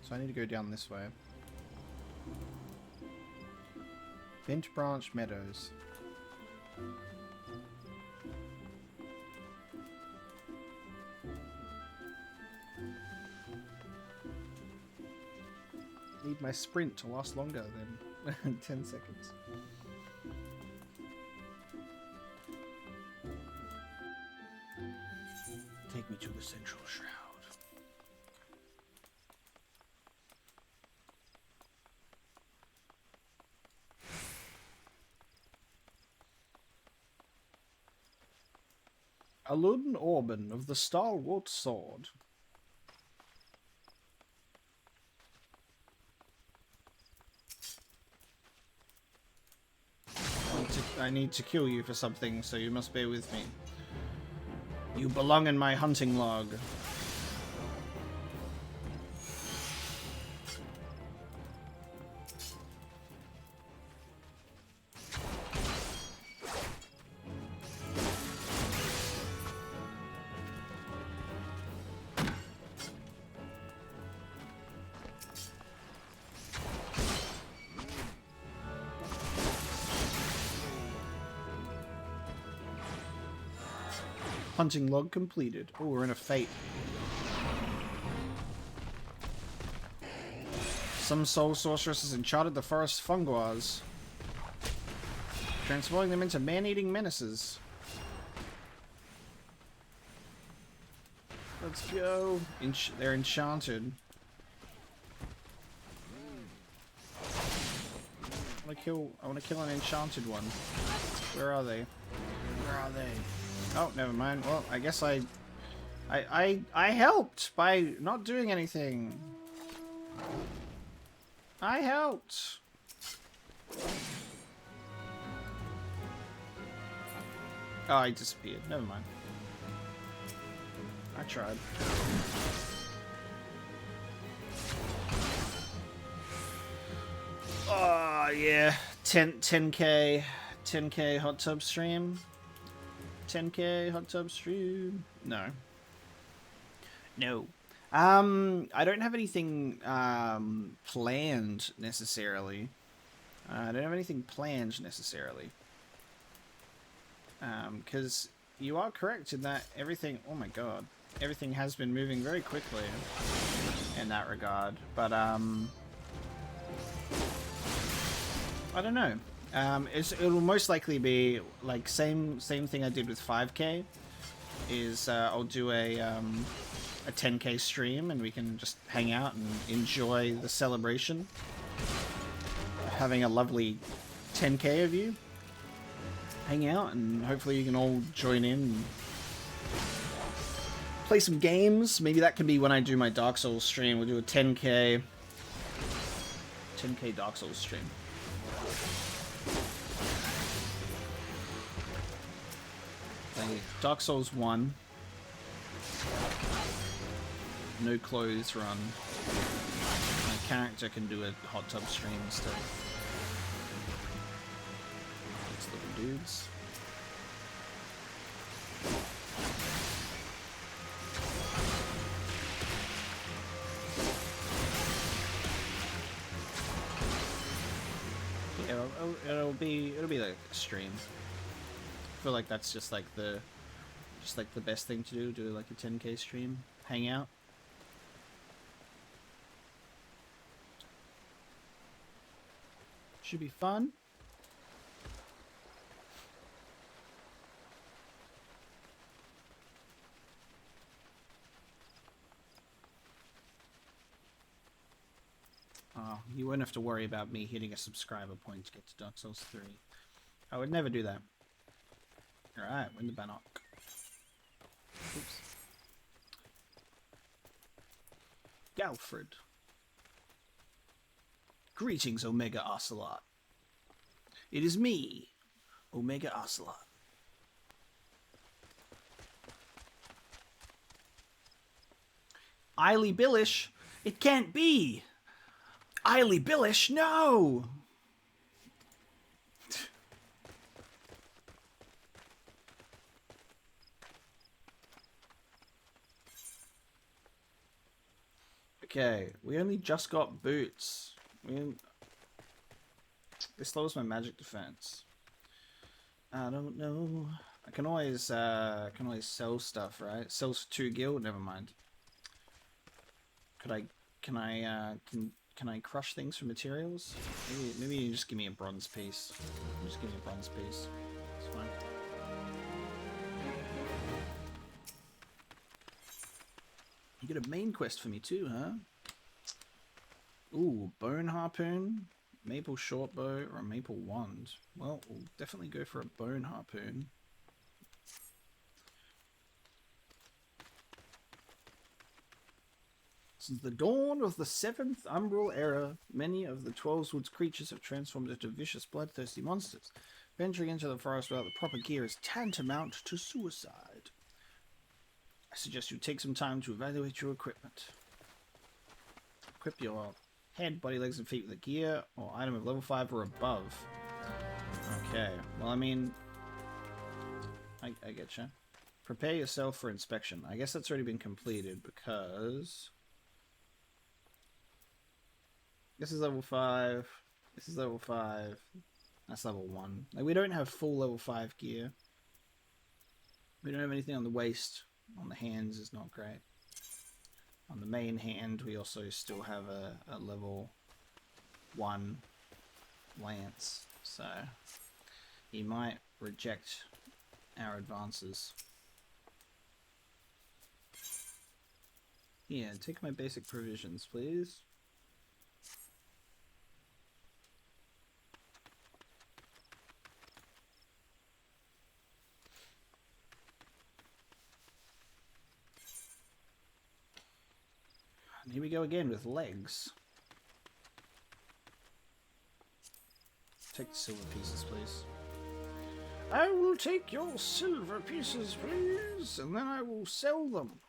So I need to go down this way. Bent Branch Meadows. Need my sprint to last longer than 10 seconds. Take me to the central shroud. Alun Orban of the Stalwart Sword. I need to kill you for something, so you must bear with me. You belong in my hunting log. Hunting log completed. Oh, we're in a fate. Some soul sorceresses enchanted the forest funguars, transforming them into man-eating menaces. Let's go. They're enchanted. I want to kill an enchanted one. Where are they? Where are they? Oh, never mind. Well, I guess I helped by not doing anything. I helped. Oh, I disappeared. Never mind. I tried. Oh, yeah. 10k hot tub stream. 10k hot tub stream. No. I don't have anything planned necessarily. Because you are correct in that everything. Oh my god, everything has been moving very quickly in that regard. But I don't know. It'll most likely be like same thing I did with 5k. Is I'll do a 10k stream and we can just hang out and enjoy the celebration. Having a lovely 10k of you hang out, and hopefully you can all join in and play some games. Maybe that can be when I do my Dark Souls stream. We'll do a 10k Dark Souls stream. Dark Souls 1. No clothes run. My character can do a hot tub stream still. These little dudes. Yeah, it'll be like a stream. feel like that's just like the best thing to do like a 10K stream, hang out. Should be fun. Oh, you wouldn't have to worry about me hitting a subscriber point to get to Dark Souls 3. I would never do that. Alright, win the Bannock. Oops. Galfred. Greetings, Omega Ocelot. It is me, Omega Ocelot. Eily Billish? It can't be! Eily Billish, no! Okay, we only just got boots. This lowers my magic defense. I don't know. I can always sell stuff, right? Sells for 2 gil. Never mind. Can I crush things for materials? Maybe you just give me a bronze piece. Just give me a bronze piece. It's fine. You get a main quest for me too, huh? Ooh, bone harpoon, maple shortbow, or a maple wand. Well, we'll definitely go for a bone harpoon. Since the dawn of the 7th Umbral era, many of the 12's Woods creatures have transformed into vicious, bloodthirsty monsters. Venturing into the forest without the proper gear is tantamount to suicide. I suggest you take some time to evaluate your equipment. Equip your head, body, legs, and feet with a gear or item of level 5 or above. Okay, well, I mean, I getcha. Prepare yourself for inspection. I guess that's already been completed because this is level 5. This is level 5. That's level 1. Like, we don't have full level 5 gear. We don't have anything on the waist. On the hands is not great. On the main hand, we also still have a level 1 lance. So, he might reject our advances. Yeah, take my basic provisions, please. And here we go again with legs. Take the silver pieces, please. I will take your silver pieces, please, and then I will sell them.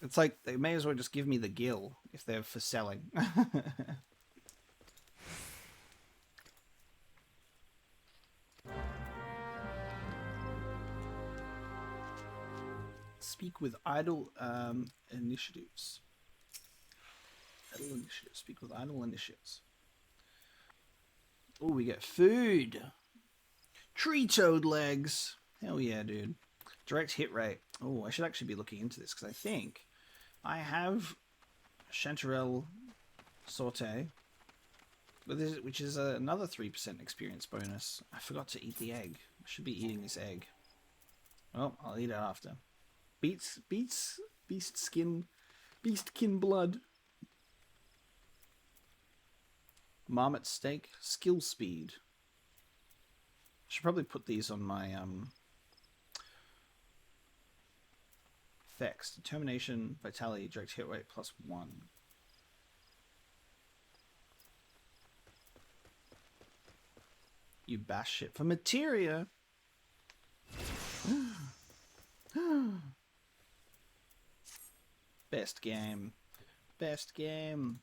It's like they may as well just give me the gil if they're for selling. Speak with idle initiatives. Idle initiatives. Speak with idle initiatives. Oh, we get food. Tree toad legs. Hell yeah, dude. Direct hit rate. Oh, I should actually be looking into this because I think I have chanterelle saute, which is another 3% experience bonus. I forgot to eat the egg. I should be eating this egg. Well, I'll eat it after. Beast skin blood. Marmot steak, skill speed. I should probably put these on my effects. Determination, vitality, direct hit rate +1. You bash shit for materia. Best game. Best game.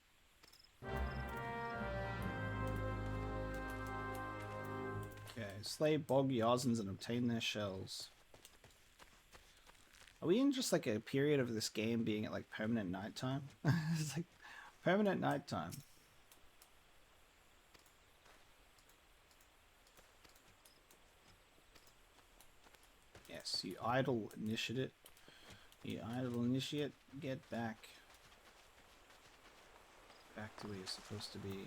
Okay, slay bog yarzens and obtain their shells. Are we in just like a period of this game being at like permanent nighttime? It's like permanent nighttime. Yes, you idle initiate. You idle initiate, get back. Back to where you're supposed to be.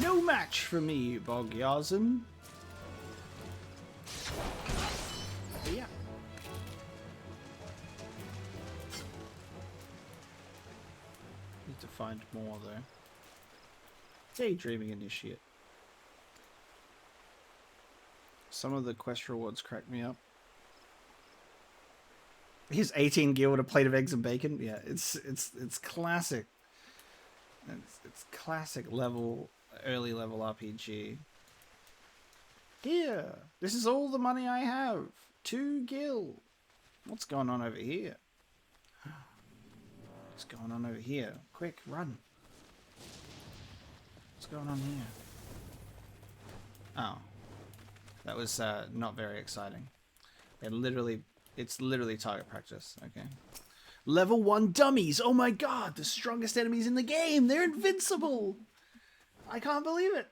No match for me, Bogyarzin. But yeah. Need to find more though. Daydreaming Initiate. Some of the quest rewards crack me up. Here's 18 gil with a plate of eggs and bacon. Yeah, it's classic. It's classic level, early level RPG. Here, this is all the money I have. 2 gil. What's going on over here? What's going on over here? Quick, run. What's going on here? Oh, that was not very exciting. It's literally target practice. Okay. Level 1 dummies. Oh my god, the strongest enemies in the game. They're invincible. I can't believe it.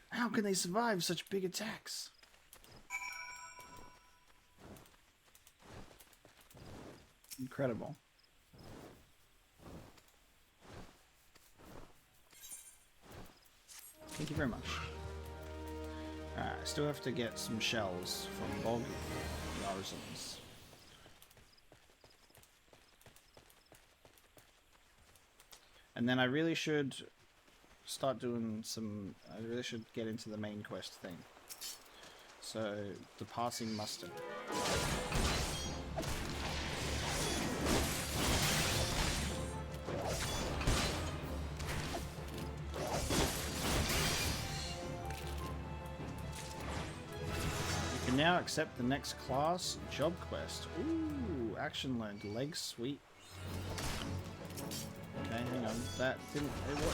How can they survive such big attacks? Incredible. Thank you very much. I still have to get some shells from Bogyarzins. And then I really should start doing some... I really should get into the main quest thing. So, the passing muster. You can now accept the next class job quest. Ooh, action learned. Leg sweep. Okay, hang on. That didn't...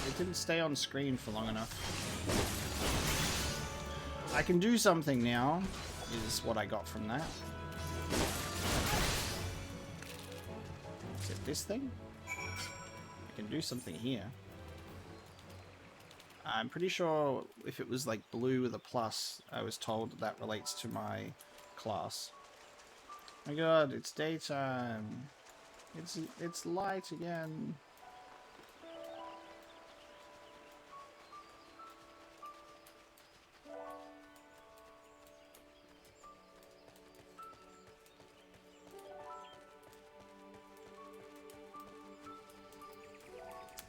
It didn't stay on screen for long enough. I can do something now, is what I got from that. Is it this thing? I can do something here. I'm pretty sure if it was like blue with a plus, I was told that relates to my class. Oh my god, it's daytime. It's light again.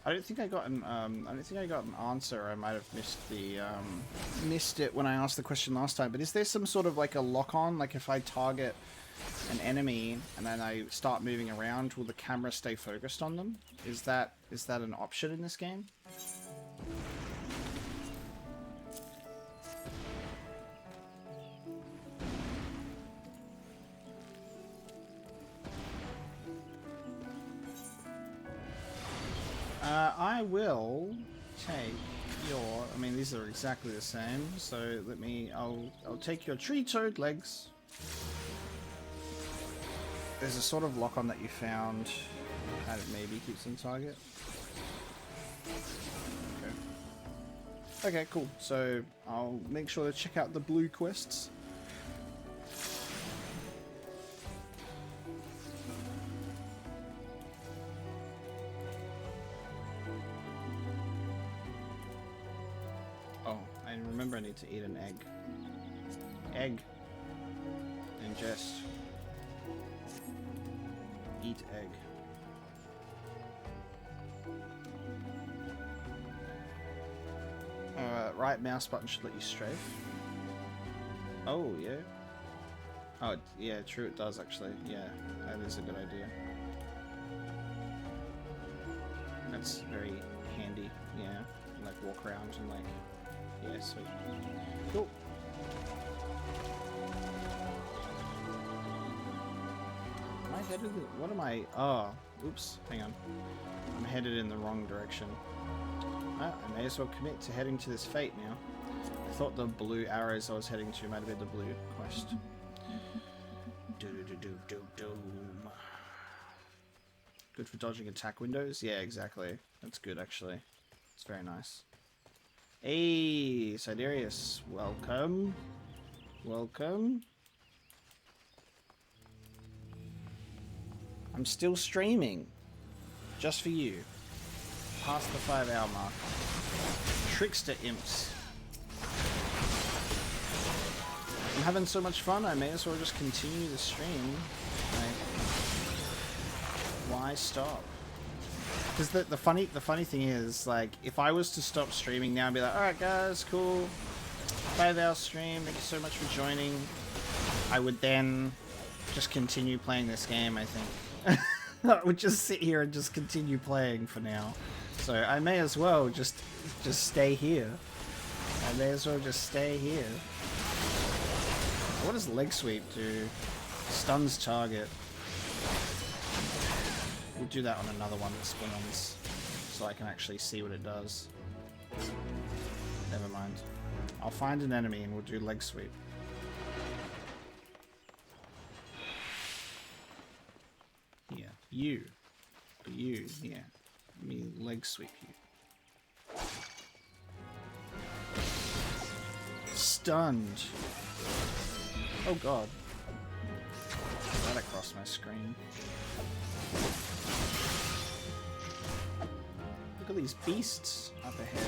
I don't think I got an answer. I might have missed it when I asked the question last time. But is there some sort of like a lock-on? Like if I target an enemy and then I start moving around, will the camera stay focused on them? Is that an option in this game? I will take your... I mean, these are exactly the same, so I'll take your tree-toed legs. There's a sort of lock-on that you found that it maybe keeps on target. Okay. Okay, cool. So I'll make sure to check out the blue quests. Remember, I need to eat an egg. Egg. Ingest. Eat egg. Right mouse button should let you strafe. Oh, yeah. Oh, yeah, true, it does actually. Yeah, that is a good idea. That's very handy, yeah. Like, walk around and, like... Yeah, sweet. Cool. I headed? What am I? Oh, oops. Hang on. I'm headed in the wrong direction. I may as well commit to heading to this fate now. I thought the blue arrows I was heading to might have been the blue quest. Good for dodging attack windows? Yeah, exactly. That's good, actually. It's very nice. Hey, Siderius. Welcome. Welcome. I'm still streaming. Just for you. Past the 5-hour mark. Trickster imps. I'm having so much fun, I may as well just continue the stream. Like, why stop? Because the funny thing is, like, if I was to stop streaming now and be like, alright guys, cool, 5-hour stream, thank you so much for joining, I would then just continue playing this game, I think. I would just sit here and just continue playing for now. So I may as well just stay here. I may as well just stay here. What does leg sweep do? Stuns target. We'll do that on another one that spawns, so I can actually see what it does. Never mind. I'll find an enemy and we'll do leg sweep. Here. You. You. Here. Let me leg sweep you. Stunned. Oh god. That across my screen. Look at these beasts up ahead.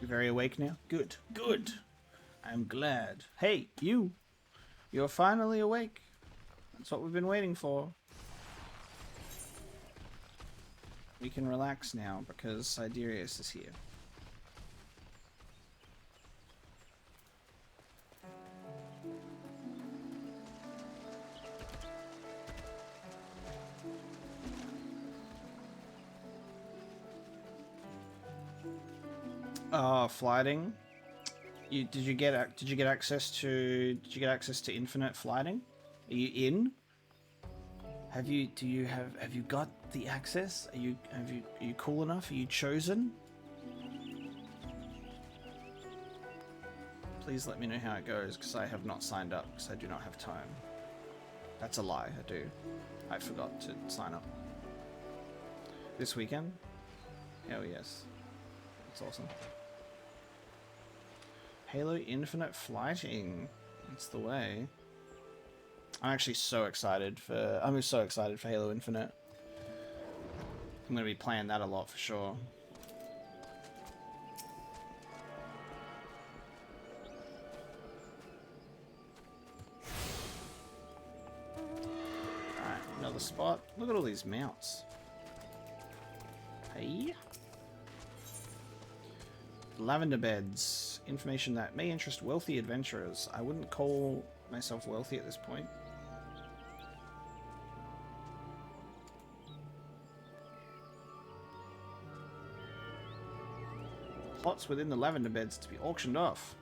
You very awake now? Good. Good. I'm glad. Hey, you! You're finally awake. That's what we've been waiting for. We can relax now because Siderius is here. Oh, flighting. Did you get access to infinite flighting? Are you in? Have you got the access? Are you cool enough? Are you chosen? Please let me know how it goes, because I have not signed up, because I do not have time. That's a lie, I do. I forgot to sign up. This weekend? Hell yes. That's awesome. Halo Infinite Flighting. That's the way. I'm actually so excited for... I'm so excited for Halo Infinite. I'm going to be playing that a lot for sure. Alright, another spot. Look at all these mounts. Hey. Lavender beds. Information that may interest wealthy adventurers. I wouldn't call myself wealthy at this point. Plots within the lavender beds to be auctioned off.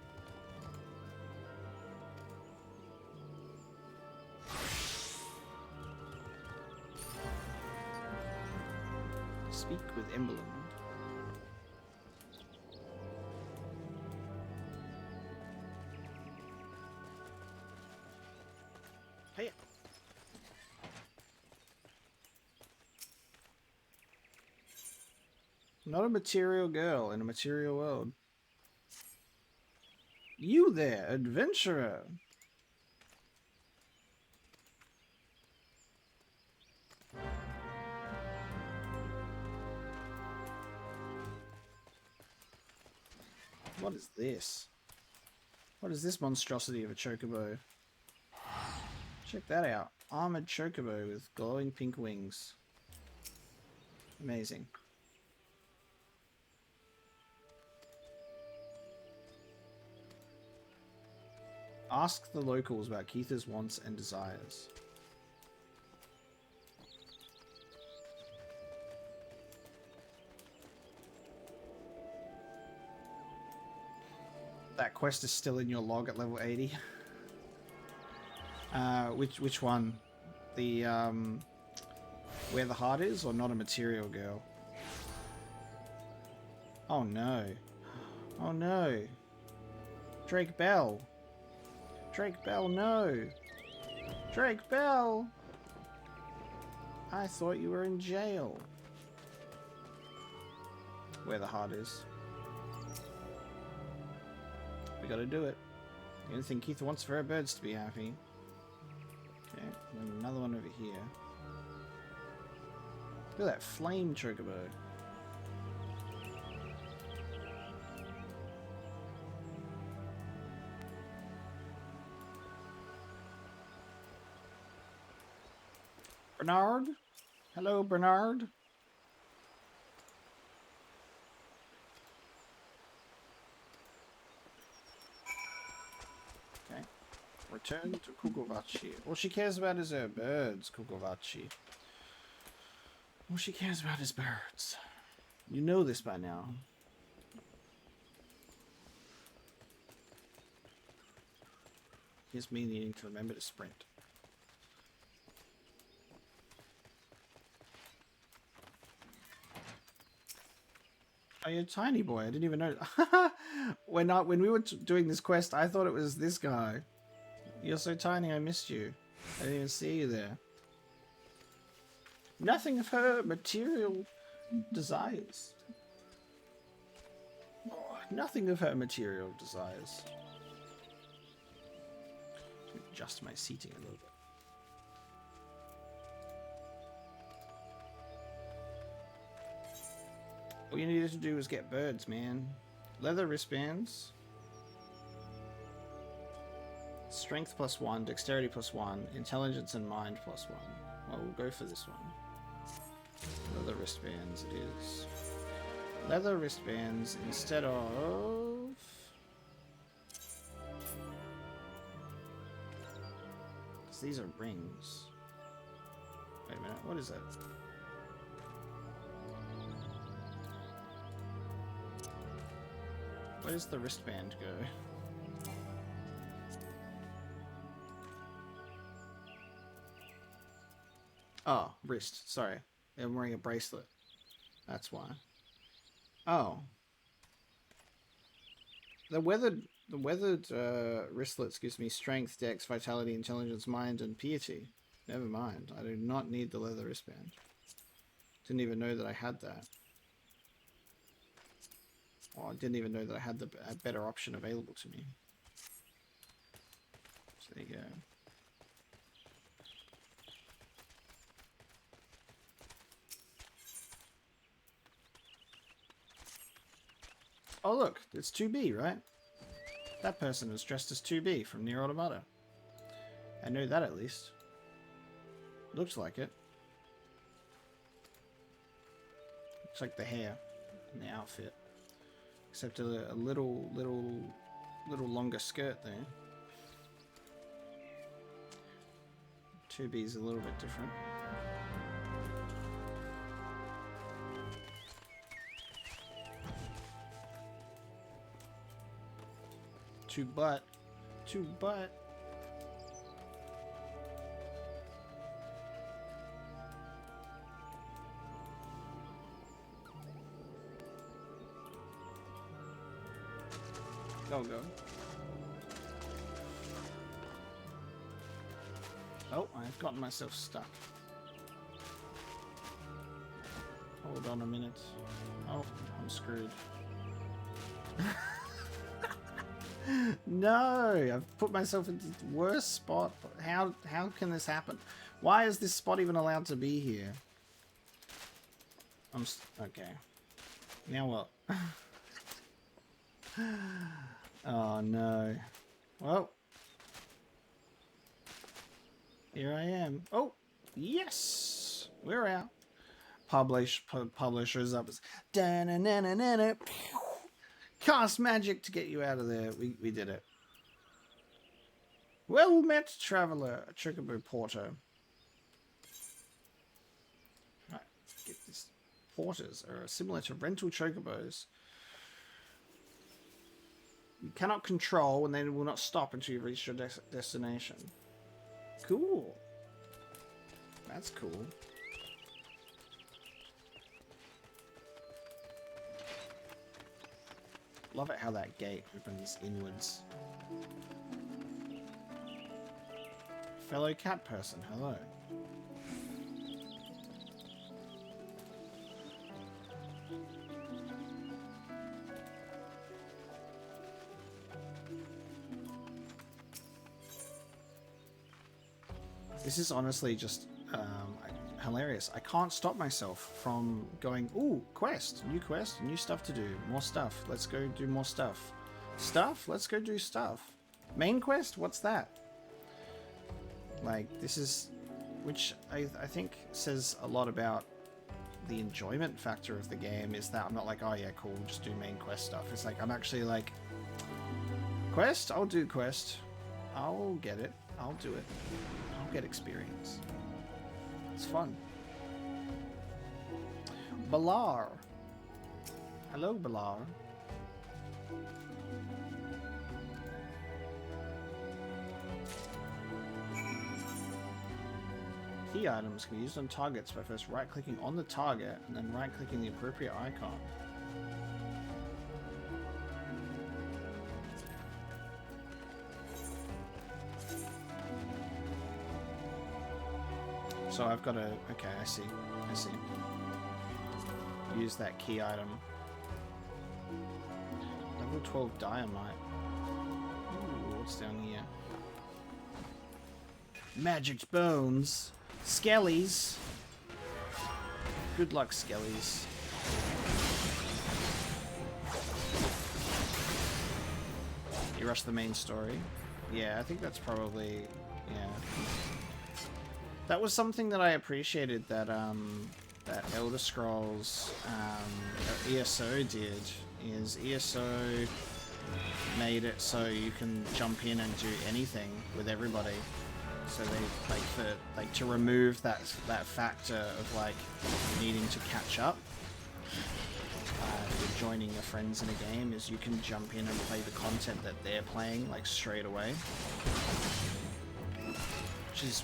Speak with Emblem. Hey. Not a material girl in a material world. You there, adventurer. What is this? What is this monstrosity of a chocobo? Check that out. Armored chocobo with glowing pink wings. Amazing. Ask the locals about Keitha's wants and desires. That quest is still in your log at level 80. Which one? The where the heart is, or not a material girl? Oh no. Oh no. Drake Bell. Drake Bell, no. Drake Bell. I thought you were in jail. Where the heart is. We gotta do it. The only thing Keith wants for our birds to be happy. Okay, and another one over here. Look at that flame chocobo. Bernard? Hello, Bernard? Okay. Return to Kugovachi. All she cares about is her birds, Kugovachi. All she cares about is birds. You know this by now. Here's me needing to remember to sprint. Oh, you're a tiny boy. I didn't even know. When we were doing this quest, I thought it was this guy. You're so tiny, I missed you. I didn't even see you there. Nothing of her material desires. Oh, nothing of her material desires. Adjust my seating a little bit. All you needed to do was get birds, man. Leather wristbands. Strength +1, dexterity +1, intelligence and mind +1. Well, we'll go for this one. Leather wristbands it is. Leather wristbands instead of... These are rings. Wait a minute, what is that? Where does the wristband go? Oh, wrist. Sorry. I'm wearing a bracelet. That's why. Oh. The weathered wristlets gives me strength, dex, vitality, intelligence, mind, and piety. Never mind. I do not need the leather wristband. Didn't even know that I had that. Oh, I didn't even know that I had a better option available to me. So there you go. Oh look, it's 2B, right? That person is dressed as 2B from Nier Automata. I know that at least. Looks like it. Looks like the hair and the outfit. Except a little longer skirt there. 2B is a little bit different. To butt. Go. Oh, I've gotten myself stuck. Hold on a minute. Oh, I'm screwed. No, I've put myself into the worst spot. How can this happen? Why is this spot even allowed to be here? Okay. Now what? Oh no. Well, here I am. Oh, yes, we're out. Publishers up. Cast magic to get you out of there. We did it. Well met, traveler. A chocobo porter. Right, get this. Porters are similar to rental chocobos. We You cannot control, and they will not stop until you've reached your destination. Cool. That's cool. Love it how that gate opens inwards. Fellow cat person, hello. This is honestly just hilarious. I can't stop myself from going, ooh, quest, new stuff to do, more stuff. Let's go do more stuff. Stuff? Let's go do stuff. Main quest? What's that? Like, this is, which I think says a lot about the enjoyment factor of the game, is that I'm not like, oh yeah, cool, just do main quest stuff. It's like, I'm actually like, quest? I'll do quest. I'll get it. I'll do it. I'll get experience. It's fun. Balar. Hello, Balar. Key items can be used on targets by first right-clicking on the target and then right-clicking the appropriate icon. So I've got to... Okay, I see. I see. Use that key item. Level 12 Dynamite. Ooh, what's down here? Magic Bones. Skellies. Good luck, Skellies. You rush the main story. Yeah, I think that's probably... Yeah. That was something that I appreciated that that Elder Scrolls ESO did. Is ESO made it so you can jump in and do anything with everybody. So they to remove that factor of like needing to catch up. If you're joining your friends in a game, is you can jump in and play the content that they're playing like straight away.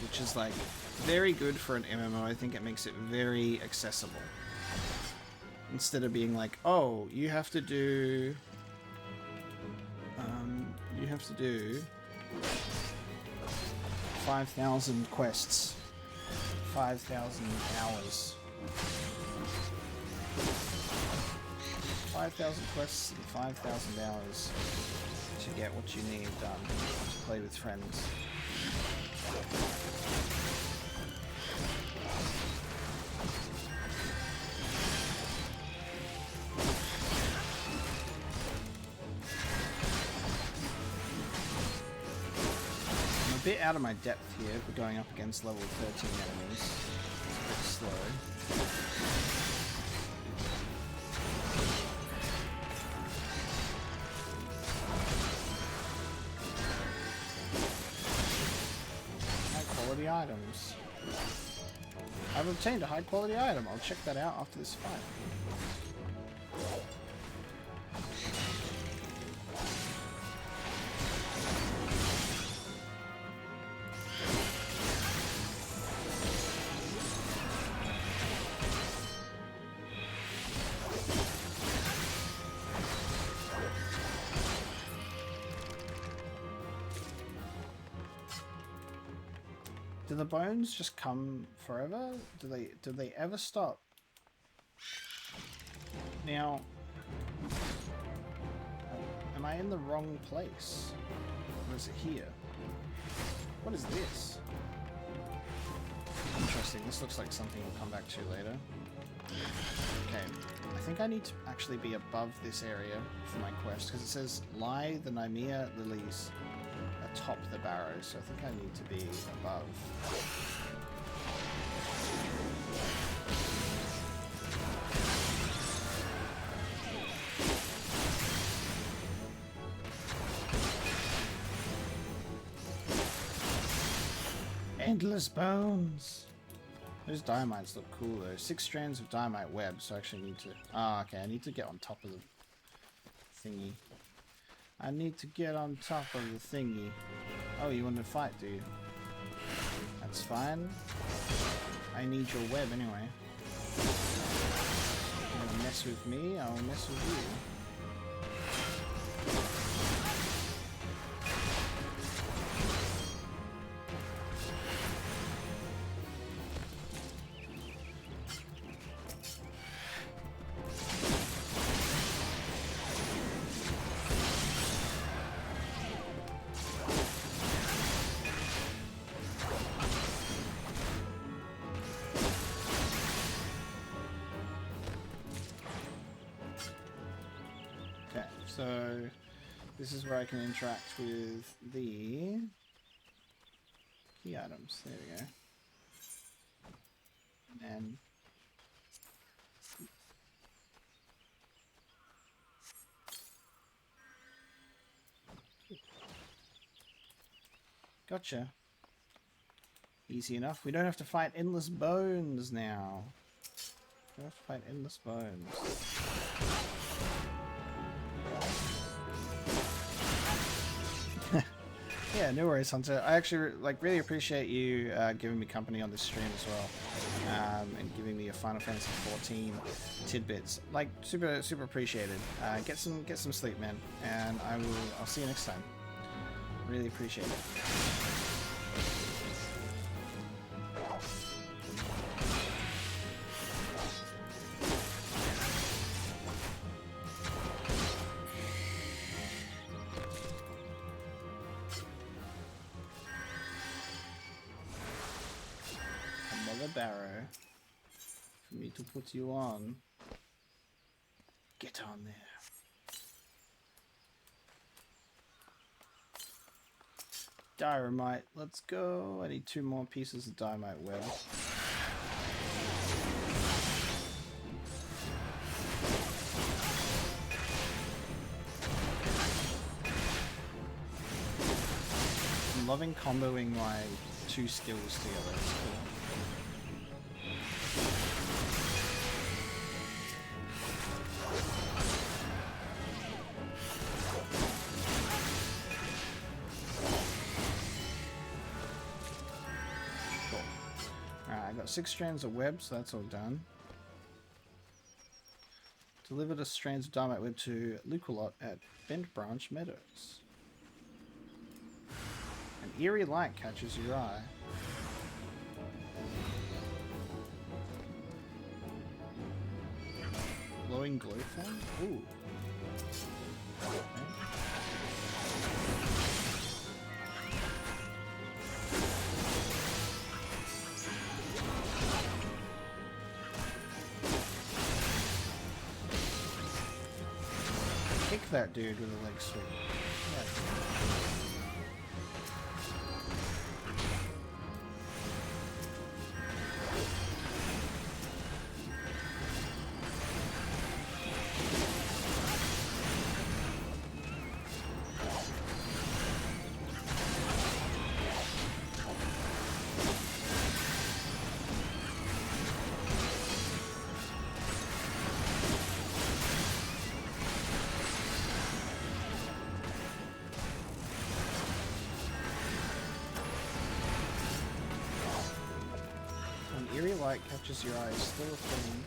Which is like very good for an MMO. I think it makes it very accessible. Instead of being like, oh, you have to do 5,000 quests, 5,000 hours, 5,000 quests and 5,000 hours to get what you need done to play with friends. I'm a bit out of my depth here. We're going up against level 13 enemies. It's a bit slow. Items. I've obtained a high quality item. I'll check that out after this fight. Do the bones just come forever? Do they ever stop? Now, am I in the wrong place? Or is it here? What is this? Interesting. This looks like something we'll come back to later. Okay. I think I need to actually be above this area for my quest, because it says lie the Nymea lilies atop the barrow, so I think I need to be above. Endless bones! Those dynamites look cool though. 6 strands of dynamite web, so I actually need to... Ah, okay, I need to get on top of the thingy. I need to get on top of the thingy. Oh, you want to fight, do you? That's fine. I need your web anyway. You wanna mess with me? I'll mess with you. So this is where I can interact with the key items. There we go. And gotcha. Easy enough. We don't have to fight endless bones now. We don't have to fight endless bones. Yeah, no worries, Hunter. I actually really appreciate you giving me company on this stream as well, and giving me your Final Fantasy 14 tidbits. Like, super appreciated. Get some sleep, man, and I'll see you next time. Really appreciate it. Barrow for me to put you on. Get on there. Dynamite, let's go. I need 2 more pieces of dynamite web. I'm loving comboing my 2 skills together. It's cool. I got 6 strands of web, so that's all done. Deliver the strands of dynamite web to Luculot at Bent Branch Meadows. An eerie light catches your eye. Glowing glow form? Ooh. Okay. Kick that dude with a leg sweep. Eerie light catches your eye, still a thing.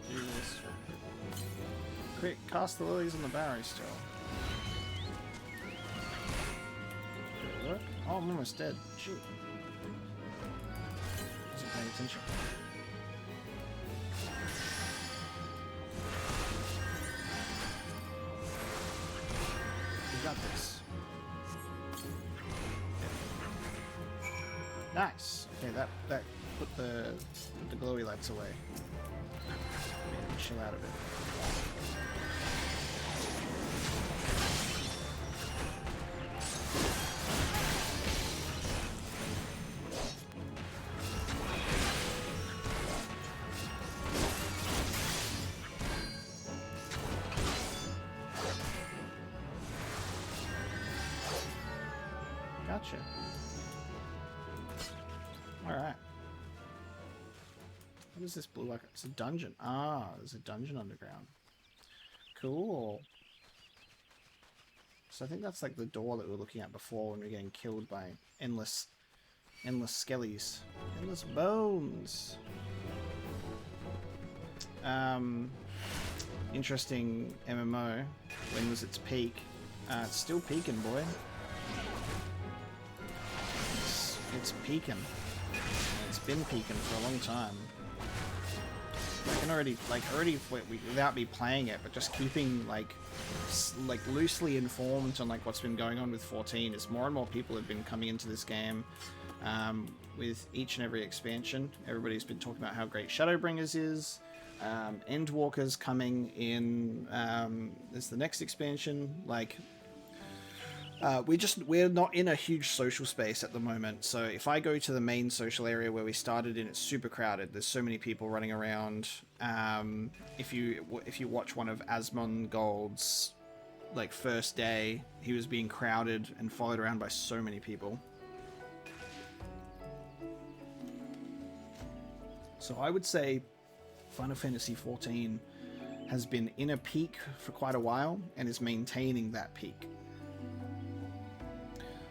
Do this. Quick, cast the lilies on the barrow still. Did it work? Oh, I'm almost dead. Shoot. Wasn't paying attention. Got this. Nice. Okay, that put the glowy lights away. Maybe chill out a bit. Gotcha. Alright. What is this blue like? It's a dungeon. Ah, there's a dungeon underground. Cool. So I think that's like the door that we were looking at before when we were getting killed by endless skellies. Endless bones. Interesting MMO. When was its peak? It's still peaking, boy. It's peaking. It's been peaking for a long time. I can already without me playing it, but just keeping like loosely informed on like what's been going on with 14 is more and more people have been coming into this game with each and every expansion. Everybody's been talking about how great Shadowbringers is. Endwalker's coming in. There's the next expansion. Like, we're not in a huge social space at the moment. So if I go to the main social area where we started in, it's super crowded. There's so many people running around. If you watch one of Asmongold's like first day, he was being crowded and followed around by so many people. So I would say Final Fantasy XIV has been in a peak for quite a while and is maintaining that peak.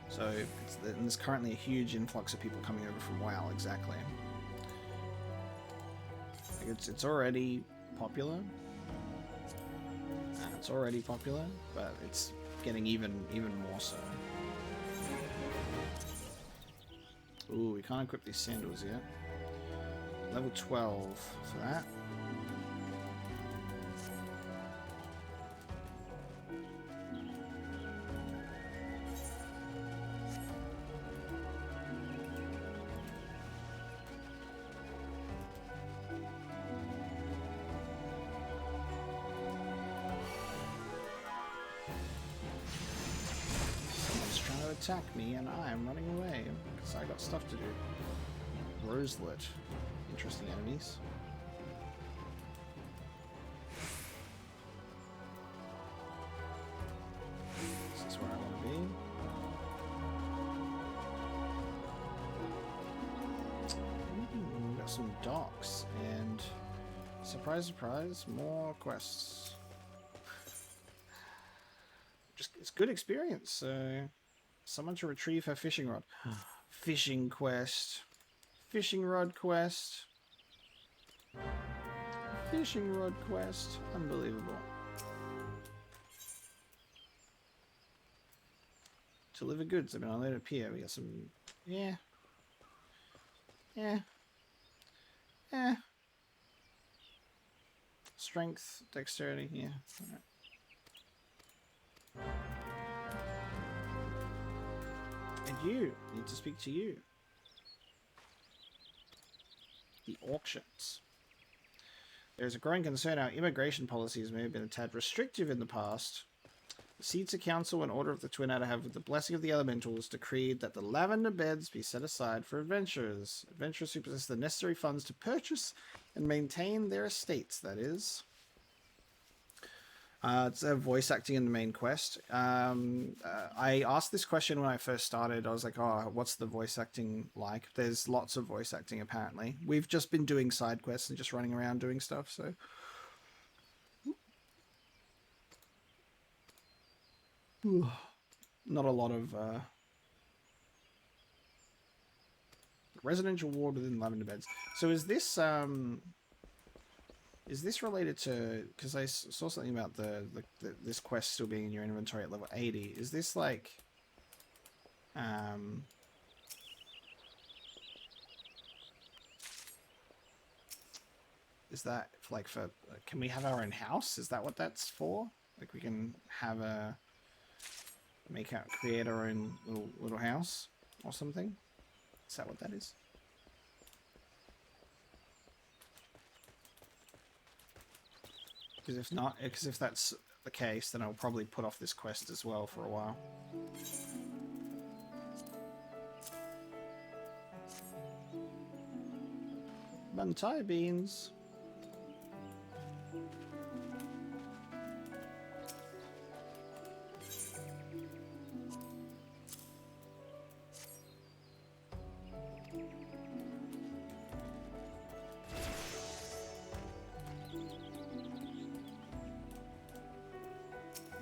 So there's currently a huge influx of people coming over from WoW, exactly. Like it's already popular. It's already popular, but it's getting even more so. Ooh, we can't equip these sandals yet. Level 12 for that. Someone's trying to attack me and I am running away because I got stuff to do. Roselet. Interesting enemies. This is where I want to be. Ooh, got some docks and surprise, surprise, more quests. Just it's good experience. Someone to retrieve her fishing rod. Fishing quest. Fishing rod quest. Fishing rod quest. Unbelievable. Deliver goods. I've been unloaded up here. We got some. Yeah. Strength, dexterity. Yeah. All right. And you need to speak to you. The auctions. There's a growing concern our immigration policies may have been a tad restrictive in the past. The Seedsa Council, in order of the Twin Adder, have, with the blessing of the Elementals, decreed that the lavender beds be set aside for adventurers. Adventurers who possess the necessary funds to purchase and maintain their estates, that is. It's voice acting in the main quest. I asked this question when I first started. I was like, oh, what's the voice acting like? There's lots of voice acting, apparently. We've just been doing side quests and just running around doing stuff, so... Not a lot of... Residential ward within lavender beds. So is this related to... Because I saw something about this quest still being in your inventory at level 80. Is this like... is that like for... Can we have our own house? Is that what that's for? Like we can have a... create our own little house or something? Is that what that is? Because if not, because if that's the case, then I'll probably put off this quest as well for a while. Buntai beans.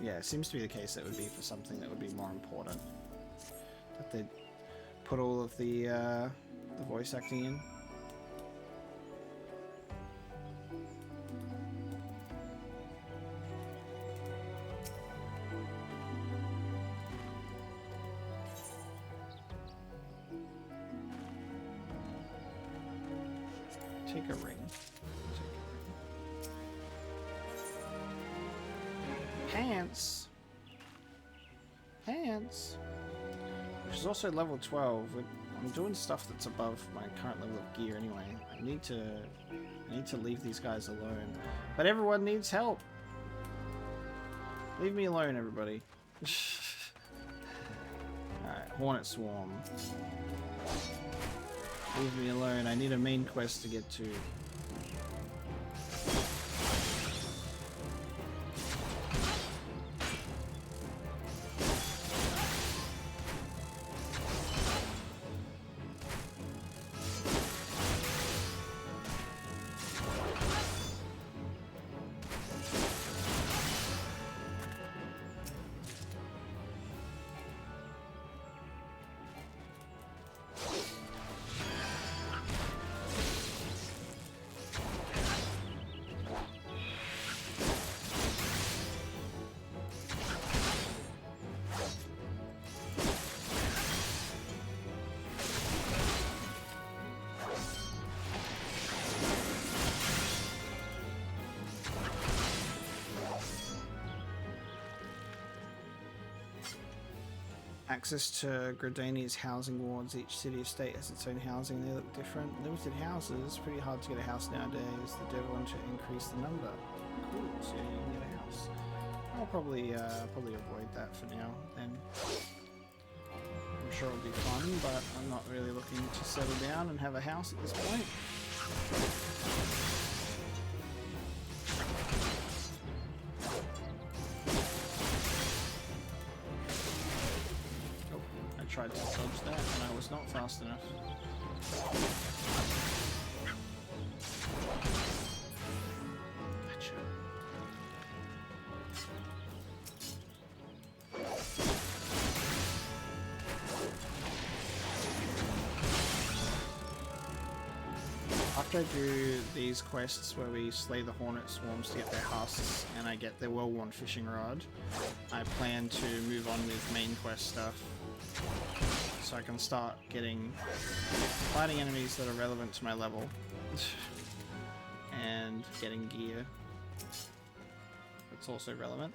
Yeah, it seems to be the case that would be for something that would be more important. That they'd put all of the voice acting in. Take a ring. Pants. Pants. Which is also level 12. I'm doing stuff that's above my current level of gear anyway. I need to leave these guys alone. But everyone needs help. Leave me alone, everybody. Alright, Hornet Swarm. Leave me alone. I need a main quest to get to. Access to Gradania's housing wards. Each city or state has its own housing. They look different. Limited houses. Pretty hard to get a house nowadays. The devil want to increase the number. Cool. So you can get a house. I'll probably avoid that for now. Then I'm sure it'll be fun, but I'm not really looking to settle down and have a house at this point. Tried to dodge that and I was not fast enough. Gotcha. After I do these quests where we slay the Hornet Swarms to get their husks and I get their well-worn fishing rod, I plan to move on with main quest stuff. So I can start fighting enemies that are relevant to my level and getting gear that's also relevant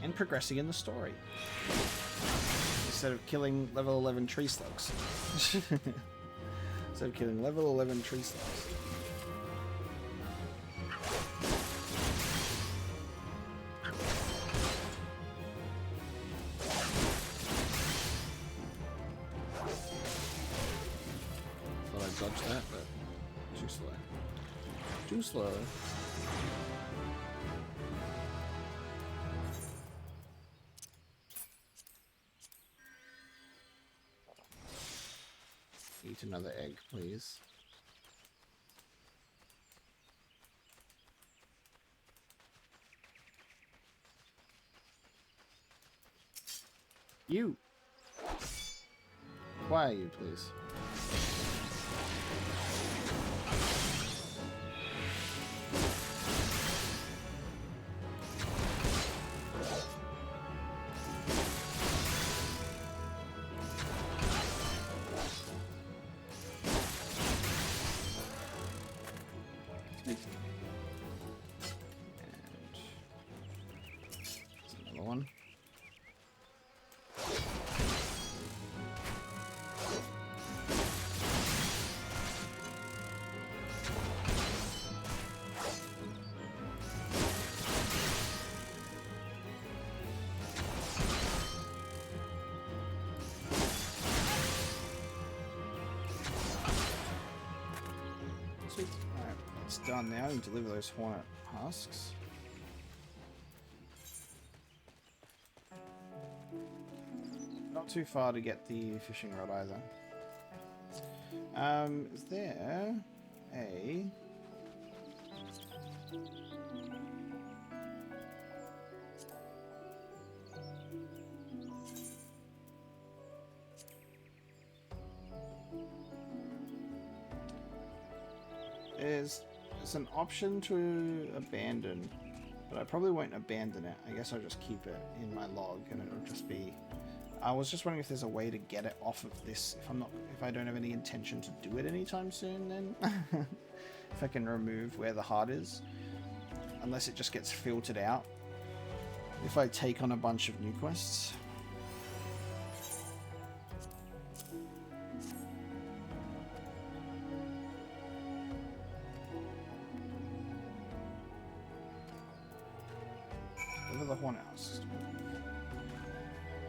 and progressing in the story instead of killing level 11 tree slugs. Instead of killing level 11 tree slugs. Dodge that, but too slow. Too slow. Eat another egg, please. You! Why are you, please? One. Sweet. Alright, it's done now. You deliver those Hornet husks. Not too far to get the fishing rod either. Is there a... is it's an option to abandon, but I probably won't abandon it. I guess I'll just keep it in my log, and it'll just be. I was just wondering if there's a way to get it off of this. If I don't have any intention to do it anytime soon, then if I can remove where the heart is, unless it just gets filtered out. If I take on a bunch of new quests. Deliver the horn house.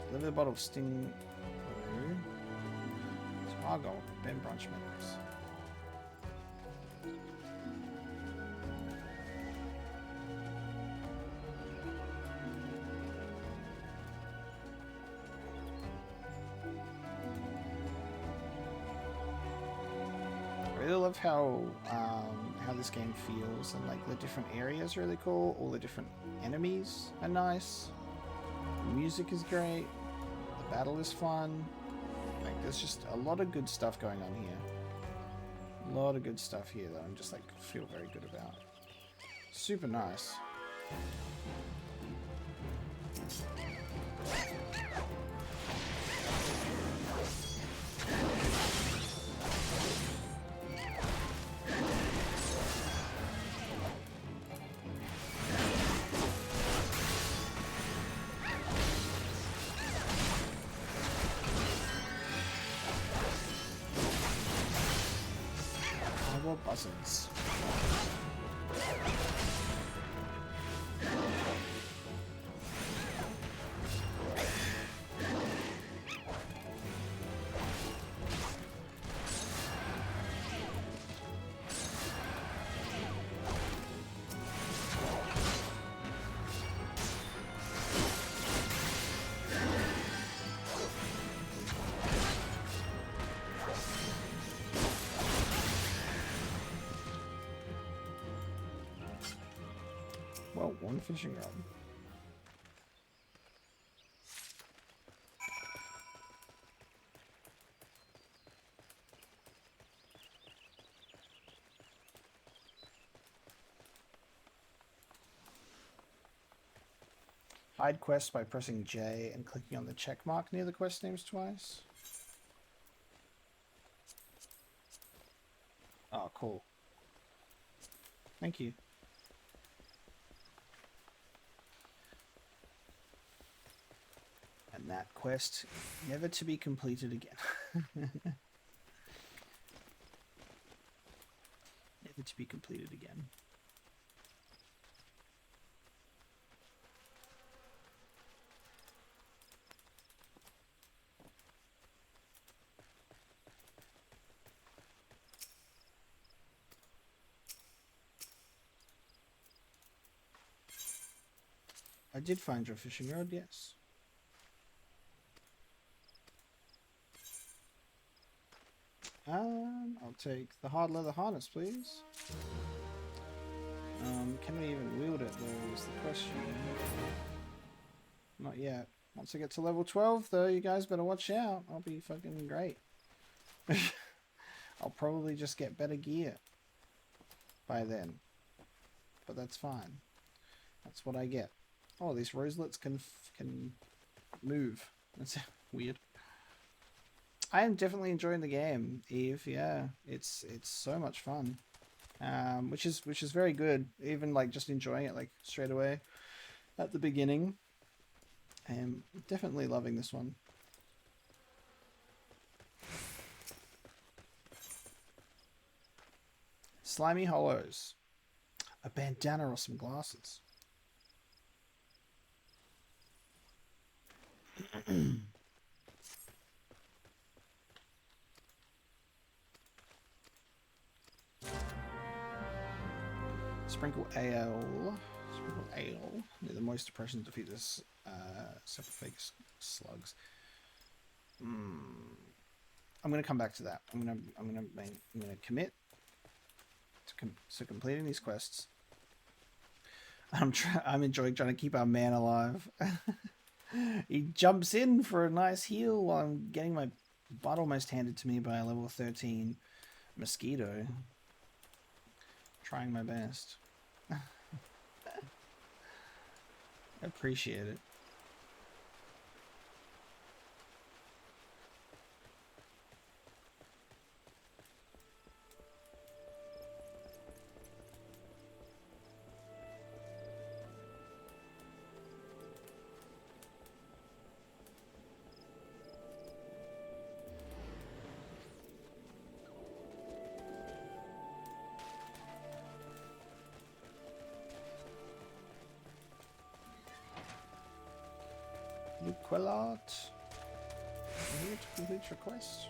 Deliver the bottle of sting. Argyle, Ben Branch Meadows. I really love how this game feels, and like the different areas are really cool. All the different enemies are nice. The music is great. The battle is fun. Like there's just a lot of good stuff going on here. A lot of good stuff here that I'm just like feel very good about. Super nice. Buzzards. Well, one fishing rod. Hide quest by pressing J and clicking on the check mark near the quest names twice. Oh, cool. Thank you. And that quest, never to be completed again. Never to be completed again. I did find your fishing rod, yes. I'll take the hard leather harness, please. Can we even wield it, though, is the question. Not yet. Once I get to level 12, though, you guys better watch out. I'll be fucking great. I'll probably just get better gear by then. But that's fine. That's what I get. Oh, these roselets can move. That's weird. I am definitely enjoying the game, Eve. Yeah, it's so much fun, which is very good. Even like just enjoying it like straight away at the beginning. I am definitely loving this one. Slimy hollows, a bandana or some glasses. Sprinkle ale. Sprinkle ale. Near the moist depression to defeat this sarcophagus slugs. I'm gonna come back to that. I'm gonna commit to completing these quests. I'm enjoying trying to keep our man alive. He jumps in for a nice heal while I'm getting my butt almost handed to me by a level 13 mosquito. trying my best. I appreciate it. Quillart. Here to complete your quest.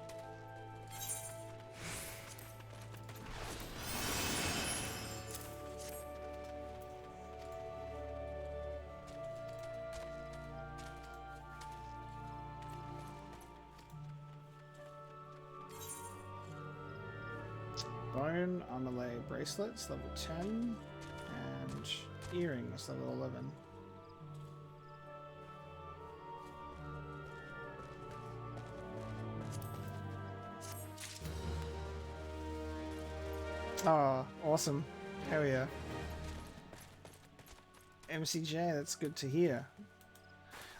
Bone armor bracelets, level 10, and earrings, level 11. Oh, awesome. Hell yeah. MCJ, that's good to hear.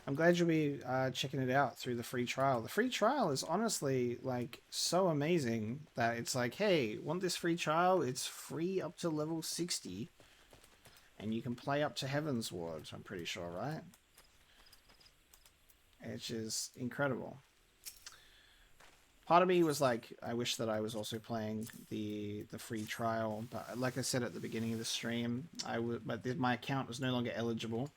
I'm glad you'll be checking it out through the free trial. The free trial is honestly like so amazing that it's like, hey, want this free trial? It's free up to level 60. And you can play up to Heaven's Ward, I'm pretty sure, right? Which is incredible. Part of me was like, I wish that I was also playing the free trial, but like I said at the beginning of the stream, my account was no longer eligible.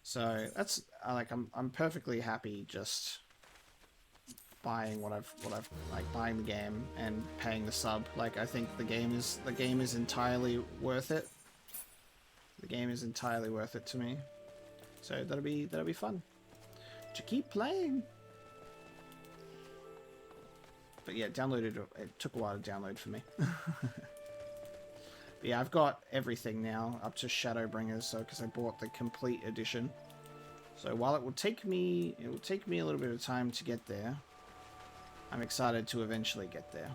So that's like I'm perfectly happy just buying what I've like buying the game and paying the sub. Like I think the game is entirely worth it. The game is entirely worth it to me. So that'll be fun to keep playing. But yeah, it took a while to download for me. But yeah, I've got everything now up to Shadowbringers, so because I bought the complete edition. So while it will take me a little bit of time to get there, I'm excited to eventually get there.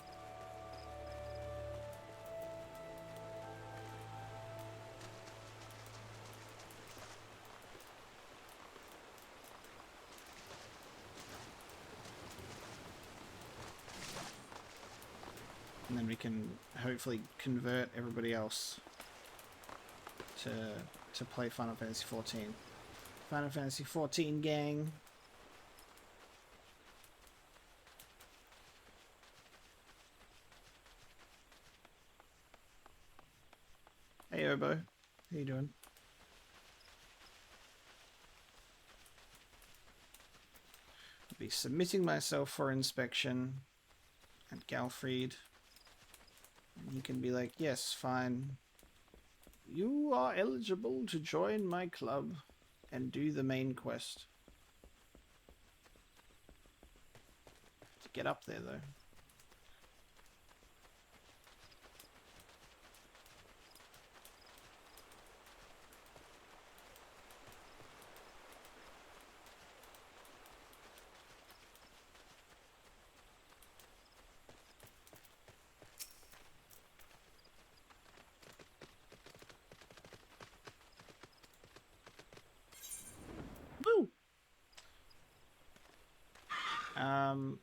And then we can hopefully convert everybody else to play Final Fantasy XIV. Final Fantasy XIV gang. Hey Obo, how you doing? I'll be submitting myself for inspection at Galfried. And he can be like, yes, fine. You are eligible to join my club and do the main quest. To get up there, though.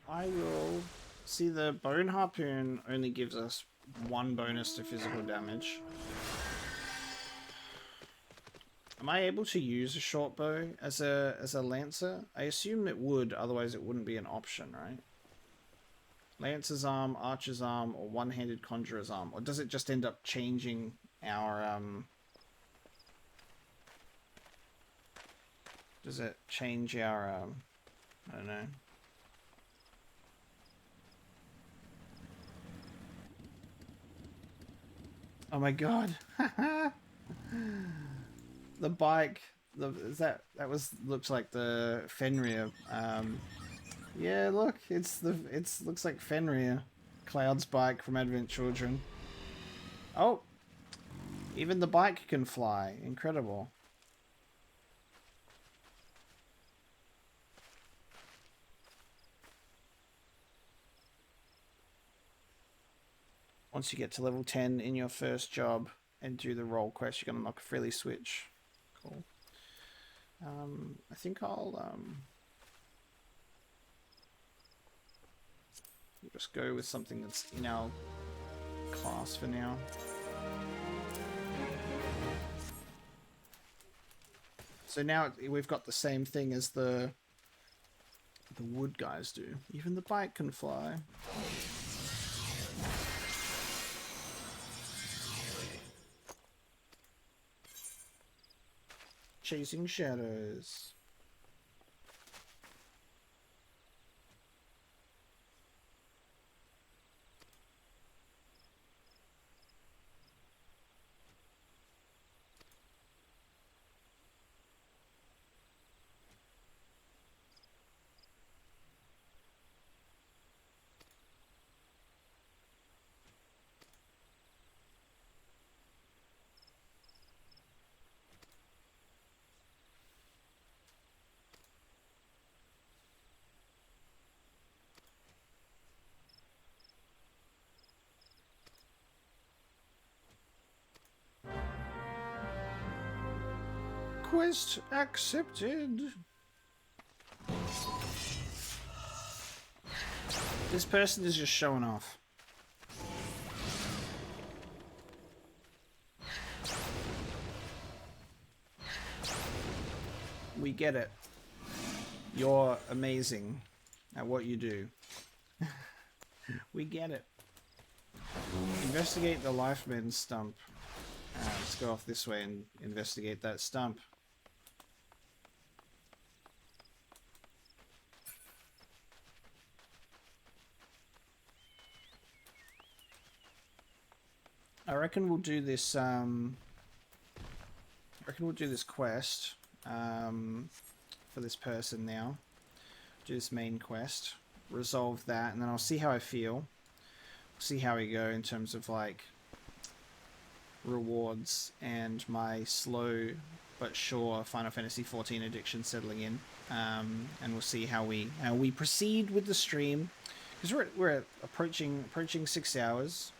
I will see the Bone Harpoon only gives us 1 bonus to physical damage. Am I able to use a short bow as a lancer? I assume it would, otherwise it wouldn't be an option, right? Lancer's arm, archer's arm, or one-handed conjurer's arm, or does it just end up changing our does it change our I don't know. Oh my god. The bike, that looks like the Fenrir. Yeah, look, looks like Fenrir, Cloud's bike from Advent Children. Oh, even the bike can fly. Incredible. Once you get to level 10 in your first job and do the role quest, you're going to unlock a freely switch. Cool. I think I'll just go with something that's in our class for now. So now we've got the same thing as the wood guys do. Even the bike can fly. Chasing shadows. Quest accepted. This person is just showing off. We get it. You're amazing at what you do. We get it. Investigate the Lifeman stump. Let's go off this way and investigate that stump. I reckon we'll do this. I reckon we'll do this quest for this person now. Do this main quest, resolve that, and then I'll see how I feel. See how we go in terms of like rewards and my slow but sure Final Fantasy XIV addiction settling in. And we'll see how we proceed with the stream, because we're approaching 6 hours.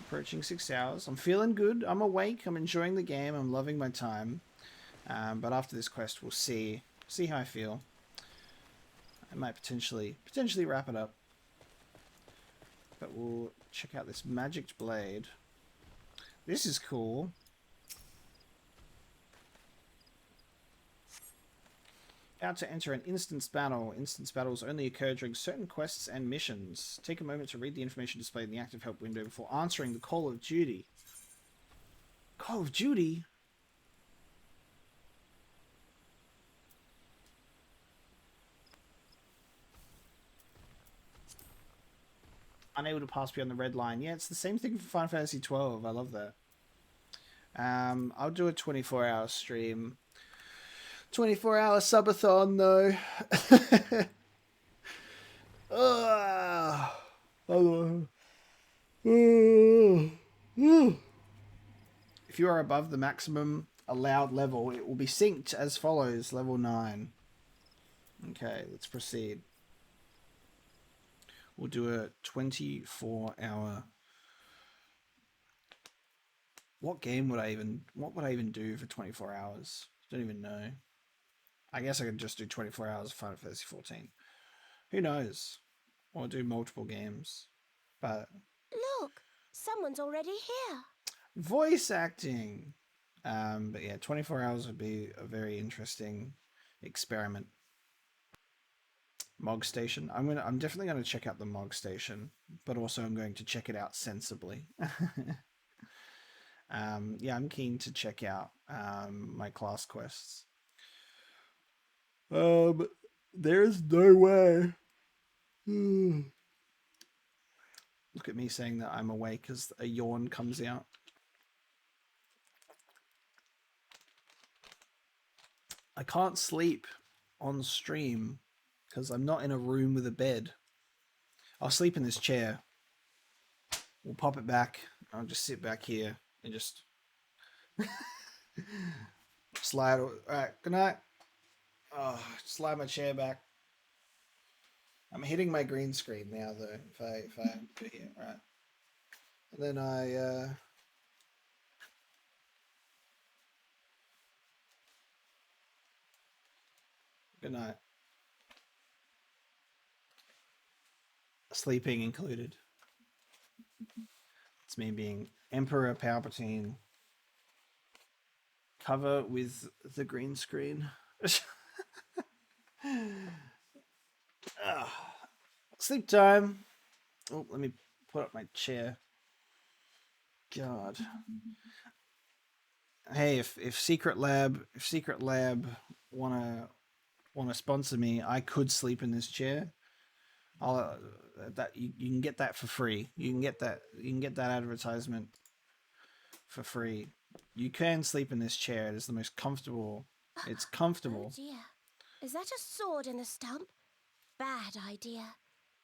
Approaching 6 hours. I'm feeling good. I'm awake. I'm enjoying the game. I'm loving my time. But after this quest, we'll see how I feel. I might potentially wrap it up. But we'll check out this magic blade. This is cool. About to enter an instance battle. Instance battles only occur during certain quests and missions. Take a moment to read the information displayed in the active help window before answering the call of duty. Call of Duty? Unable to pass beyond the red line. Yeah, it's the same thing for Final Fantasy XII. I love that. I'll do a 24-hour stream. 24-hour subathon, though. If you are above the maximum allowed level, it will be synced as follows. Level 9. Okay, let's proceed. We'll do a 24-hour... What would I even do for 24 hours? Don't even know. I guess I could just do 24 hours of Final Fantasy XIV. Who knows? Or do multiple games. But... Look, someone's already here. Voice acting! But yeah, 24 hours would be a very interesting experiment. Mog Station. I'm definitely going to check out the Mog Station. But also I'm going to check it out sensibly. Yeah, I'm keen to check out my class quests. There's no way. Look at me saying that I'm awake as a yawn comes out. I can't sleep on stream because I'm not in a room with a bed. I'll sleep in this chair. We'll pop it back. I'll just sit back here and just slide. Alright, good night. Oh, slide my chair back. I'm hitting my green screen now, though. If I go here, right. And then I good night. Sleeping included. It's me being Emperor Palpatine. Cover with the green screen. Sleep time. Oh, let me put up my chair. God. Hey, if Secret Lab wanna sponsor me, I could sleep in this chair. I'll that you can get that for free. You can get that advertisement for free. You can sleep in this chair. It is the most comfortable. It's comfortable. Oh dear. Is that a sword in the stump? Bad idea.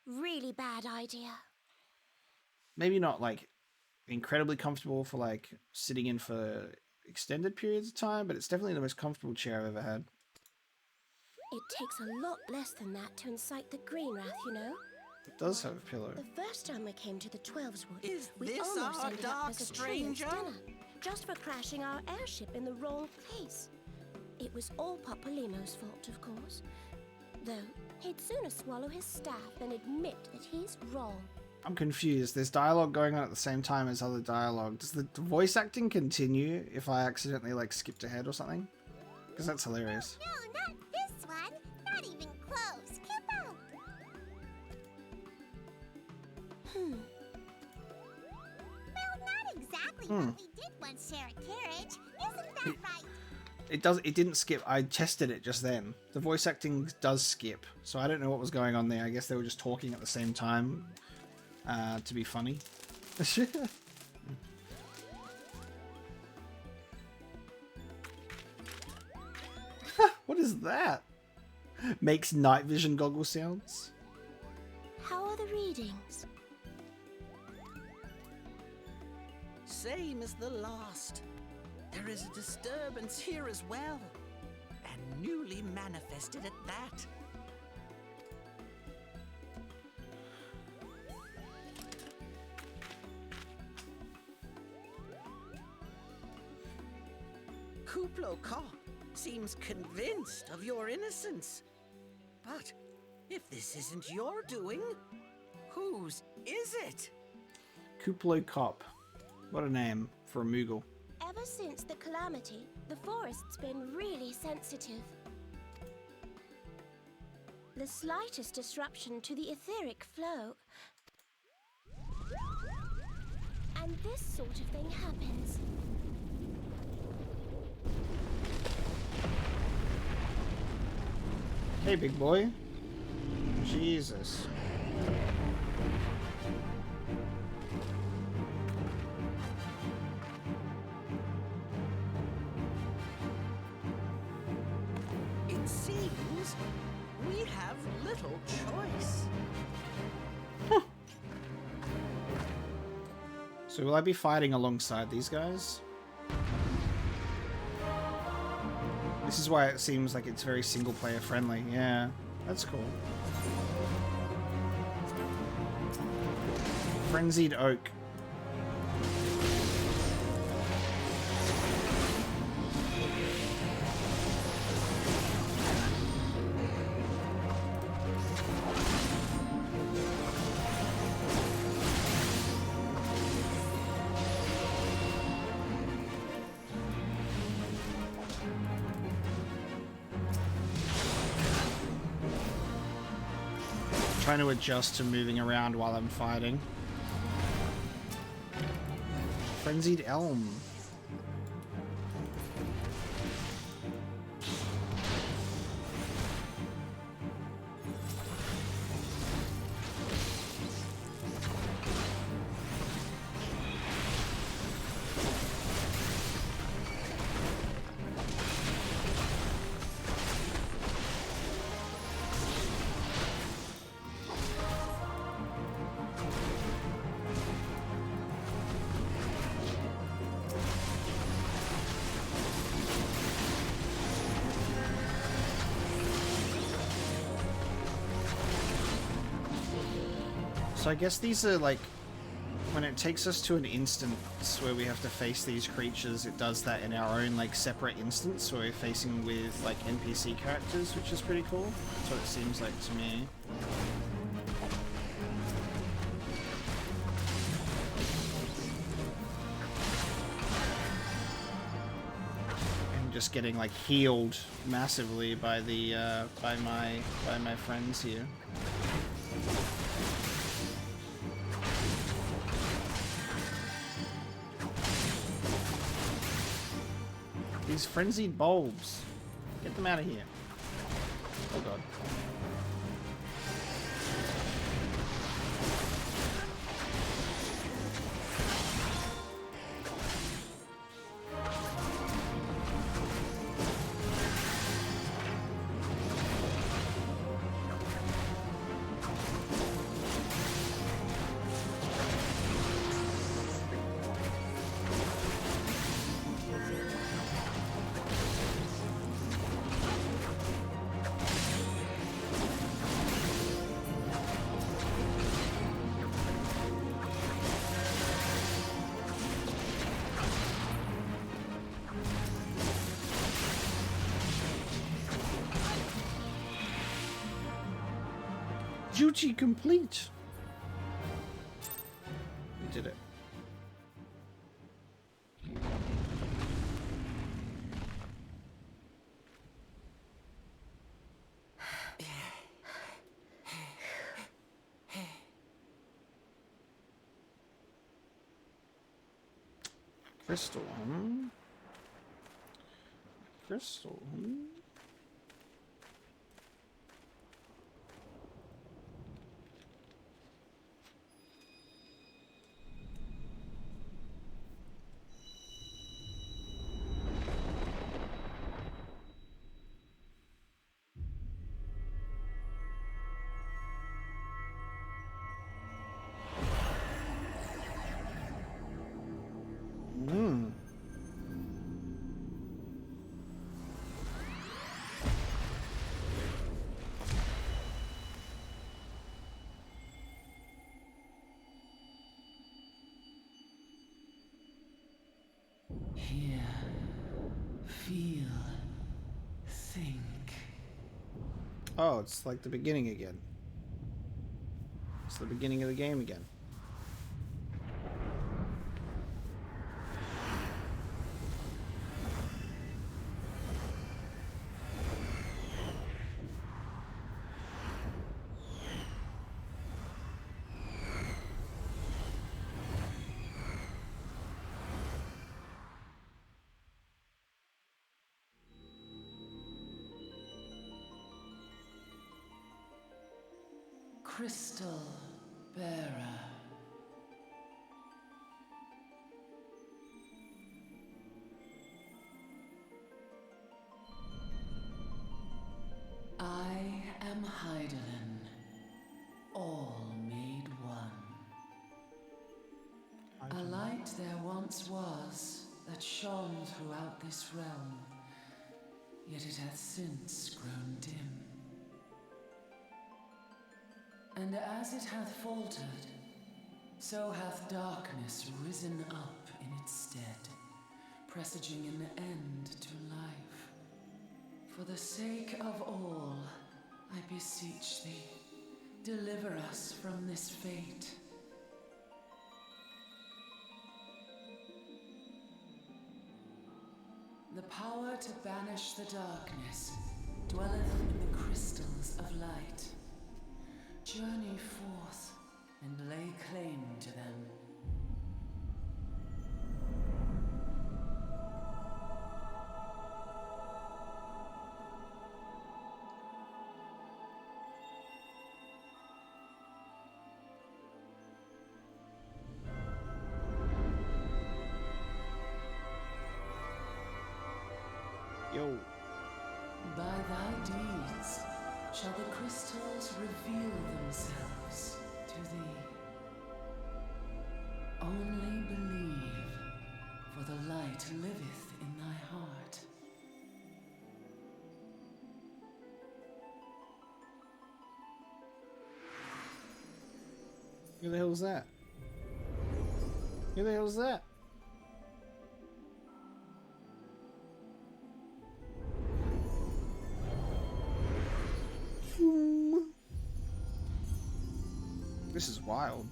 Really bad idea. Maybe not like incredibly comfortable for like sitting in for extended periods of time, but it's definitely the most comfortable chair I've ever had. It takes a lot less than that to incite the green wrath, you know? It does have a pillow. The first time we came to the 12's Wood, Is we this almost our ended up dark as a stranger? dinner, just for crashing our airship in the wrong place. It was all Papolino's fault, of course. Though, he'd sooner swallow his staff than admit that he's wrong. I'm confused. There's dialogue going on at the same time as other dialogue. Does the voice acting continue if I accidentally like skipped ahead or something? Because that's hilarious. No, not this one. Not even close. Keep out. Well, not exactly what we did once share a carriage. Isn't that right? It didn't skip. I tested it just then. The voice acting does skip. So I don't know what was going on there. I guess they were just talking at the same time to be funny. What is that? Makes night vision goggle sounds. How are the readings? Same as the last. There is a disturbance here as well. And newly manifested at that. Kuplo Ka seems convinced of your innocence. But if this isn't your doing, whose is it? Kuplo Cop. What a name for a Moogle. Ever since the calamity, the forest's been really sensitive. The slightest disruption to the etheric flow, and this sort of thing happens. Hey, big boy. Jesus. It seems we have little choice. So will I be fighting alongside these guys? This is why it seems like it's very single player friendly. Yeah, that's cool. Frenzied Oak. Trying to adjust to moving around while I'm fighting. Frenzied Elm. So I guess these are like when it takes us to an instance where we have to face these creatures, it does that in our own like separate instance where we're facing with like NPC characters, which is pretty cool. That's what it seems like to me. And just getting like healed massively by the by my friends here. These frenzied bulbs. Get them out of here. Oh god. Duty complete. We did it. Crystal, Crystal, Hear, feel, think. Oh, it's like the beginning again. It's the beginning of the game again. Crystal bearer. I am Heidelin, all made one. A light there once was that shone throughout this realm, yet it hath since grown dim. And as it hath faltered, so hath darkness risen up in its stead, presaging an end to life. For the sake of all, I beseech thee, deliver us from this fate. The power to banish the darkness dwelleth in the crystals of light. Journey forth and lay claim to them. Yo. By thy deeds shall the crystals reveal themselves to thee. Only believe, for the light liveth in thy heart. Who the hell is that? Who the hell is that? This is wild.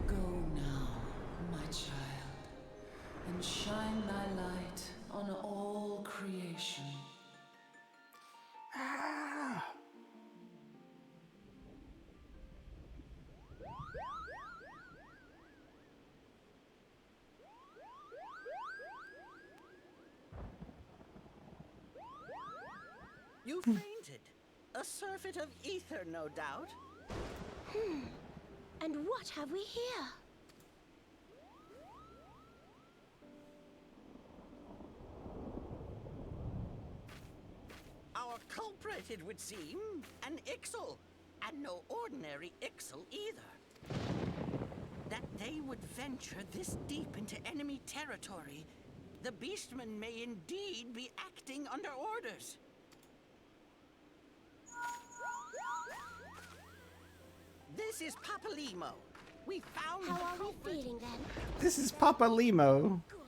Go now, my child, and shine thy light on all creation. You fainted. A surfeit of ether, no doubt. And what have we here? Our culprit, it would seem, an Ixal, and no ordinary Ixal either. That they would venture this deep into enemy territory, the beastmen may indeed be acting under orders. This is Papalimo. We found How the are we culprit. feeling then? This is Papa Limo. Good.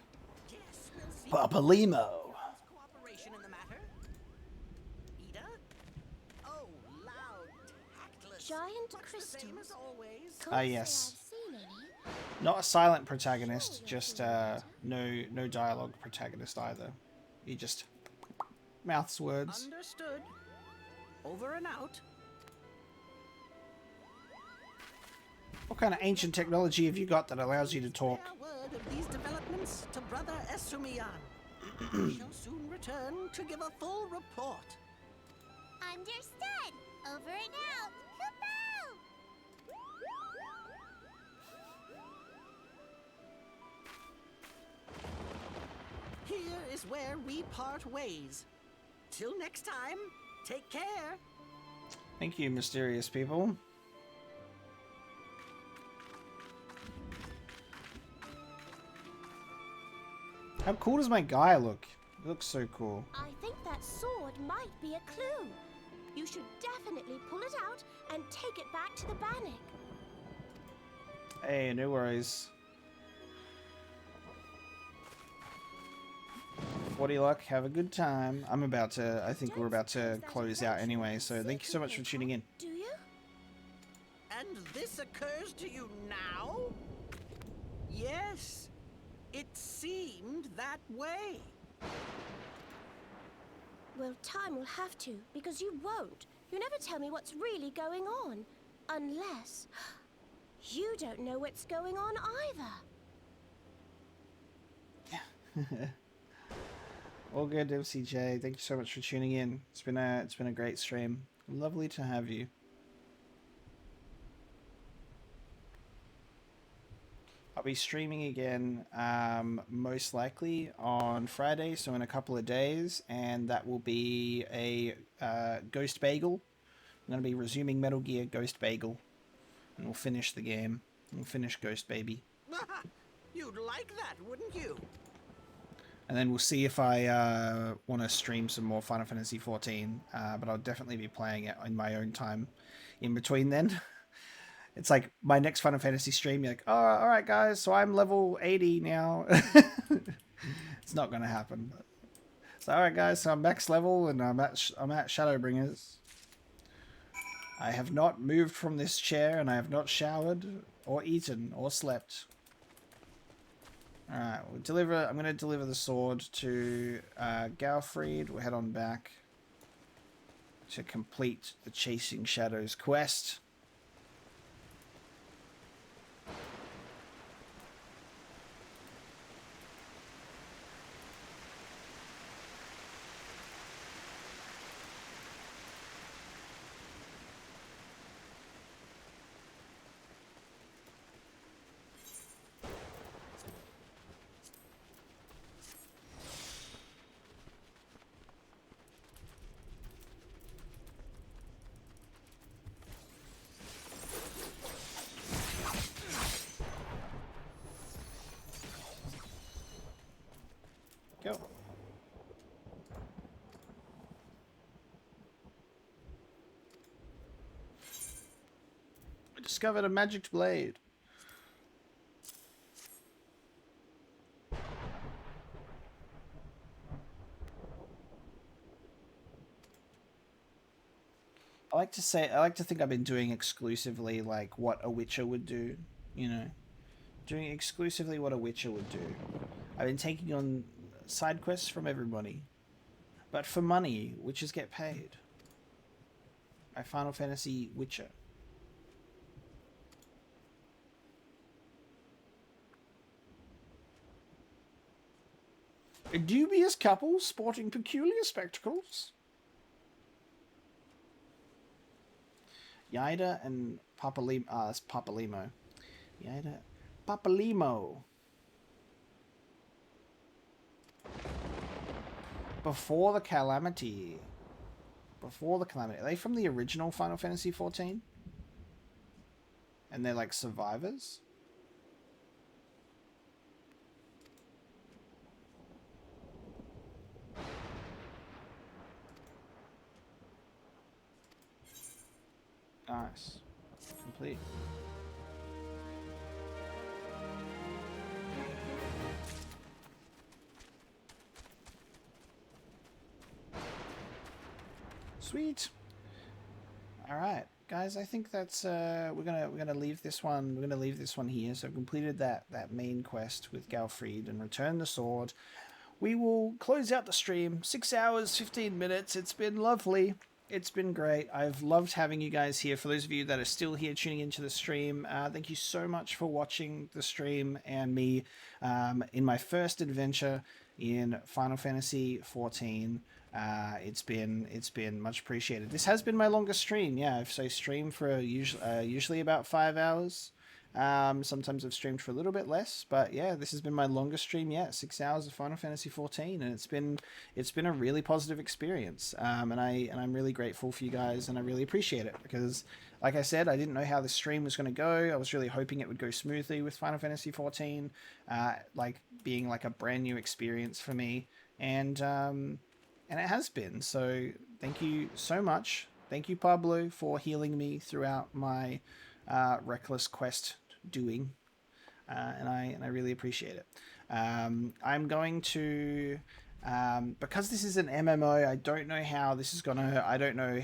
Yes, we'll see. Papa Limo. Cooperation in the matter. Ida? Oh, loud, tactless. Giant Much the same crystals. as always. Can't Ah, say yes. I've seen any. Not a silent protagonist, just no dialogue protagonist either. He just mouths words. Understood. Over and out. What kind of ancient technology have you got that allows you to talk? Bear word of these developments to Brother Esumian. We shall soon return to give a full report. Understood. Over and out. Kaboom! Here is where we part ways. Till next time, take care. Thank you, mysterious people. How cool does my guy look? He looks so cool. I think that sword might be a clue. You should definitely pull it out and take it back to the Bannock. Hey, no worries. What do you like? Have a good time. I think we're about to close out anyway, so thank you so much for tuning in. Do you? And this occurs to you now? Yes, it seemed that way. Well, time will have to, because you won't. You never tell me what's really going on. Unless... you don't know what's going on either. All good, MCJ. Thank you so much for tuning in. It's been a great stream. Lovely to have you. I'll be streaming again, most likely on Friday, so in a couple of days, and that will be a Ghost Bagel. I'm going to be resuming Metal Gear Ghost Bagel, and we'll finish the game. We'll finish Ghost Baby. You'd like that, wouldn't you? And then we'll see if I want to stream some more Final Fantasy XIV, but I'll definitely be playing it in my own time in between then. It's like my next Final Fantasy stream, you're like, oh, alright guys, so I'm level 80 now. It's not going to happen. But... so alright guys, so I'm max level and I'm at Shadowbringers. I have not moved from this chair and I have not showered or eaten or slept. Alright, I'm going to deliver the sword to Galfried. We'll head on back to complete the Chasing Shadows quest. Go. discovered a magic blade. I like to think I've been doing exclusively like what a Witcher would do, you know. Doing exclusively what a Witcher would do. I've been taking on side quests from everybody. But for money, witches get paid. My Final Fantasy Witcher. A dubious couple sporting peculiar spectacles. Yaida and Papalimo. That's Papalimo. Yaida. Papalimo. Before the Calamity. Before the Calamity. Are they from the original Final Fantasy XIV? And they're like survivors? Nice. Complete. Sweet. All right, guys. I think that's we're gonna leave this one. We're gonna leave this one here. So I've completed that main quest with Galfried and returned the sword. We will close out the stream. 6 hours, 15 minutes. It's been lovely. It's been great. I've loved having you guys here. For those of you that are still here tuning into the stream, thank you so much for watching the stream and me in my first adventure in Final Fantasy XIV. It's been much appreciated. This has been my longest stream. Yeah, so I stream for usually about 5 hours. Sometimes I've streamed for a little bit less, but yeah, this has been my longest stream yet. 6 hours of Final Fantasy XIV, and it's been a really positive experience. And I'm really grateful for you guys, and I really appreciate it because, like I said, I didn't know how the stream was going to go. I was really hoping it would go smoothly with Final Fantasy XIV, like being like a brand new experience for me, and it has been. So thank you so much. Thank you, Pablo, for healing me throughout my reckless quest doing, and I really appreciate it. I'm going to because this is an MMO, I don't know how this is gonna, I don't know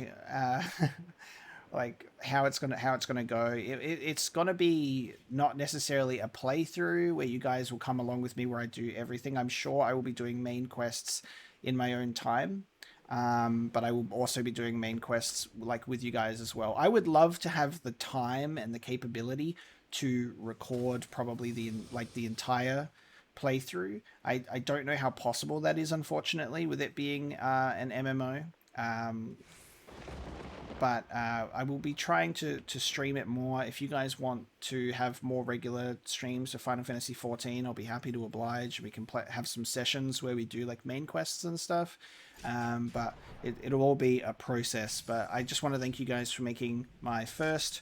like how it's gonna go. It's gonna be not necessarily a playthrough where you guys will come along with me where I do everything. I'm sure I will be doing main quests in my own time. But I will also be doing main quests like with you guys as well. I would love to have the time and the capability to record probably the entire playthrough. I don't know how possible that is, unfortunately, with it being an MMO. But I will be trying to stream it more. If you guys want to have more regular streams for Final Fantasy XIV, I'll be happy to oblige. We can have some sessions where we do like main quests and stuff. But it'll all be a process. But I just want to thank you guys for making my first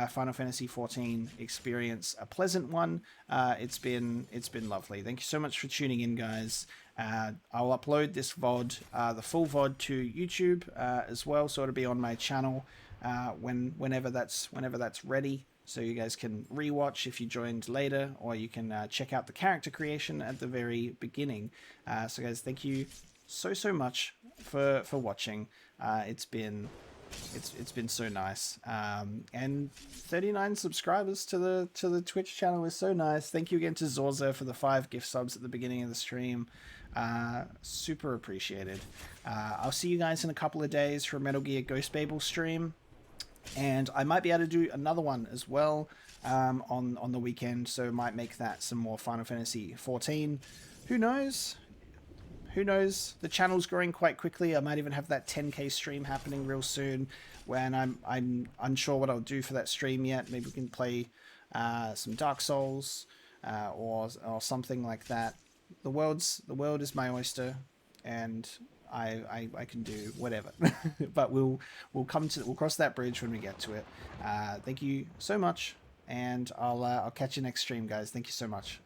Final Fantasy XIV experience a pleasant one. It's been lovely. Thank you so much for tuning in, guys. I'll upload this VOD, the full VOD, to YouTube as well, so it'll be on my channel whenever that's ready, so you guys can rewatch if you joined later, or you can check out the character creation at the very beginning. So guys, thank you so much for watching. It's been so nice, and 39 subscribers to the Twitch channel is so nice. Thank you again to Zorza for the 5 gift subs at the beginning of the stream. Super appreciated. I'll see you guys in a couple of days for a Metal Gear Ghost Babel stream, and I might be able to do another one as well on the weekend, so might make that some more Final Fantasy XIV. Who knows? Who knows? The channel's growing quite quickly. I might even have that 10k stream happening real soon, when I'm unsure what I'll do for that stream yet. Maybe we can play some Dark Souls or something like that. The world is my oyster, and I can do whatever. But we'll cross that bridge when we get to it. Thank you so much, and I'll catch you next stream, guys. Thank you so much.